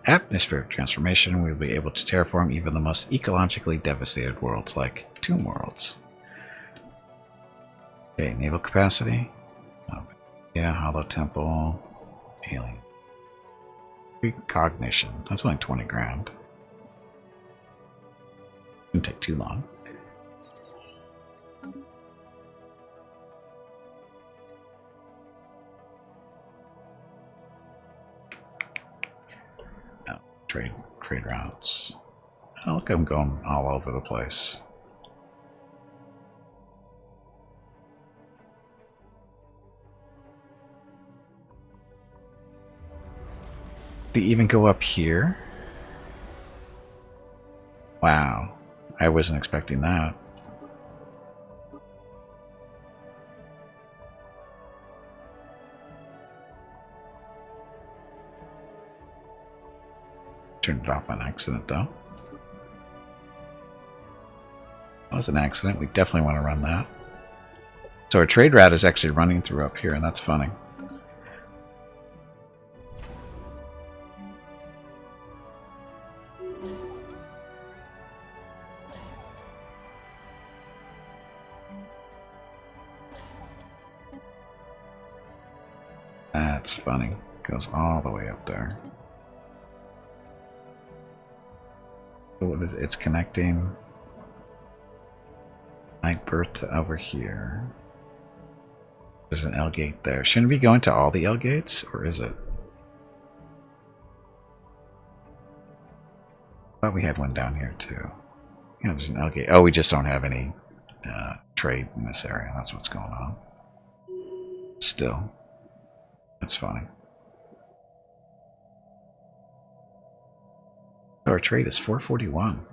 Speaker 1: atmospheric transformation, we will be able to terraform even the most ecologically devastated worlds, like Tomb Worlds. Okay, naval capacity. Oh, yeah, Hollow Temple. Alien. Precognition. That's only 20 grand. Didn't take too long. Trade routes. Oh, look, I'm going all over the place. They even go up here? Wow, I wasn't expecting that. Turned it off on accident, though. That was an accident. We definitely want to run that. So our trade route is actually running through up here, and that's funny. That's funny. Goes all the way up there. What is it? It's connecting Night Birth to over here. There's an L gate there. Shouldn't we be going to all the L gates, or is it? I thought we had one down here too. Yeah, there's an L gate. Oh, we just don't have any trade in this area. That's what's going on. Still, that's funny. Our trade is 441.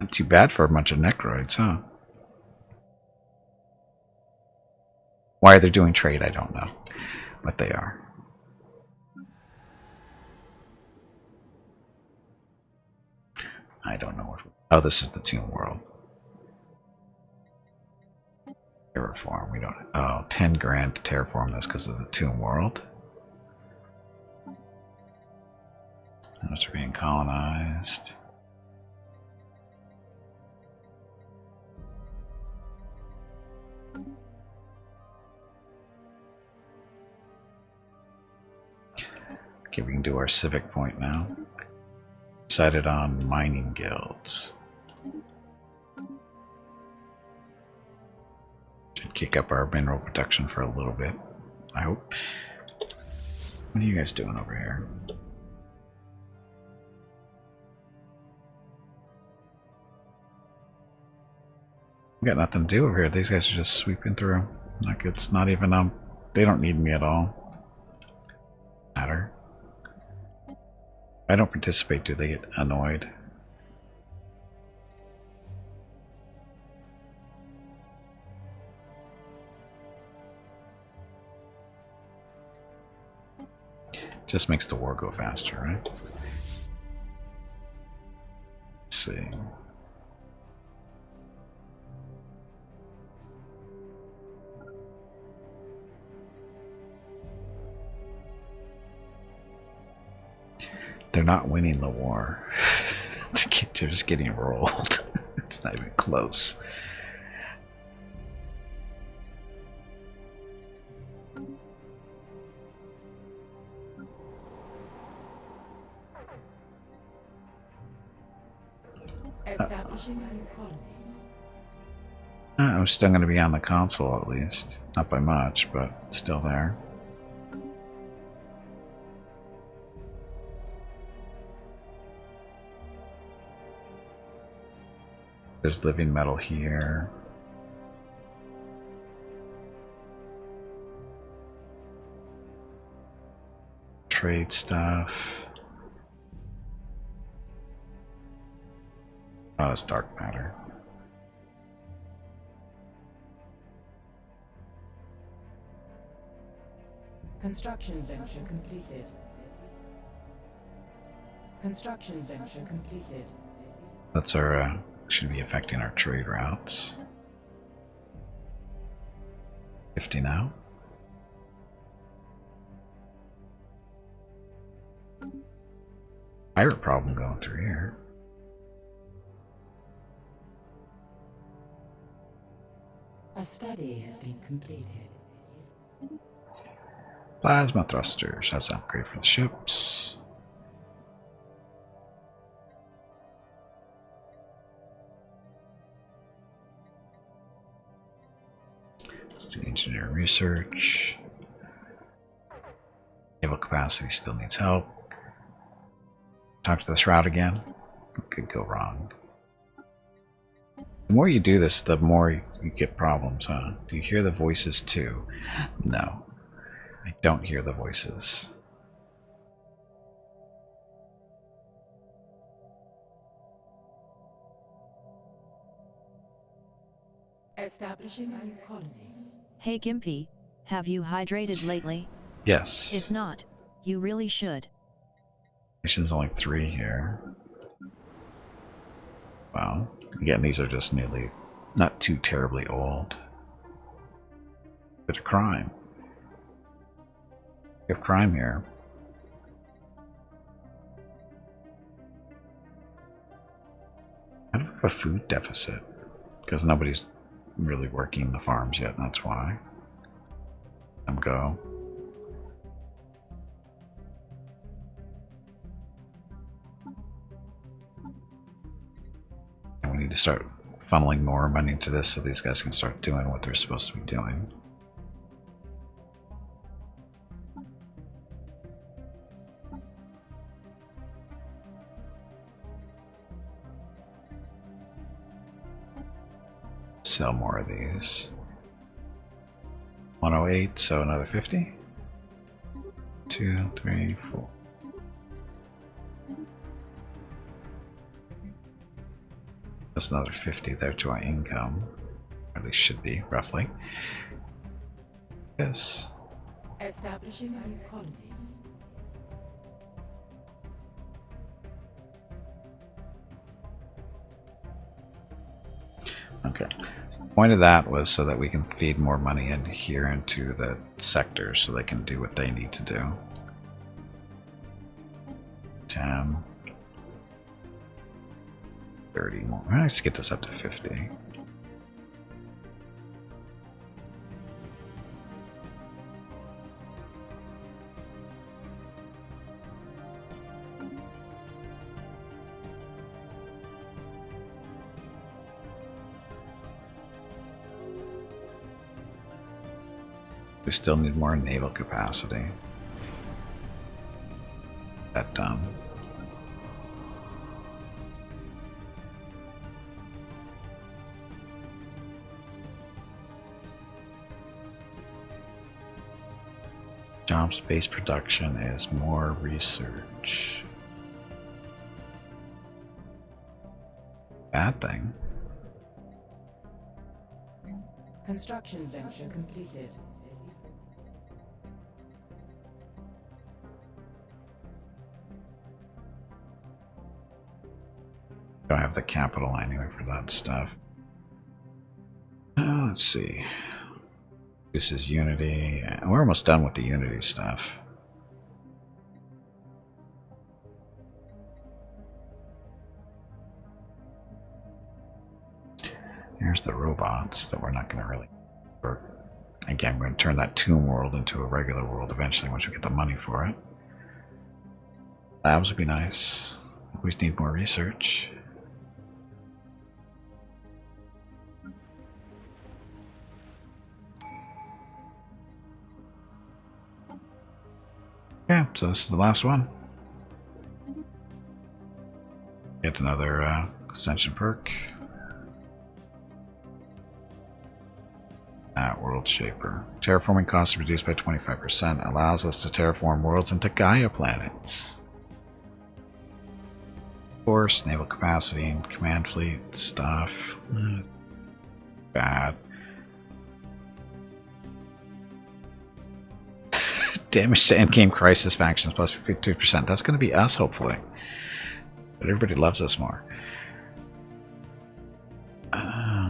Speaker 1: Not too bad for a bunch of Necroids, huh? Why they're doing trade, I don't know. But they are. I don't know what... Oh, this is the Tomb World. Terraform, we don't... Oh, 10 grand to terraform this because of the Tomb World. Those are being colonized. Okay, we can do our civic point now. Decided on mining guilds. Should kick up our mineral production for a little bit, I hope. What are you guys doing over here? We got nothing to do over here. These guys are just sweeping through. Like it's not even they don't need me at all. Matter. I don't participate, do they get annoyed? Just makes the war go faster, right? Let's see. They're not winning the war. They're just getting rolled. It's not even close.
Speaker 2: Establishing a new colony.
Speaker 1: I'm still going to be on the console at least. Not by much, but still there. There's living metal here. Trade stuff. Oh, it's dark matter.
Speaker 2: Construction venture completed. Construction venture completed.
Speaker 1: That's our, should be affecting our trade routes. 50 now. Pirate problem going through here.
Speaker 2: A study has been completed.
Speaker 1: Plasma thrusters, that's an upgrade for the ships. Let's do engineer research. Naval capacity still needs help. Talk to this route again. What could go wrong? The more you do this, the more you get problems, huh? Do you hear the voices too? No. I don't hear the voices.
Speaker 2: Establishing a new colony.
Speaker 3: Hey Gimpy, have you hydrated lately?
Speaker 1: Yes.
Speaker 3: If not, you really should.
Speaker 1: Mission's only 3 here. Wow. Again, these are just nearly not too terribly old. Bit of crime. We have crime here. I don't have a food deficit because nobody's really working the farms yet, and that's why. Let them go. And we need to start funneling more money into this so these guys can start doing what they're supposed to be doing. Sell more of these. 108, so another 50. 2, 3, 4. That's another 50 there to our income. Or at least should be, roughly. Yes.
Speaker 2: Establishing a new colony.
Speaker 1: Okay. The point of that was so that we can feed more money in here into the sectors so they can do what they need to do. 10. 30 more. Let's get this up to 50. We still need more naval capacity. That done. Job space production is more research. bad thing.
Speaker 2: Construction venture completed.
Speaker 1: Don't have the capital anyway for that stuff. Let's see. This is Unity. We're almost done with the Unity stuff. Here's the robots that we're not going to really work. Again, we're going to turn that tomb world into a regular world eventually once we get the money for it. Labs would be nice. We just need more research. Yeah, so this is the last one. Get another ascension perk. World Shaper. Terraforming costs reduced by 25%. Allows us to terraform worlds into Gaia planets. Force, naval capacity, and command fleet stuff. Bad. Damage to endgame crisis factions plus 52%. That's going to be us, hopefully. But everybody loves us more.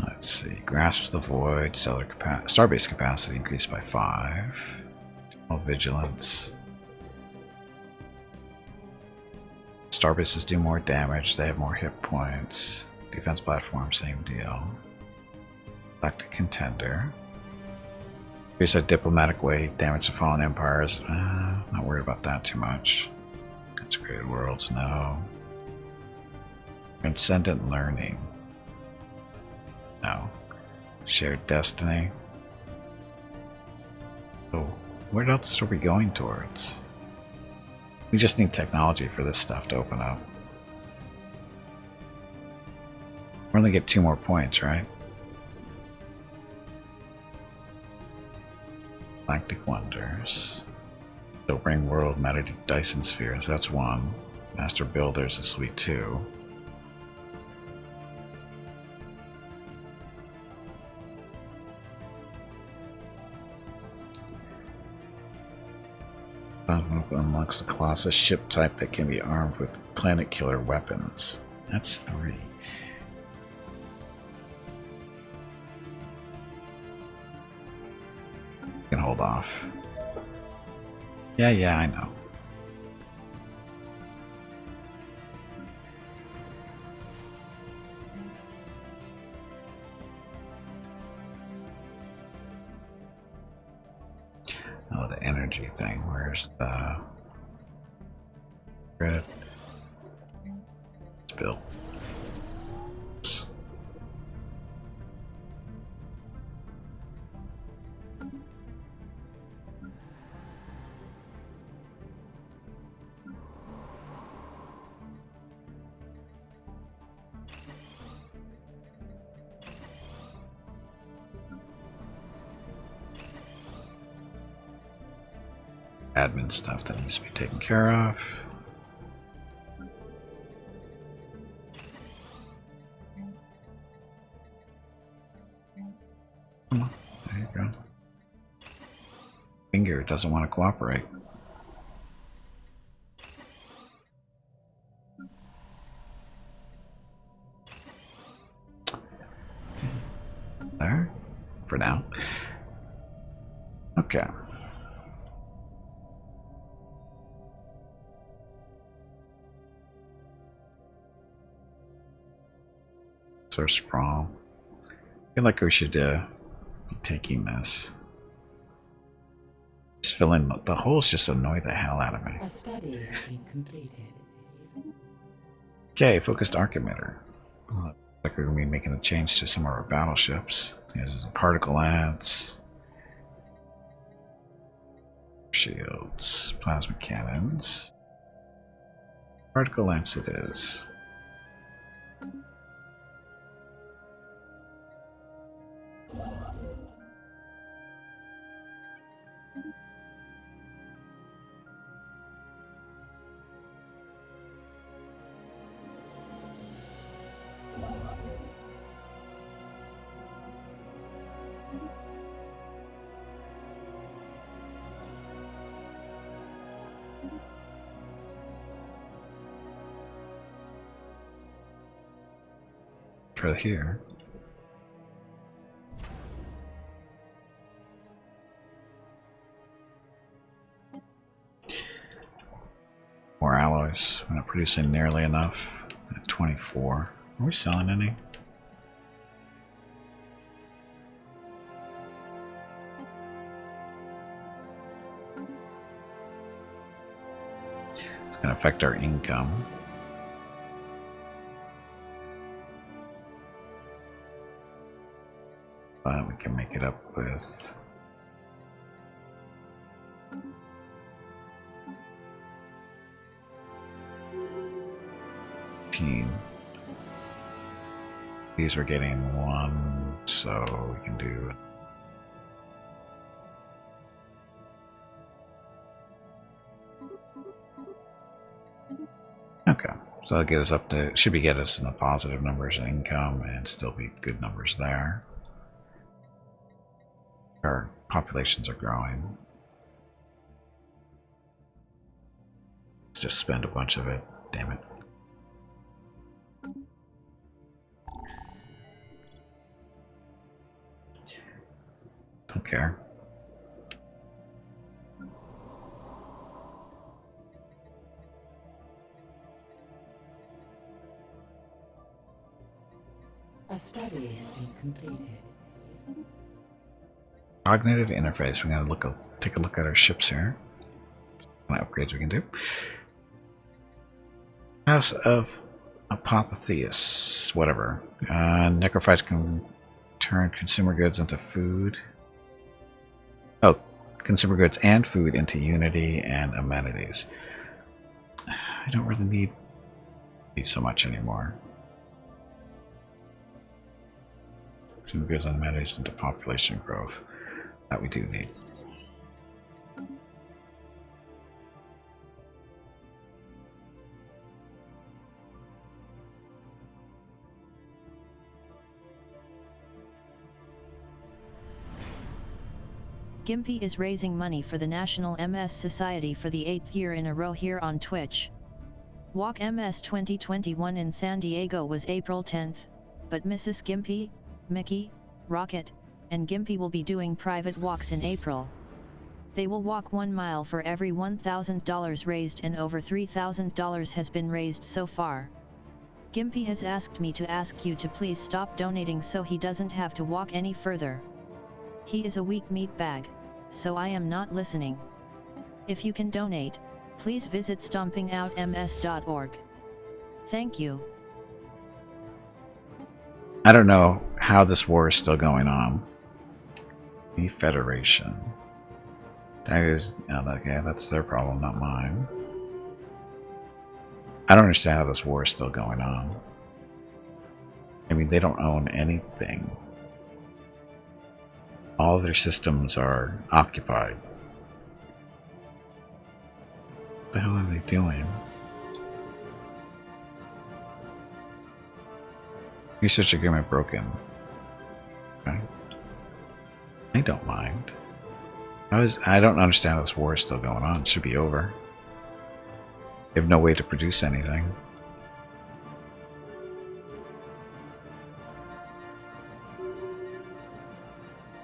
Speaker 1: Let's see. Grasp the Void. Starbase capacity increased by 5. Vigilance. Starbases do more damage. They have more hit points. Defense platform, same deal. Galactic Contender. Increase our diplomatic weight. Damage to fallen empires. Not worried about that too much. Integrated worlds, no. Transcendent learning. No. Shared destiny. So, where else are we going towards? We just need technology for this stuff to open up. We only get 2 more points, right? Galactic Wonders. Sobering World, Matter Dyson Spheres, that's 1. Master Builders is sweet 2. Unlocks the Colossus ship type that can be armed with planet killer weapons. That's 3. You can hold off. Yeah, I know. Oh, the energy thing. Where's the grid? It's built. Admin stuff that needs to be taken care of. Come on, there you go. Finger doesn't want to cooperate. There, for now. Okay. Or sprawl. I feel like we should be taking this. Just fill in the holes. Just annoy the hell out of me.
Speaker 2: A study has been completed.
Speaker 1: Okay, focused arc emitter. Looks like we're gonna be making a change to some of our battleships. There's the particle lance, shields, plasma cannons. Particle lance it is. for here. More alloys. We're not producing nearly enough. At 24. Are we selling any? It's going to affect our income. But we can make it up with these were getting 1, so we can do okay. So that'll get us up to, should be get us in the positive numbers in income and still be good numbers there. Our populations are growing. Let's just spend a bunch of it. Damn it. Don't care.
Speaker 2: A study has been completed.
Speaker 1: Cognitive interface. We're gonna take a look at our ships here. What upgrades we can do. House of Apotheus. Whatever. Necroids can turn consumer goods into food. Oh, consumer goods and food into unity and amenities. I don't really need these so much anymore. Consumer goods and amenities into population growth. That we do need.
Speaker 3: Gimpy is raising money for the National MS Society for the 8th year in a row here on Twitch. Walk MS 2021 in San Diego was April 10th, but Mrs. Gimpy, Mickey, Rocket, and Gimpy will be doing private walks in April. They will walk 1 mile for every $1,000 raised, and over $3,000 has been raised so far. Gimpy has asked me to ask you to please stop donating so he doesn't have to walk any further. He is a weak meat bag, so I am not listening. If you can donate, please visit stompingoutms.org. Thank you.
Speaker 1: I don't know how this war is still going on. The Federation. That is, okay, that's their problem, not mine. I don't understand how this war is still going on. I mean, they don't own anything. All of their systems are occupied. What the hell are they doing? Research agreement broken. Okay. I don't mind. I don't understand how this war is still going on. It should be over. They have no way to produce anything.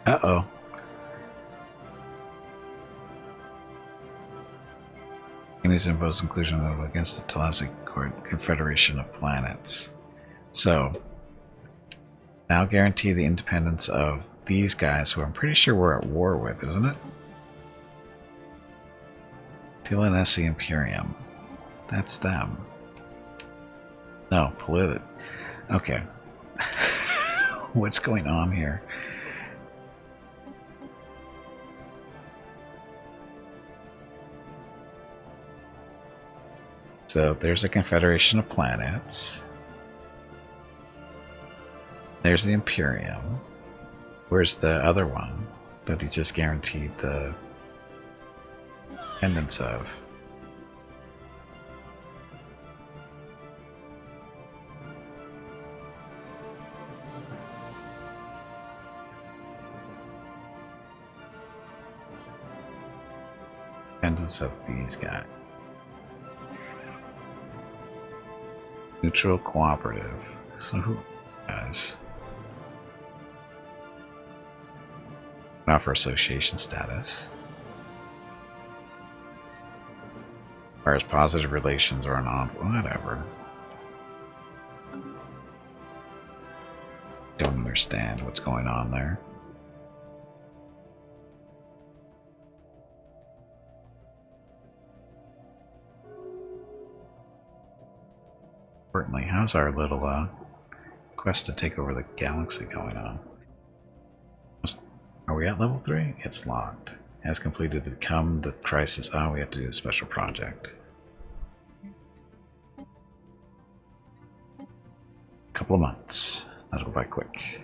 Speaker 1: Uh-oh. Needs to impose inclusion against the Telasic Confederation of Planets. So, now guarantee the independence of these guys, who I'm pretty sure we're at war with, isn't it? Telenesi Imperium. That's them. No, polluted. Okay. What's going on here? So there's a Confederation of Planets. There's the Imperium. Where's the other one that he just guaranteed the independence of? Independence of these guys. Neutral cooperative. So who guys? is. Not for association status. Whereas positive relations are on whatever. Don't understand what's going on there. Importantly, how's our little quest to take over the galaxy going on? Are we at level 3? It's locked. Has completed to become the crisis. Oh, we have to do a special project. Couple of months. That'll go by quick.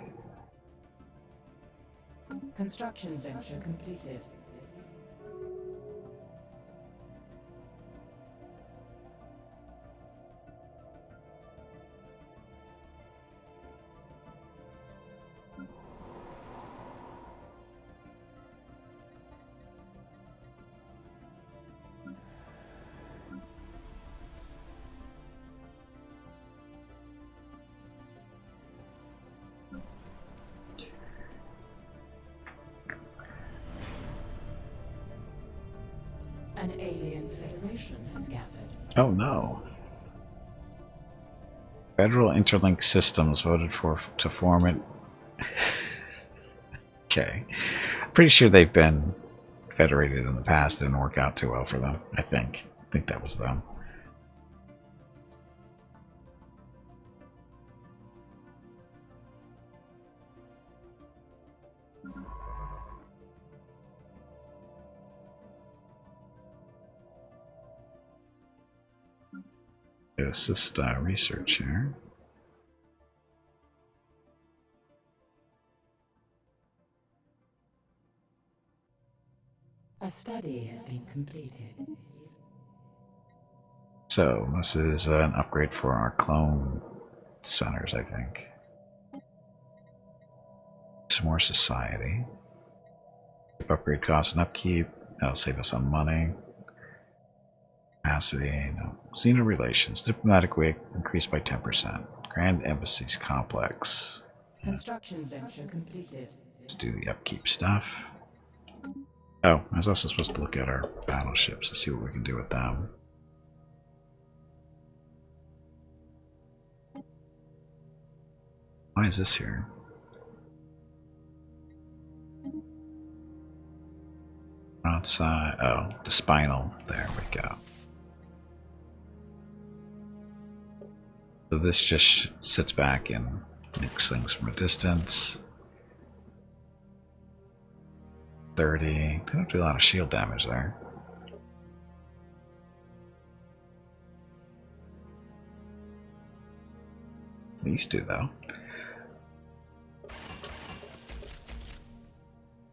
Speaker 2: Construction venture completed. An alien federation has gathered.
Speaker 1: Oh no. Federal Interlink Systems voted to form it. Okay. Pretty sure they've been federated in the past. Didn't work out too well for them, I think. I think that was them. Assist research here.
Speaker 2: A study has been completed.
Speaker 1: So this is an upgrade for our clone centers, I think. Some more society. Upgrade costs and upkeep. That'll save us on money. Capacity, no. Xeno relations. Diplomatic weight increased by 10%. Grand Embassy's complex.
Speaker 2: Construction venture completed.
Speaker 1: Let's do the upkeep stuff. Oh, I was also supposed to look at our battleships to see what we can do with them. Why is this here? Outside. Oh, the spinal. There we go. So this just sits back and nukes things from a distance. 30. They don't do a lot of shield damage there. These do, though.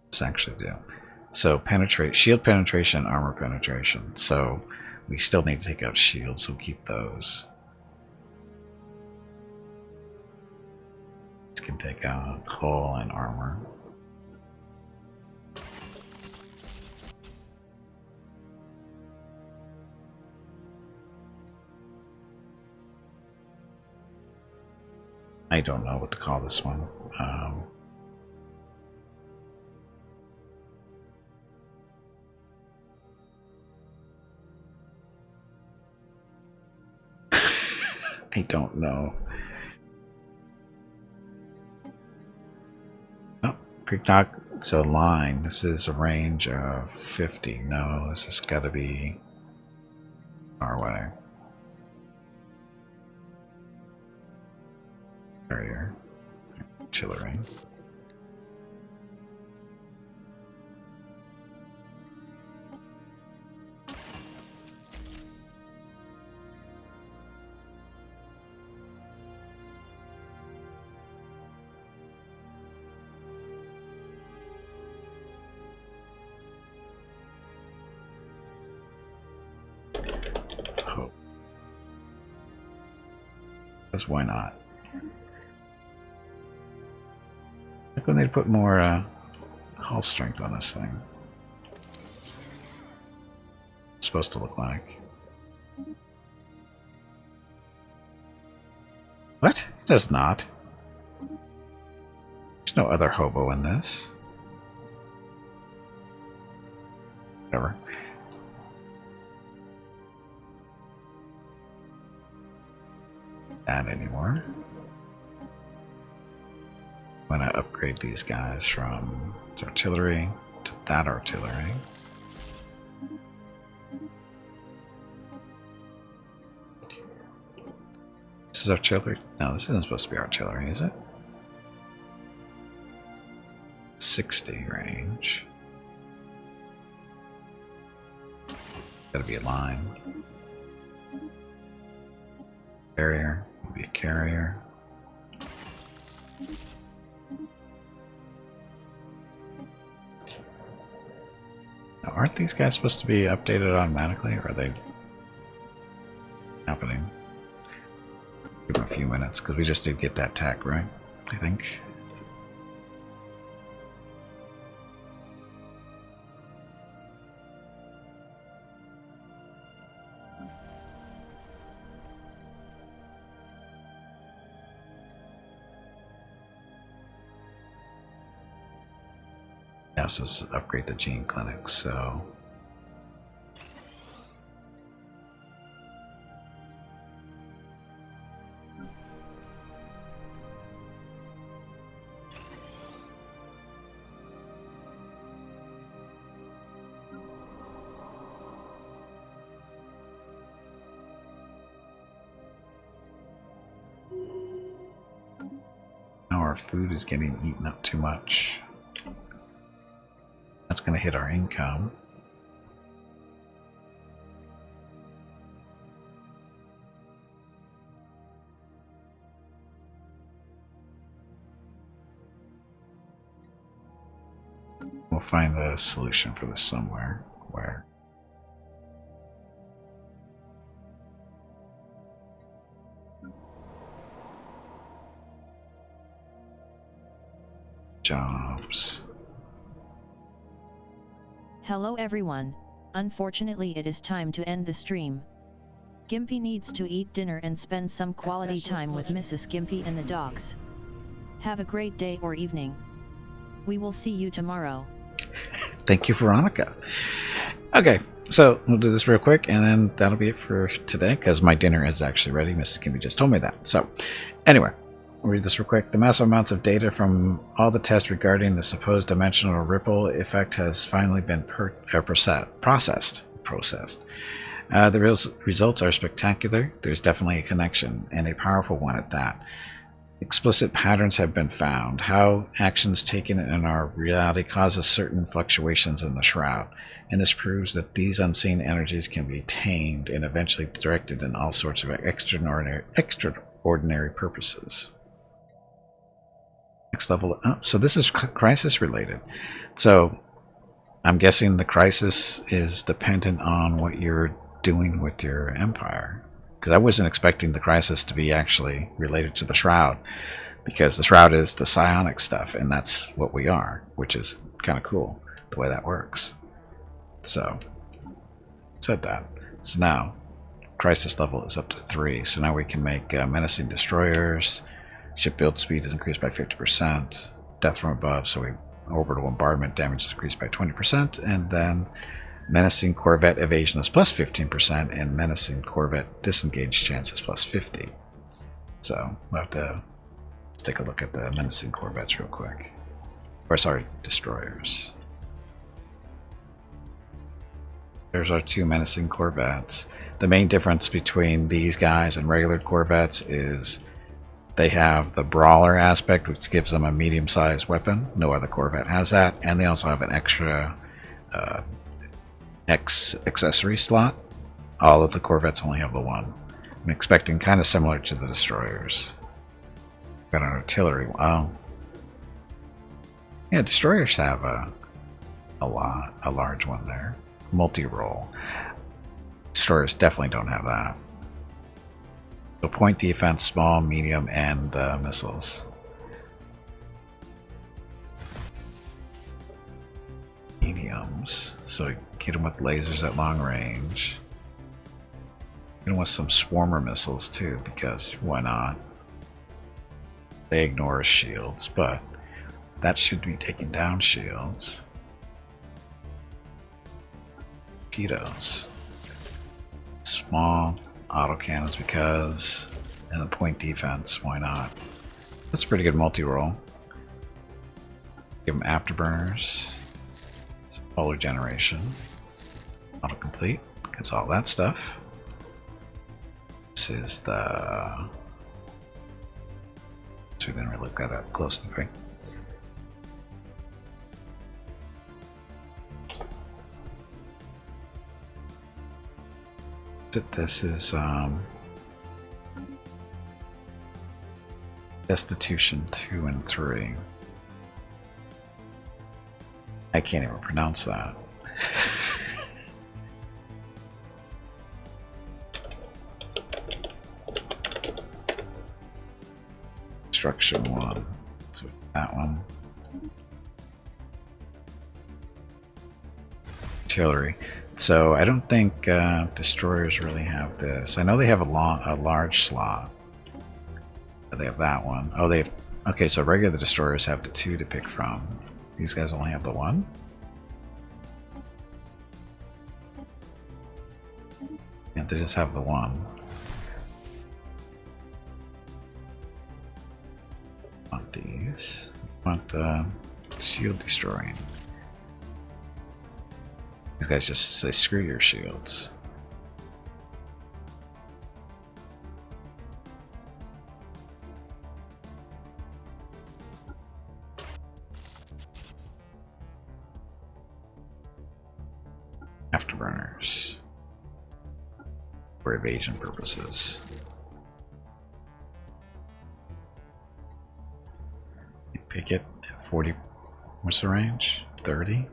Speaker 1: This actually do. So penetrate, shield penetration, armor penetration. So we still need to take out shields, so we'll keep those. This can take out hull and armor. I don't know what to call this one. I don't know. Oh, precog. So line. This is a range of 50. No, this has got to be our way. Barrier. Artillery. Because why not? Like when they put more hull strength on this thing. It's supposed to look like. What? It does not. There's no other hobo in this. Whatever. That anymore. I'm gonna upgrade these guys from artillery to that artillery. This is artillery? No, this isn't supposed to be artillery, is it? 60 range. Gotta be a line. Carrier. Will be a carrier. Now, aren't these guys supposed to be updated automatically, or are they happening? Give them a few minutes, because we just did get that tech, right? I think. Yeah, so let's upgrade the gene clinic, so now our food is getting eaten up too much. That's going to hit our income. We'll find a solution for this somewhere. Where? Jobs.
Speaker 3: Hello everyone, unfortunately it is time to end the stream. Gimpy needs to eat dinner and spend some quality time with Mrs. Gimpy and the dogs. Have a great day or evening. We will see you tomorrow.
Speaker 1: Thank you, Veronica. Okay, so we'll do this real quick and then that'll be it for today because my dinner is actually ready. Mrs. Gimpy just told me that. So anyway, I'll read this real quick. The massive amounts of data from all the tests regarding the supposed dimensional ripple effect has finally been processed. The results are spectacular. There's definitely a connection, and a powerful one at that. Explicit patterns have been found. How actions taken in our reality causes certain fluctuations in the shroud, and this proves that these unseen energies can be tamed and eventually directed in all sorts of extraordinary purposes. Next level up. So this is crisis related. So I'm guessing the crisis is dependent on what you're doing with your empire. Because I wasn't expecting the crisis to be actually related to the shroud. Because the shroud is the psionic stuff, and that's what we are, which is kind of cool the way that works. So said that. So now crisis level is up to 3. So now we can make menacing destroyers. Ship build speed is increased by 50%. Death from above, so orbital bombardment damage is increased by 20%. And then menacing corvette evasion is plus 15%. And menacing corvette disengage chance is plus 50. So we'll have to let's take a look at the menacing corvettes real quick. Or sorry, destroyers. There's our 2 menacing corvettes. The main difference between these guys and regular corvettes is they have the brawler aspect, which gives them a medium-sized weapon. No other corvette has that. And they also have an extra accessory slot. All of the corvettes only have the one. I'm expecting kind of similar to the destroyers. Got an artillery. Wow. Yeah, destroyers have a large one there. Multi-role. Destroyers definitely don't have that. So point defense, small, medium, and missiles. Mediums. So get them with lasers at long range. Get them with some swarmer missiles too, because why not? They ignore shields, but That should be taking down shields. Torpedoes. Small autocannons because, and the point defense, why not? That's a pretty good multi-roll. Give them afterburners. Polar generation. Autocomplete. Gets all that stuff. This is the... So we didn't really look that up close to me. This is Destitution 2 and 3. I can't even pronounce that. Destruction 1. So that one. Artillery. So I don't think destroyers really have this. I know they have a large slot. But they have that one. Oh, they have... Okay, so regular destroyers have the 2 to pick from. These guys only have the 1? Yeah, they just have the 1. Want these. Want shield destroying. These guys just say screw your shields. Afterburners. For evasion purposes. You pick it at 40. What's the range? 30?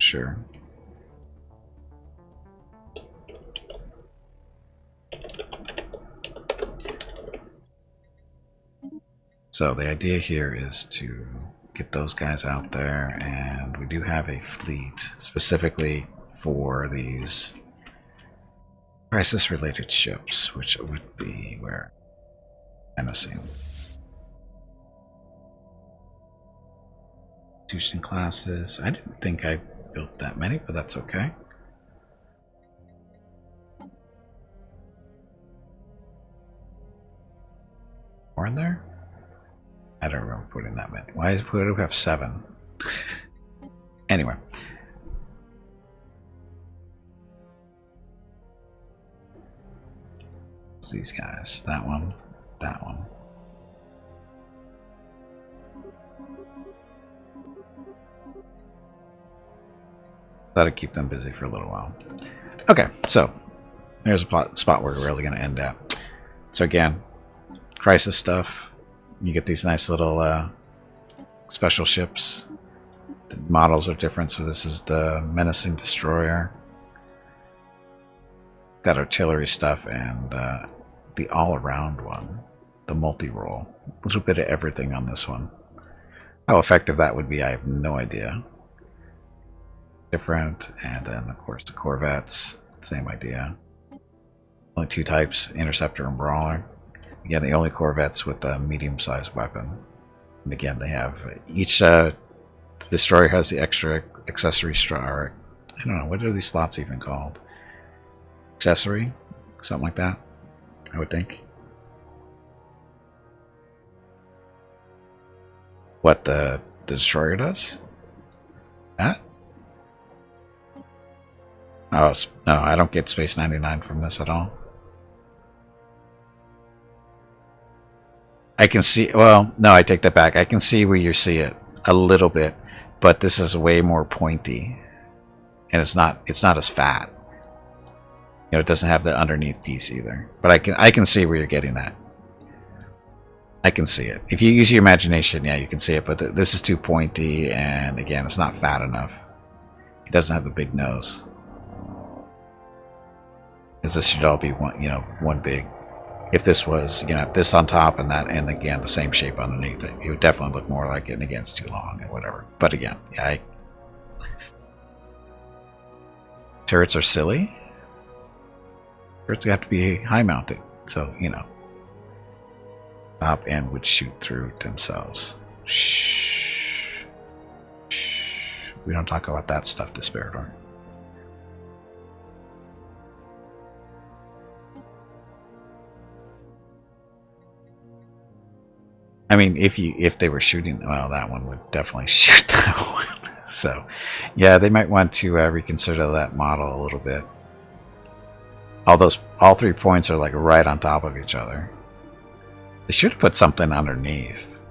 Speaker 1: Sure. So the idea here is to get those guys out there, and we do have a fleet specifically for these crisis-related ships, which would be where Menacing. Institution classes. I didn't think I built that many, but that's okay. More in there? I don't remember putting that many. Why do we have 7? Anyway. It's these guys. That one. That one. That'll keep them busy for a little while. Okay, so here's a spot where we're really going to end at. So again, crisis stuff. You get these nice little special ships. The models are different, so this is the Menacing Destroyer. Got artillery stuff and the all-around one, the multi-roll. A little bit of everything on this one. How effective that would be, I have no idea. Different, and then of course the Corvettes, same idea. Only 2 types, Interceptor and Brawler. Again, the only Corvettes with a medium-sized weapon. And again, they have each destroyer has the extra accessory star. I don't know, what are these slots even called? Accessory, something like that, I would think. What the destroyer does? That? Oh no, I don't get Space 99 from this at all. I can see, well, no, I take that back. I can see where you see it a little bit, but this is way more pointy, and it's not as fat. You know, it doesn't have the underneath piece either. But I can see where you're getting that. I can see it. If you use your imagination, yeah, you can see it. But this is too pointy, and again, it's not fat enough. It doesn't have the big nose. Because this should all be one, you know, one big. If this was, you know, this on top and that, and again the same shape underneath it, it would definitely look more like it. And again, it's too long and whatever. But again, yeah, turrets are silly. Turrets have to be high mounted, so you know. top and would shoot through themselves. Shh. Shh. We don't talk about that stuff to Spiridor. I mean, if they were shooting, well, that one would definitely shoot that one. So, yeah, they might want to reconsider that model a little bit. All 3 points are like right on top of each other. They should have put something underneath.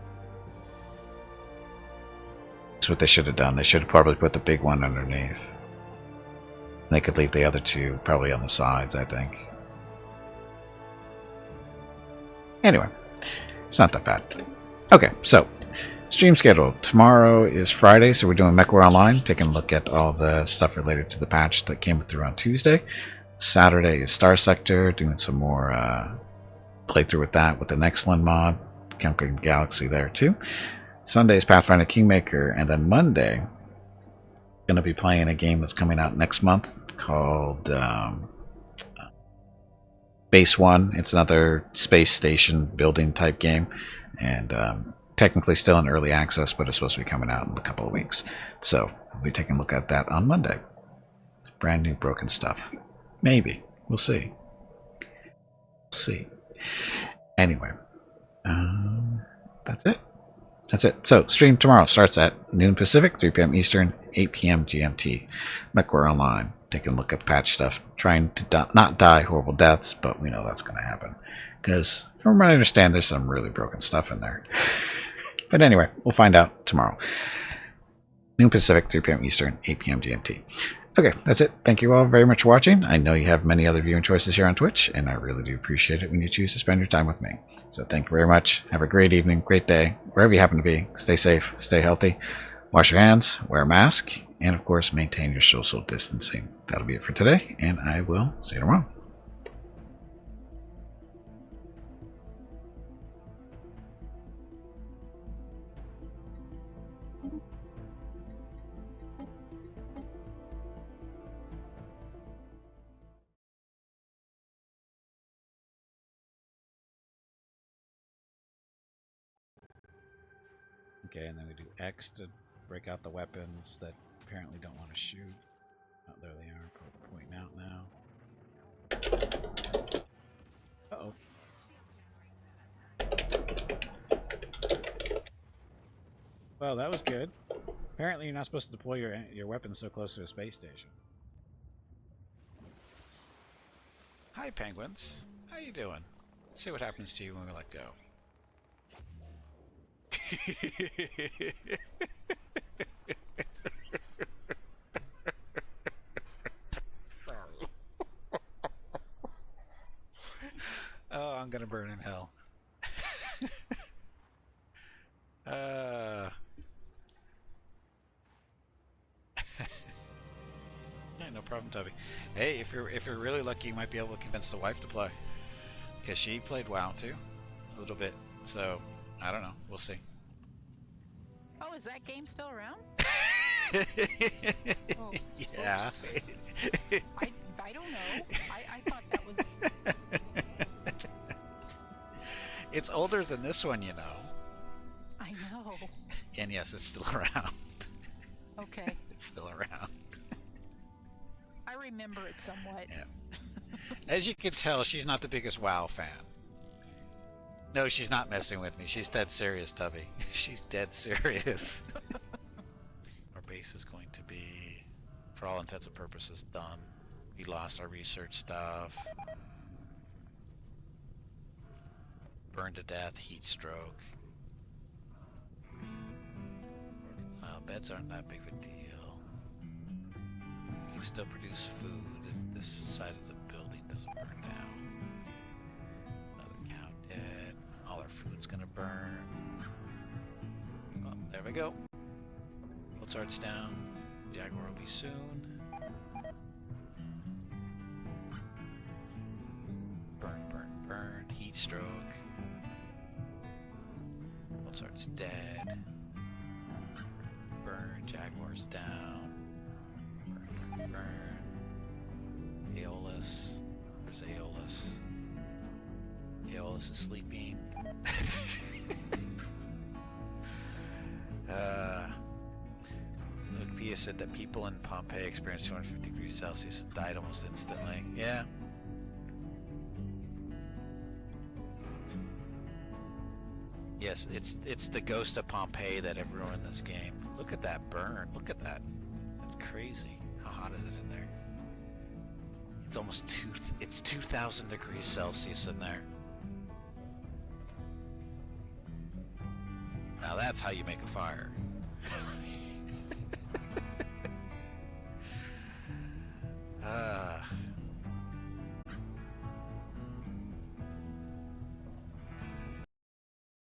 Speaker 1: That's what they should have done. They should have probably put the big one underneath. They could leave the other 2 probably on the sides, I think. Anyway, it's not that bad. Okay, so stream schedule. Tomorrow is Friday, so we're doing MechWar Online, taking a look at all the stuff related to the patch that came through on Tuesday. Saturday is Star Sector, doing some more playthrough with that with the Nextland mod, conquering Galaxy there too. Sunday is Pathfinder Kingmaker, and then Monday, going to be playing a game that's coming out next month called Base 1. It's another space station building type game, and technically still in early access, but it's supposed to be coming out in a couple of weeks. So we'll be taking a look at that on Monday. Brand new broken stuff. Maybe. We'll see. Anyway, that's it. So, stream tomorrow starts at noon Pacific, 3 p.m. Eastern, 8 p.m. GMT. MechWar Online, taking a look at patch stuff, trying to not die horrible deaths, but we know that's going to happen. Because, from what I understand, there's some really broken stuff in there. But anyway, we'll find out tomorrow. Noon Pacific, 3 p.m. Eastern, 8 p.m. GMT. Okay, that's it. Thank you all very much for watching. I know you have many other viewing choices here on Twitch, and I really do appreciate it when you choose to spend your time with me. So thank you very much. Have a great evening, great day, wherever you happen to be. Stay safe, stay healthy, wash your hands, wear a mask, and of course, maintain your social distancing. That'll be it for today, and I will see you tomorrow. Okay, and then we do X to break out the weapons that apparently don't want to shoot. Oh, there they are, pointing out now. Uh-oh. Well, that was good. Apparently you're not supposed to deploy your weapons so close to a space station. Hi, penguins. How you doing? Let's see what happens to you when we let go. Sorry. Oh, I'm gonna burn in hell. Yeah, no problem, Tubby. Hey, if you're really lucky, you might be able to convince the wife to play, because she played WoW too, a little bit. So I don't know. We'll see.
Speaker 4: Oh, is that game still around? Oh,
Speaker 1: yeah.
Speaker 4: I don't know. I thought that was...
Speaker 1: It's older than this one, you know.
Speaker 4: I know.
Speaker 1: And yes, it's still around.
Speaker 4: Okay.
Speaker 1: It's still around.
Speaker 4: I remember it somewhat.
Speaker 1: Yeah. As you can tell, she's not the biggest WoW fan. No, she's not messing with me. She's dead serious, Tubby. She's dead serious. Our base is going to be, for all intents and purposes, done. We lost our research stuff. Burned to death, heat stroke. Beds aren't that big of a deal. We can still produce food if this side of the building doesn't burn down. Another cow dead. All our food's gonna burn. Oh, there we go. Mozart's down. Jaguar will be soon. Burn, burn, burn. Heat stroke. Mozart's dead. Burn. Jaguar's down. Burn, burn, burn. Aeolus. Where's Aeolus? Aeolus. Alice is sleeping. Wikipedia said that people in Pompeii experienced 250 degrees Celsius and died almost instantly. Yeah. Yes, it's the ghost of Pompeii that everyone in this game. Look at that burn. Look at that. That's crazy. How hot is it in there? It's almost it's 2,000 degrees Celsius in there. Now that's how you make a fire.